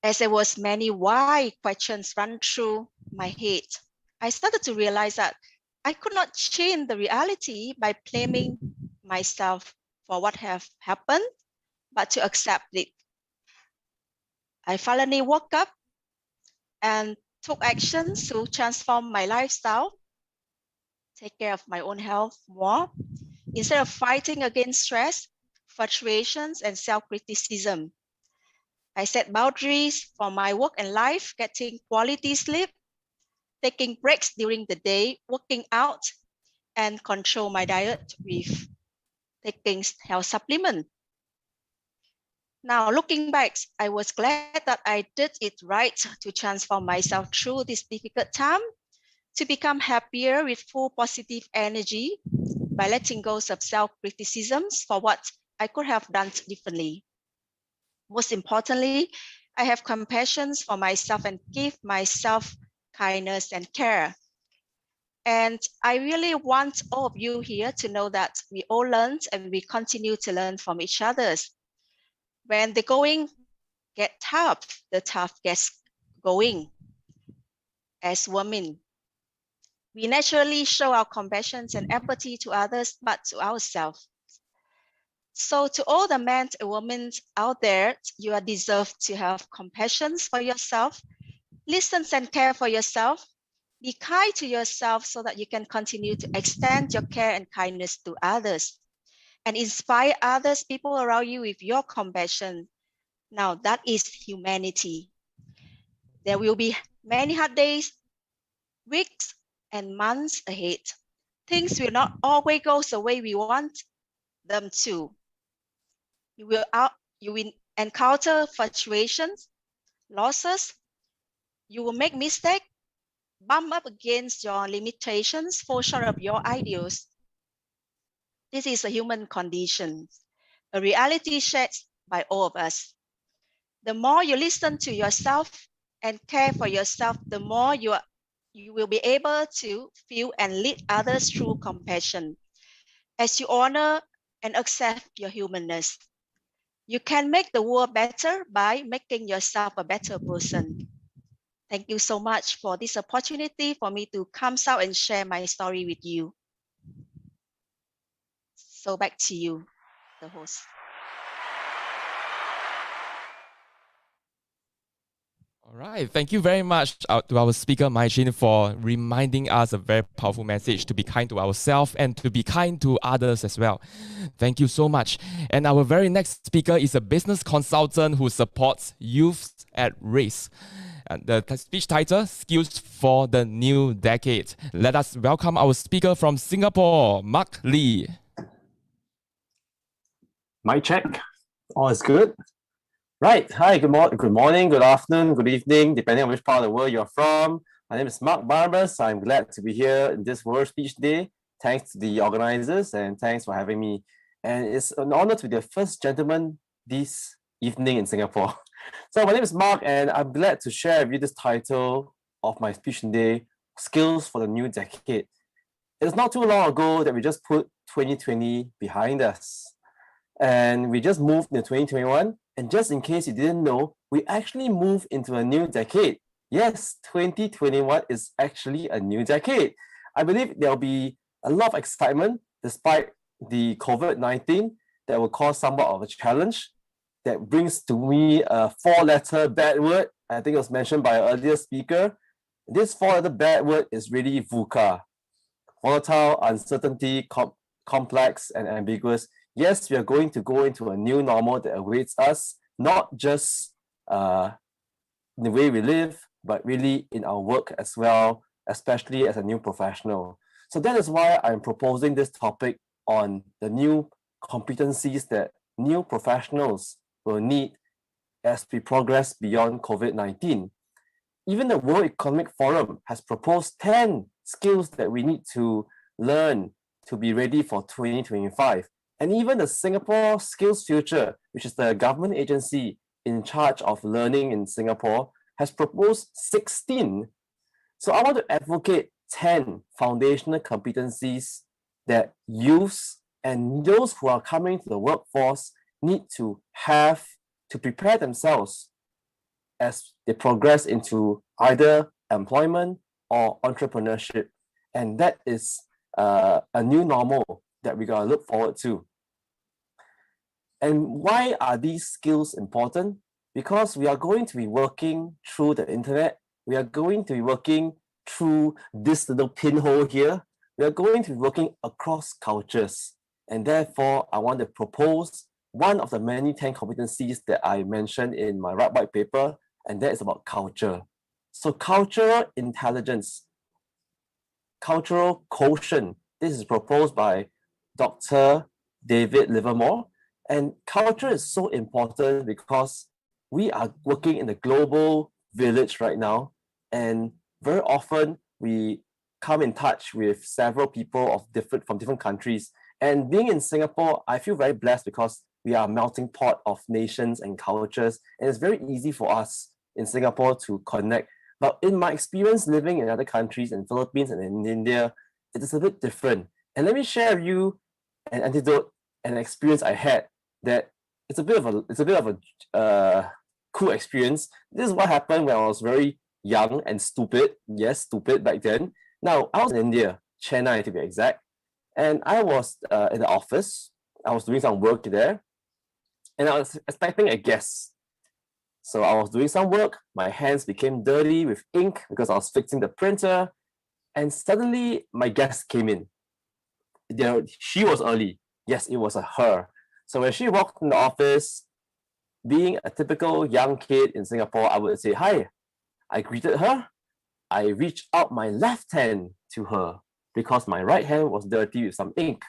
As there was many why questions run through my head, I started to realize that I could not change the reality by blaming myself for what have happened, but to accept it. I finally woke up and took actions to transform my lifestyle, take care of my own health more, instead of fighting against stress, fluctuations, and self-criticism. I set boundaries for my work and life, getting quality sleep, taking breaks during the day, working out, and control my diet with taking health supplement. Now, looking back, I was glad that I did it right to transform myself through this difficult time, to become happier with full positive energy by letting go of self-criticisms for what I could have done differently. Most importantly, I have compassion for myself and give myself kindness and care. And I really want all of you here to know that we all learn and we continue to learn from each other. When the going gets tough, the tough gets going. As women, we naturally show our compassion and empathy to others, but to ourselves. So to all the men and women out there, you are deserved to have compassion for yourself, listen and care for yourself, be kind to yourself so that you can continue to extend your care and kindness to others and inspire others, people around you with your compassion. Now that is humanity. There will be many hard days, weeks, and months ahead. Things will not always go the way we want them to. You will encounter fluctuations, losses. You will make mistakes, bump up against your limitations, fall short of your ideals. This is a human condition, a reality shared by all of us. The more you listen to yourself and care for yourself, the more you will be able to feel and lead others through compassion. As you honor and accept your humanness, you can make the world better by making yourself a better person. Thank you so much for this opportunity for me to come out and share my story with you. So back to you, the host. All right, thank you very much to our speaker, Mai Chin, for reminding us a very powerful message to be kind to ourselves and to be kind to others as well. Thank you so much. And our very next speaker is a business consultant who supports youths at risk. And the speech title, Skills for the New Decade. Let us welcome our speaker from Singapore, Mark Lee. Mic check. All is good. Right. Hi, good morning, good afternoon, good evening, depending on which part of the world you're from. My name is Mark Barbas. I'm glad to be here in this World Speech Day. Thanks to the organizers and thanks for having me. And it's an honor to be the first gentleman this evening in Singapore. So my name is Mark and I'm glad to share with you this title of my speech today, Skills for the New Decade. It's not too long ago that we just put 2020 behind us. And we just moved into 2021. And just in case you didn't know, we actually moved into a new decade. Yes, 2021 is actually a new decade. I believe there'll be a lot of excitement despite the COVID-19 that will cause somewhat of a challenge. That brings to me a 4-letter bad word. I think it was mentioned by an earlier speaker. This 4-letter bad word is really VUCA. Volatile, uncertainty, complex, and ambiguous. Yes, we are going to go into a new normal that awaits us, not just in the way we live, but really in our work as well, especially as a new professional. So that is why I'm proposing this topic on the new competencies that new professionals will need as we progress beyond COVID-19. Even the World Economic Forum has proposed 10 skills that we need to learn to be ready for 2025. And even the Singapore Skills Future, which is the government agency in charge of learning in Singapore, has proposed 16. So I want to advocate 10 foundational competencies that youths and those who are coming to the workforce need to have to prepare themselves as they progress into either employment or entrepreneurship. And that is a new normal that we gotta look forward to. And why are these skills important? Because we are going to be working through the internet. We are going to be working through this little pinhole here. We are going to be working across cultures. And therefore, I want to propose one of the many 10 competencies that I mentioned in my white paper, and that is about culture. So cultural intelligence, cultural quotient, this is proposed by Dr. David Livermore. And culture is so important because we are working in the global village right now. And very often we come in touch with several people from different countries. And being in Singapore, I feel very blessed because we are a melting pot of nations and cultures. And it's very easy for us in Singapore to connect. But in my experience living in other countries, in Philippines and in India, it is a bit different. And let me share with you an anecdote, an experience I had that it's a bit of a cool experience. This is what happened when I was very young and stupid. Yes, stupid back then. Now, I was in India, Chennai to be exact, and I was in the office. I was doing some work there, and I was expecting a guest. So I was doing some work, my hands became dirty with ink because I was fixing the printer, and suddenly my guest came in. She was early. Yes, it was a her. So when she walked in the office, being a typical young kid in Singapore, I would say, hi. I greeted her. I reached out my left hand to her because my right hand was dirty with some ink.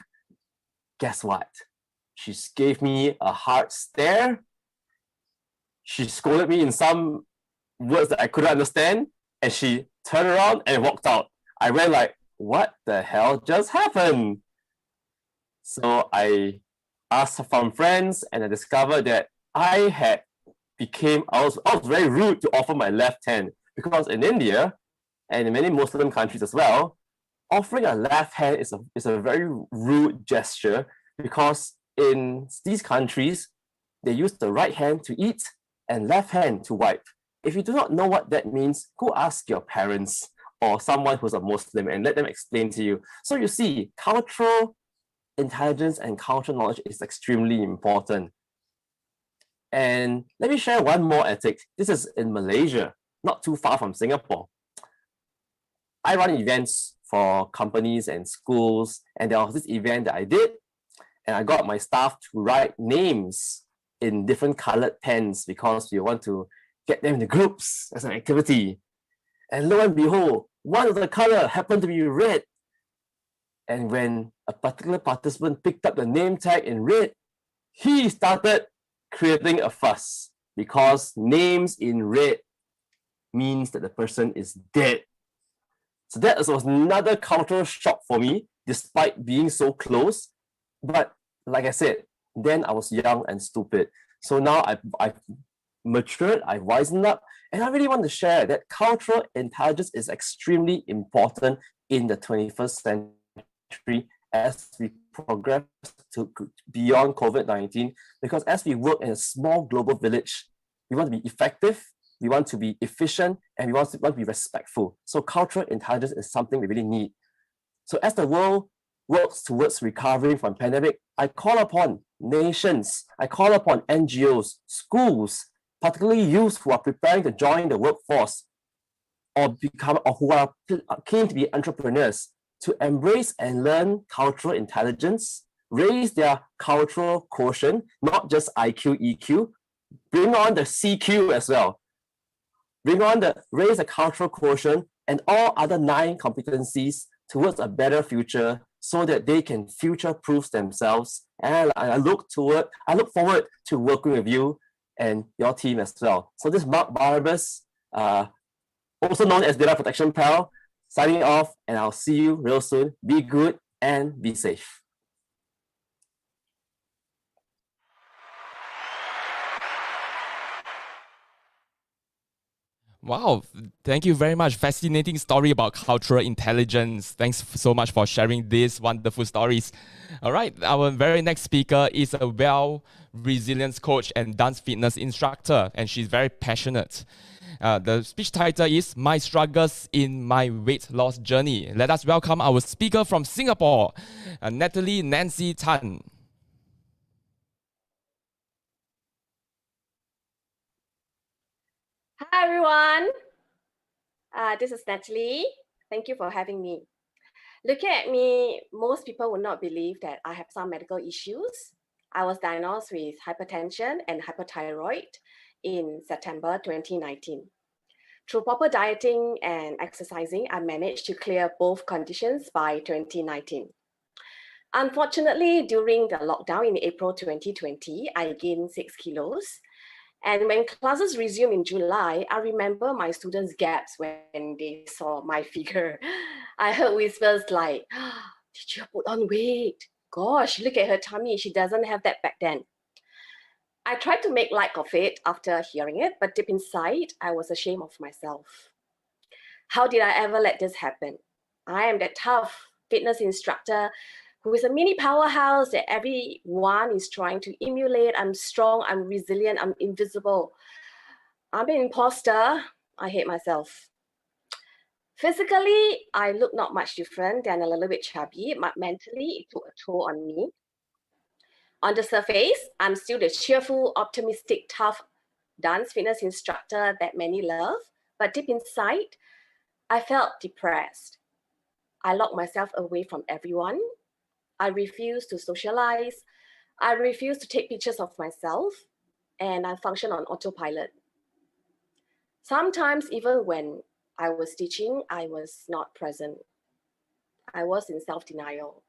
Guess what? She gave me a hard stare. She scolded me in some words that I couldn't understand, and she turned around and walked out. I went like, what the hell just happened? So I asked from friends, and I discovered that I was very rude to offer my left hand, because in India and in many Muslim countries as well, offering a left hand is a very rude gesture, because in these countries, they use the right hand to eat and left hand to wipe. If you do not know what that means, go ask your parents or someone who's a Muslim and let them explain to you. So you see, cultural intelligence and cultural knowledge is extremely important. And let me share one more ethic. This is in Malaysia. not too far from Singapore. I run events for companies and schools, and there was this event that I did, and I got my staff to write names in different colored pens because we want to get them into groups as an activity. And lo and behold, one of the color happened to be red. And when a particular participant picked up the name tag in red, he started creating a fuss because names in red means that the person is dead. So that was another cultural shock for me, despite being so close. But like I said, then I was young and stupid. So now I've matured, I've wisened up, and I really want to share that cultural intelligence is extremely important in the 21st century as we progress to beyond COVID-19, because as we work in a small global village, we want to be effective, we want to be efficient, and we want to be respectful. So cultural intelligence is something we really need. So as the world works towards recovering from pandemic, I call upon nations, I call upon NGOs, schools, particularly youth who are preparing to join the workforce or who are keen to be entrepreneurs, to embrace and learn cultural intelligence, raise their cultural quotient, not just IQ, EQ, bring on the CQ as well. Raise the cultural quotient and all other 9 competencies towards a better future so that they can future-proof themselves. And I look forward to working with you and your team as well. So this is Mark Barnabas, also known as Data Protection Pal, signing off, and I'll see you real soon. Be good and be safe. Wow, thank you very much. Fascinating story about cultural intelligence. Thanks so much for sharing these wonderful stories. All right, our very next speaker is a resilience coach and dance fitness instructor, and she's very passionate. The speech title is My Struggles in My Weight Loss Journey. Let us welcome our speaker from Singapore, Natalie Nancy Tan. Hi, everyone. This is Natalie. Thank you for having me. Looking at me, most people would not believe that I have some medical issues. I was diagnosed with hypertension and hypothyroid in September 2019. Through proper dieting and exercising, I managed to clear both conditions by 2019. Unfortunately, during the lockdown in April 2020, I gained 6 kilos. And when classes resumed in July, I remember my students gasped when they saw my figure. I heard whispers like, did you put on weight? Gosh, look at her tummy. She doesn't have that back then. I tried to make light of it after hearing it, but deep inside, I was ashamed of myself. How did I ever let this happen? I am that tough fitness instructor who is a mini powerhouse that everyone is trying to emulate. I'm strong, I'm resilient, I'm invisible. I'm an imposter. I hate myself. Physically, I look not much different than a little bit chubby, but mentally, it took a toll on me. On the surface, I'm still the cheerful, optimistic, tough dance fitness instructor that many love, but deep inside, I felt depressed. I locked myself away from everyone. I refused to socialize. I refused to take pictures of myself, and I functioned on autopilot. Sometimes, even when I was teaching, I was not present. I was in self-denial.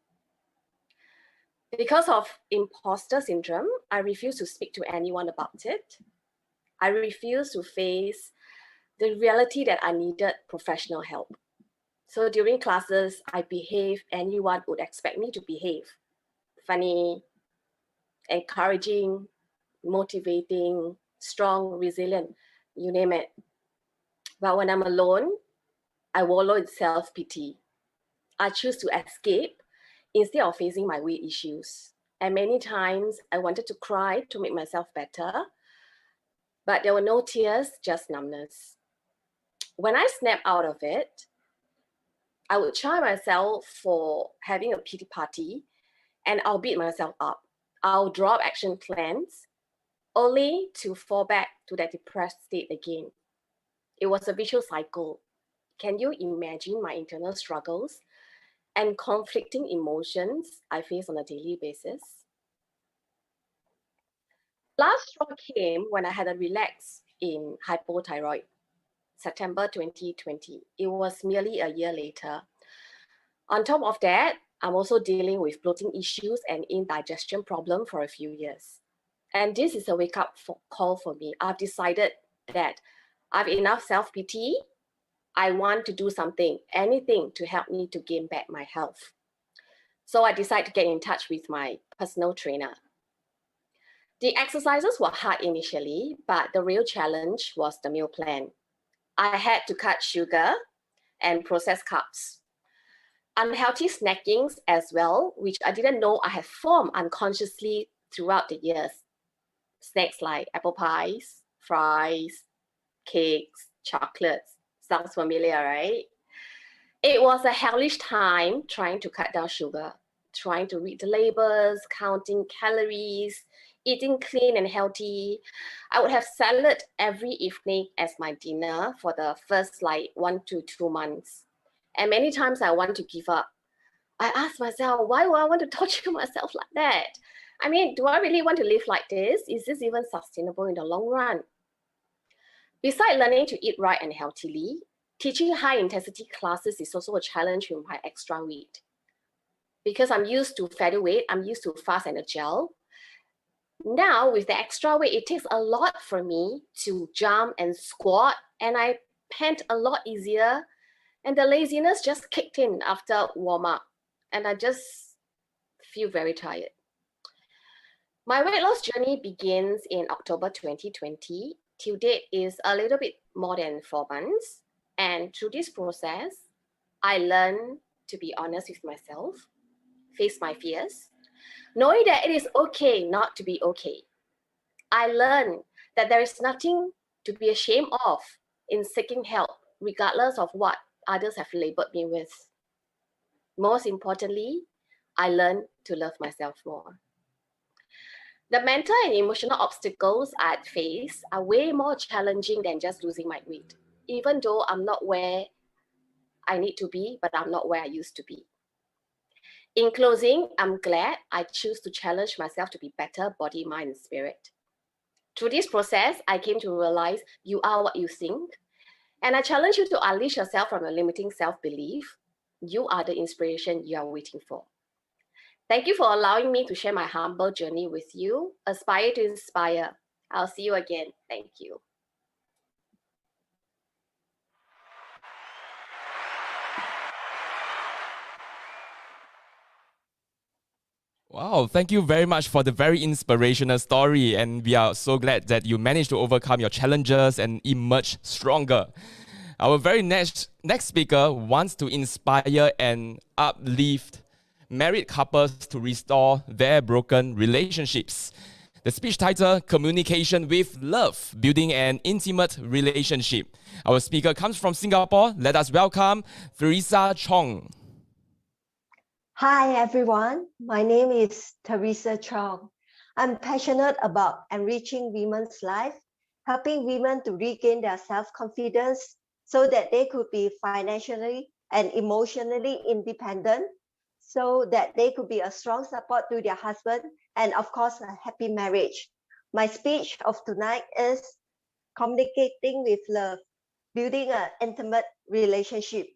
Because of imposter syndrome, I refused to speak to anyone about it. I refused to face the reality that I needed professional help. So during classes, I behaved anyone would expect me to behave. Funny, encouraging, motivating, strong, resilient, you name it. But when I'm alone, I wallow in self-pity. I choose to escape instead of facing my weight issues. And many times I wanted to cry to make myself better, but there were no tears, just numbness. When I snapped out of it, I would chide myself for having a pity party, and I'll beat myself up. I'll drop action plans only to fall back to that depressed state again. It was a vicious cycle. Can you imagine my internal struggles and conflicting emotions I face on a daily basis? Last straw came when I had a relapse in hypothyroid, September 2020. It was merely a year later. On top of that, I'm also dealing with bloating issues and indigestion problem for a few years. And this is a wake-up call for me. I've decided that I've enough self-pity. I want to do something, anything to help me to gain back my health. So I decided to get in touch with my personal trainer. The exercises were hard initially, but the real challenge was the meal plan. I had to cut sugar and processed carbs. Unhealthy snackings as well, which I didn't know I had formed unconsciously throughout the years. Snacks like apple pies, fries, cakes, chocolates. Sounds familiar, right? It was a hellish time trying to cut down sugar, trying to read the labels, counting calories, eating clean and healthy. I would have salad every evening as my dinner for the first 1 to 2 months. And many times I want to give up. I ask myself, why would I want to torture myself like that? I mean, do I really want to live like this? Is this even sustainable in the long run? Besides learning to eat right and healthily, teaching high intensity classes is also a challenge with my extra weight. Because I'm used to featherweight, I'm used to fast and agile. Now with the extra weight, it takes a lot for me to jump and squat, and I pant a lot easier, and the laziness just kicked in after warm up, and I just feel very tired. My weight loss journey begins in October 2020. Till date is a little bit more than 4 months. And through this process, I learned to be honest with myself, face my fears, knowing that it is okay not to be okay. I learned that there is nothing to be ashamed of in seeking help, regardless of what others have labeled me with. Most importantly, I learned to love myself more. The mental and emotional obstacles I'd faced are way more challenging than just losing my weight, even though I'm not where I need to be, but I'm not where I used to be. In closing, I'm glad I choose to challenge myself to be better body, mind, and spirit. Through this process, I came to realize you are what you think, and I challenge you to unleash yourself from a limiting self-belief. You are the inspiration you are waiting for. Thank you for allowing me to share my humble journey with you. Aspire to inspire. I'll see you again. Thank you. Wow, thank you very much for the very inspirational story, and we are so glad that you managed to overcome your challenges and emerge stronger. Our very next speaker wants to inspire and uplift married couples to restore their broken relationships. The speech title, Communication with Love, Building an Intimate Relationship. Our speaker comes from Singapore. Let us welcome Teresa Chong. Hi everyone, my name is Teresa Chong. I'm passionate about enriching women's life, helping women to regain their self-confidence so that they could be financially and emotionally independent, so that they could be a strong support to their husband, and of course, a happy marriage. My speech of tonight is Communicating with Love, Building an Intimate Relationship.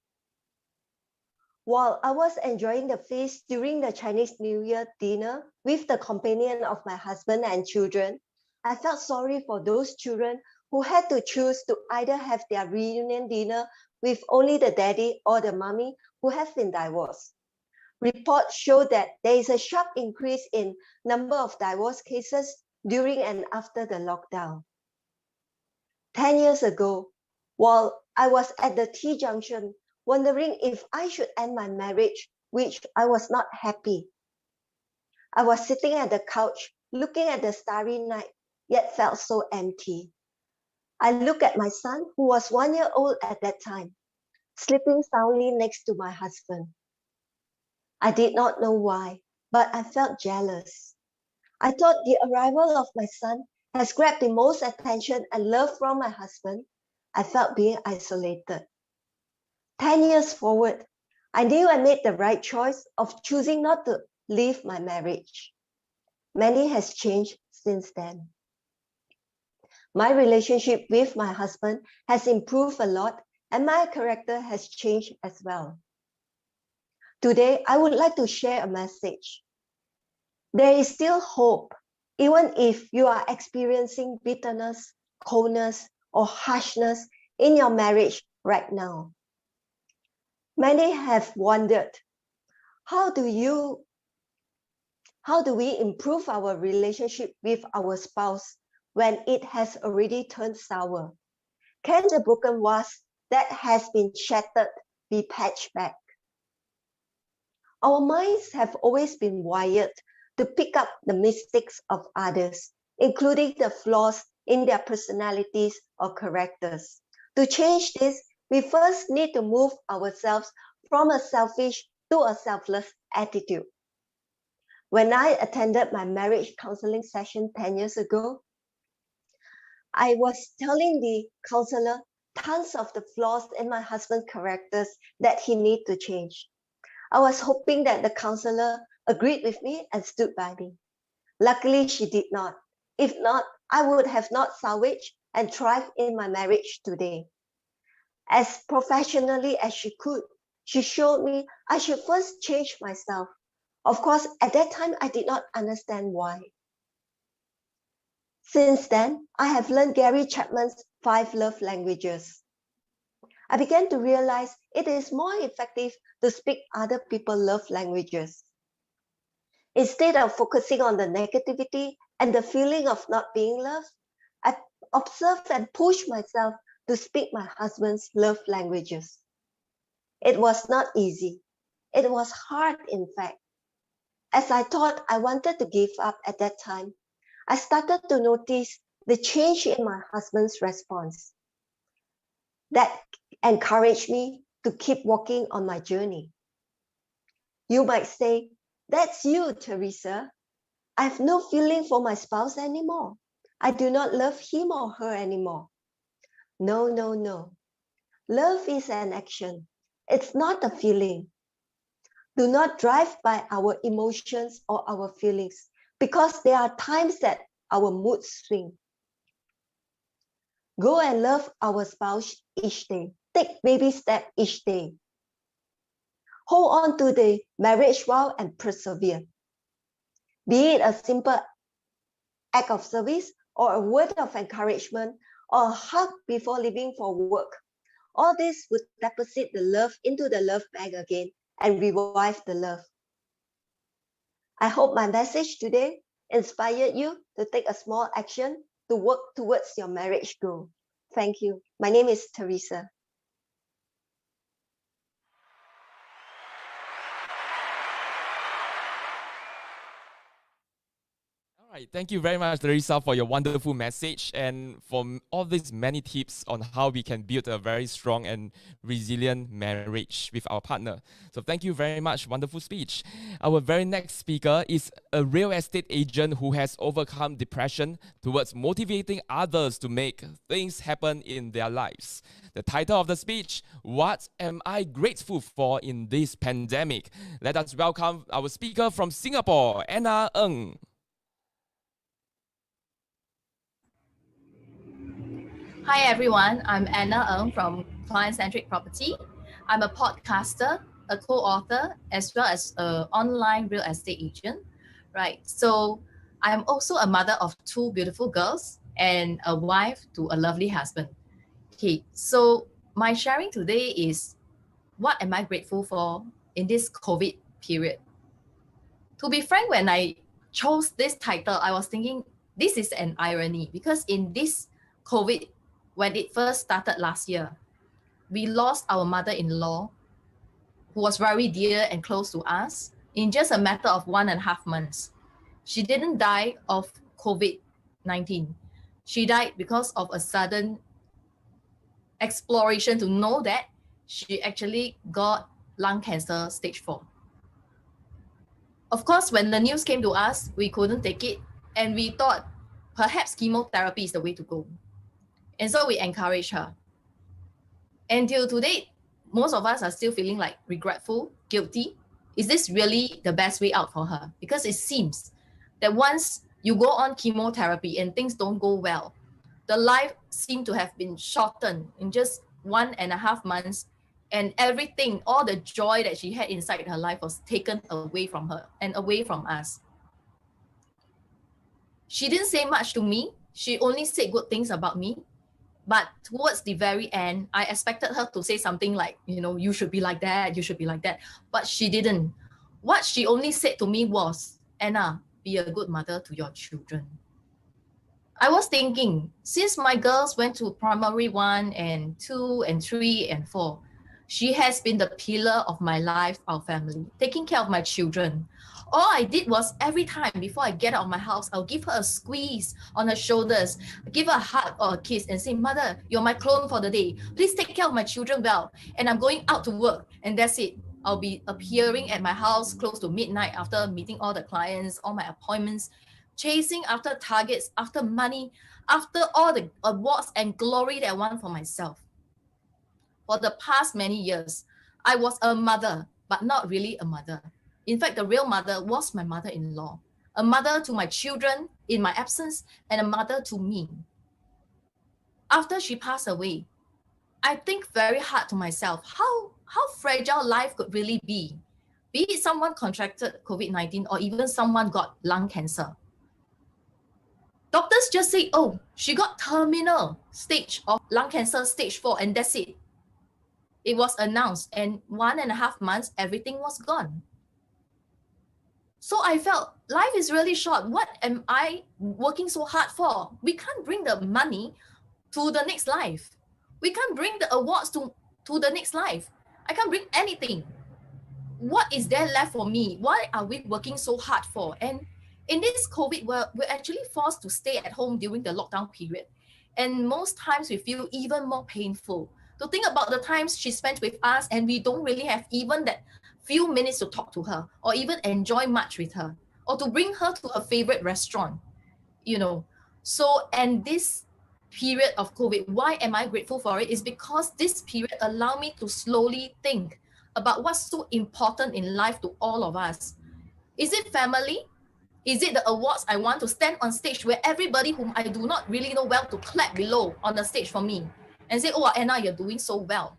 While I was enjoying the feast during the Chinese New Year dinner with the companion of my husband and children, I felt sorry for those children who had to choose to either have their reunion dinner with only the daddy or the mommy who have been divorced. Reports show that there is a sharp increase in number of divorce cases during and after the lockdown. 10 years ago, while I was at the T-junction wondering if I should end my marriage, which I was not happy, I was sitting at the couch looking at the starry night, yet felt so empty. I looked at my son, who was 1 year old at that time, sleeping soundly next to my husband. I did not know why, but I felt jealous. I thought the arrival of my son has grabbed the most attention and love from my husband, I felt being isolated. 10 years forward, I knew I made the right choice of choosing not to leave my marriage. Many has changed since then. My relationship with my husband has improved a lot, and my character has changed as well. Today, I would like to share a message. There is still hope, even if you are experiencing bitterness, coldness, or harshness in your marriage right now. Many have wondered, how do we improve our relationship with our spouse when it has already turned sour? Can the broken vase that has been shattered be patched back? Our minds have always been wired to pick up the mistakes of others, including the flaws in their personalities or characters. To change this, we first need to move ourselves from a selfish to a selfless attitude. When I attended my marriage counseling session 10 years ago, I was telling the counselor tons of the flaws in my husband's characters that he needed to change. I was hoping that the counselor agreed with me and stood by me. Luckily, she did not. If not, I would have not salvaged and thrived in my marriage today. As professionally as she could, she showed me I should first change myself. Of course, at that time, I did not understand why. Since then, I have learned Gary Chapman's 5 love languages. I began to realize it is more effective to speak other people's love languages. Instead of focusing on the negativity and the feeling of not being loved, I observed and pushed myself to speak my husband's love languages. It was not easy. It was hard, in fact. As I thought I wanted to give up at that time, I started to notice the change in my husband's response. That encouraged me to keep walking on my journey. You might say, that's you, Teresa. I have no feeling for my spouse anymore. I do not love him or her anymore. No, no, no. Love is an action. It's not a feeling. Do not drive by our emotions or our feelings, because there are times that our moods swing. Go and love our spouse each day. Take baby steps each day. Hold on to the marriage vow and persevere. Be it a simple act of service or a word of encouragement or a hug before leaving for work. All this would deposit the love into the love bag again and revive the love. I hope my message today inspired you to take a small action to work towards your marriage goal. Thank you. My name is Teresa. All right, thank you very much, Teresa, for your wonderful message and for all these many tips on how we can build a very strong and resilient marriage with our partner. So thank you very much, wonderful speech. Our very next speaker is a real estate agent who has overcome depression towards motivating others to make things happen in their lives. The title of the speech, What Am I Grateful For in This Pandemic? Let us welcome our speaker from Singapore, Anna Ng. Hi everyone, I'm Anna Ng from Client Centric Property. I'm a podcaster, a co-author, as well as an online real estate agent, right? So I'm also a mother of 2 beautiful girls and a wife to a lovely husband. Okay, so my sharing today is what am I grateful for in this COVID period? To be frank, when I chose this title, I was thinking this is an irony because in this COVID, when it first started last year, we lost our mother-in-law who was very dear and close to us in just a matter of 1.5 months. She didn't die of COVID-19. She died because of a sudden exploration to know that she actually got lung cancer stage 4. Of course, when the news came to us, we couldn't take it and we thought perhaps chemotherapy is the way to go. And so we encouraged her. Until today, most of us are still feeling like regretful, guilty. Is this really the best way out for her? Because it seems that once you go on chemotherapy and things don't go well, the life seemed to have been shortened in just 1.5 months, and everything, all the joy that she had inside her life was taken away from her and away from us. She didn't say much to me. She only said good things about me. But towards the very end, I expected her to say something like, you should be like that, you should be like that. But she didn't. What she only said to me was, Anna, be a good mother to your children. I was thinking, since my girls went to primary 1 and 2 and 3 and 4, she has been the pillar of my life, our family, taking care of my children. All I did was every time before I get out of my house, I'll give her a squeeze on her shoulders, give her a hug or a kiss and say, Mother, you're my clone for the day. Please take care of my children well. And I'm going out to work, and that's it. I'll be appearing at my house close to midnight after meeting all the clients, all my appointments, chasing after targets, after money, after all the awards and glory that I want for myself. For the past many years, I was a mother, but not really a mother. In fact, the real mother was my mother-in-law, a mother to my children in my absence and a mother to me. After she passed away, I think very hard to myself how fragile life could really be it someone contracted COVID-19 or even someone got lung cancer. Doctors just say, oh, she got terminal stage of lung cancer, stage 4, and that's it. It was announced, and 1.5 months, everything was gone. So I felt life is really short. What am I working so hard for? We can't bring the money to the next life. We can't bring the awards to the next life. I can't bring anything. What is there left for me? Why are we working so hard for? And in this COVID, we're actually forced to stay at home during the lockdown period. And most times we feel even more painful to think about the times she spent with us, and we don't really have even that few minutes to talk to her or even enjoy much with her or to bring her to a favorite restaurant, So, and this period of COVID, why am I grateful for it? Is because this period allowed me to slowly think about what's so important in life to all of us. Is it family? Is it the awards I want to stand on stage where everybody whom I do not really know well to clap below on the stage for me and say, oh, Anna, you're doing so well?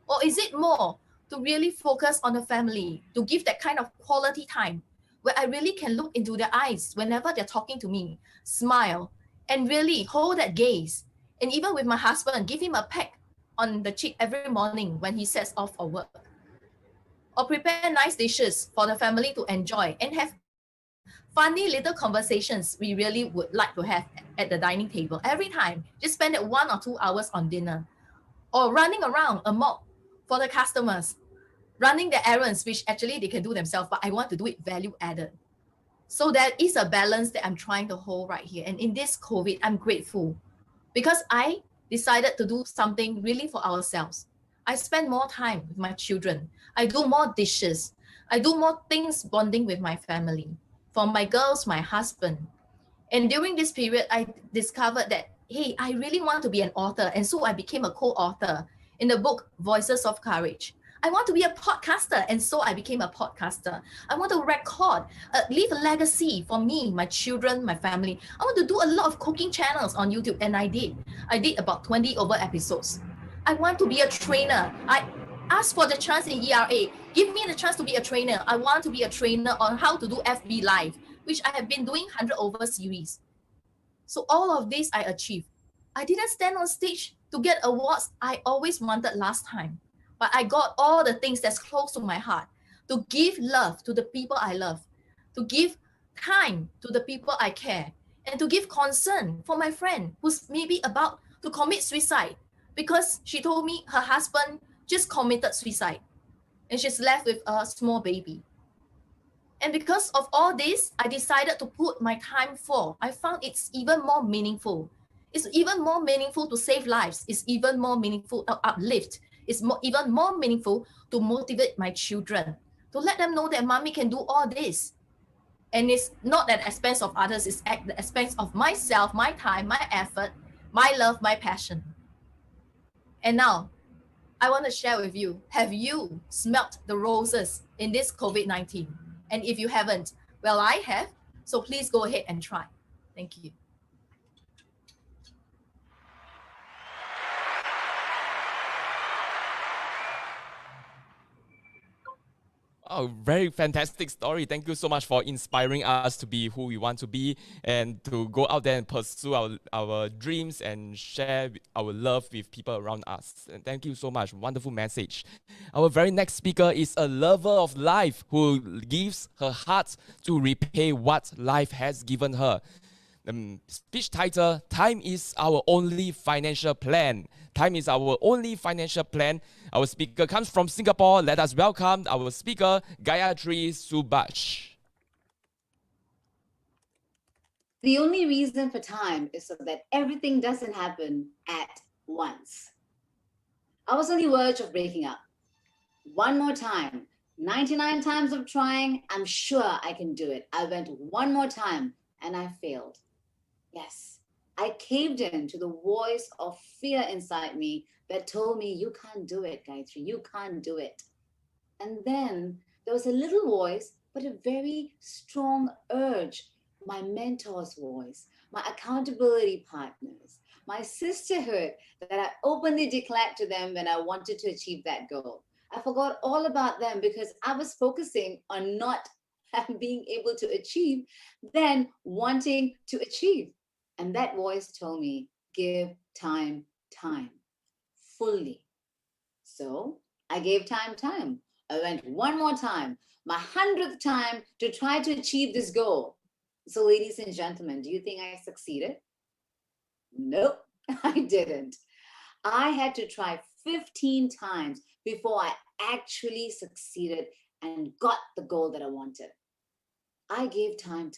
Or is it more to really focus on the family, to give that kind of quality time where I really can look into their eyes whenever they're talking to me, smile, and really hold that gaze. And even with my husband, give him a peck on the cheek every morning when he sets off for work. Or prepare nice dishes for the family to enjoy and have funny little conversations we really would like to have at the dining table every time. Just spend it 1 or 2 hours on dinner. Or running around a mob for the customers, running the errands, which actually they can do themselves, but I want to do it value added. So there is a balance that I'm trying to hold right here. And in this COVID, I'm grateful because I decided to do something really for ourselves. I spend more time with my children. I do more dishes. I do more things bonding with my family. For my girls, my husband. And during this period, I discovered that, hey, I really want to be an author. And so I became a co-author in the book, Voices of Courage. I want to be a podcaster, and so I became a podcaster. I want to record, leave a legacy for me, my children, my family. I want to do a lot of cooking channels on YouTube, and I did. I did about 20 over episodes. I want to be a trainer. I asked for the chance in ERA. Give me the chance to be a trainer. I want to be a trainer on how to do FB Live, which I have been doing 100 over series. So all of this I achieved. I didn't stand on stage to get awards I always wanted last time. But I got all the things that's close to my heart, to give love to the people I love, to give time to the people I care, and to give concern for my friend who's maybe about to commit suicide because she told me her husband just committed suicide and she's left with a small baby. And because of all this, I decided to put my time for. I found it's even more meaningful. It's even more meaningful to save lives. It's even more meaningful to uplift. It's even more meaningful to motivate my children, to let them know that mommy can do all this. And it's not at the expense of others, it's at the expense of myself, my time, my effort, my love, my passion. And now, I want to share with you, have you smelt the roses in this COVID-19? And if you haven't, well, I have. So please go ahead and try. Thank you. Oh, very fantastic story. Thank you so much for inspiring us to be who we want to be and to go out there and pursue our dreams and share our love with people around us. And thank you so much. Wonderful message. Our very next speaker is a lover of life who gives her heart to repay what life has given her. Speech title, Time is Our Only Financial Plan. Time is our only financial plan. Our speaker comes from Singapore. Let us welcome our speaker, Gayatri Subhash. The only reason for time is so that everything doesn't happen at once. I was on the verge of breaking up. One more time, 99 times of trying, I'm sure I can do it. I went one more time and I failed. Yes, I caved in to the voice of fear inside me that told me, you can't do it, Gayatri, you can't do it. And then there was a little voice, but a very strong urge, my mentor's voice, my accountability partners, my sisterhood that I openly declared to them when I wanted to achieve that goal. I forgot all about them because I was focusing on not being able to achieve than wanting to achieve. And that voice told me, give time, fully. So I gave time. I went one more time, my 100th time to try to achieve this goal. So ladies and gentlemen, do you think I succeeded? Nope, I didn't. I had to try 15 times before I actually succeeded and got the goal that I wanted. I gave time.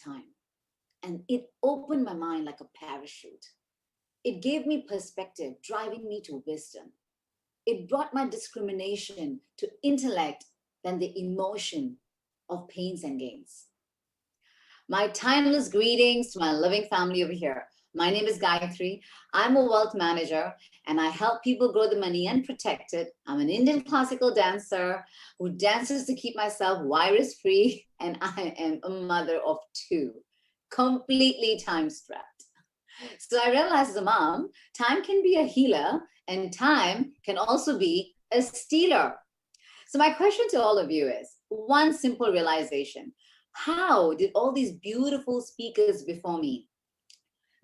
And it opened my mind like a parachute. It gave me perspective, driving me to wisdom. It brought my discrimination to intellect than the emotion of pains and gains. My timeless greetings to my loving family over here. My name is Gayatri. I'm a wealth manager and I help people grow the money and protect it. I'm an Indian classical dancer who dances to keep myself virus-free, and I am a mother of 2. Completely time-strapped. So I realized as a mom, time can be a healer and time can also be a stealer. So my question to all of you is, one simple realization. How did all these beautiful speakers before me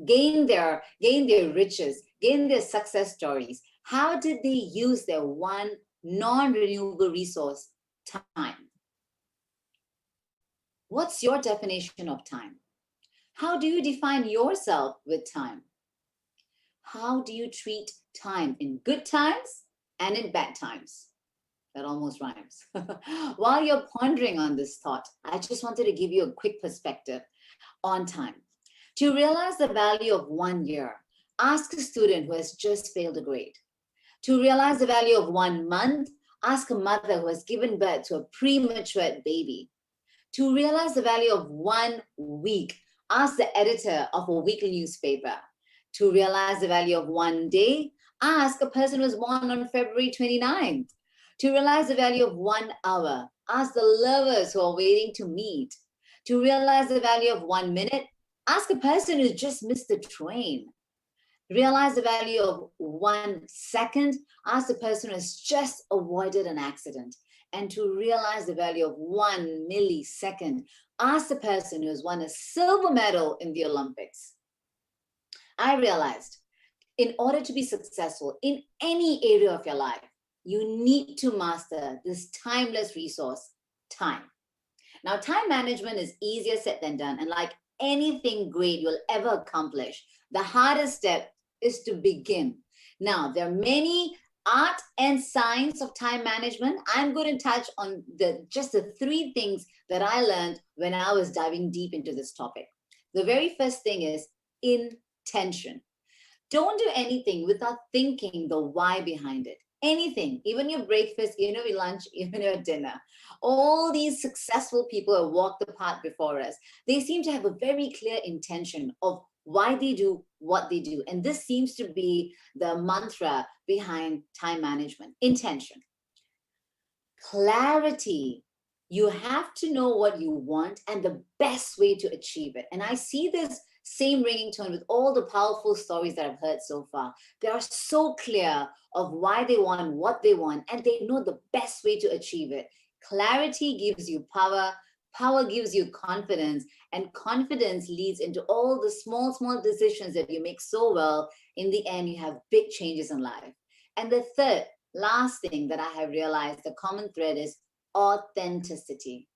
gain their riches, gain their success stories? How did they use their one non-renewable resource, time? What's your definition of time? How do you define yourself with time? How do you treat time in good times and in bad times? That almost rhymes. While you're pondering on this thought, I just wanted to give you a quick perspective on time. To realize the value of 1 year, ask a student who has just failed a grade. To realize the value of 1 month, ask a mother who has given birth to a premature baby. To realize the value of 1 week, ask the editor of a weekly newspaper. To realize the value of 1 day, ask a person who was born on February 29th. To realize the value of 1 hour, ask the lovers who are waiting to meet. To realize the value of 1 minute, ask a person who just missed the train. Realize the value of 1 second, ask the person who has just avoided an accident. And to realize the value of 1 millisecond, ask the person who has won a silver medal in the Olympics. I realized in order to be successful in any area of your life, you need to master this timeless resource, time. Now, time management is easier said than done. And like anything great you'll ever accomplish, the hardest step is to begin. Now, there are many art and science of time management. I'm going to touch on just the 3 things that I learned when I was diving deep into this topic. The very first thing is intention. Don't do anything without thinking the why behind it. Anything, even your breakfast, even your lunch, even your dinner. All these successful people who walked the path before us, they seem to have a very clear intention of why they do what they do. And this seems to be the mantra behind time management: intention, clarity. You have to know what you want and the best way to achieve it. And I see this same ringing tone with all the powerful stories that I've heard so far. They are so clear of why they want what they want, and they know the best way to achieve it. Clarity gives you power, power gives you confidence, and confidence leads into all the small decisions that you make so well. In the end, you have big changes in life. And the third, last thing that I have realized, the common thread, is authenticity.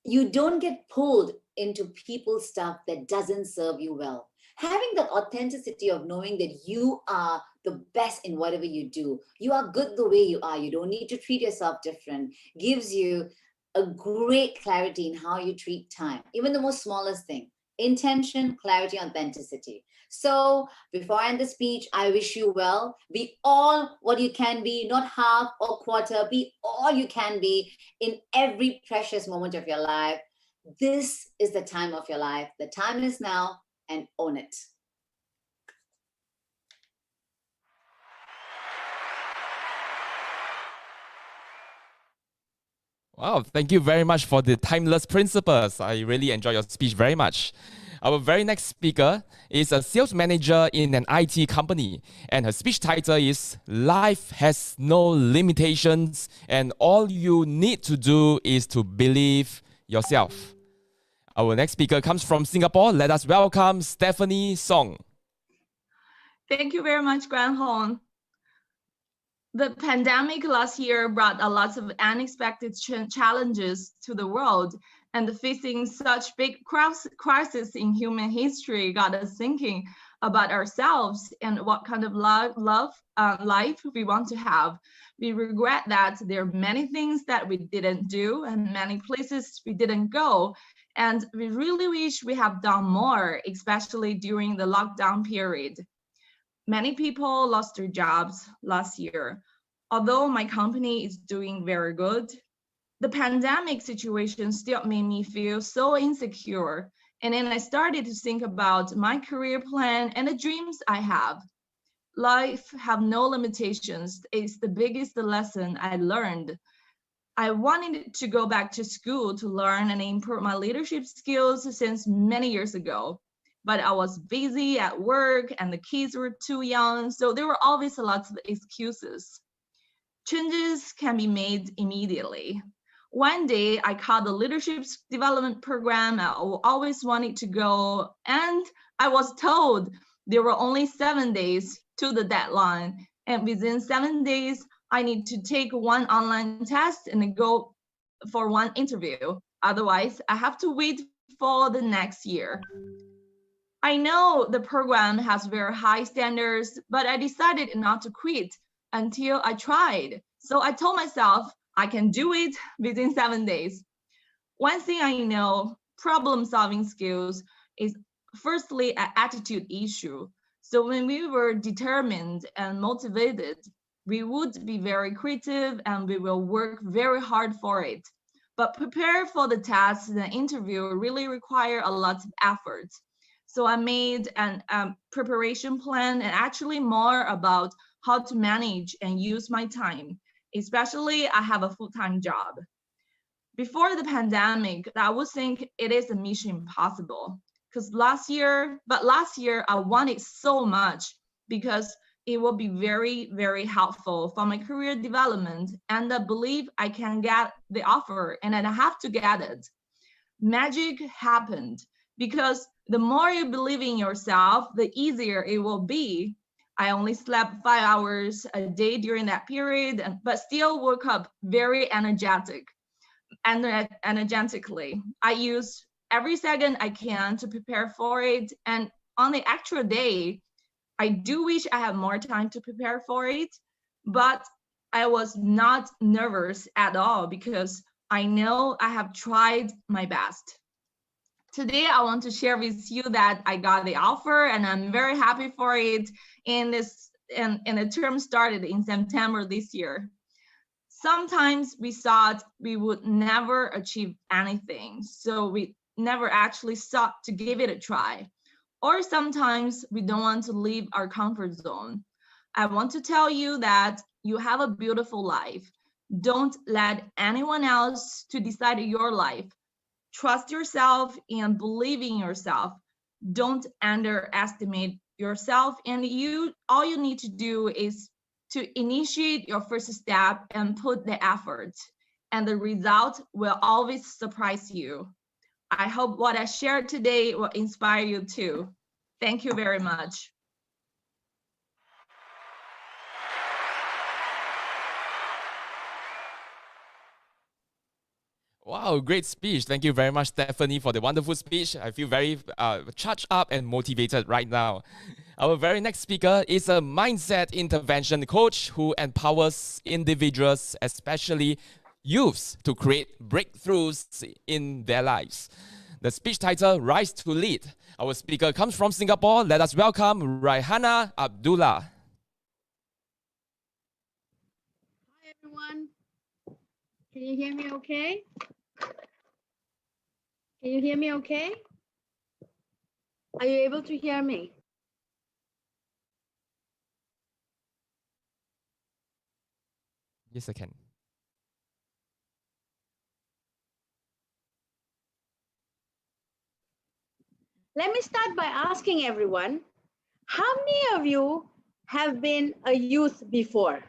You don't get pulled into people's stuff that doesn't serve you well. Having that authenticity of knowing that you are the best in whatever you do, you are good the way you are, you don't need to treat yourself different, gives you a great clarity in how you treat time, even the most smallest thing. Intention, clarity, authenticity. So before I end the speech, I wish you well. Be all what you can be, not half or quarter. Be all you can be in every precious moment of your life. This is the time of your life. The time is now, and own it. Wow, thank you very much for the timeless principles. I really enjoyed your speech very much. Our very next speaker is a sales manager in an IT company, and her speech title is "Life Has No Limitations, and all you need to do is to believe yourself." Our next speaker comes from Singapore. Let us welcome Stephanie Song. Thank you very much, Guan Hong. The pandemic last year brought a lot of unexpected challenges to the world, and facing such big crisis in human history got us thinking about ourselves and what kind of life we want to have. We regret that there are many things that we didn't do and many places we didn't go, and we really wish we have done more, especially during the lockdown period. Many people lost their jobs last year. Although my company is doing very good, the pandemic situation still made me feel so insecure. And then I started to think about my career plan and the dreams I have. Life have no limitations is the biggest lesson I learned. I wanted to go back to school to learn and improve my leadership skills since many years ago. But I was busy at work and the kids were too young, so there were always lots of excuses. Changes can be made immediately. One day I called the leadership development program I always wanted to go, and I was told there were only 7 days to the deadline. And within 7 days, I need to take one online test and go for one interview. Otherwise, I have to wait for the next year. I know the program has very high standards, but I decided not to quit until I tried. So I told myself I can do it within 7 days. One thing I know, problem-solving skills is firstly an attitude issue. So when we were determined and motivated, we would be very creative and we will work very hard for it. But prepare for the test and the interview really require a lot of effort. So I made a preparation plan and actually more about how to manage and use my time, especially I have a full-time job. Before the pandemic, I would think it is a mission impossible because last year I wanted so much because it will be very, very helpful for my career development, and I believe I can get the offer and then I have to get it. Magic happened because the more you believe in yourself, the easier it will be. I only slept 5 hours a day during that period, but still woke up very energetically. I use every second I can to prepare for it. And on the actual day, I do wish I had more time to prepare for it, but I was not nervous at all because I know I have tried my best. Today, I want to share with you that I got the offer and I'm very happy for it. And the term started in September this year. Sometimes we thought we would never achieve anything. So we never actually stop to give it a try. Or sometimes we don't want to leave our comfort zone. I want to tell you that you have a beautiful life. Don't let anyone else to decide your life. Trust yourself and believe in yourself. Don't underestimate yourself, and all you need to do is to initiate your first step and put the effort, and the result will always surprise you. I hope what I shared today will inspire you too. Thank you very much. Wow, great speech. Thank you very much, Stephanie, for the wonderful speech. I feel very charged up and motivated right now. Our very next speaker is a mindset intervention coach who empowers individuals, especially youths, to create breakthroughs in their lives. The speech title, Rise to Lead. Our speaker comes from Singapore. Let us welcome Raihana Abdullah. Hi, everyone. Can you hear me okay? Can you hear me okay? Are you able to hear me? Yes, I can. Let me start by asking everyone, how many of you have been a youth before?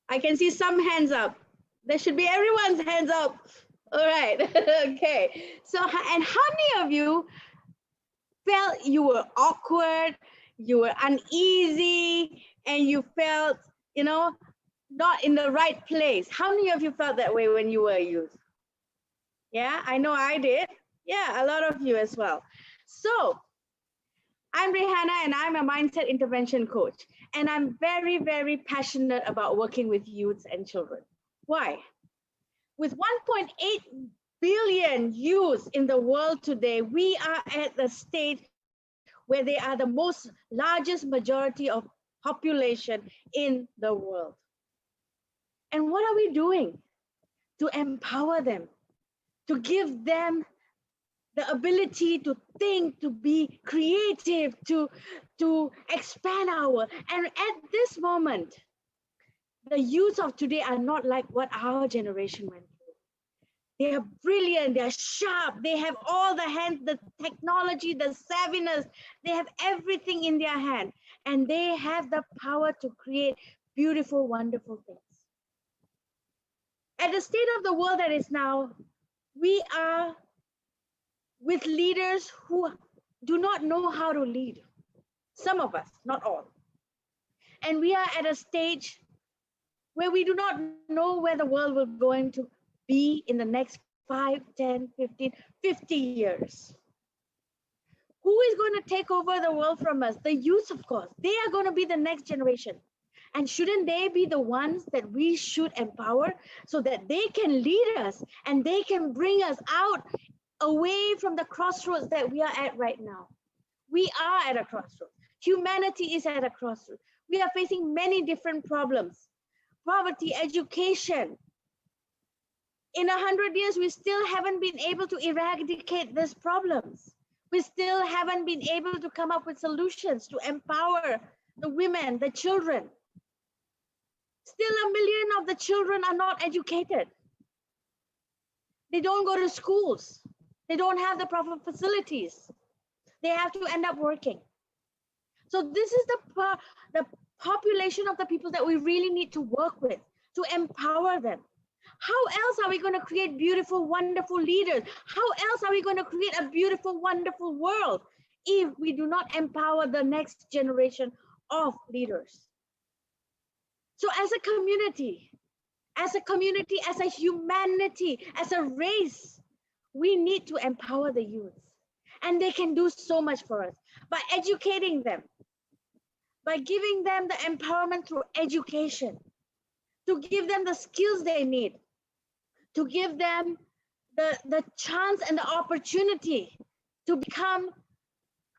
I can see some hands up. There should be everyone's hands up. All right, okay. So, and how many of you felt you were awkward, you were uneasy, and you felt, not in the right place? How many of you felt that way when you were a youth? Yeah, I know I did. Yeah, a lot of you as well. So, I'm Raihana and I'm a mindset intervention coach. And I'm very, very passionate about working with youths and children. Why? With 1.8 billion youths in the world today, we are at the stage where they are the most largest majority of population in the world. And what are we doing to empower them, to give them the ability to think, to be creative, to expand our world? And at this moment, the youth of today are not like what our generation went through. They are brilliant, they are sharp, they have all the technology, the savviness, they have everything in their hand, and they have the power to create beautiful, wonderful things. At the state of the world that is now, we are with leaders who do not know how to lead. Some of us, not all. And we are at a stage where we do not know where the world will going to be in the next 5, 10, 15, 50 years. Who is going to take over the world from us? The youth, of course. They are going to be the next generation. And shouldn't they be the ones that we should empower so that they can lead us and they can bring us out away from the crossroads that we are at right now? We are at a crossroads. Humanity is at a crossroads. We are facing many different problems. Poverty, education. In 100 years, we still haven't been able to eradicate these problems. We still haven't been able to come up with solutions to empower the women, the children. Still 1 million of the children are not educated. They don't go to schools. They don't have the proper facilities. They have to end up working. So this is the population of the people that we really need to work with, to empower them. How else are we going to create beautiful, wonderful leaders? How else are we going to create a beautiful, wonderful world if we do not empower the next generation of leaders? So as a community, as a humanity, as a race, we need to empower the youth. And they can do so much for us by educating them, by giving them the empowerment through education, to give them the skills they need, to give them the chance and the opportunity to become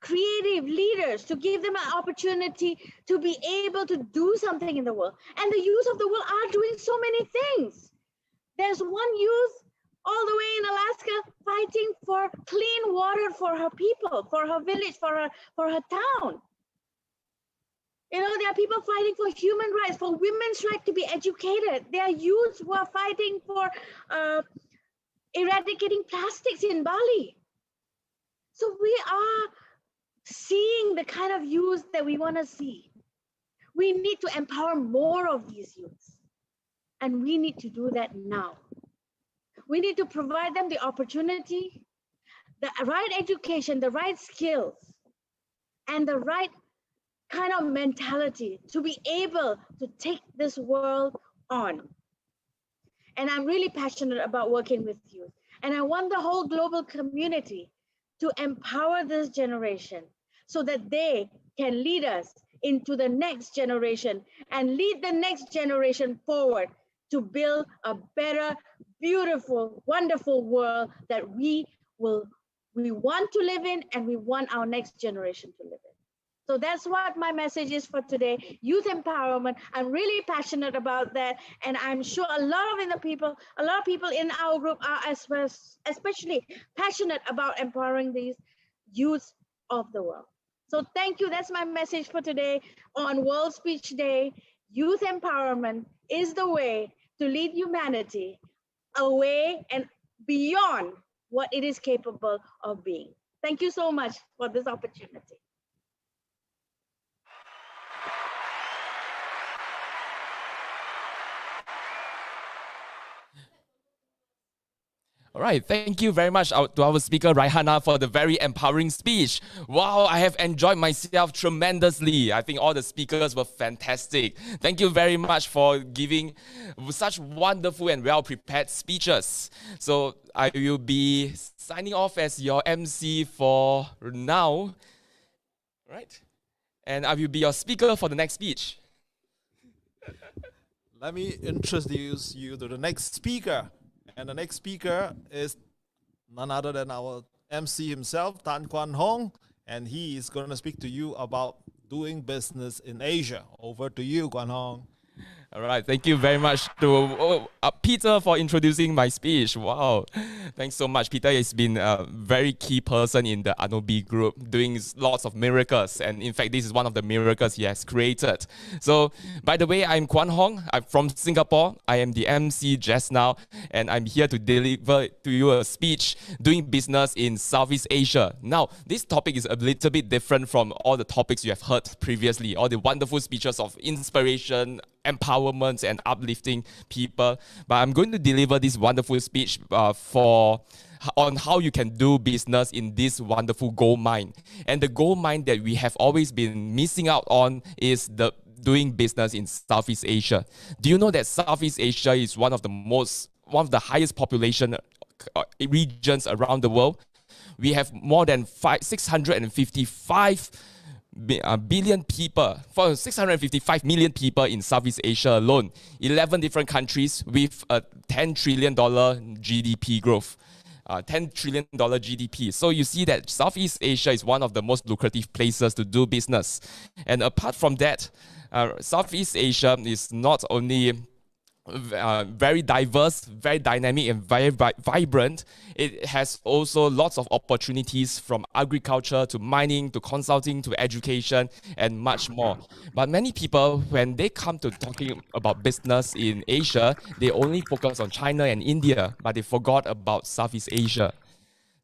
creative leaders, to give them an opportunity to be able to do something in the world. And the youth of the world are doing so many things. There's one youth all the way in Alaska fighting for clean water for her people, for her village, for her town. You know, there are people fighting for human rights, for women's right to be educated. There are youths who are fighting for eradicating plastics in Bali. So we are seeing the kind of youth that we want to see. We need to empower more of these youths. And we need to do that now. We need to provide them the opportunity, the right education, the right skills, and the right kind of mentality to be able to take this world on. And I'm really passionate about working with youth. And I want the whole global community to empower this generation so that they can lead us into the next generation and lead the next generation forward to build a better, beautiful, wonderful world that we want to live in and we want our next generation to live in. So that's what my message is for today, youth empowerment. I'm really passionate about that. And I'm sure a lot of people in our group are especially passionate about empowering these youths of the world. So thank you. That's my message for today on World Speech Day. Youth empowerment is the way to lead humanity away and beyond what it is capable of being. Thank you so much for this opportunity. All right, thank you very much to our speaker Raihana for the very empowering speech. Wow, I have enjoyed myself tremendously. I think all the speakers were fantastic. Thank you very much for giving such wonderful and well-prepared speeches. So I will be signing off as your MC for now, right? And I will be your speaker for the next speech. Let me introduce you to the next speaker. And the next speaker is none other than our MC himself, Tan Kwan Hong, and he is going to speak to you about doing business in Asia. Over to you, Kwan Hong. All right, thank you very much to Peter for introducing my speech. Wow, thanks so much. Peter has been a very key person in the Anobi group, doing lots of miracles. And in fact, this is one of the miracles he has created. So, by the way, I'm Kwan Hong. I'm from Singapore. I am the MC just now, and I'm here to deliver to you a speech doing business in Southeast Asia. Now, this topic is a little bit different from all the topics you have heard previously, all the wonderful speeches of inspiration, empowerment and uplifting people, but I'm going to deliver this wonderful speech on how you can do business in this wonderful gold mine. And the gold mine that we have always been missing out on is the doing business in Southeast Asia. Do you know that Southeast Asia is one of the highest population regions around the world? We have more than 655 billion people, for 655 million people in Southeast Asia alone, 11 different countries with a $10 trillion GDP growth. $10 trillion GDP. So you see that Southeast Asia is one of the most lucrative places to do business. And apart from that, Southeast Asia is not only very diverse, very dynamic and very vibrant. It has also lots of opportunities from agriculture to mining to consulting to education and much more. But many people, when they come to talking about business in Asia, they only focus on China and India, but they forgot about Southeast Asia.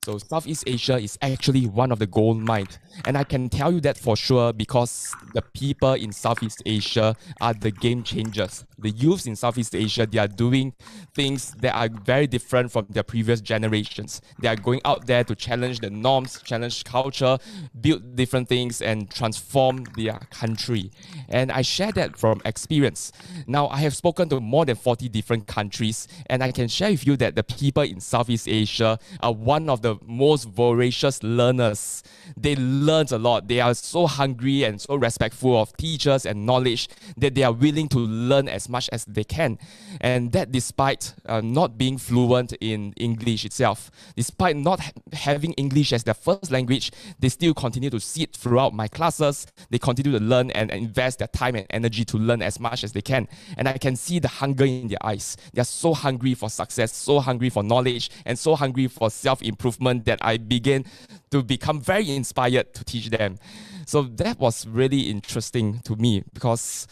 So Southeast Asia is actually one of the gold mines. And I can tell you that for sure because the people in Southeast Asia are the game changers. The youths in Southeast Asia, they are doing things that are very different from their previous generations. They are going out there to challenge the norms, challenge culture, build different things and transform their country. And I share that from experience. Now, I have spoken to more than 40 different countries and I can share with you that the people in Southeast Asia are one of the the most voracious learners. They learn a lot. They are so hungry and so respectful of teachers and knowledge that they are willing to learn as much as they can. And that despite not being fluent in English itself, despite not having English as their first language, they still continue to sit throughout my classes. They continue to learn and invest their time and energy to learn as much as they can. And I can see the hunger in their eyes. They're so hungry for success, so hungry for knowledge, and so hungry for self-improvement that I began to become very inspired to teach them. So that was really interesting to me because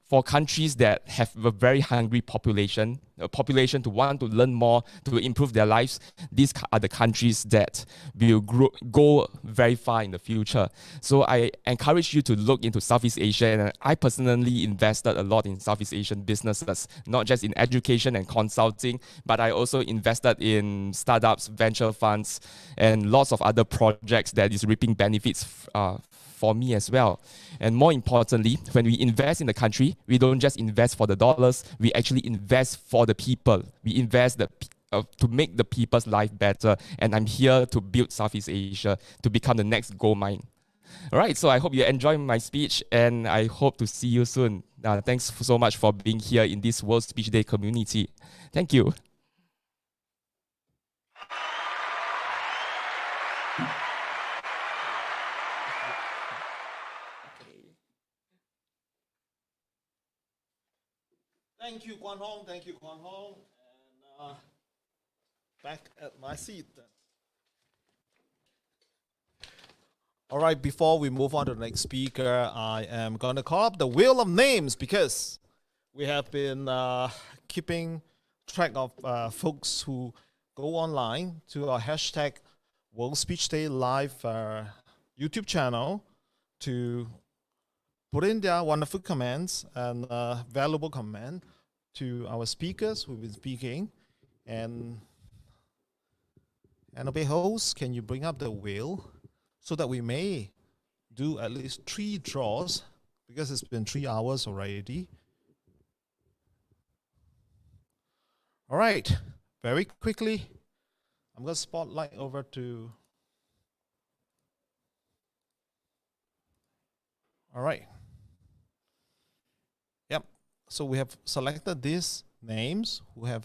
for countries that have a very hungry population, a population to want to learn more, to improve their lives, these are the countries that will go very far in the future. So I encourage you to look into Southeast Asia, and I personally invested a lot in Southeast Asian businesses, not just in education and consulting, but I also invested in startups, venture funds, and lots of other projects that is reaping benefits for me as well. And more importantly, when we invest in the country, we don't just invest for the dollars, we actually invest for the people. We invest to make the people's life better. And I'm here to build Southeast Asia to become the next gold mine. All right, so I hope you enjoy my speech and I hope to see you soon. Thanks so much for being here in this World Speech Day community. Thank you. Thank you, Guan Hong. Thank you, Guan Hong. And back at my seat. All right, before we move on to the next speaker, I am going to call up the wheel of names because we have been keeping track of folks who go online to our hashtag World Speech Day Live YouTube channel to put in their wonderful comments and valuable comment to our speakers who've been speaking. And obey host, can you bring up the wheel so that we may do at least 3 draws because it's been 3 hours already. All right, very quickly, I'm going to spotlight over to. All right. Yep. So we have selected these names who have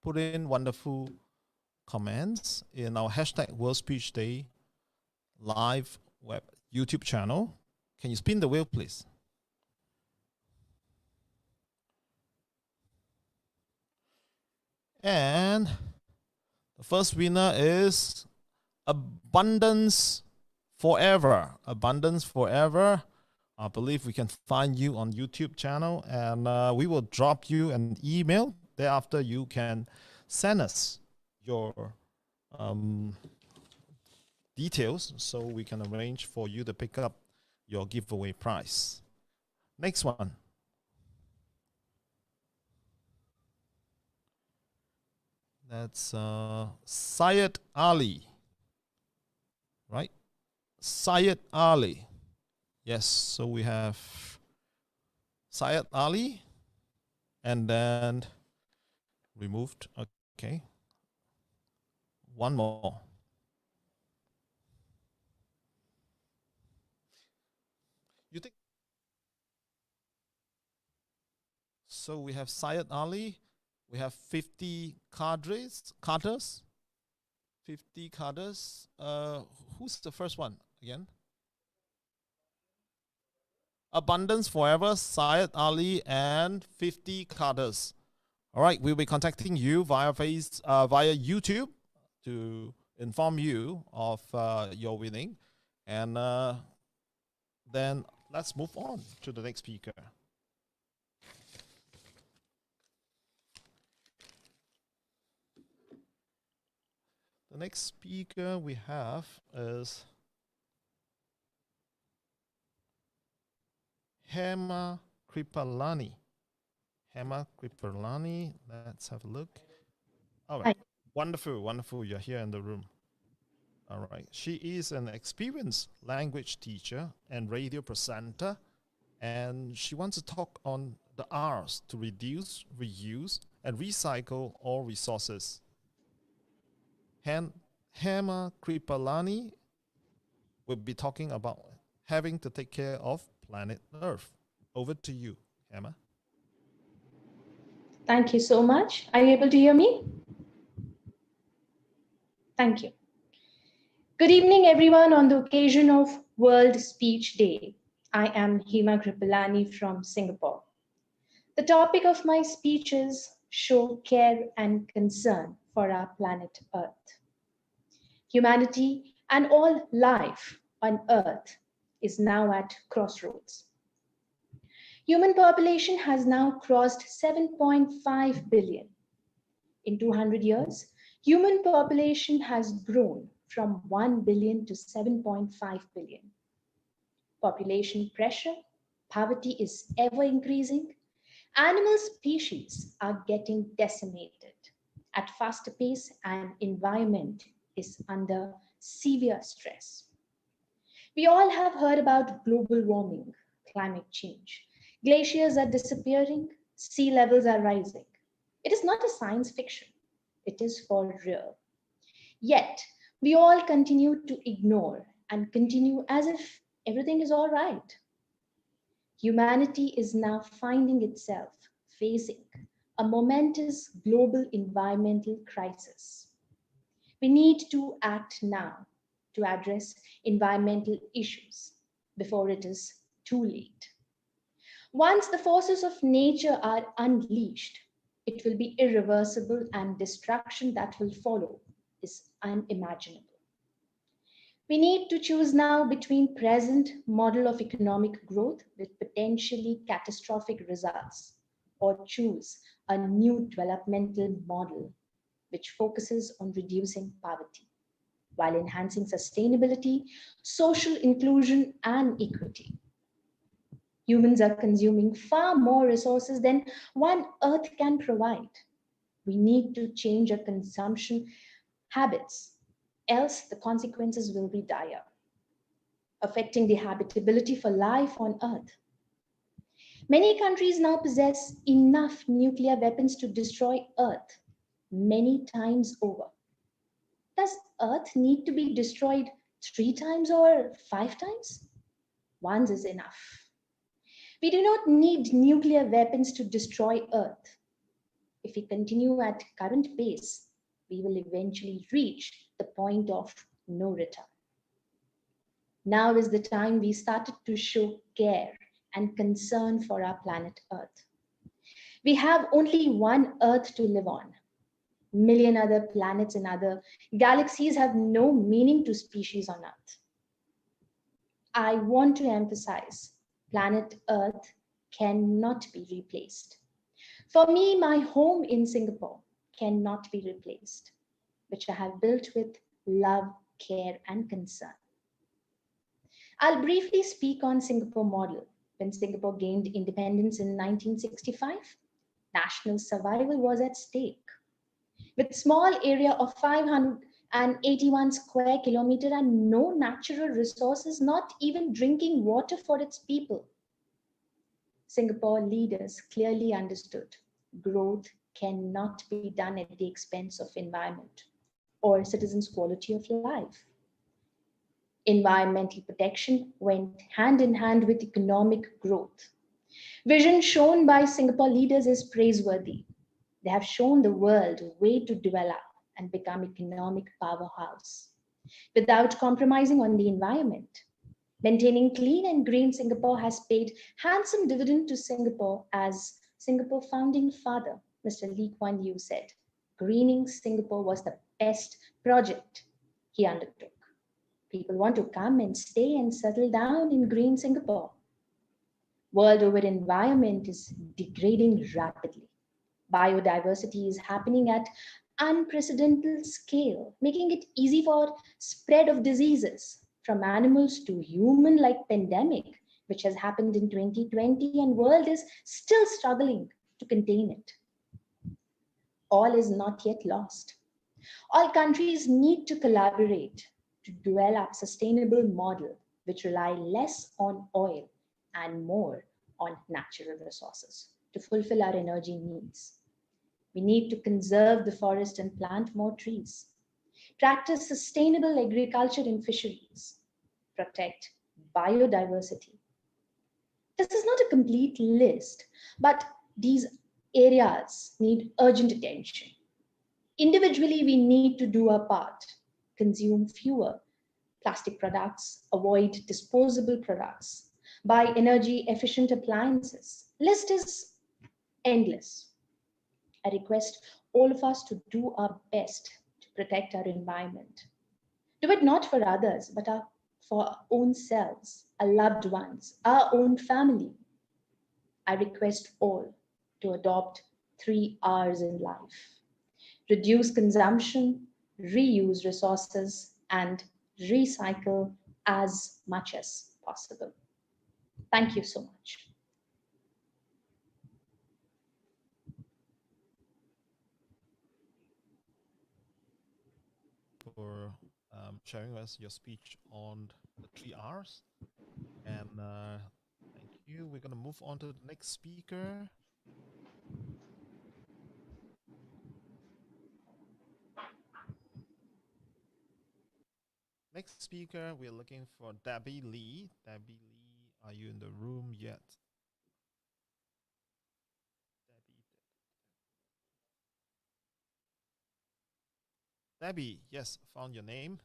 put in wonderful comments in our hashtag World Speech Day live web YouTube channel. Can you spin the wheel, please? And the first winner is Abundance Forever. Abundance Forever. I believe we can find you on YouTube channel, and we will drop you an email. Thereafter, you can send us your details so we can arrange for you to pick up your giveaway prize. Next one. That's Syed Ali. Right? Syed Ali. Yes, so we have Syed Ali and then removed. Okay. One more. You think? So we have Syed Ali. We have 50 Carters. 50 Carters. Who's the first one again? Abundance Forever, Syed Ali, and 50 Carters. All right, we'll be contacting you via YouTube to inform you of your winning. And then let's move on to the next speaker. The next speaker we have is Hema Kripalani. Hema Kripalani, let's have a look. All right, wonderful, wonderful, you're here in the room. All right, she is an experienced language teacher and radio presenter, and she wants to talk on the R's to reduce, reuse, and recycle all resources. Hema Kripalani will be talking about having to take care of planet Earth. Over to you, Hema. Thank you so much. Are you able to hear me? Thank you. Good evening, everyone. On the occasion of World Speech Day, I am Hema Kripalani from Singapore. The topic of my speech is show care and concern for our planet Earth. Humanity and all life on Earth is now at crossroads. Human population has now crossed 7.5 billion. In 200 years, human population has grown from 1 billion to 7.5 billion. Population pressure, poverty is ever increasing. Animal species are getting decimated at faster pace, and environment is under severe stress. We all have heard about global warming, climate change. Glaciers are disappearing, sea levels are rising. It is not a science fiction, it is for real. Yet, we all continue to ignore and continue as if everything is all right. Humanity is now finding itself facing a momentous global environmental crisis. We need to act now to address environmental issues before it is too late. Once the forces of nature are unleashed, it will be irreversible, and destruction that will follow is unimaginable. We need to choose now between present model of economic growth with potentially catastrophic results, or choose a new developmental model which focuses on reducing poverty while enhancing sustainability, social inclusion, and equity. Humans are consuming far more resources than one Earth can provide. We need to change our consumption habits, else the consequences will be dire, affecting the habitability for life on Earth. Many countries now possess enough nuclear weapons to destroy Earth many times over. Does Earth need to be destroyed 3 times or 5 times? Once is enough. We do not need nuclear weapons to destroy Earth. If we continue at current pace, we will eventually reach the point of no return. Now is the time we started to show care and concern for our planet Earth. We have only one Earth to live on. Million other planets in other galaxies have no meaning to species on Earth. I want to emphasize, planet Earth cannot be replaced. For me, my home in Singapore cannot be replaced, which I have built with love, care, and concern. I'll briefly speak on Singapore model. When Singapore gained independence in 1965, national survival was at stake. With small area of 581 square kilometers and no natural resources, not even drinking water for its people, Singapore leaders clearly understood growth cannot be done at the expense of environment or citizens' quality of life. Environmental protection went hand in hand with economic growth. Vision shown by Singapore leaders is praiseworthy. They have shown the world a way to develop and become economic powerhouse without compromising on the environment. Maintaining clean and green Singapore has paid handsome dividend to Singapore, as Singapore founding father, Mr. Lee Kuan Yew said, greening Singapore was the best project he undertook. People want to come and stay and settle down in green Singapore. World over, environment is degrading rapidly. Biodiversity is happening at unprecedented scale, making it easy for spread of diseases from animals to human, like pandemic, which has happened in 2020, and world is still struggling to contain it. All is not yet lost. All countries need to collaborate to develop sustainable model which rely less on oil and more on natural resources to fulfill our energy needs. We need to conserve the forest and plant more trees. practice sustainable agriculture and fisheries, protect biodiversity. This is not a complete list, but these areas need urgent attention. Individually, we need to do our part, consume fewer plastic products, avoid disposable products, buy energy efficient appliances. List is endless. I request all of us to do our best to protect our environment. Do it not for others, but for our own selves, our loved ones, our own family. I request all to adopt 3 R's in life: reduce consumption, reuse resources, and recycle as much as possible. Thank you so much. For sharing with us your speech on the 3 R's. And thank you. We're going to move on to the next speaker. Next speaker, we're looking for Debbie Lee. Debbie Lee, are you in the room yet? Debbie, yes, found your name.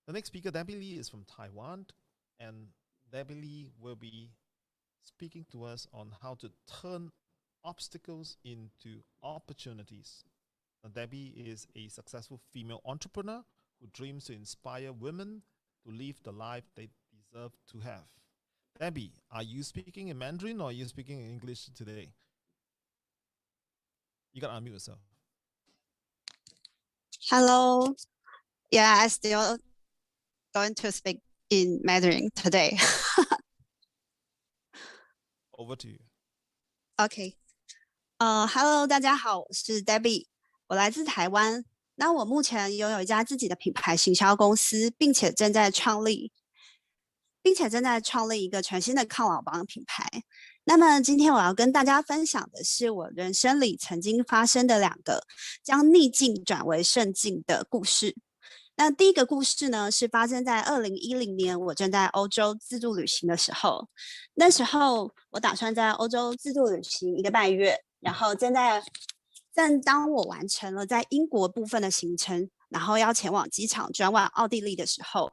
The next speaker, Debbie Lee, is from Taiwan, and Debbie Lee will be speaking to us on how to turn obstacles into opportunities. Now, Debbie is a successful female entrepreneur who dreams to inspire women to live the life they deserve to have. Debbie, are you speaking in Mandarin or are you speaking in English today? You gotta unmute yourself. Hello. Yeah, I still going to speak in Mandarin today. Over to you. OK， Hello， 大家好，我是 Debbie， 我来自台湾。那我目前拥有一家自己的品牌行销公司，并且正在创立一个全新的抗老帮品牌。那么今天我要跟大家分享的是我人生里曾经发生的2个将逆境转为顺境的故事。那第一个故事呢，是发生在2010年，我正在欧洲自助旅行的时候。那时候我打算在欧洲自助旅行1个半月，然后当我完成了在英国部分的行程，然后要前往机场转往奥地利的时候，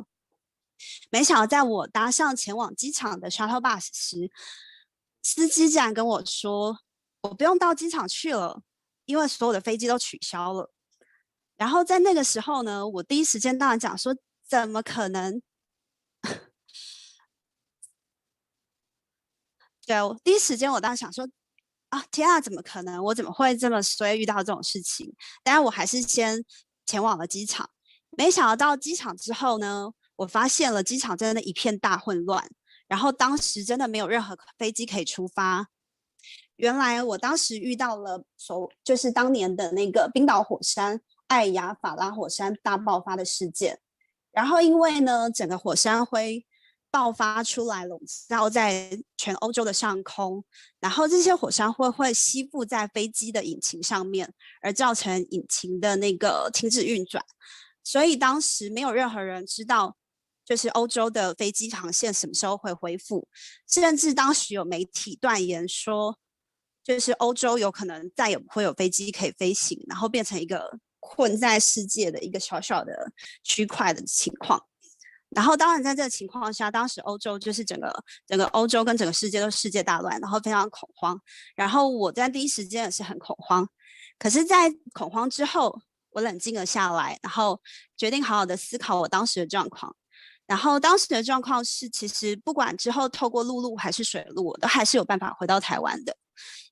没想到在我搭上前往机场的 shuttle bus 时，司机竟然跟我说，我不用到机场去了，因为所有的飞机都取消了。然后在那个时候呢，我第一时间当然讲说，怎么可能？对，我第一时间我当时想说，啊，天啊，怎么可能？我怎么会这么衰遇到这种事情？但是我还是先前往了机场。没想到机场之后呢，我发现了机场真的一片大混乱，然后当时真的没有任何飞机可以出发。原来我当时遇到了就是当年的那个冰岛火山艾雅法拉火山大爆发的事件，然后因为呢整个火山灰爆发出来笼罩在全欧洲的上空，然后这些火山灰会吸附在飞机的引擎上面，而造成引擎的那个停止运转，所以当时没有任何人知道就是欧洲的飞机航线什么时候会恢复，甚至当时有媒体断言说就是欧洲有可能再也不会有飞机可以飞行，然后变成一个困在世界的一个小小的区块的情况。然后当然在这个情况下，当时欧洲就是整个欧洲跟整个世界都世界大乱，然后非常恐慌，然后我在第一时间也是很恐慌。可是在恐慌之后，我冷静了下来，然后决定好好的思考我当时的状况。然后当时的状况是，其实不管之后透过陆路还是水路，我都还是有办法回到台湾的。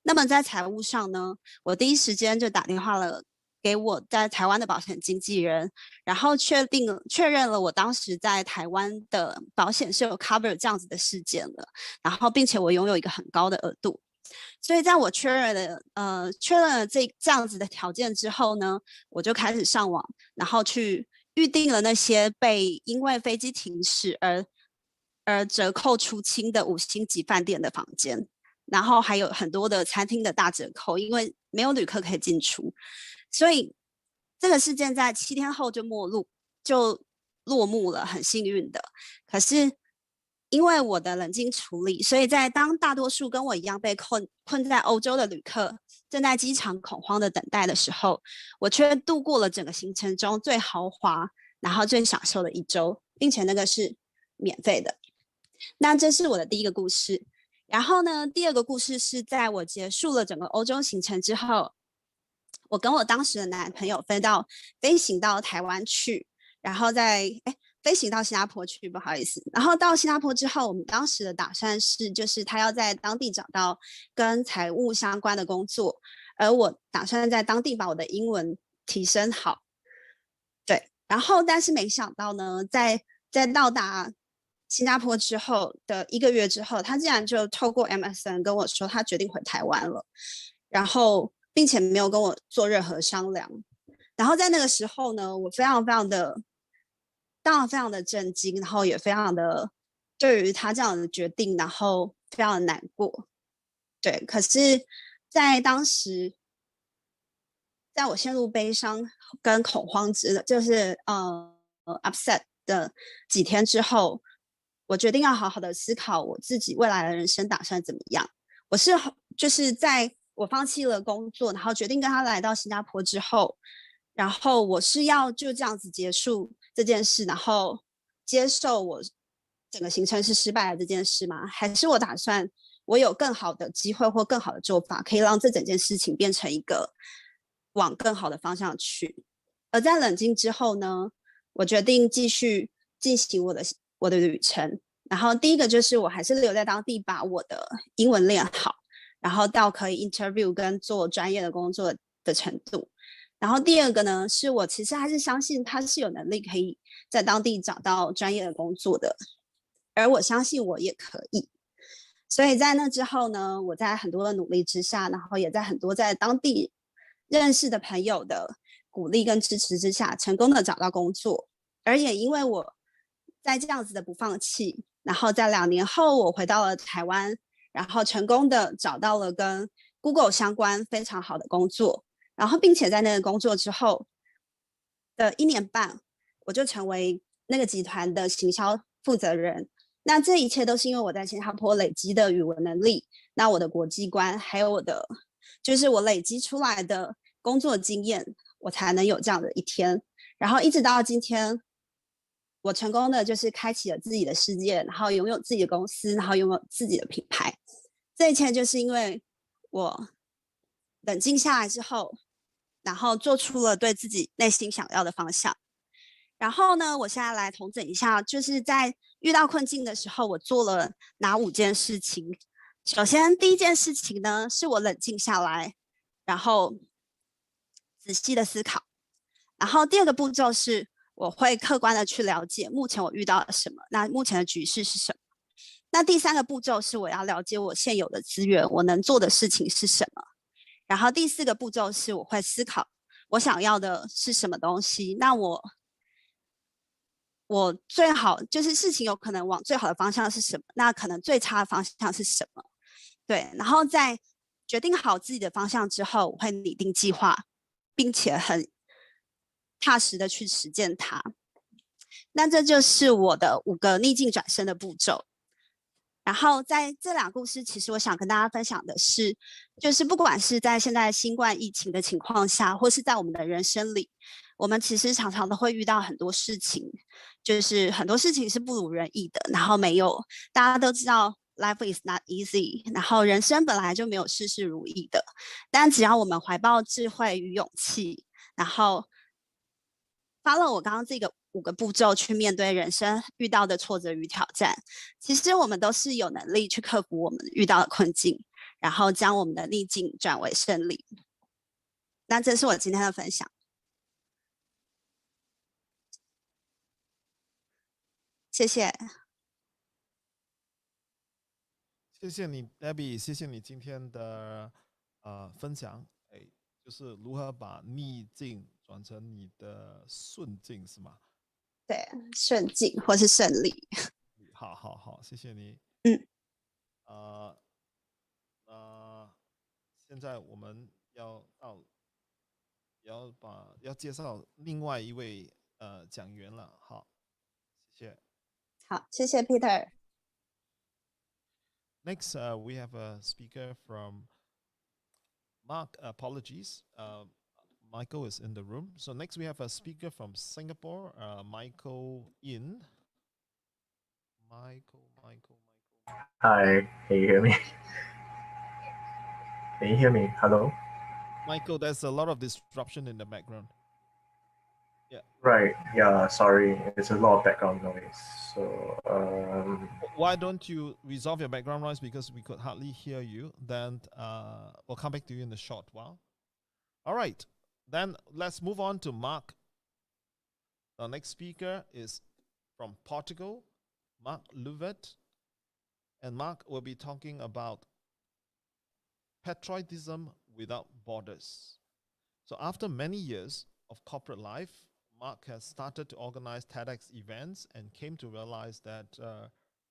那么在财务上呢，我第一时间就打电话了给我在台湾的保险经纪人，然后确认了我当时在台湾的保险是有 cover 这样子的事件了，然后并且我拥有一个很高的额度。所以在我确认了这样子的条件之后呢，我就开始上网，然后去预定了那些因为飞机停驶而而折扣出清的5星级饭店的房间，然后还有很多的餐厅的大折扣，因为没有旅客可以进出，所以这个事件在7天后就落幕了，很幸运的。可是因为我的冷静处理，所以在当大多数跟我一样被困在欧洲的旅客正在机场恐慌的等待的时候，我却度过了整个行程中最豪华然后最享受的1周，并且那个是免费的。那这是我的第一个故事。然后呢，第二个故事是在我结束了整个欧洲行程之后，我跟我当时的男朋友飞行到台湾去，然后飞行到新加坡去，不好意思。然后到新加坡之后，我们当时的打算是，就是他要在当地找到跟财务相关的工作，而我打算在当地把我的英文提升好。对，然后但是没想到呢，在到达新加坡之后的1个月之后，他竟然就透过 MSN 跟我说他决定回台湾了，然后并且没有跟我做任何商量。然后在那个时候呢，我当然非常的震惊，然后也非常的对于他这样的决定，然后非常的难过。对，可是在当时，在我陷入悲伤跟恐慌就是upset 的几天之后，我决定要好好的思考我自己未来的人生打算怎么样。就是在我放弃了工作，然后决定跟他来到新加坡之后，然后我是要就这样子结束这件事，然后接受我整个行程是失败的这件事吗？还是我打算我有更好的机会或更好的做法，可以让这整件事情变成一个往更好的方向去？而在冷静之后呢，我决定继续进行我的旅程。然后第一个就是我还是留在当地，把我的英文练好，然后到可以 interview 跟做专业的工作的程度。然后第二个呢，是我其实还是相信他是有能力可以在当地找到专业的工作的，而我相信我也可以。所以在那之后呢，我在很多的努力之下，然后也在很多在当地认识的朋友的鼓励跟支持之下，成功的找到工作。而也因为我在这样子的不放弃，然后在2年后我回到了台湾，然后成功的找到了跟 Google 相关非常好的工作，然后并且在那个工作之后的1年半，我就成为那个集团的行销负责人。那这一切都是因为我在新加坡累积的语文能力，那我的国际观，还有就是我累积出来的工作经验，我才能有这样的一天。然后一直到今天，我成功的就是开启了自己的世界，然后拥有自己的公司，然后拥有自己的品牌。这一切就是因为我冷静下来之后，然后做出了对自己内心想要的方向。然后呢，我现在来统整一下，就是在遇到困境的时候，我做了哪5件事情。首先，第一件事情呢，是我冷静下来，然后仔细的思考。然后第二个步骤是，我会客观的去了解目前我遇到了什么，那目前的局势是什么。那第3个步骤是我要了解我现有的资源，我能做的事情是什么。然后第4个步骤是我会思考我想要的是什么东西，那我最好就是事情有可能往最好的方向是什么，那可能最差的方向是什么。对，然后在决定好自己的方向之后，我会拟定计划，并且很踏实的去实践它。那这就是我的5个逆境转身的步骤。然后在这2故事，其实我想跟大家分享的是，就是不管是在现在新冠疫情的情况下，或是在我们的人生里，我们其实常常都会遇到很多事情，就是很多事情是不如人意的，然后大家都知道 life is not easy， 然后人生本来就没有事事如意的，但只要我们怀抱智慧与勇气，然后follow我刚刚这个5个步骤去面对人生遇到的挫折与挑战，其实我们都是有能力去克服我们遇到的困境，然后将我们的逆境转为胜利。那这是我今天的分享。谢谢。谢谢你 Debbie， 谢谢你今天的分享。就是如何把逆境转成你的顺境，是吗？对，顺境或是胜利。好好好，谢谢你。现在我们要介绍另外一位讲员了，好，谢谢。好，谢谢 Peter。Next, we have a speaker from Mark. Apologies, Michael is in the room. So next we have a speaker from Singapore, Michael Yin. Michael. Hi, can you hear me? Can you hear me? Hello? Michael, there's a lot of disruption in the background. Yeah. Right, yeah, sorry. There's a lot of background noise. So, Why don't you resolve your background noise, because we could hardly hear you. Then we'll come back to you in a short while. All right, then let's move on to Mark. The next speaker is from Portugal, Mark Louvet. And Mark will be talking about patriotism without borders. So after many years of corporate life, Mark has started to organize TEDx events and came to realize that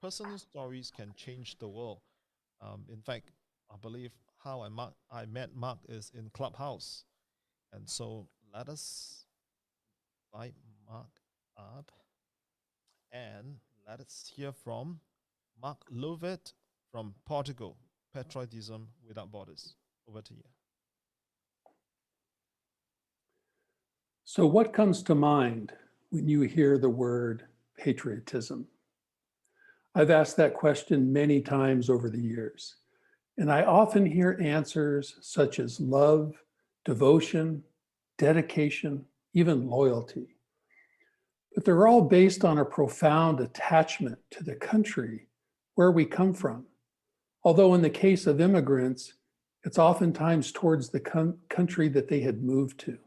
personal stories can change the world. In fact, I believe how I met Mark is in Clubhouse. And so let us invite Mark up and let us hear from Mark Louvet from Portugal, Patriotism Without Borders. Over to you. So what comes to mind when you hear the word patriotism? I've asked that question many times over the years, and I often hear answers such as love, devotion, dedication, even loyalty. But they're all based on a profound attachment to the country where we come from. Although in the case of immigrants, it's oftentimes towards the country that they had moved to.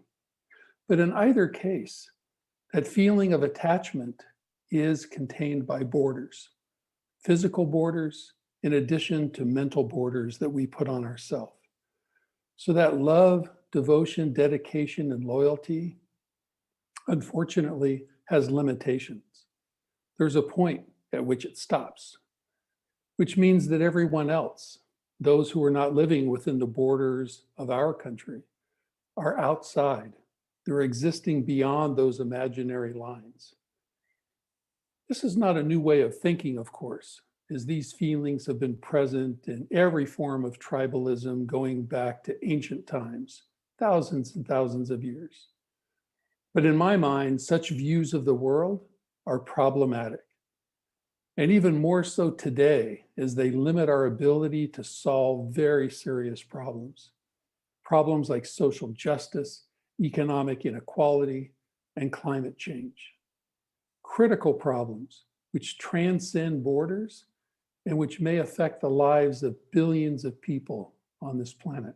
But in either case, that feeling of attachment is contained by borders, physical borders, in addition to mental borders that we put on ourselves. So that love, devotion, dedication, and loyalty, unfortunately, has limitations. There's a point at which it stops, which means that everyone else, those who are not living within the borders of our country, are outside. They're existing beyond those imaginary lines. This is not a new way of thinking, of course, as these feelings have been present in every form of tribalism going back to ancient times, thousands and thousands of years. But in my mind, such views of the world are problematic. And even more so today, as they limit our ability to solve very serious problems. Problems like social justice, economic inequality, and climate change. Critical problems which transcend borders and which may affect the lives of billions of people on this planet.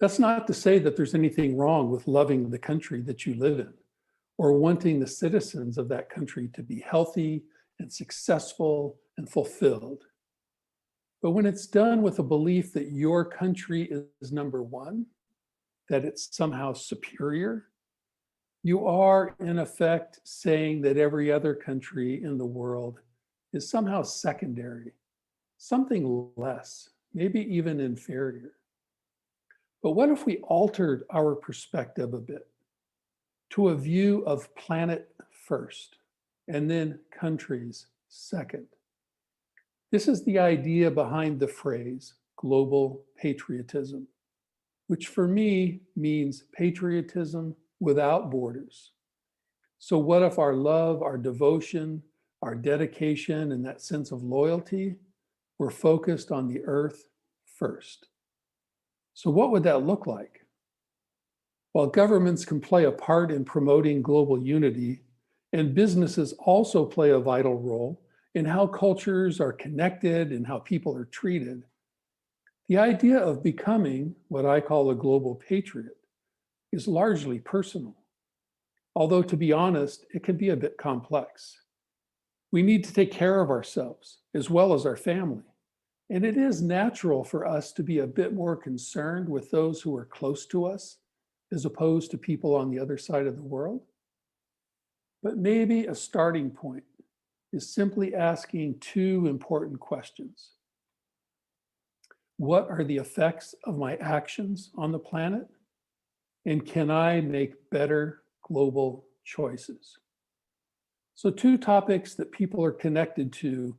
That's not to say that there's anything wrong with loving the country that you live in, or wanting the citizens of that country to be healthy and successful and fulfilled. But when it's done with a belief that your country is number one, that it's somehow superior, you are in effect saying that every other country in the world is somehow secondary, something less, maybe even inferior. But what if we altered our perspective a bit to a view of planet first and then countries second? This is the idea behind the phrase global patriotism, which for me means patriotism without borders. So what if our love, our devotion, our dedication, and that sense of loyalty were focused on the earth first? So what would that look like? While governments can play a part in promoting global unity, and businesses also play a vital role in how cultures are connected and how people are treated, the idea of becoming what I call a global patriot is largely personal. Although, to be honest, it can be a bit complex. We need to take care of ourselves as well as our family. And it is natural for us to be a bit more concerned with those who are close to us as opposed to people on the other side of the world. But maybe a starting point is simply asking two important questions. What are the effects of my actions on the planet? And can I make better global choices? So two topics that people are connected to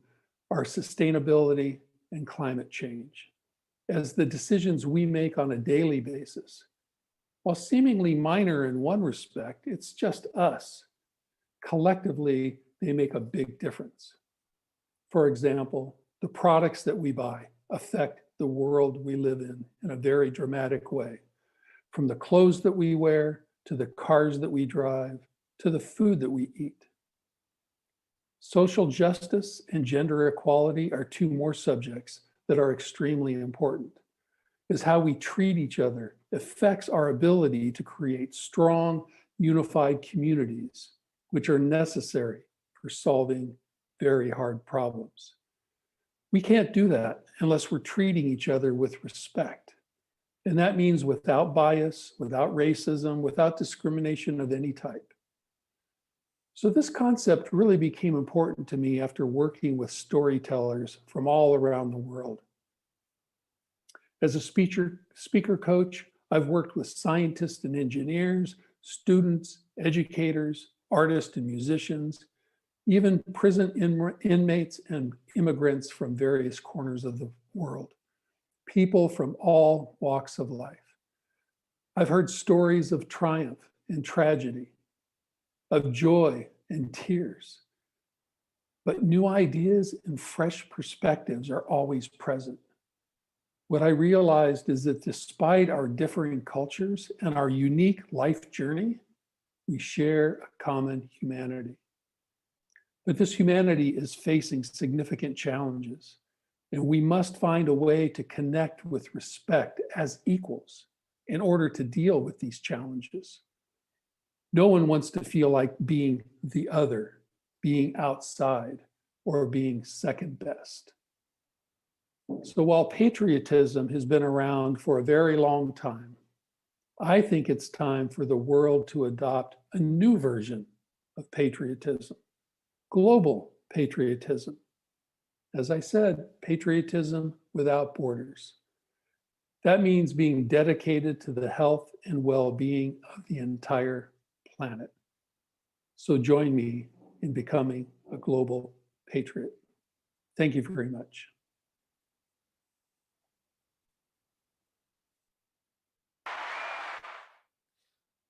are sustainability and climate change, as the decisions we make on a daily basis. While seemingly minor in one respect, it's just us. Collectively, they make a big difference. For example, the products that we buy affect the world we live in a very dramatic way. From the clothes that we wear, to the cars that we drive, to the food that we eat. Social justice and gender equality are two more subjects that are extremely important, as how we treat each other affects our ability to create strong, unified communities, which are necessary for solving very hard problems. We can't do that unless we're treating each other with respect. And that means without bias, without racism, without discrimination of any type. So this concept really became important to me after working with storytellers from all around the world. As a speaker coach, I've worked with scientists and engineers, students, educators, artists and musicians, even prison inmates and immigrants from various corners of the world, people from all walks of life. I've heard stories of triumph and tragedy, of joy and tears, but new ideas and fresh perspectives are always present. What I realized is that despite our differing cultures and our unique life journey, we share a common humanity. But this humanity is facing significant challenges, and we must find a way to connect with respect as equals in order to deal with these challenges. No one wants to feel like being the other, being outside, or being second best. So while patriotism has been around for a very long time, I think it's time for the world to adopt a new version of patriotism, global patriotism. As I said, patriotism without borders. That means being dedicated to the health and well-being of the entire planet. So join me in becoming a global patriot. Thank you very much.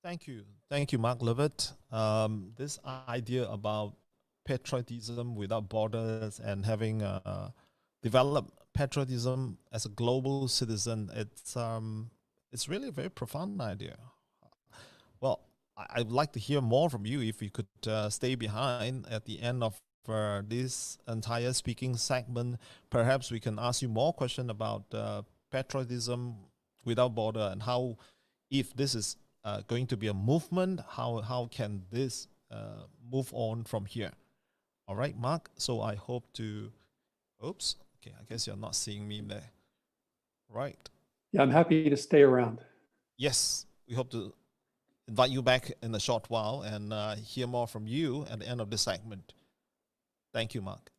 Thank you, Mark Levitt. This idea about patriotism without borders and having developed patriotism as a global citizen, it's really a very profound idea. Well, I'd like to hear more from you if you could stay behind at the end of this entire speaking segment. Perhaps we can ask you more questions about patriotism without border and how, if this is going to be a movement, how can this move on from here? All right, Mark. So I hope to, oops, okay, I guess you're not seeing me there. Right. Yeah, I'm happy to stay around. Yes, we hope to invite you back in a short while and hear more from you at the end of this segment. Thank you, Mark.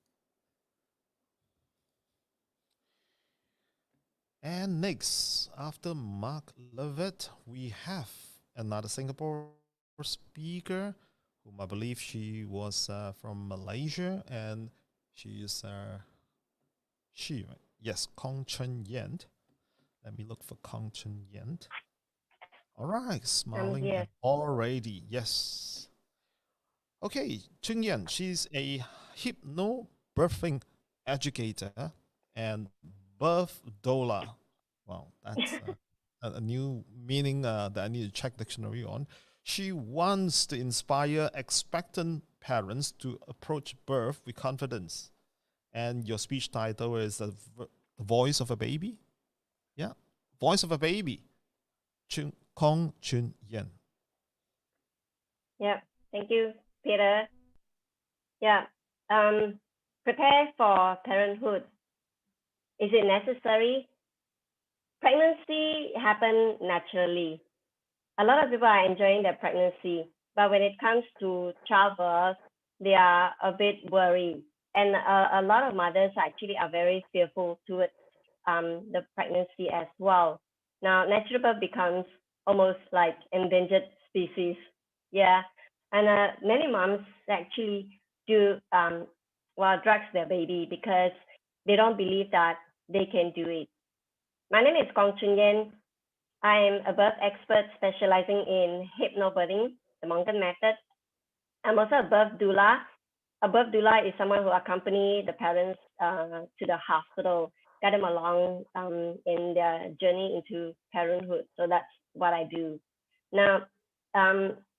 And next, after Mark Levitt, we have another Singapore speaker, whom I believe she was from Malaysia, and she is yes, Kong Chun Yen. Let me look for Kong Chun Yen. All right, smiling here. already. Yes. Okay, Chun Yen, she's a hypnobirthing educator and birth doula. Wow, that's a new meaning that I need to check dictionary on. She wants to inspire expectant parents to approach birth with confidence. And your speech title is The Voice of a Baby? Yeah, Voice of a Baby. Kong Chun Yen. Yeah, thank you, Peter. Yeah, prepare for parenthood. Is it necessary? Pregnancy happens naturally. A lot of people are enjoying their pregnancy, but when it comes to childbirth, they are a bit worried. And a lot of mothers actually are very fearful towards the pregnancy as well. Now, natural birth becomes almost like endangered species. Yeah. And many moms actually do, drugs their baby because they don't believe that they can do it. My name is Kong Chun Yen. I am a birth expert specializing in hypnobirthing, the Mongan method. I'm also a birth doula. A birth doula is someone who accompanies the parents to the hospital, guide them along in their journey into parenthood. So that's what I do. Now,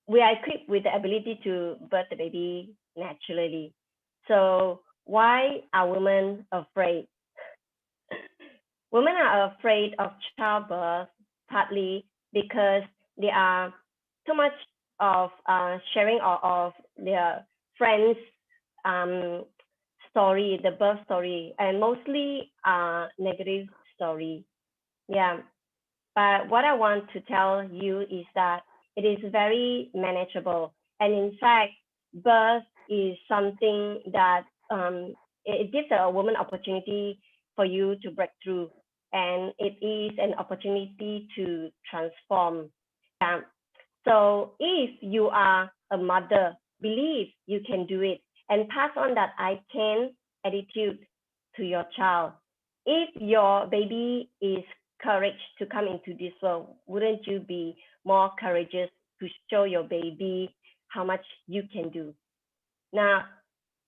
we are equipped with the ability to birth the baby naturally. So why are women afraid? Women are afraid of childbirth partly because they are too much of sharing of their friends' story, the birth story, and mostly negative story. Yeah. But what I want to tell you is that it is very manageable. And in fact, birth is something that it gives a woman opportunity for you to break through. And it is an opportunity to transform. Yeah. So if you are a mother, believe you can do it and pass on that I can attitude to your child. If your baby is courage to come into this world, wouldn't you be more courageous to show your baby how much you can do? Now,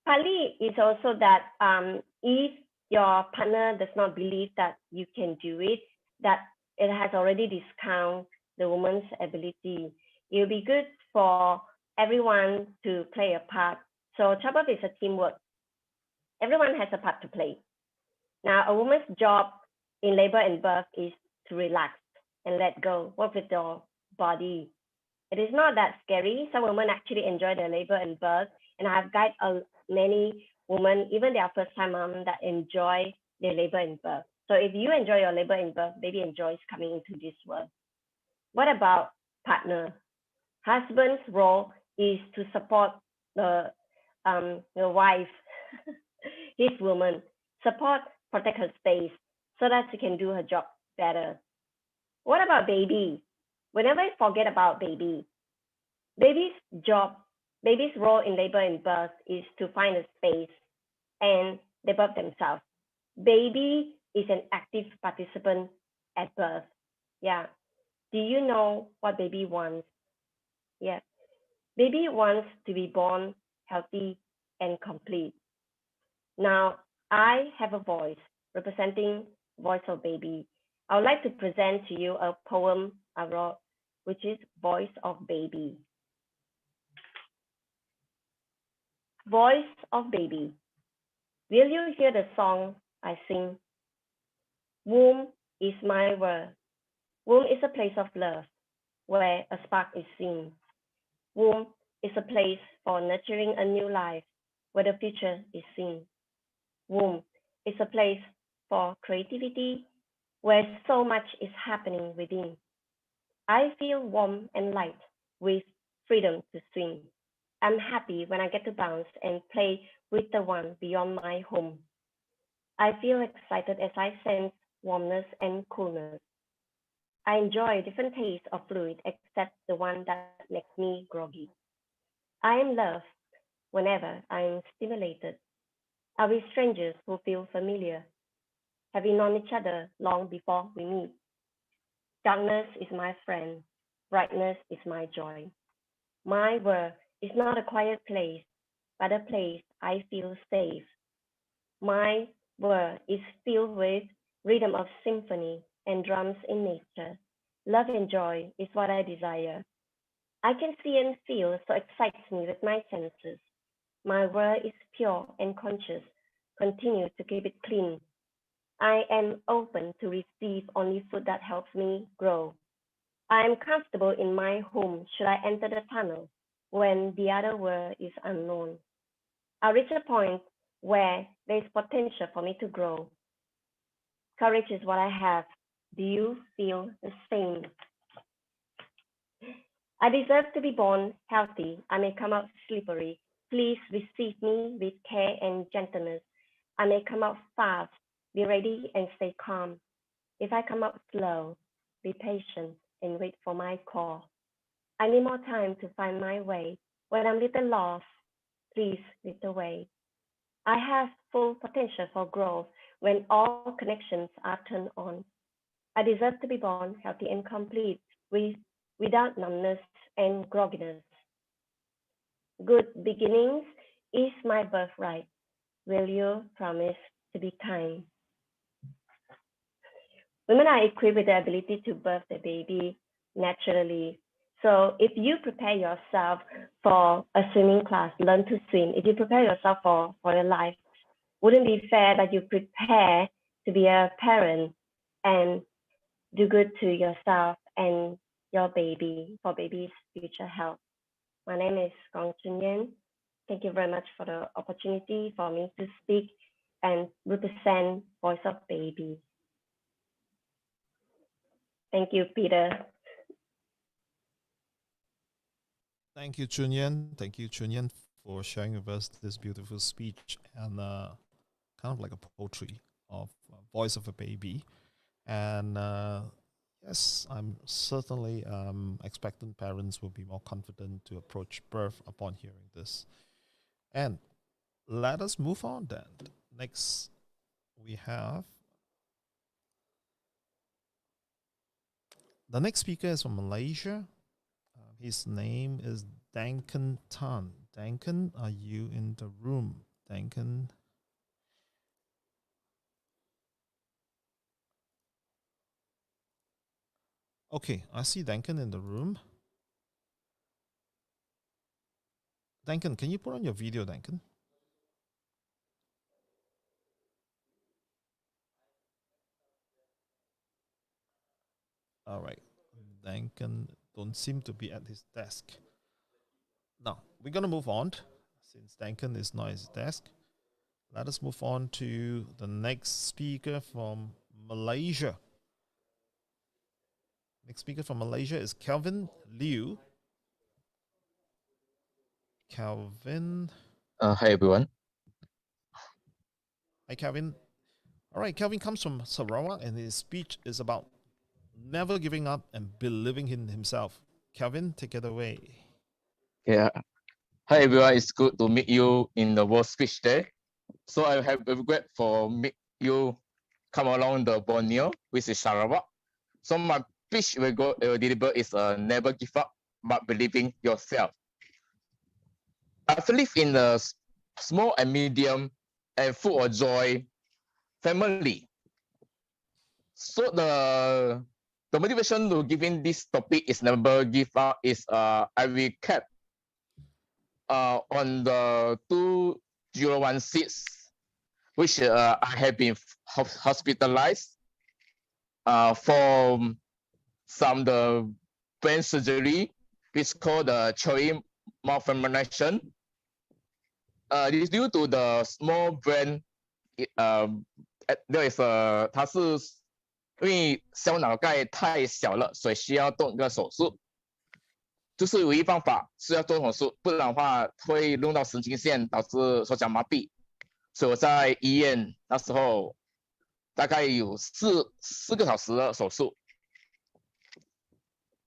partly is also that if your partner does not believe that you can do it, that it has already discounted the woman's ability. It will be good for everyone to play a part. So childbirth is a teamwork. Everyone has a part to play. Now, a woman's job in labor and birth is to relax and let go, work with your body. It is not that scary. Some women actually enjoy their labor and birth, and I have guided many women, even their first-time mom, that enjoy their labor and birth. So if you enjoy your labor and birth, baby enjoys coming into this world. What about partner? Husband's role is to support the wife, his woman, support, protect her space so that she can do her job better. What about baby? Whenever I forget about baby, baby's role in labor and birth is to find a space and they birth themselves. Baby is an active participant at birth. Yeah. Do you know what baby wants? Yeah. Baby wants to be born healthy and complete. Now, I have a voice representing Voice of Baby. I would like to present to you a poem I wrote, which is Voice of Baby. Voice of Baby. Will you hear the song I sing? Womb is my world. Womb is a place of love where a spark is seen. Womb is a place for nurturing a new life where the future is seen. Womb is a place for creativity where so much is happening within. I feel warm and light with freedom to swing. I'm happy when I get to bounce and play with the one beyond my home. I feel excited as I sense warmness and coolness. I enjoy different tastes of fluid except the one that makes me groggy. I am loved whenever I am stimulated. Are we strangers who feel familiar? Have we known each other long before we meet? Darkness is my friend. Brightness is my joy. My world is not a quiet place, but a place I feel safe. My world is filled with rhythm of symphony and drums in nature. Love and joy is what I desire. I can see and feel, so excites me with my senses. My world is pure and conscious. Continue to keep it clean. I am open to receive only food that helps me grow. I am comfortable in my home should I enter the tunnel when the other world is unknown. I reach a point where there is potential for me to grow. Courage is what I have. Do you feel the same? I deserve to be born healthy. I may come out slippery. Please receive me with care and gentleness. I may come out fast, be ready and stay calm. If I come out slow, be patient and wait for my call. I need more time to find my way. When I'm little lost, please lead the way. I have full potential for growth when all connections are turned on. I deserve to be born healthy and complete without numbness and grogginess. Good beginnings is my birthright. Will you promise to be kind? Women are equipped with the ability to birth the baby naturally. So if you prepare yourself for a swimming class, learn to swim, if you prepare yourself for your life, wouldn't it be fair that you prepare to be a parent and do good to yourself and your baby for baby's future health? My name is Gong Chunyan. Thank you very much for the opportunity for me to speak and represent Voice of Baby. Thank you, Peter. Thank you, Chunyan. Thank you, Chunyan, for sharing with us this beautiful speech and kind of like a poetry of Voice of a Baby. And yes, I'm certainly expectant parents will be more confident to approach birth upon hearing this. And let us move on then. Next, we have the next speaker is from Malaysia. His name is Duncan Tan. Duncan, are you in the room? Duncan. Okay, I see Duncan in the room. Duncan, can you put on your video, Duncan? All right. Duncan don't seem to be at his desk. Now, we're going to move on. Since Duncan is not at his desk, let us move on to the next speaker from Malaysia. Next speaker from Malaysia is Kelvin Liu. Kelvin. Hi, everyone. Hi, Kelvin. All right, Kelvin comes from Sarawak, and his speech is about never giving up and believing in himself. Kelvin, take it away. Yeah. Hi, everyone. It's good to meet you in the World Speech Day. So I have a regret for meet you come along the Borneo, which is Sarawak. So my speech will go deliver is never give up, but believing yourself. I believe in the small and medium and full of joy family. So the motivation to giving this topic is never give up is I recap on the 2016, which I have been hospitalized for some the brain surgery, which called the Cherry malformation. It is due to the small brain. There is 它是因为小脑盖太小了，所以需要动一个手术。就是唯一方法是要做手术，不然的话会弄到神经线，导致手脚麻痹。所以我在医院那时候大概有四个小时的手术。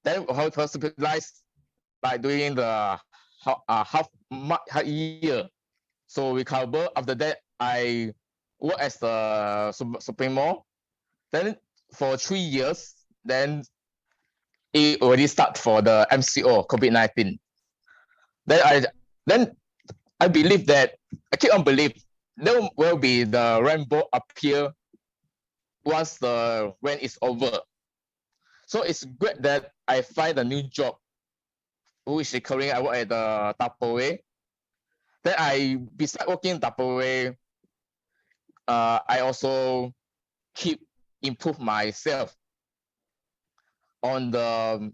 Then I was hospitalized by doing the half year. So recover. After that, I work as the Supremo. Then for 3 years, then it already start for the MCO COVID-19. Then I believe that I keep on believe there will be the rainbow appear once the rain is over. So it's great that I find a new job, which is currently I work at the Tupperware. Then besides working Tupperware, I also keep improve myself on the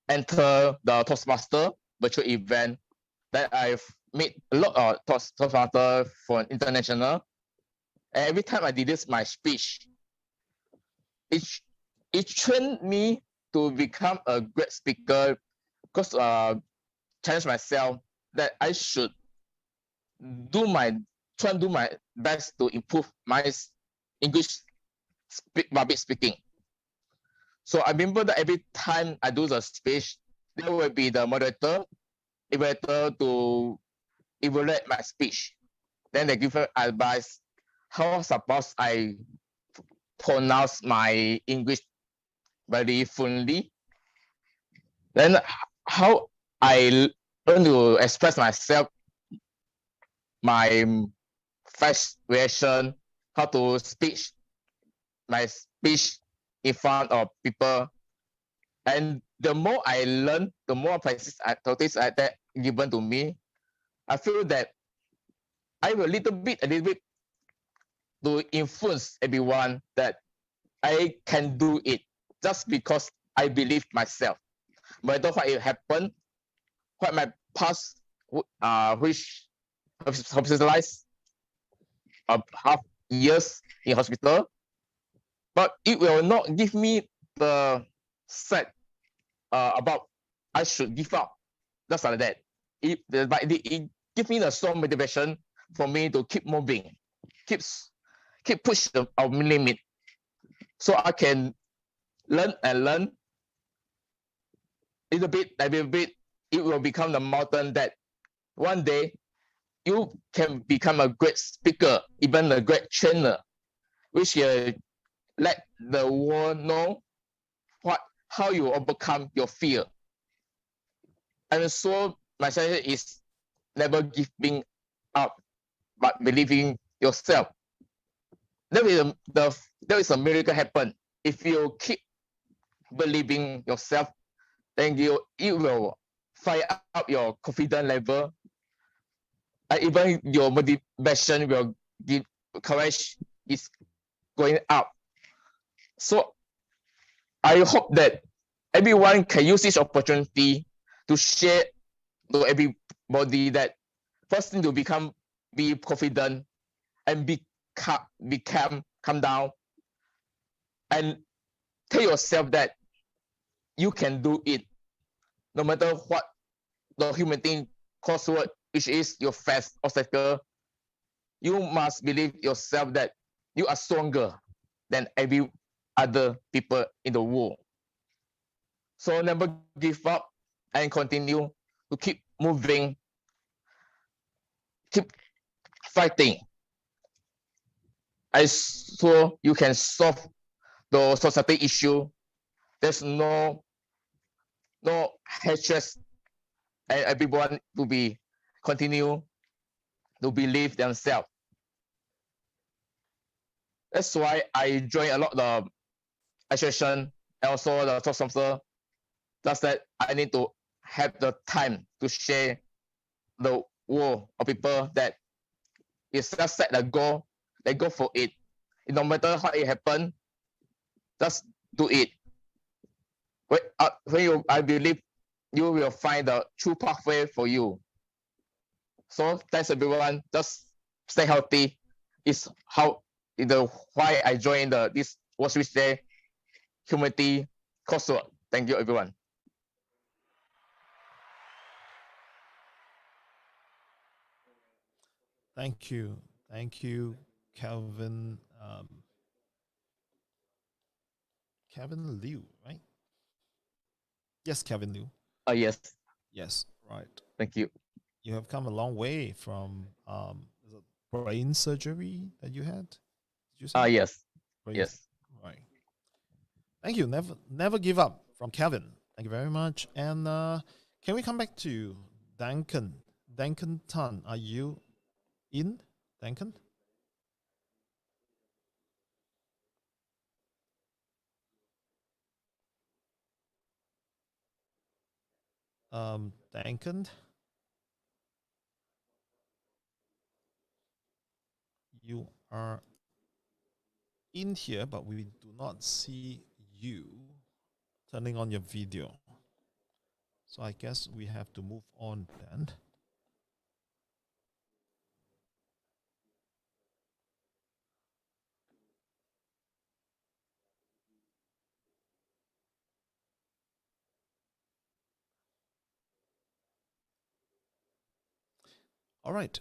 enter the Toastmaster virtual event that I've made a lot of Toastmaster for international. And every time I did this my speech, it trained me to become a great speaker because challenge myself that I should try and do my best to improve my English public speaking. So I remember that every time I do the speech, there will be the moderator, evaluator to evaluate my speech. Then they give advice how suppose I pronounce my English very fluently. Then how I learn to express myself, my first reaction, how to speak my speech in front of people. And the more I learn, the more practice that given to me, I feel that I will a little bit to influence everyone that I can do it just because I believe myself. But what it happened, what my past, which hospitalized half years in hospital, but it will not give me the set about I should give up. Just like that. But it gives me the strong motivation for me to keep moving, keep push our limit, so I can learn and learn. Little bit, little bit, it will become the mountain that one day you can become a great speaker, even a great trainer, which let the world know how you overcome your fear. And so my suggestion is never giving up, but believing yourself. There is a miracle happen if you keep believing yourself. Then it will fire up your confidence level, and even your motivation will give courage is going up. So I hope that everyone can use this opportunity to share to everybody that first thing to be confident and calm down, and tell yourself that you can do it no matter what the human thing crossword, which is your first obstacle. You must believe yourself that you are stronger than every other people in the world. So never give up and continue to keep moving, keep fighting. So you can solve the society issue. There's no hatred, and everyone to be continue to believe themselves. That's why I join a lot of association and also the talk sponsor. Just that I need to have the time to share the world of people that is just set a goal, they go for it. No matter how it happen, just do it. I believe you will find the true pathway for you. So thanks everyone. Just stay healthy. Is why I joined this World Speech Day Humanity coursework. Thank you everyone. Thank you, Calvin. Kevin Liu, right? Yes, Kevin Liu. Yes. Yes, right. Thank you. You have come a long way from brain surgery that you had. Did you say? Yes. Yes. Right. Thank you. Never give up from Kevin. Thank you very much. And can we come back to Duncan? Duncan Tan, are you in, Duncan? Duncan? You are in here, but we do not see you turning on your video. So I guess we have to move on then. All right.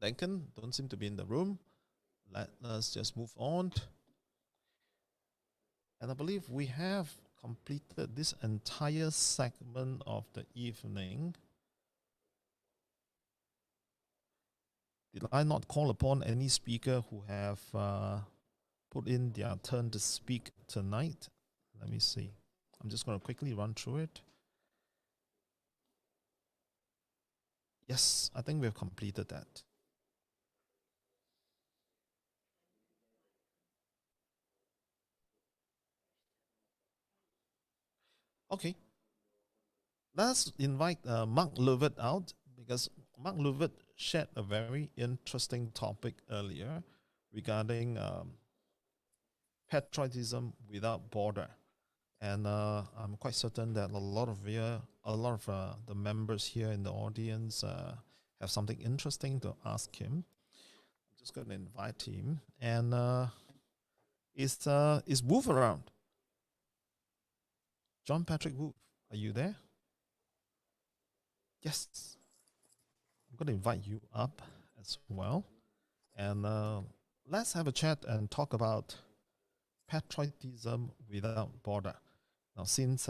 Duncan don't seem to be in the room. Let us just move on. And I believe we have completed this entire segment of the evening. Did I not call upon any speaker who have put in their turn to speak tonight? Let me see. I'm just going to quickly run through it. Yes, I think we've completed that. Okay. Let's invite Mark Lovett out, because Mark Lovett shared a very interesting topic earlier regarding patriotism without border. And I'm quite certain that a lot of the members here in the audience have something interesting to ask him. I'm just going to invite him. And is Wolf around? John Patrick Wolf, are you there? Yes. I'm going to invite you up as well. And let's have a chat and talk about patriotism without border. Now, since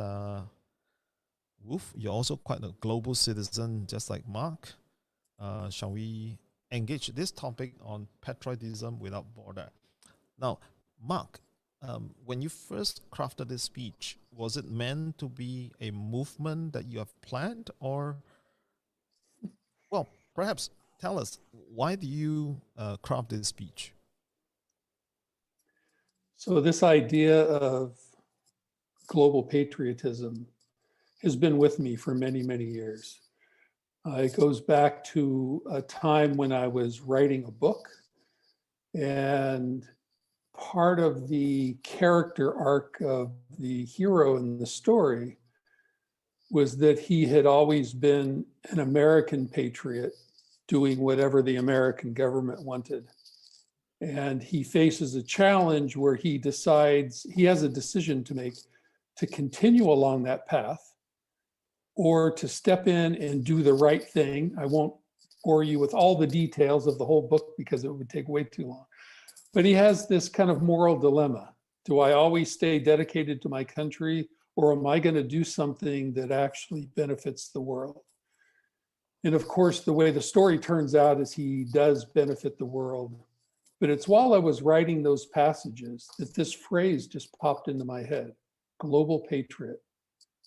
Wolf, you're also quite a global citizen, just like Mark, shall we engage this topic on patriotism without border? Now, Mark, when you first crafted this speech, was it meant to be a movement that you have planned, or, well, perhaps tell us, why do you craft this speech? So this idea of global patriotism has been with me for many, many years. It goes back to a time when I was writing a book, and part of the character arc of the hero in the story was that he had always been an American patriot doing whatever the American government wanted. And he faces a challenge where he decides, he has a decision to make, to continue along that path or to step in and do the right thing. I won't bore you with all the details of the whole book because it would take way too long. But he has this kind of moral dilemma. Do I always stay dedicated to my country, or am I going to do something that actually benefits the world? And of course, the way the story turns out is he does benefit the world. But it's while I was writing those passages that this phrase just popped into my head: global patriot.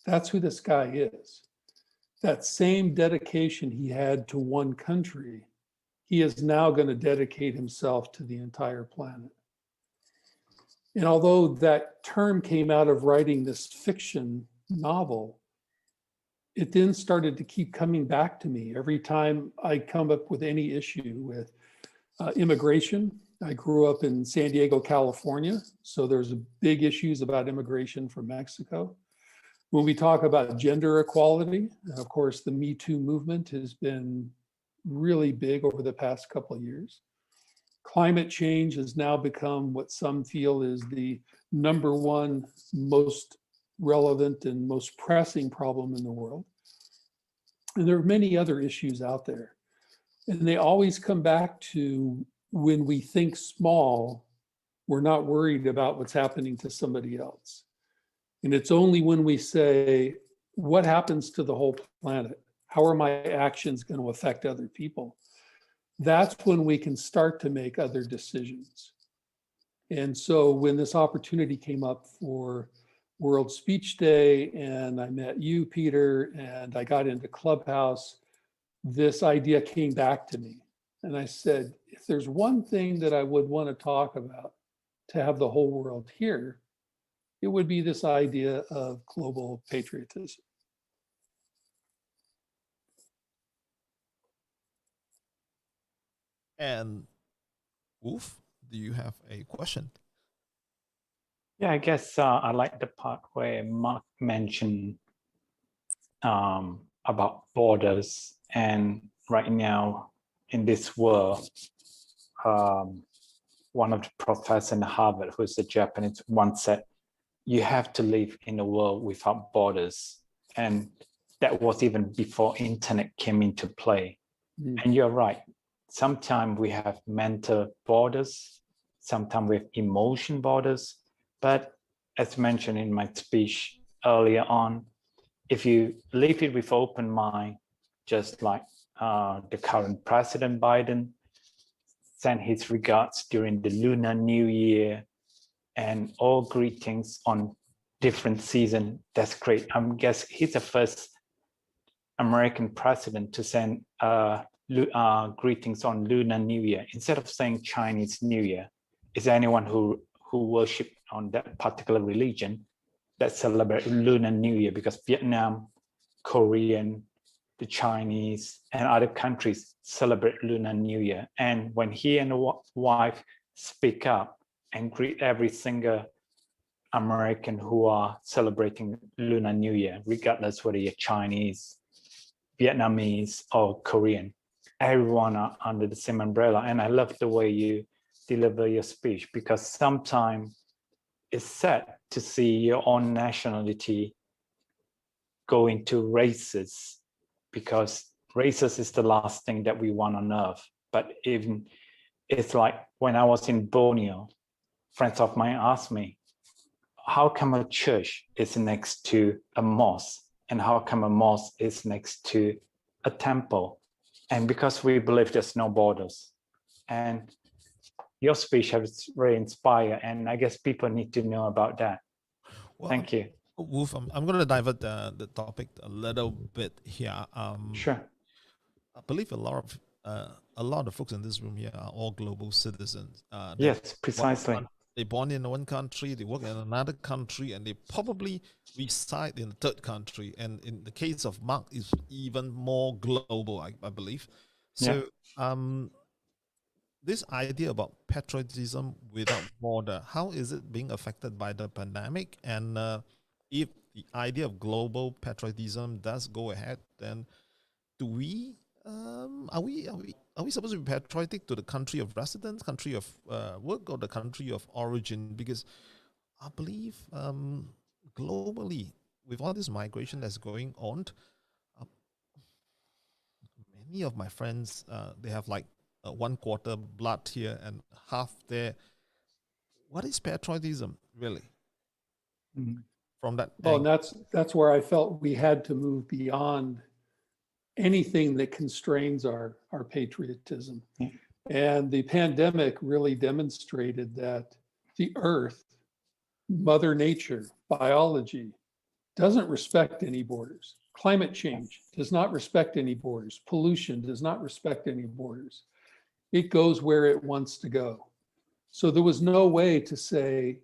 That's who this guy is. That same dedication he had to one country, he is now going to dedicate himself to the entire planet. And although that term came out of writing this fiction novel, it then started to keep coming back to me every time I come up with any issue with immigration. I grew up in San Diego, California, so there's big issues about immigration from Mexico. When we talk about gender equality, and of course, the Me Too movement has been really big over the past couple of years. Climate change has now become what some feel is the #1 most relevant and most pressing problem in the world. And there are many other issues out there. And they always come back to, when we think small, we're not worried about what's happening to somebody else. And it's only when we say, what happens to the whole planet? How are my actions going to affect other people? That's when we can start to make other decisions. And so when this opportunity came up for World Speech Day, and I met you, Peter, and I got into Clubhouse, this idea came back to me. And I said, if there's one thing that I would want to talk about to have the whole world hear, it would be this idea of global patriotism. And Wolf, do you have a question? Yeah, I guess I like the part where Mark mentioned about borders. And right now in this world, one of the professors in Harvard, who's a Japanese, once said, you have to live in a world without borders. And that was even before internet came into play. And you're right. Sometimes we have mental borders, sometimes we have emotion borders. But as mentioned in my speech earlier on, if you leave it with open mind, just like the current President Biden sent his regards during the Lunar New Year and all greetings on different season, that's great. I guess he's the first American president to send greetings on Lunar New Year instead of saying Chinese New Year. Is there anyone who worship on that particular religion that celebrate Lunar New Year? Because Vietnam, Korean, the Chinese, and other countries celebrate Lunar New Year. And when he and the wife speak up and greet every single American who are celebrating Lunar New Year, regardless whether you're Chinese, Vietnamese, or Korean, everyone are under the same umbrella. And I love the way you deliver your speech, because sometimes it's sad to see your own nationality go into races, because races is the last thing that we want on earth. But even it's like when I was in Borneo, friends of mine asked me, how come a church is next to a mosque? And how come a mosque is next to a temple? And because we believe there's no borders. And your speech has really inspired, and I guess people need to know about that. Well, Thank you. Wolf, I'm going to divert the topic a little bit here. Sure. I believe a lot of folks in this room here are all global citizens. Yes, precisely. They're born in one country, they work in another country, and they probably reside in a third country. And in the case of Mark, is even more global, I believe. So, this idea about patriotism without border, how is it being affected by the pandemic? And if the idea of global patriotism does go ahead, then do we are we supposed to be patriotic to the country of residence, country of work, or the country of origin? Because I believe globally, with all this migration that's going on, many of my friends they have like 1/4 blood here and half there. What is patriotism really? From that, well, and that's where I felt we had to move beyond anything that constrains our patriotism. And the pandemic really demonstrated that the earth, Mother Nature, biology, doesn't respect any borders. Climate change does not respect any borders. Pollution does not respect any borders. It goes where it wants to go. So there was no way to say,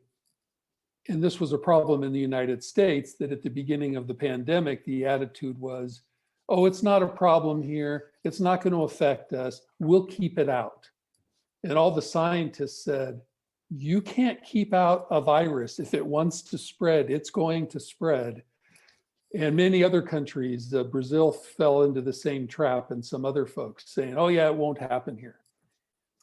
and this was a problem in the United States, that at the beginning of the pandemic, the attitude was, oh, it's not a problem here. It's not going to affect us. We'll keep it out. And all the scientists said, you can't keep out a virus. If it wants to spread, it's going to spread. And many other countries, Brazil fell into the same trap, and some other folks saying, oh yeah, it won't happen here.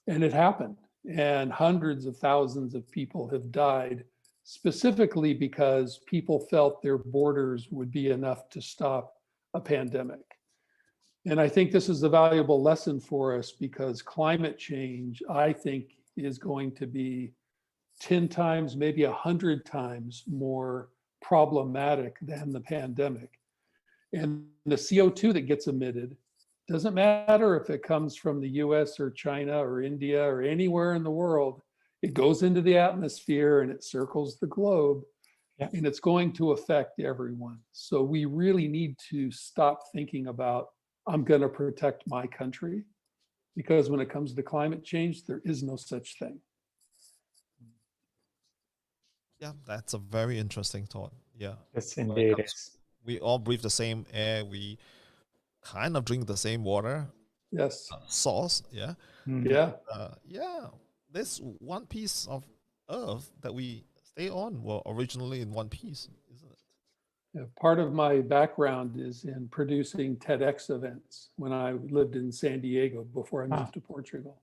And it happened. And hundreds of thousands of people have died, specifically because people felt their borders would be enough to stop a pandemic. And I think this is a valuable lesson for us, because climate change, I think, is going to be 10 times, maybe 100 times more problematic than the pandemic. And the CO2 that gets emitted, doesn't matter if it comes from the US or China or India or anywhere in the world, it goes into the atmosphere and it circles the globe, and it's going to affect everyone. So we really need to stop thinking about, I'm going to protect my country, because when it comes to climate change, there is no such thing. Yeah, that's a very interesting thought. Yeah. Yes, indeed. We all breathe the same air. We kind of drink the same water. Yes. Source. Yeah. Yeah. Yeah. This one piece of earth that we stay on were originally in one piece, isn't it? Yeah, part of my background is in producing TEDx events when I lived in San Diego before I moved to Portugal.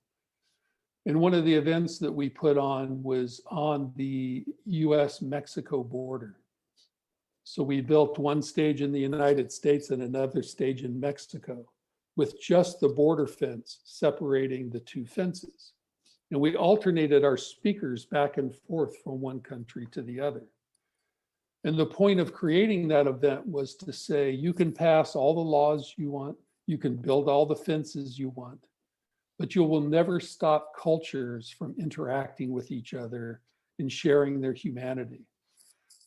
And one of the events that we put on was on the US-Mexico border. So we built one stage in the United States and another stage in Mexico. with just the border fence separating the two fences. And we alternated our speakers back and forth from one country to the other. And the point of creating that event was to say, you can pass all the laws you want, you can build all the fences you want, but you will never stop cultures from interacting with each other and sharing their humanity.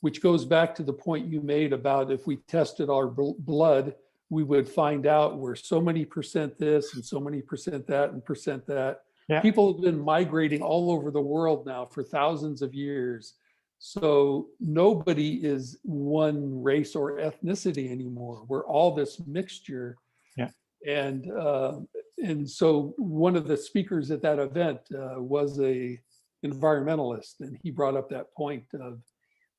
Which goes back to the point you made about if we tested our blood, we would find out we're so many percent this and so many percent that and percent that. Yeah. People have been migrating all over the world now for thousands of years. So nobody is one race or ethnicity anymore. We're all this mixture. Yeah. And so one of the speakers at that event was a environmentalist, and he brought up that point of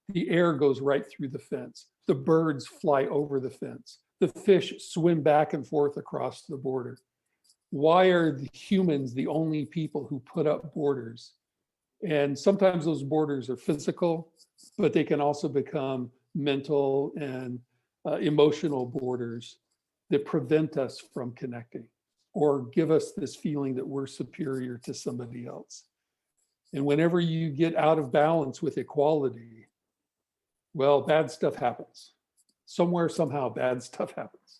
the air goes right through the fence. The birds fly over the fence. The fish swim back and forth across the border. Why are the humans the only people who put up borders? And sometimes those borders are physical, but they can also become mental and emotional borders that prevent us from connecting or give us this feeling that we're superior to somebody else. And whenever you get out of balance with equality, well, bad stuff happens. Somewhere, somehow, bad stuff happens.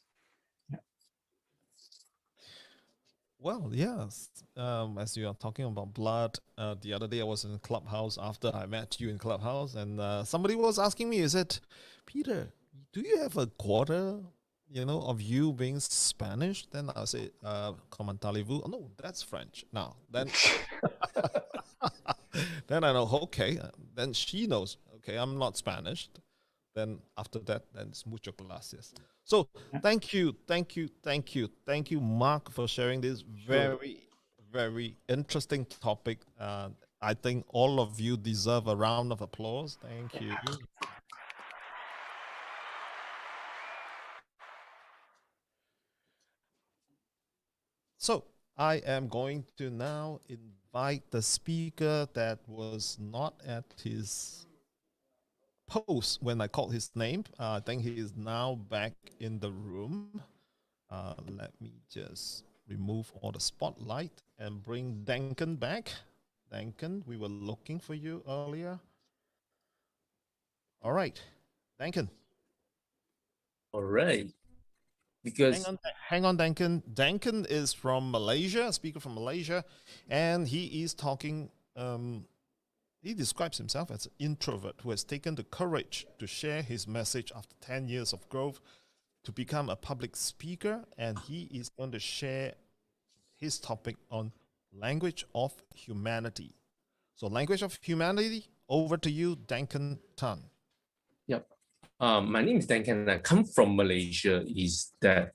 Well, yes. As you are talking about blood, the other day I was in Clubhouse after I met you in Clubhouse, and somebody was asking me, is it, Peter, do you have a quarter, of you being Spanish? Then I say, comment parlez-vous? Oh, no, that's French. Now, then, then I know, okay, then she knows, okay, I'm not Spanish. Then after that, then it's mucho gracias. So thank you, Mark, for sharing this very, very interesting topic. I think all of you deserve a round of applause. Thank you. So I am going to now invite the speaker that was not at his post when I called his name. I think he is now back in the room. Let me just remove all the spotlight and bring Duncan back. Duncan, we were looking for you earlier. All right, Duncan. All right. Because hang on, Duncan. Duncan is from Malaysia, a speaker from Malaysia, and he is talking. He describes himself as an introvert who has taken the courage to share his message after 10 years of growth to become a public speaker, and he is going to share his topic on language of humanity. So language of humanity, over to you, Duncan Tan. Yep. My name is Duncan. I come from Malaysia. Is that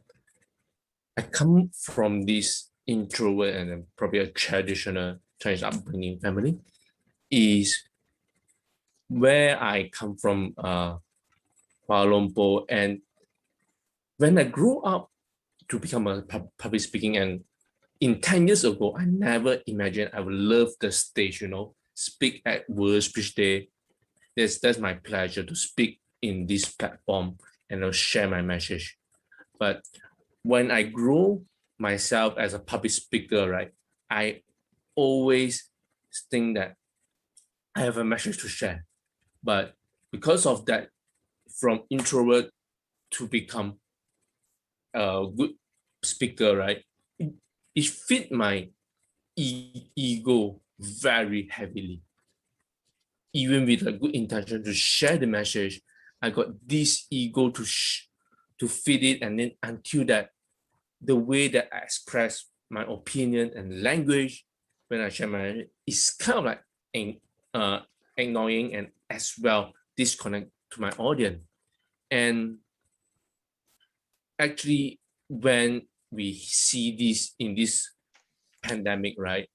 I come from this introvert and probably a traditional Chinese upbringing family. Is where I come from, Kuala Lumpur, and when I grew up to become a public speaking, and in 10 years ago, I never imagined I would love the stage, speak at World Speech Day. That's my pleasure to speak in this platform and share my message. But when I grew myself as a public speaker, right, I always think that I have a message to share. But because of that, from introvert to become a good speaker, right, it fit my ego very heavily. Even with a good intention to share the message, I got this ego to feed it, and then until that, the way that I express my opinion and language when I share my, it's kind of like annoying and as well disconnect to my audience. And actually, when we see this in this pandemic, right,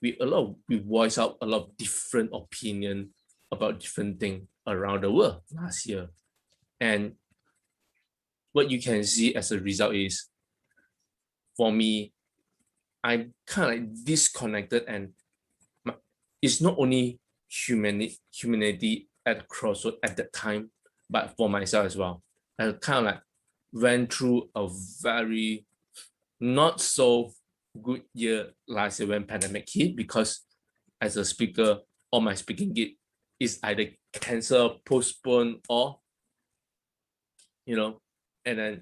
we voice out a lot of different opinion about different things around the world last year. And what you can see as a result is, for me, I'm kind of like disconnected, and it's not only humanity at the crossroad at that time, but for myself as well. I kind of like went through a very not so good year last year when pandemic hit, because as a speaker, all my speaking gig is either cancelled, postponed, or and then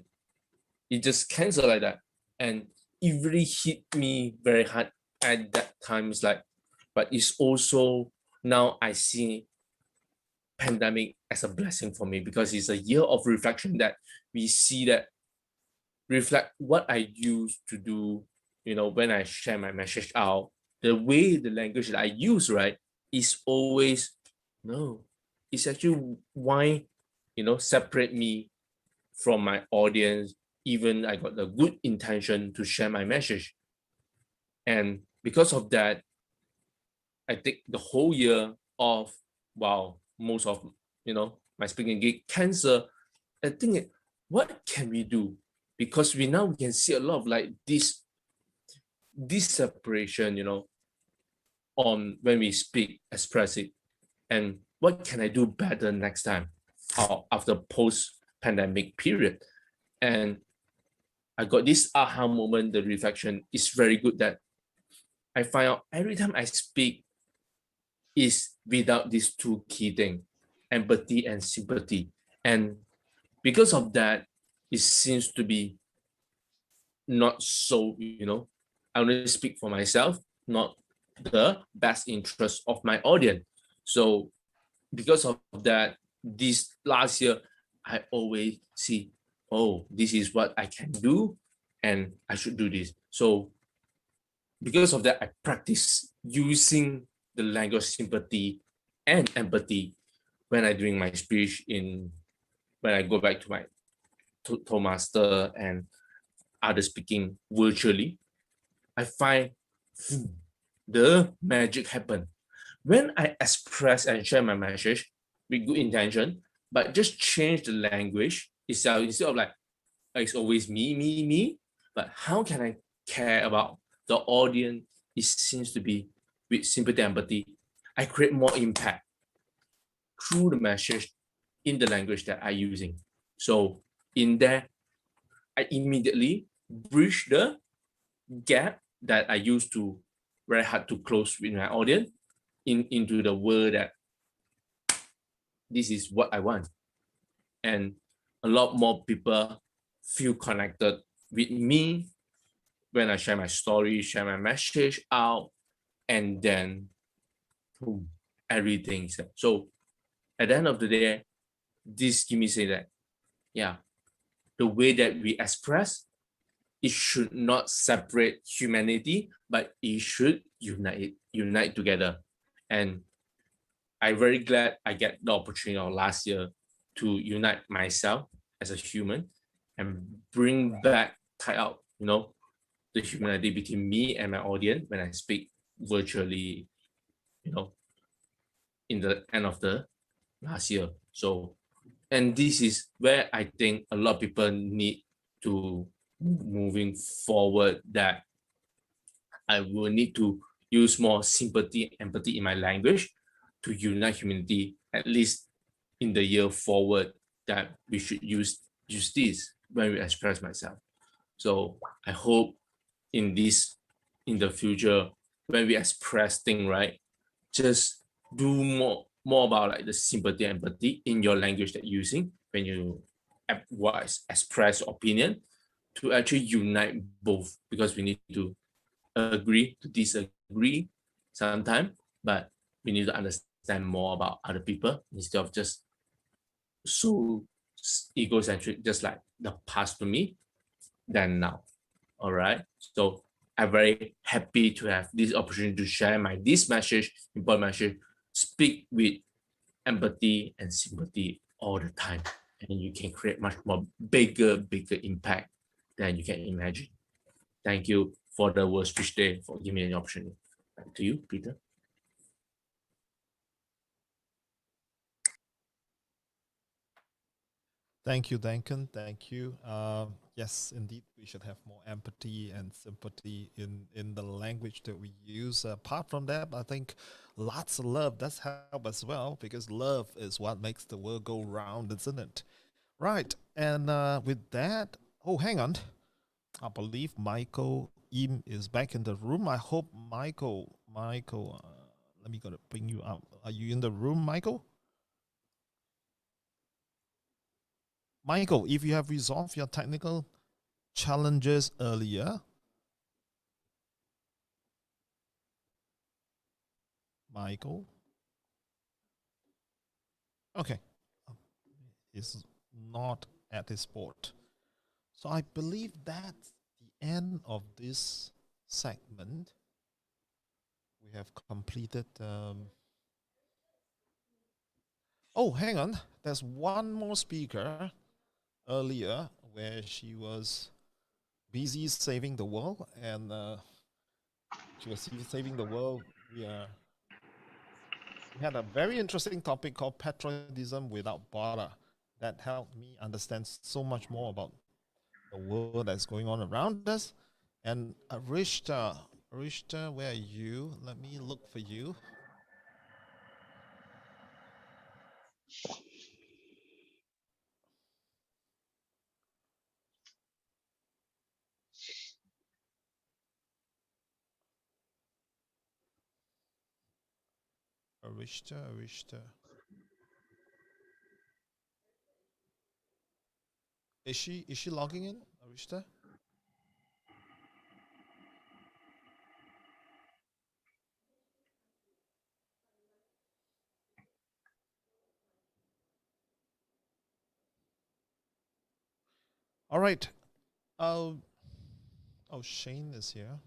it just canceled like that. And it really hit me very hard at that time. It's like, but it's also now I see pandemic as a blessing for me, because it's a year of reflection that we see that reflect what I used to do, when I share my message out, the way the language that I use, right, is always, it's actually why, separate me from my audience. Even I got the good intention to share my message. And because of that, I take the whole year off. Wow, most of, my speaking gig cancel. I think, what can we do? Because we can see a lot of like this separation, on when we speak, express it. And what can I do better next time after post-pandemic period? And I got this aha moment, the reflection is very good, that I find out every time I speak is without these two key things, empathy and sympathy. And because of that, it seems to be not so, I only speak for myself, not the best interest of my audience. So because of that, this last year, I always see, oh, this is what I can do and I should do this. So because of that, I practice using the language sympathy and empathy when I doing my speech when I go back to my Toastmaster and other speaking virtually. I find the magic happen when I express and share my message with good intention, but just change the language itself. Instead of like, it's always me, but how can I care about the audience? It seems to be with sympathy and empathy. I create more impact through the message in the language that I'm using. So in there, I immediately bridge the gap that I used to very hard to close with my audience into the word that this is what I want. And a lot more people feel connected with me when I share my story, share my message out, and then boom, everything. So at the end of the day, this give me say that, yeah, the way that we express, it should not separate humanity, but it should unite together. And I'm very glad I get the opportunity of last year to unite myself as a human and bring back, tie out, the humanity between me and my audience when I speak virtually, in the end of the last year. So, and this is where I think a lot of people need to moving forward, that I will need to use more sympathy, empathy in my language to unite humanity, at least in the year forward, that we should use this when we express myself. So I hope in the future, when we express things, right, just do more about like the sympathy, empathy in your language that you're using when you express opinion, to actually unite both, because we need to agree to disagree sometimes, but we need to understand more about other people instead of just so egocentric, just like the past to me than now. All right. So I'm very happy to have this opportunity to share this message, important message, speak with empathy and sympathy all the time. And you can create much more bigger impact than you can imagine. Thank you for the World Speech Day for giving me an opportunity. Back to you, Peter. Thank you, Duncan. Thank you. Yes, indeed, we should have more empathy and sympathy in the language that we use. Apart from that, I think lots of love does help as well, because love is what makes the world go round, isn't it? Right. And with that, oh, hang on. I believe Michael Im is back in the room. I hope Michael, let me go to bring you up. Are you in the room, Michael? Michael, if you have resolved your technical challenges earlier, Michael. Okay. He's not at his port. So I believe that's the end of this segment. We have completed. Oh, hang on. There's one more speaker earlier where she was busy saving the world, and she was saving the world. We had a very interesting topic called patriotism without border. That helped me understand so much more about the world that's going on around us. And Arishta, where are you? Let me look for you. Arishta. Is she logging in, Arishta? All right. Oh, Shane is here.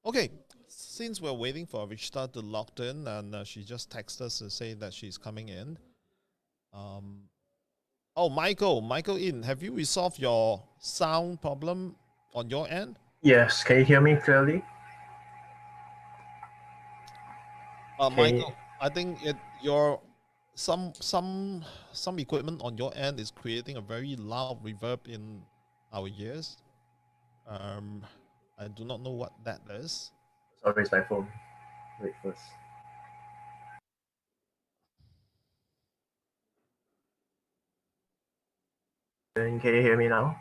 Okay, since we're waiting for Arishta to log in, and she just texted us to say that she's coming in. Oh, Michael In, have you resolved your sound problem on your end? Yes, can you hear me clearly? Michael, I think some equipment on your end is creating a very loud reverb in our ears. I do not know what that is. Sorry, it's my phone. Wait first. Can you hear me now?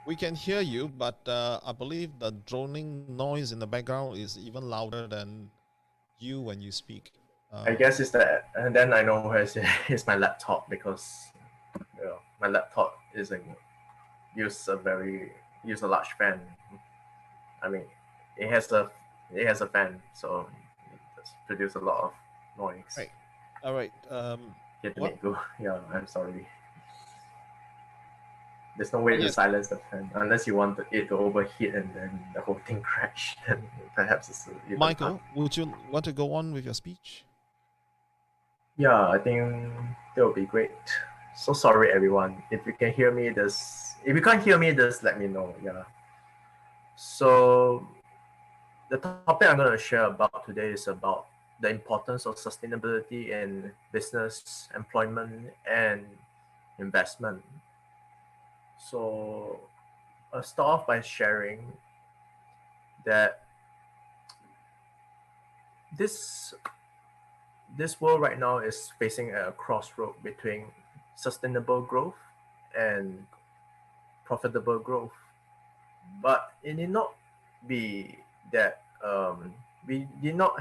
We can hear you, but I believe the droning noise in the background is even louder than you when you speak. I guess it's that, and then I know where it's my laptop, because my laptop use a large fan. I mean, it has a fan, so it does produce a lot of noise. Right. All right. Yeah, I'm sorry. There's no way to silence the fan unless you want it to overheat and then the whole thing crash. Then perhaps it's even Michael, would you want to go on with your speech? Yeah, I think that would be great. So sorry, everyone. If you can hear me, if you can't hear me, just let me know. Yeah. So the topic I'm going to share about today is about the importance of sustainability in business, employment, and investment. So I'll start off by sharing that this world right now is facing a crossroad between sustainable growth and profitable growth. But it need not be that we did not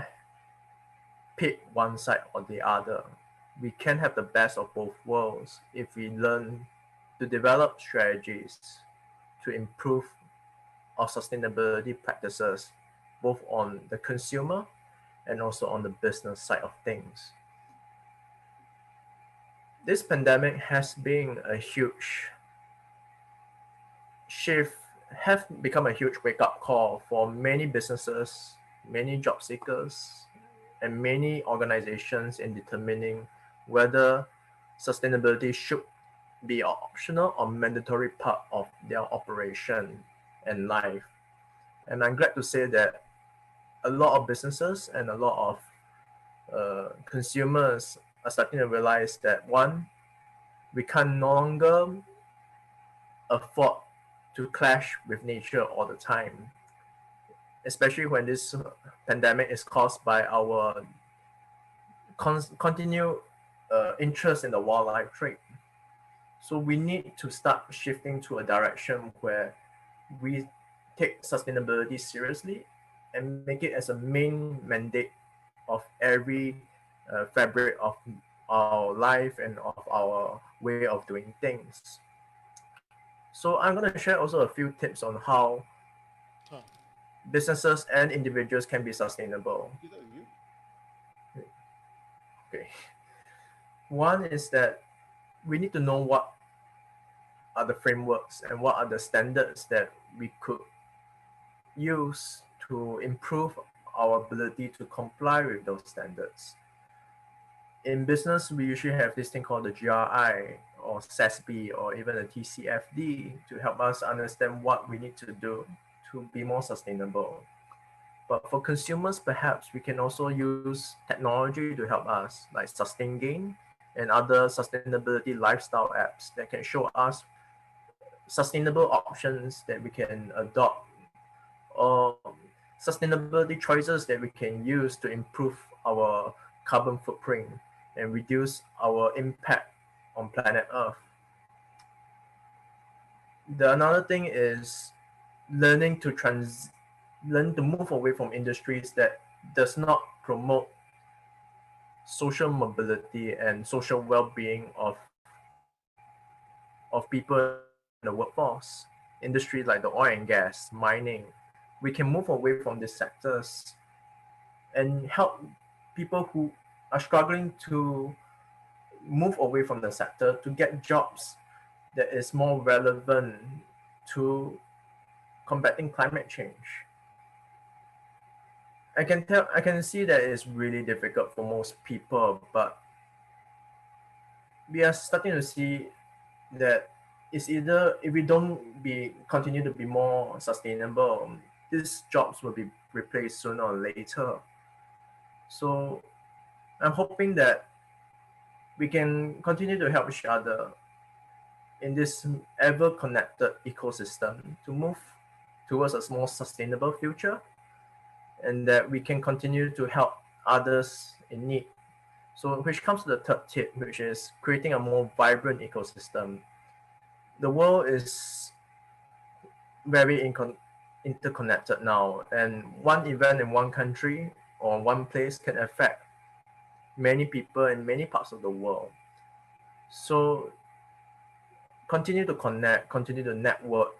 pick one side or the other. We can have the best of both worlds if we learn to develop strategies to improve our sustainability practices, both on the consumer and also on the business side of things. This pandemic has been a huge shift, have become a huge wake-up call for many businesses, many job seekers, and many organizations in determining whether sustainability should be an optional or mandatory part of their operation and life. And I'm glad to say that a lot of businesses and a lot of consumers are starting to realize that, one, we can no longer afford to clash with nature all the time, especially when this pandemic is caused by our continued interest in the wildlife trade. So we need to start shifting to a direction where we take sustainability seriously and make it as a main mandate of every fabric of our life and of our way of doing things. So I'm going to share also a few tips on how businesses and individuals can be sustainable. Okay. One is that we need to know what are the frameworks and what are the standards that we could use to improve our ability to comply with those standards. In business, we usually have this thing called the GRI or SASB or even the TCFD to help us understand what we need to do to be more sustainable. But for consumers, perhaps we can also use technology to help us, like SustainGain and other sustainability lifestyle apps that can show us sustainable options that we can adopt, or sustainability choices that we can use to improve our carbon footprint and reduce our impact on planet Earth. Another thing is learning to move away from industries that does not promote social mobility and social well-being of people in the workforce. Industries like the oil and gas, mining, we can move away from these sectors and help people who are struggling to move away from the sector to get jobs that is more relevant to combating climate change. I can see that it's really difficult for most people, but we are starting to see that it's either if we don't continue to be more sustainable, these jobs will be replaced sooner or later. So I'm hoping that we can continue to help each other in this ever connected ecosystem to move towards a more sustainable future, and that we can continue to help others in need. So which comes to the third tip, which is creating a more vibrant ecosystem. The world is very interconnected now, and one event in one country or one place can affect many people in many parts of the world. So continue to connect, continue to network,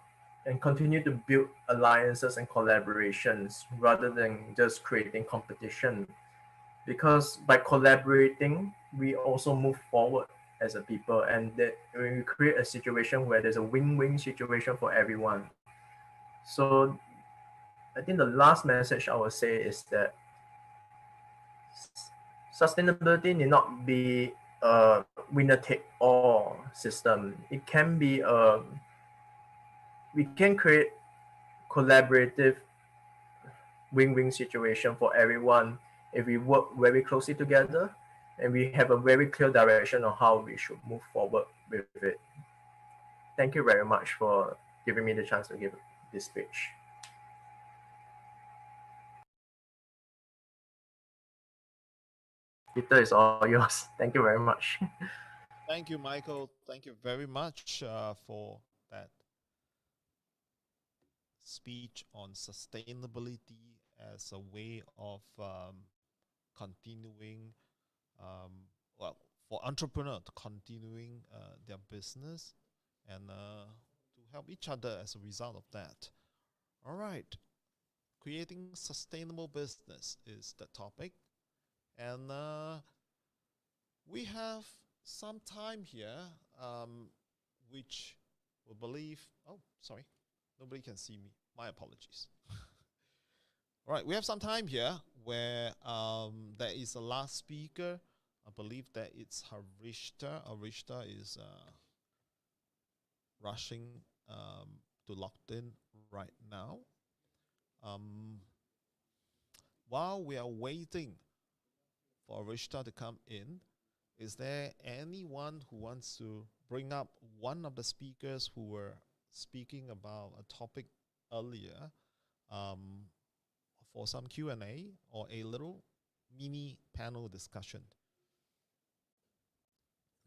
and continue to build alliances and collaborations rather than just creating competition. Because by collaborating, we also move forward as a people, and that we create a situation where there's a win-win situation for everyone. So I think the last message I would say is that sustainability need not be a winner-take-all system. It can be we can create collaborative win-win situation for everyone if we work very closely together and we have a very clear direction on how we should move forward with it. Thank you very much for giving me the chance to give this speech. Peter, is all yours. Thank you very much. Thank you, Michael. Thank you very much for that speech on sustainability as a way of continuing, well, for entrepreneurs to continuing their business and to help each other as a result of that. All right, creating sustainable business is the topic, and we have some time here, which we believe. Oh, sorry, nobody can see me. My apologies. All right, we have some time here where there is a last speaker. I believe that it's Harishta. Harishta is rushing to locked in right now. While we are waiting for Harishta to come in, is there anyone who wants to bring up one of the speakers who were speaking about a topic earlier for some Q&A or a little mini panel discussion?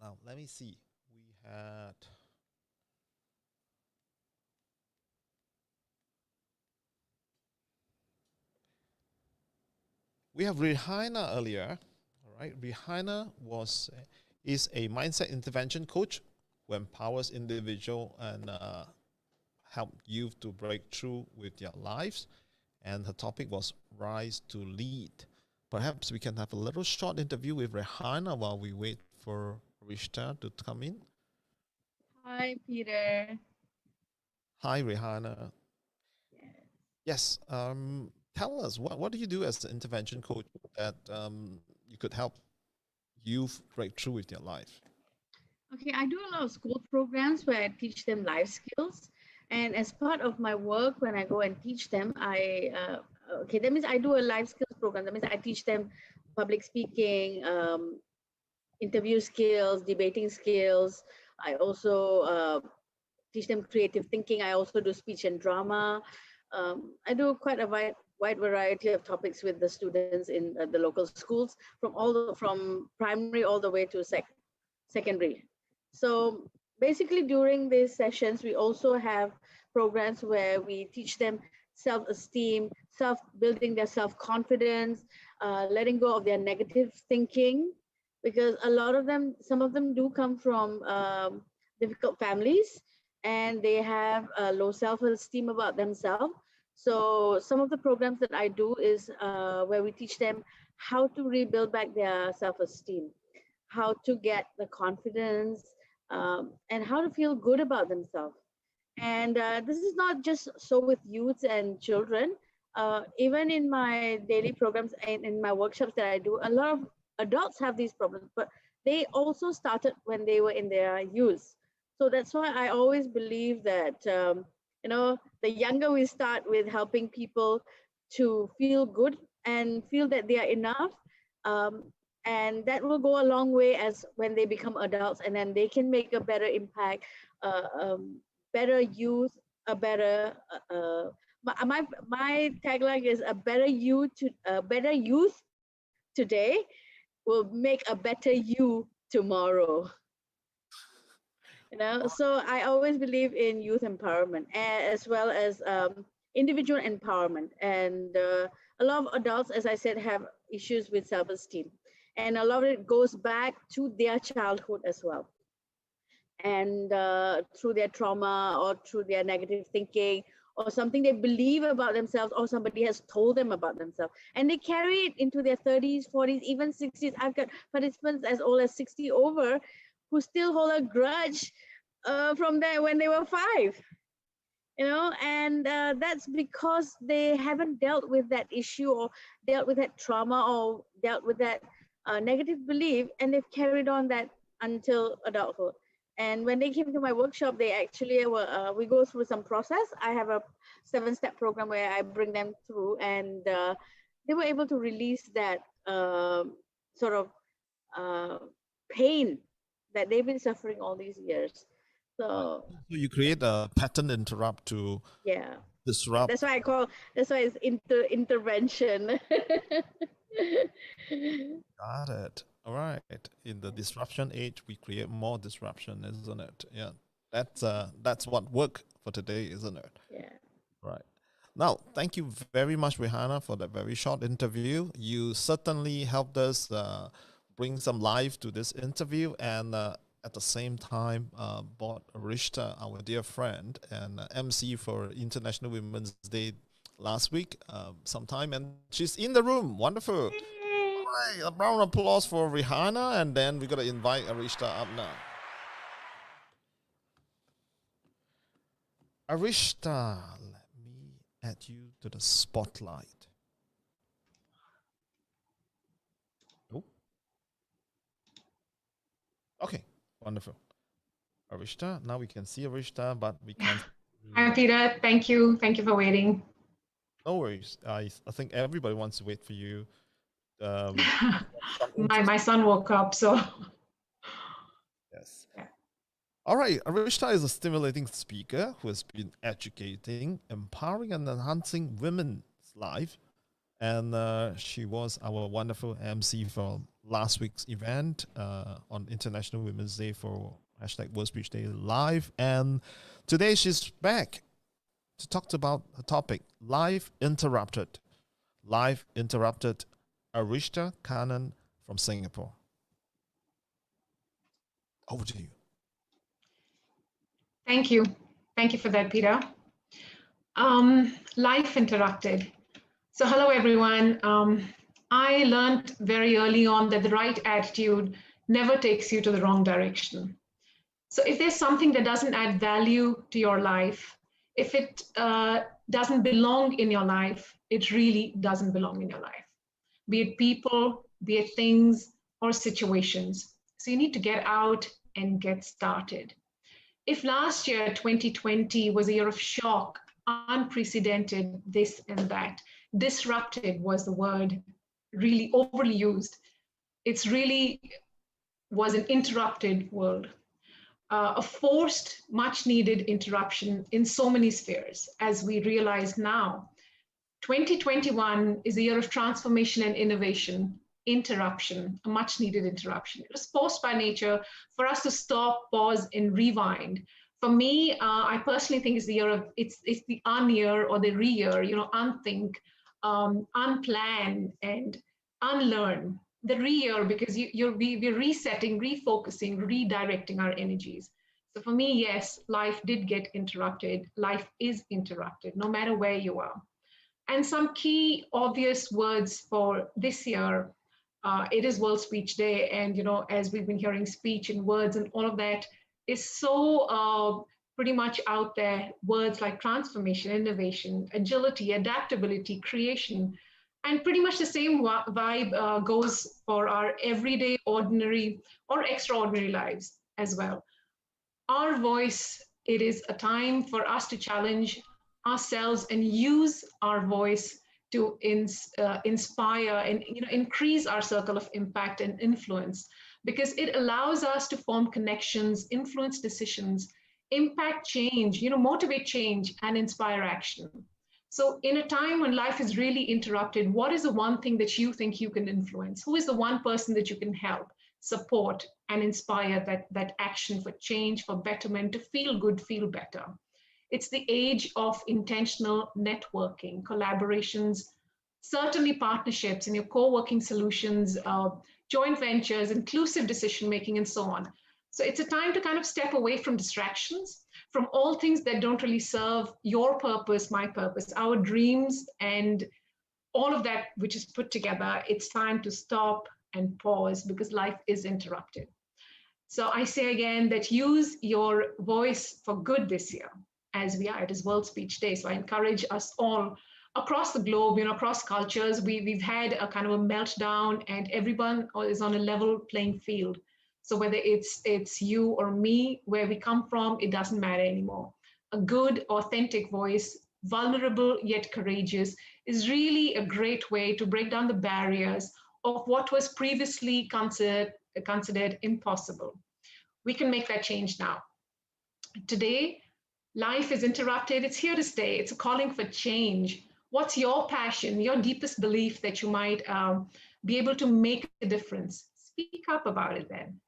Now, let me see. We had Rihanna earlier. All right, Rihanna is a mindset intervention coach who empowers individual and help youth to break through with their lives. And her topic was Rise to Lead. Perhaps we can have a little short interview with Rihanna while we wait for Rishta to come in. Hi, Peter. Hi, Rihanna. Yes. Tell us, what do you do as an intervention coach that you could help youth break through with their life? Okay, I do a lot of school programs where I teach them life skills. And as part of my work, when I go and teach them, that means I do a life skills program. That means I teach them public speaking, interview skills, debating skills. I also teach them creative thinking. I also do speech and drama. I do quite a wide variety of topics with the students in the local schools, from primary all the way to secondary. So basically, during these sessions, we also have programs where we teach them self-esteem, building their self-confidence, letting go of their negative thinking, because some of them do come from difficult families, and they have low self-esteem about themselves. So some of the programs that I do is where we teach them how to rebuild back their self-esteem, how to get the confidence, and how to feel good about themselves. And this is not just so with youths and children. Even in my daily programs and in my workshops that I do, a lot of adults have these problems, but they also started when they were in their youth. So that's why I always believe that, the younger we start with helping people to feel good and feel that they are enough, and that will go a long way as when they become adults, and then they can make a better impact, better youth, a better, my tagline is a better youth today will make a better you tomorrow. So I always believe in youth empowerment as well as individual empowerment. And a lot of adults, as I said, have issues with self-esteem. And a lot of it goes back to their childhood as well. And through their trauma or through their negative thinking or something they believe about themselves or somebody has told them about themselves. And they carry it into their 30s, 40s, even 60s. I've got participants as old as 60 over who still hold a grudge from there when they were 5. And that's because they haven't dealt with that issue or dealt with that trauma or dealt with that negative belief, and they've carried on that until adulthood. And when they came to my workshop, they actually we go through some process. I have a 7-step program where I bring them through, and they were able to release that sort of pain that they've been suffering all these years. So you create a pattern interrupt to disrupt. That's why it's intervention. Got it. All right. In the disruption age, we create more disruption, isn't it? Yeah. That's what worked for today, isn't it? Yeah. Right. Now, thank you very much, Rihanna, for that very short interview. You certainly helped us bring some life to this interview, and at the same time, brought Rishta, our dear friend and MC for International Women's Day last week, sometime, and she's in the room. Wonderful. Right, a round of applause for Rihanna, and then we're gonna invite Arishta up now. Arishta, let me add you to the spotlight. Oh. Okay, wonderful. Arishta, now we can see Arishta, but we can't. Hi, Peter. Thank you. Thank you for waiting. No worries. I think everybody wants to wait for you. My son woke up, so. Yes. Yeah. All right. Arishta is a stimulating speaker who has been educating, empowering, and enhancing women's life. And she was our wonderful MC for last week's event on International Women's Day for World Speech Day Live. And today she's back to talk about her topic, Life Interrupted. Life Interrupted, Arishta Kannan from Singapore. Over to you. Thank you. Thank you for that, Peter. Life interrupted. So hello, everyone. I learned very early on that the right attitude never takes you to the wrong direction. So if there's something that doesn't add value to your life, if it doesn't belong in your life, it really doesn't belong in your life. Be it people, be it things, or situations. So you need to get out and get started. If last year, 2020, was a year of shock, unprecedented, this and that, disrupted was the word really overly used. It's really was an interrupted world. A forced, much needed interruption in so many spheres, as we realize now. 2021 is a year of transformation and innovation, interruption, a much needed interruption. It was forced by nature for us to stop, pause, and rewind. For me, I personally think it's the year of, it's the un-year or the re-year, unthink, unplan, and unlearn. The re-year, because we're resetting, refocusing, redirecting our energies. So for me, yes, life did get interrupted. Life is interrupted, no matter where you are. And some key obvious words for this year, it is World Speech Day. And, as we've been hearing, speech and words and all of that is so pretty much out there. Words like transformation, innovation, agility, adaptability, creation, and pretty much the same vibe goes for our everyday, ordinary, or extraordinary lives as well. Our voice, it is a time for us to challenge ourselves and use our voice to inspire and increase our circle of impact and influence, because it allows us to form connections, influence decisions, impact change, motivate change, and inspire action. So in a time when life is really interrupted, what is the one thing that you think you can influence? Who is the one person that you can help, support, and inspire that action for change, for betterment, to feel good, feel better? It's the age of intentional networking, collaborations, certainly partnerships in your co-working solutions, joint ventures, inclusive decision-making, and so on. So it's a time to kind of step away from distractions, from all things that don't really serve your purpose, my purpose, our dreams, and all of that which is put together. It's time to stop and pause, because life is interrupted. So I say again that use your voice for good this year, as we are. It is World Speech Day. So I encourage us all across the globe, across cultures. We've had a kind of a meltdown, and everyone is on a level playing field. So whether it's you or me, where we come from, it doesn't matter anymore. A good, authentic voice, vulnerable yet courageous, is really a great way to break down the barriers of what was previously considered impossible. We can make that change now. Today, life is interrupted. It's here to stay. It's a calling for change. What's your passion, your deepest belief that you might be able to make a difference? Speak up about it then.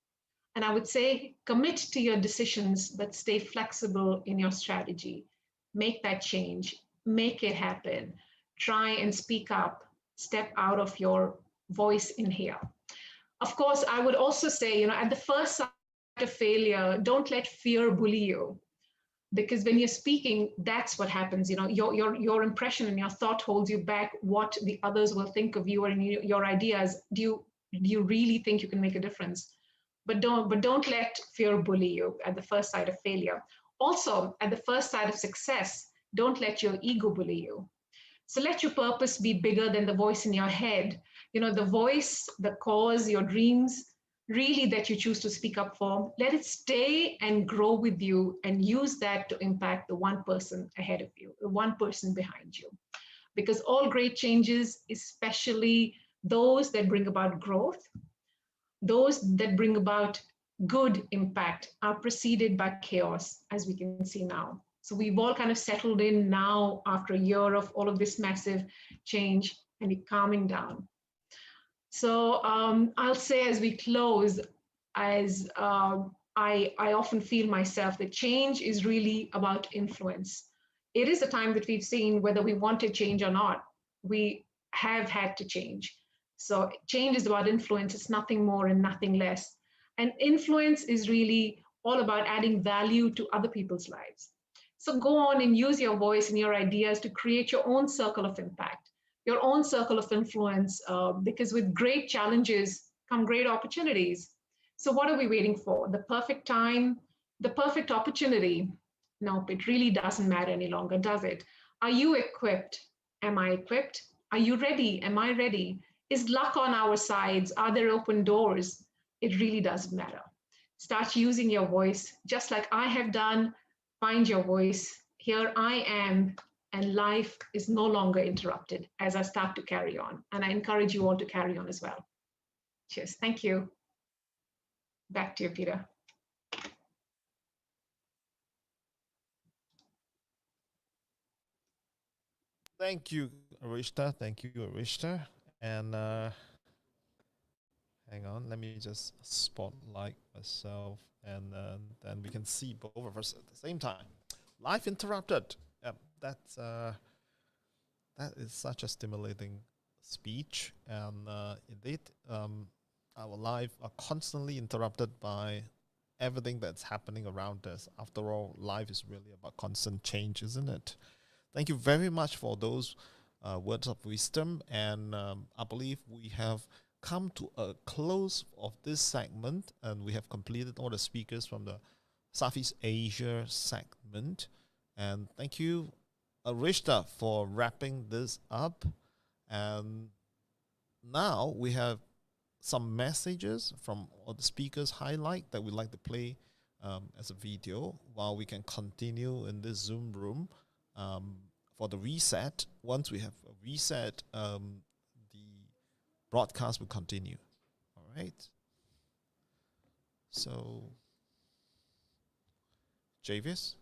And I would say, commit to your decisions, but stay flexible in your strategy. Make that change, make it happen. Try and speak up, step out of your voice in here. Of course, I would also say, at the first sign of failure, don't let fear bully you. Because when you're speaking, that's what happens. Your impression and your thought holds you back. What the others will think of you and your ideas. Do you really think you can make a difference? But don't let fear bully you at the first sight of failure. Also, at the first sight of success, don't let your ego bully you. So let your purpose be bigger than the voice in your head. The voice, the cause, your dreams, really that you choose to speak up for, let it stay and grow with you, and use that to impact the one person ahead of you, the one person behind you. Because all great changes, especially those that bring about growth, those that bring about good impact, are preceded by chaos, as we can see now. So we've all kind of settled in now after a year of all of this massive change, and we're calming down. So I'll say, as we close, as I often feel myself that change is really about influence. It is a time that we've seen, whether we want to change or not, we have had to change. So change is about influence. It's nothing more and nothing less. And influence is really all about adding value to other people's lives. So go on and use your voice and your ideas to create your own circle of impact, your own circle of influence, because with great challenges come great opportunities. So what are we waiting for? The perfect time, the perfect opportunity? Nope, it really doesn't matter any longer, does it? Are you equipped? Am I equipped? Are you ready? Am I ready? Is luck on our sides? Are there open doors? It really doesn't matter. Start using your voice, just like I have done. Find your voice. Here I am, and life is no longer interrupted as I start to carry on. And I encourage you all to carry on as well. Cheers. Thank you. Back to you, Peter. Thank you, Arishta. Thank you, Arishta. And hang on, let me just spotlight myself, and then we can see both of us at the same time. Life interrupted. That is such a stimulating speech, and indeed, our life are constantly interrupted by everything that's happening around us. After all, life is really about constant change, isn't it? Thank you very much for those words of wisdom, and I believe we have come to a close of this segment, and we have completed all the speakers from the Southeast Asia segment. And thank you, Arishta, for wrapping this up. And now we have some messages from all the speakers highlight that we'd like to play as a video while we can continue in this Zoom room for the reset. Once we have a reset, the broadcast will continue. All right. So, Javis?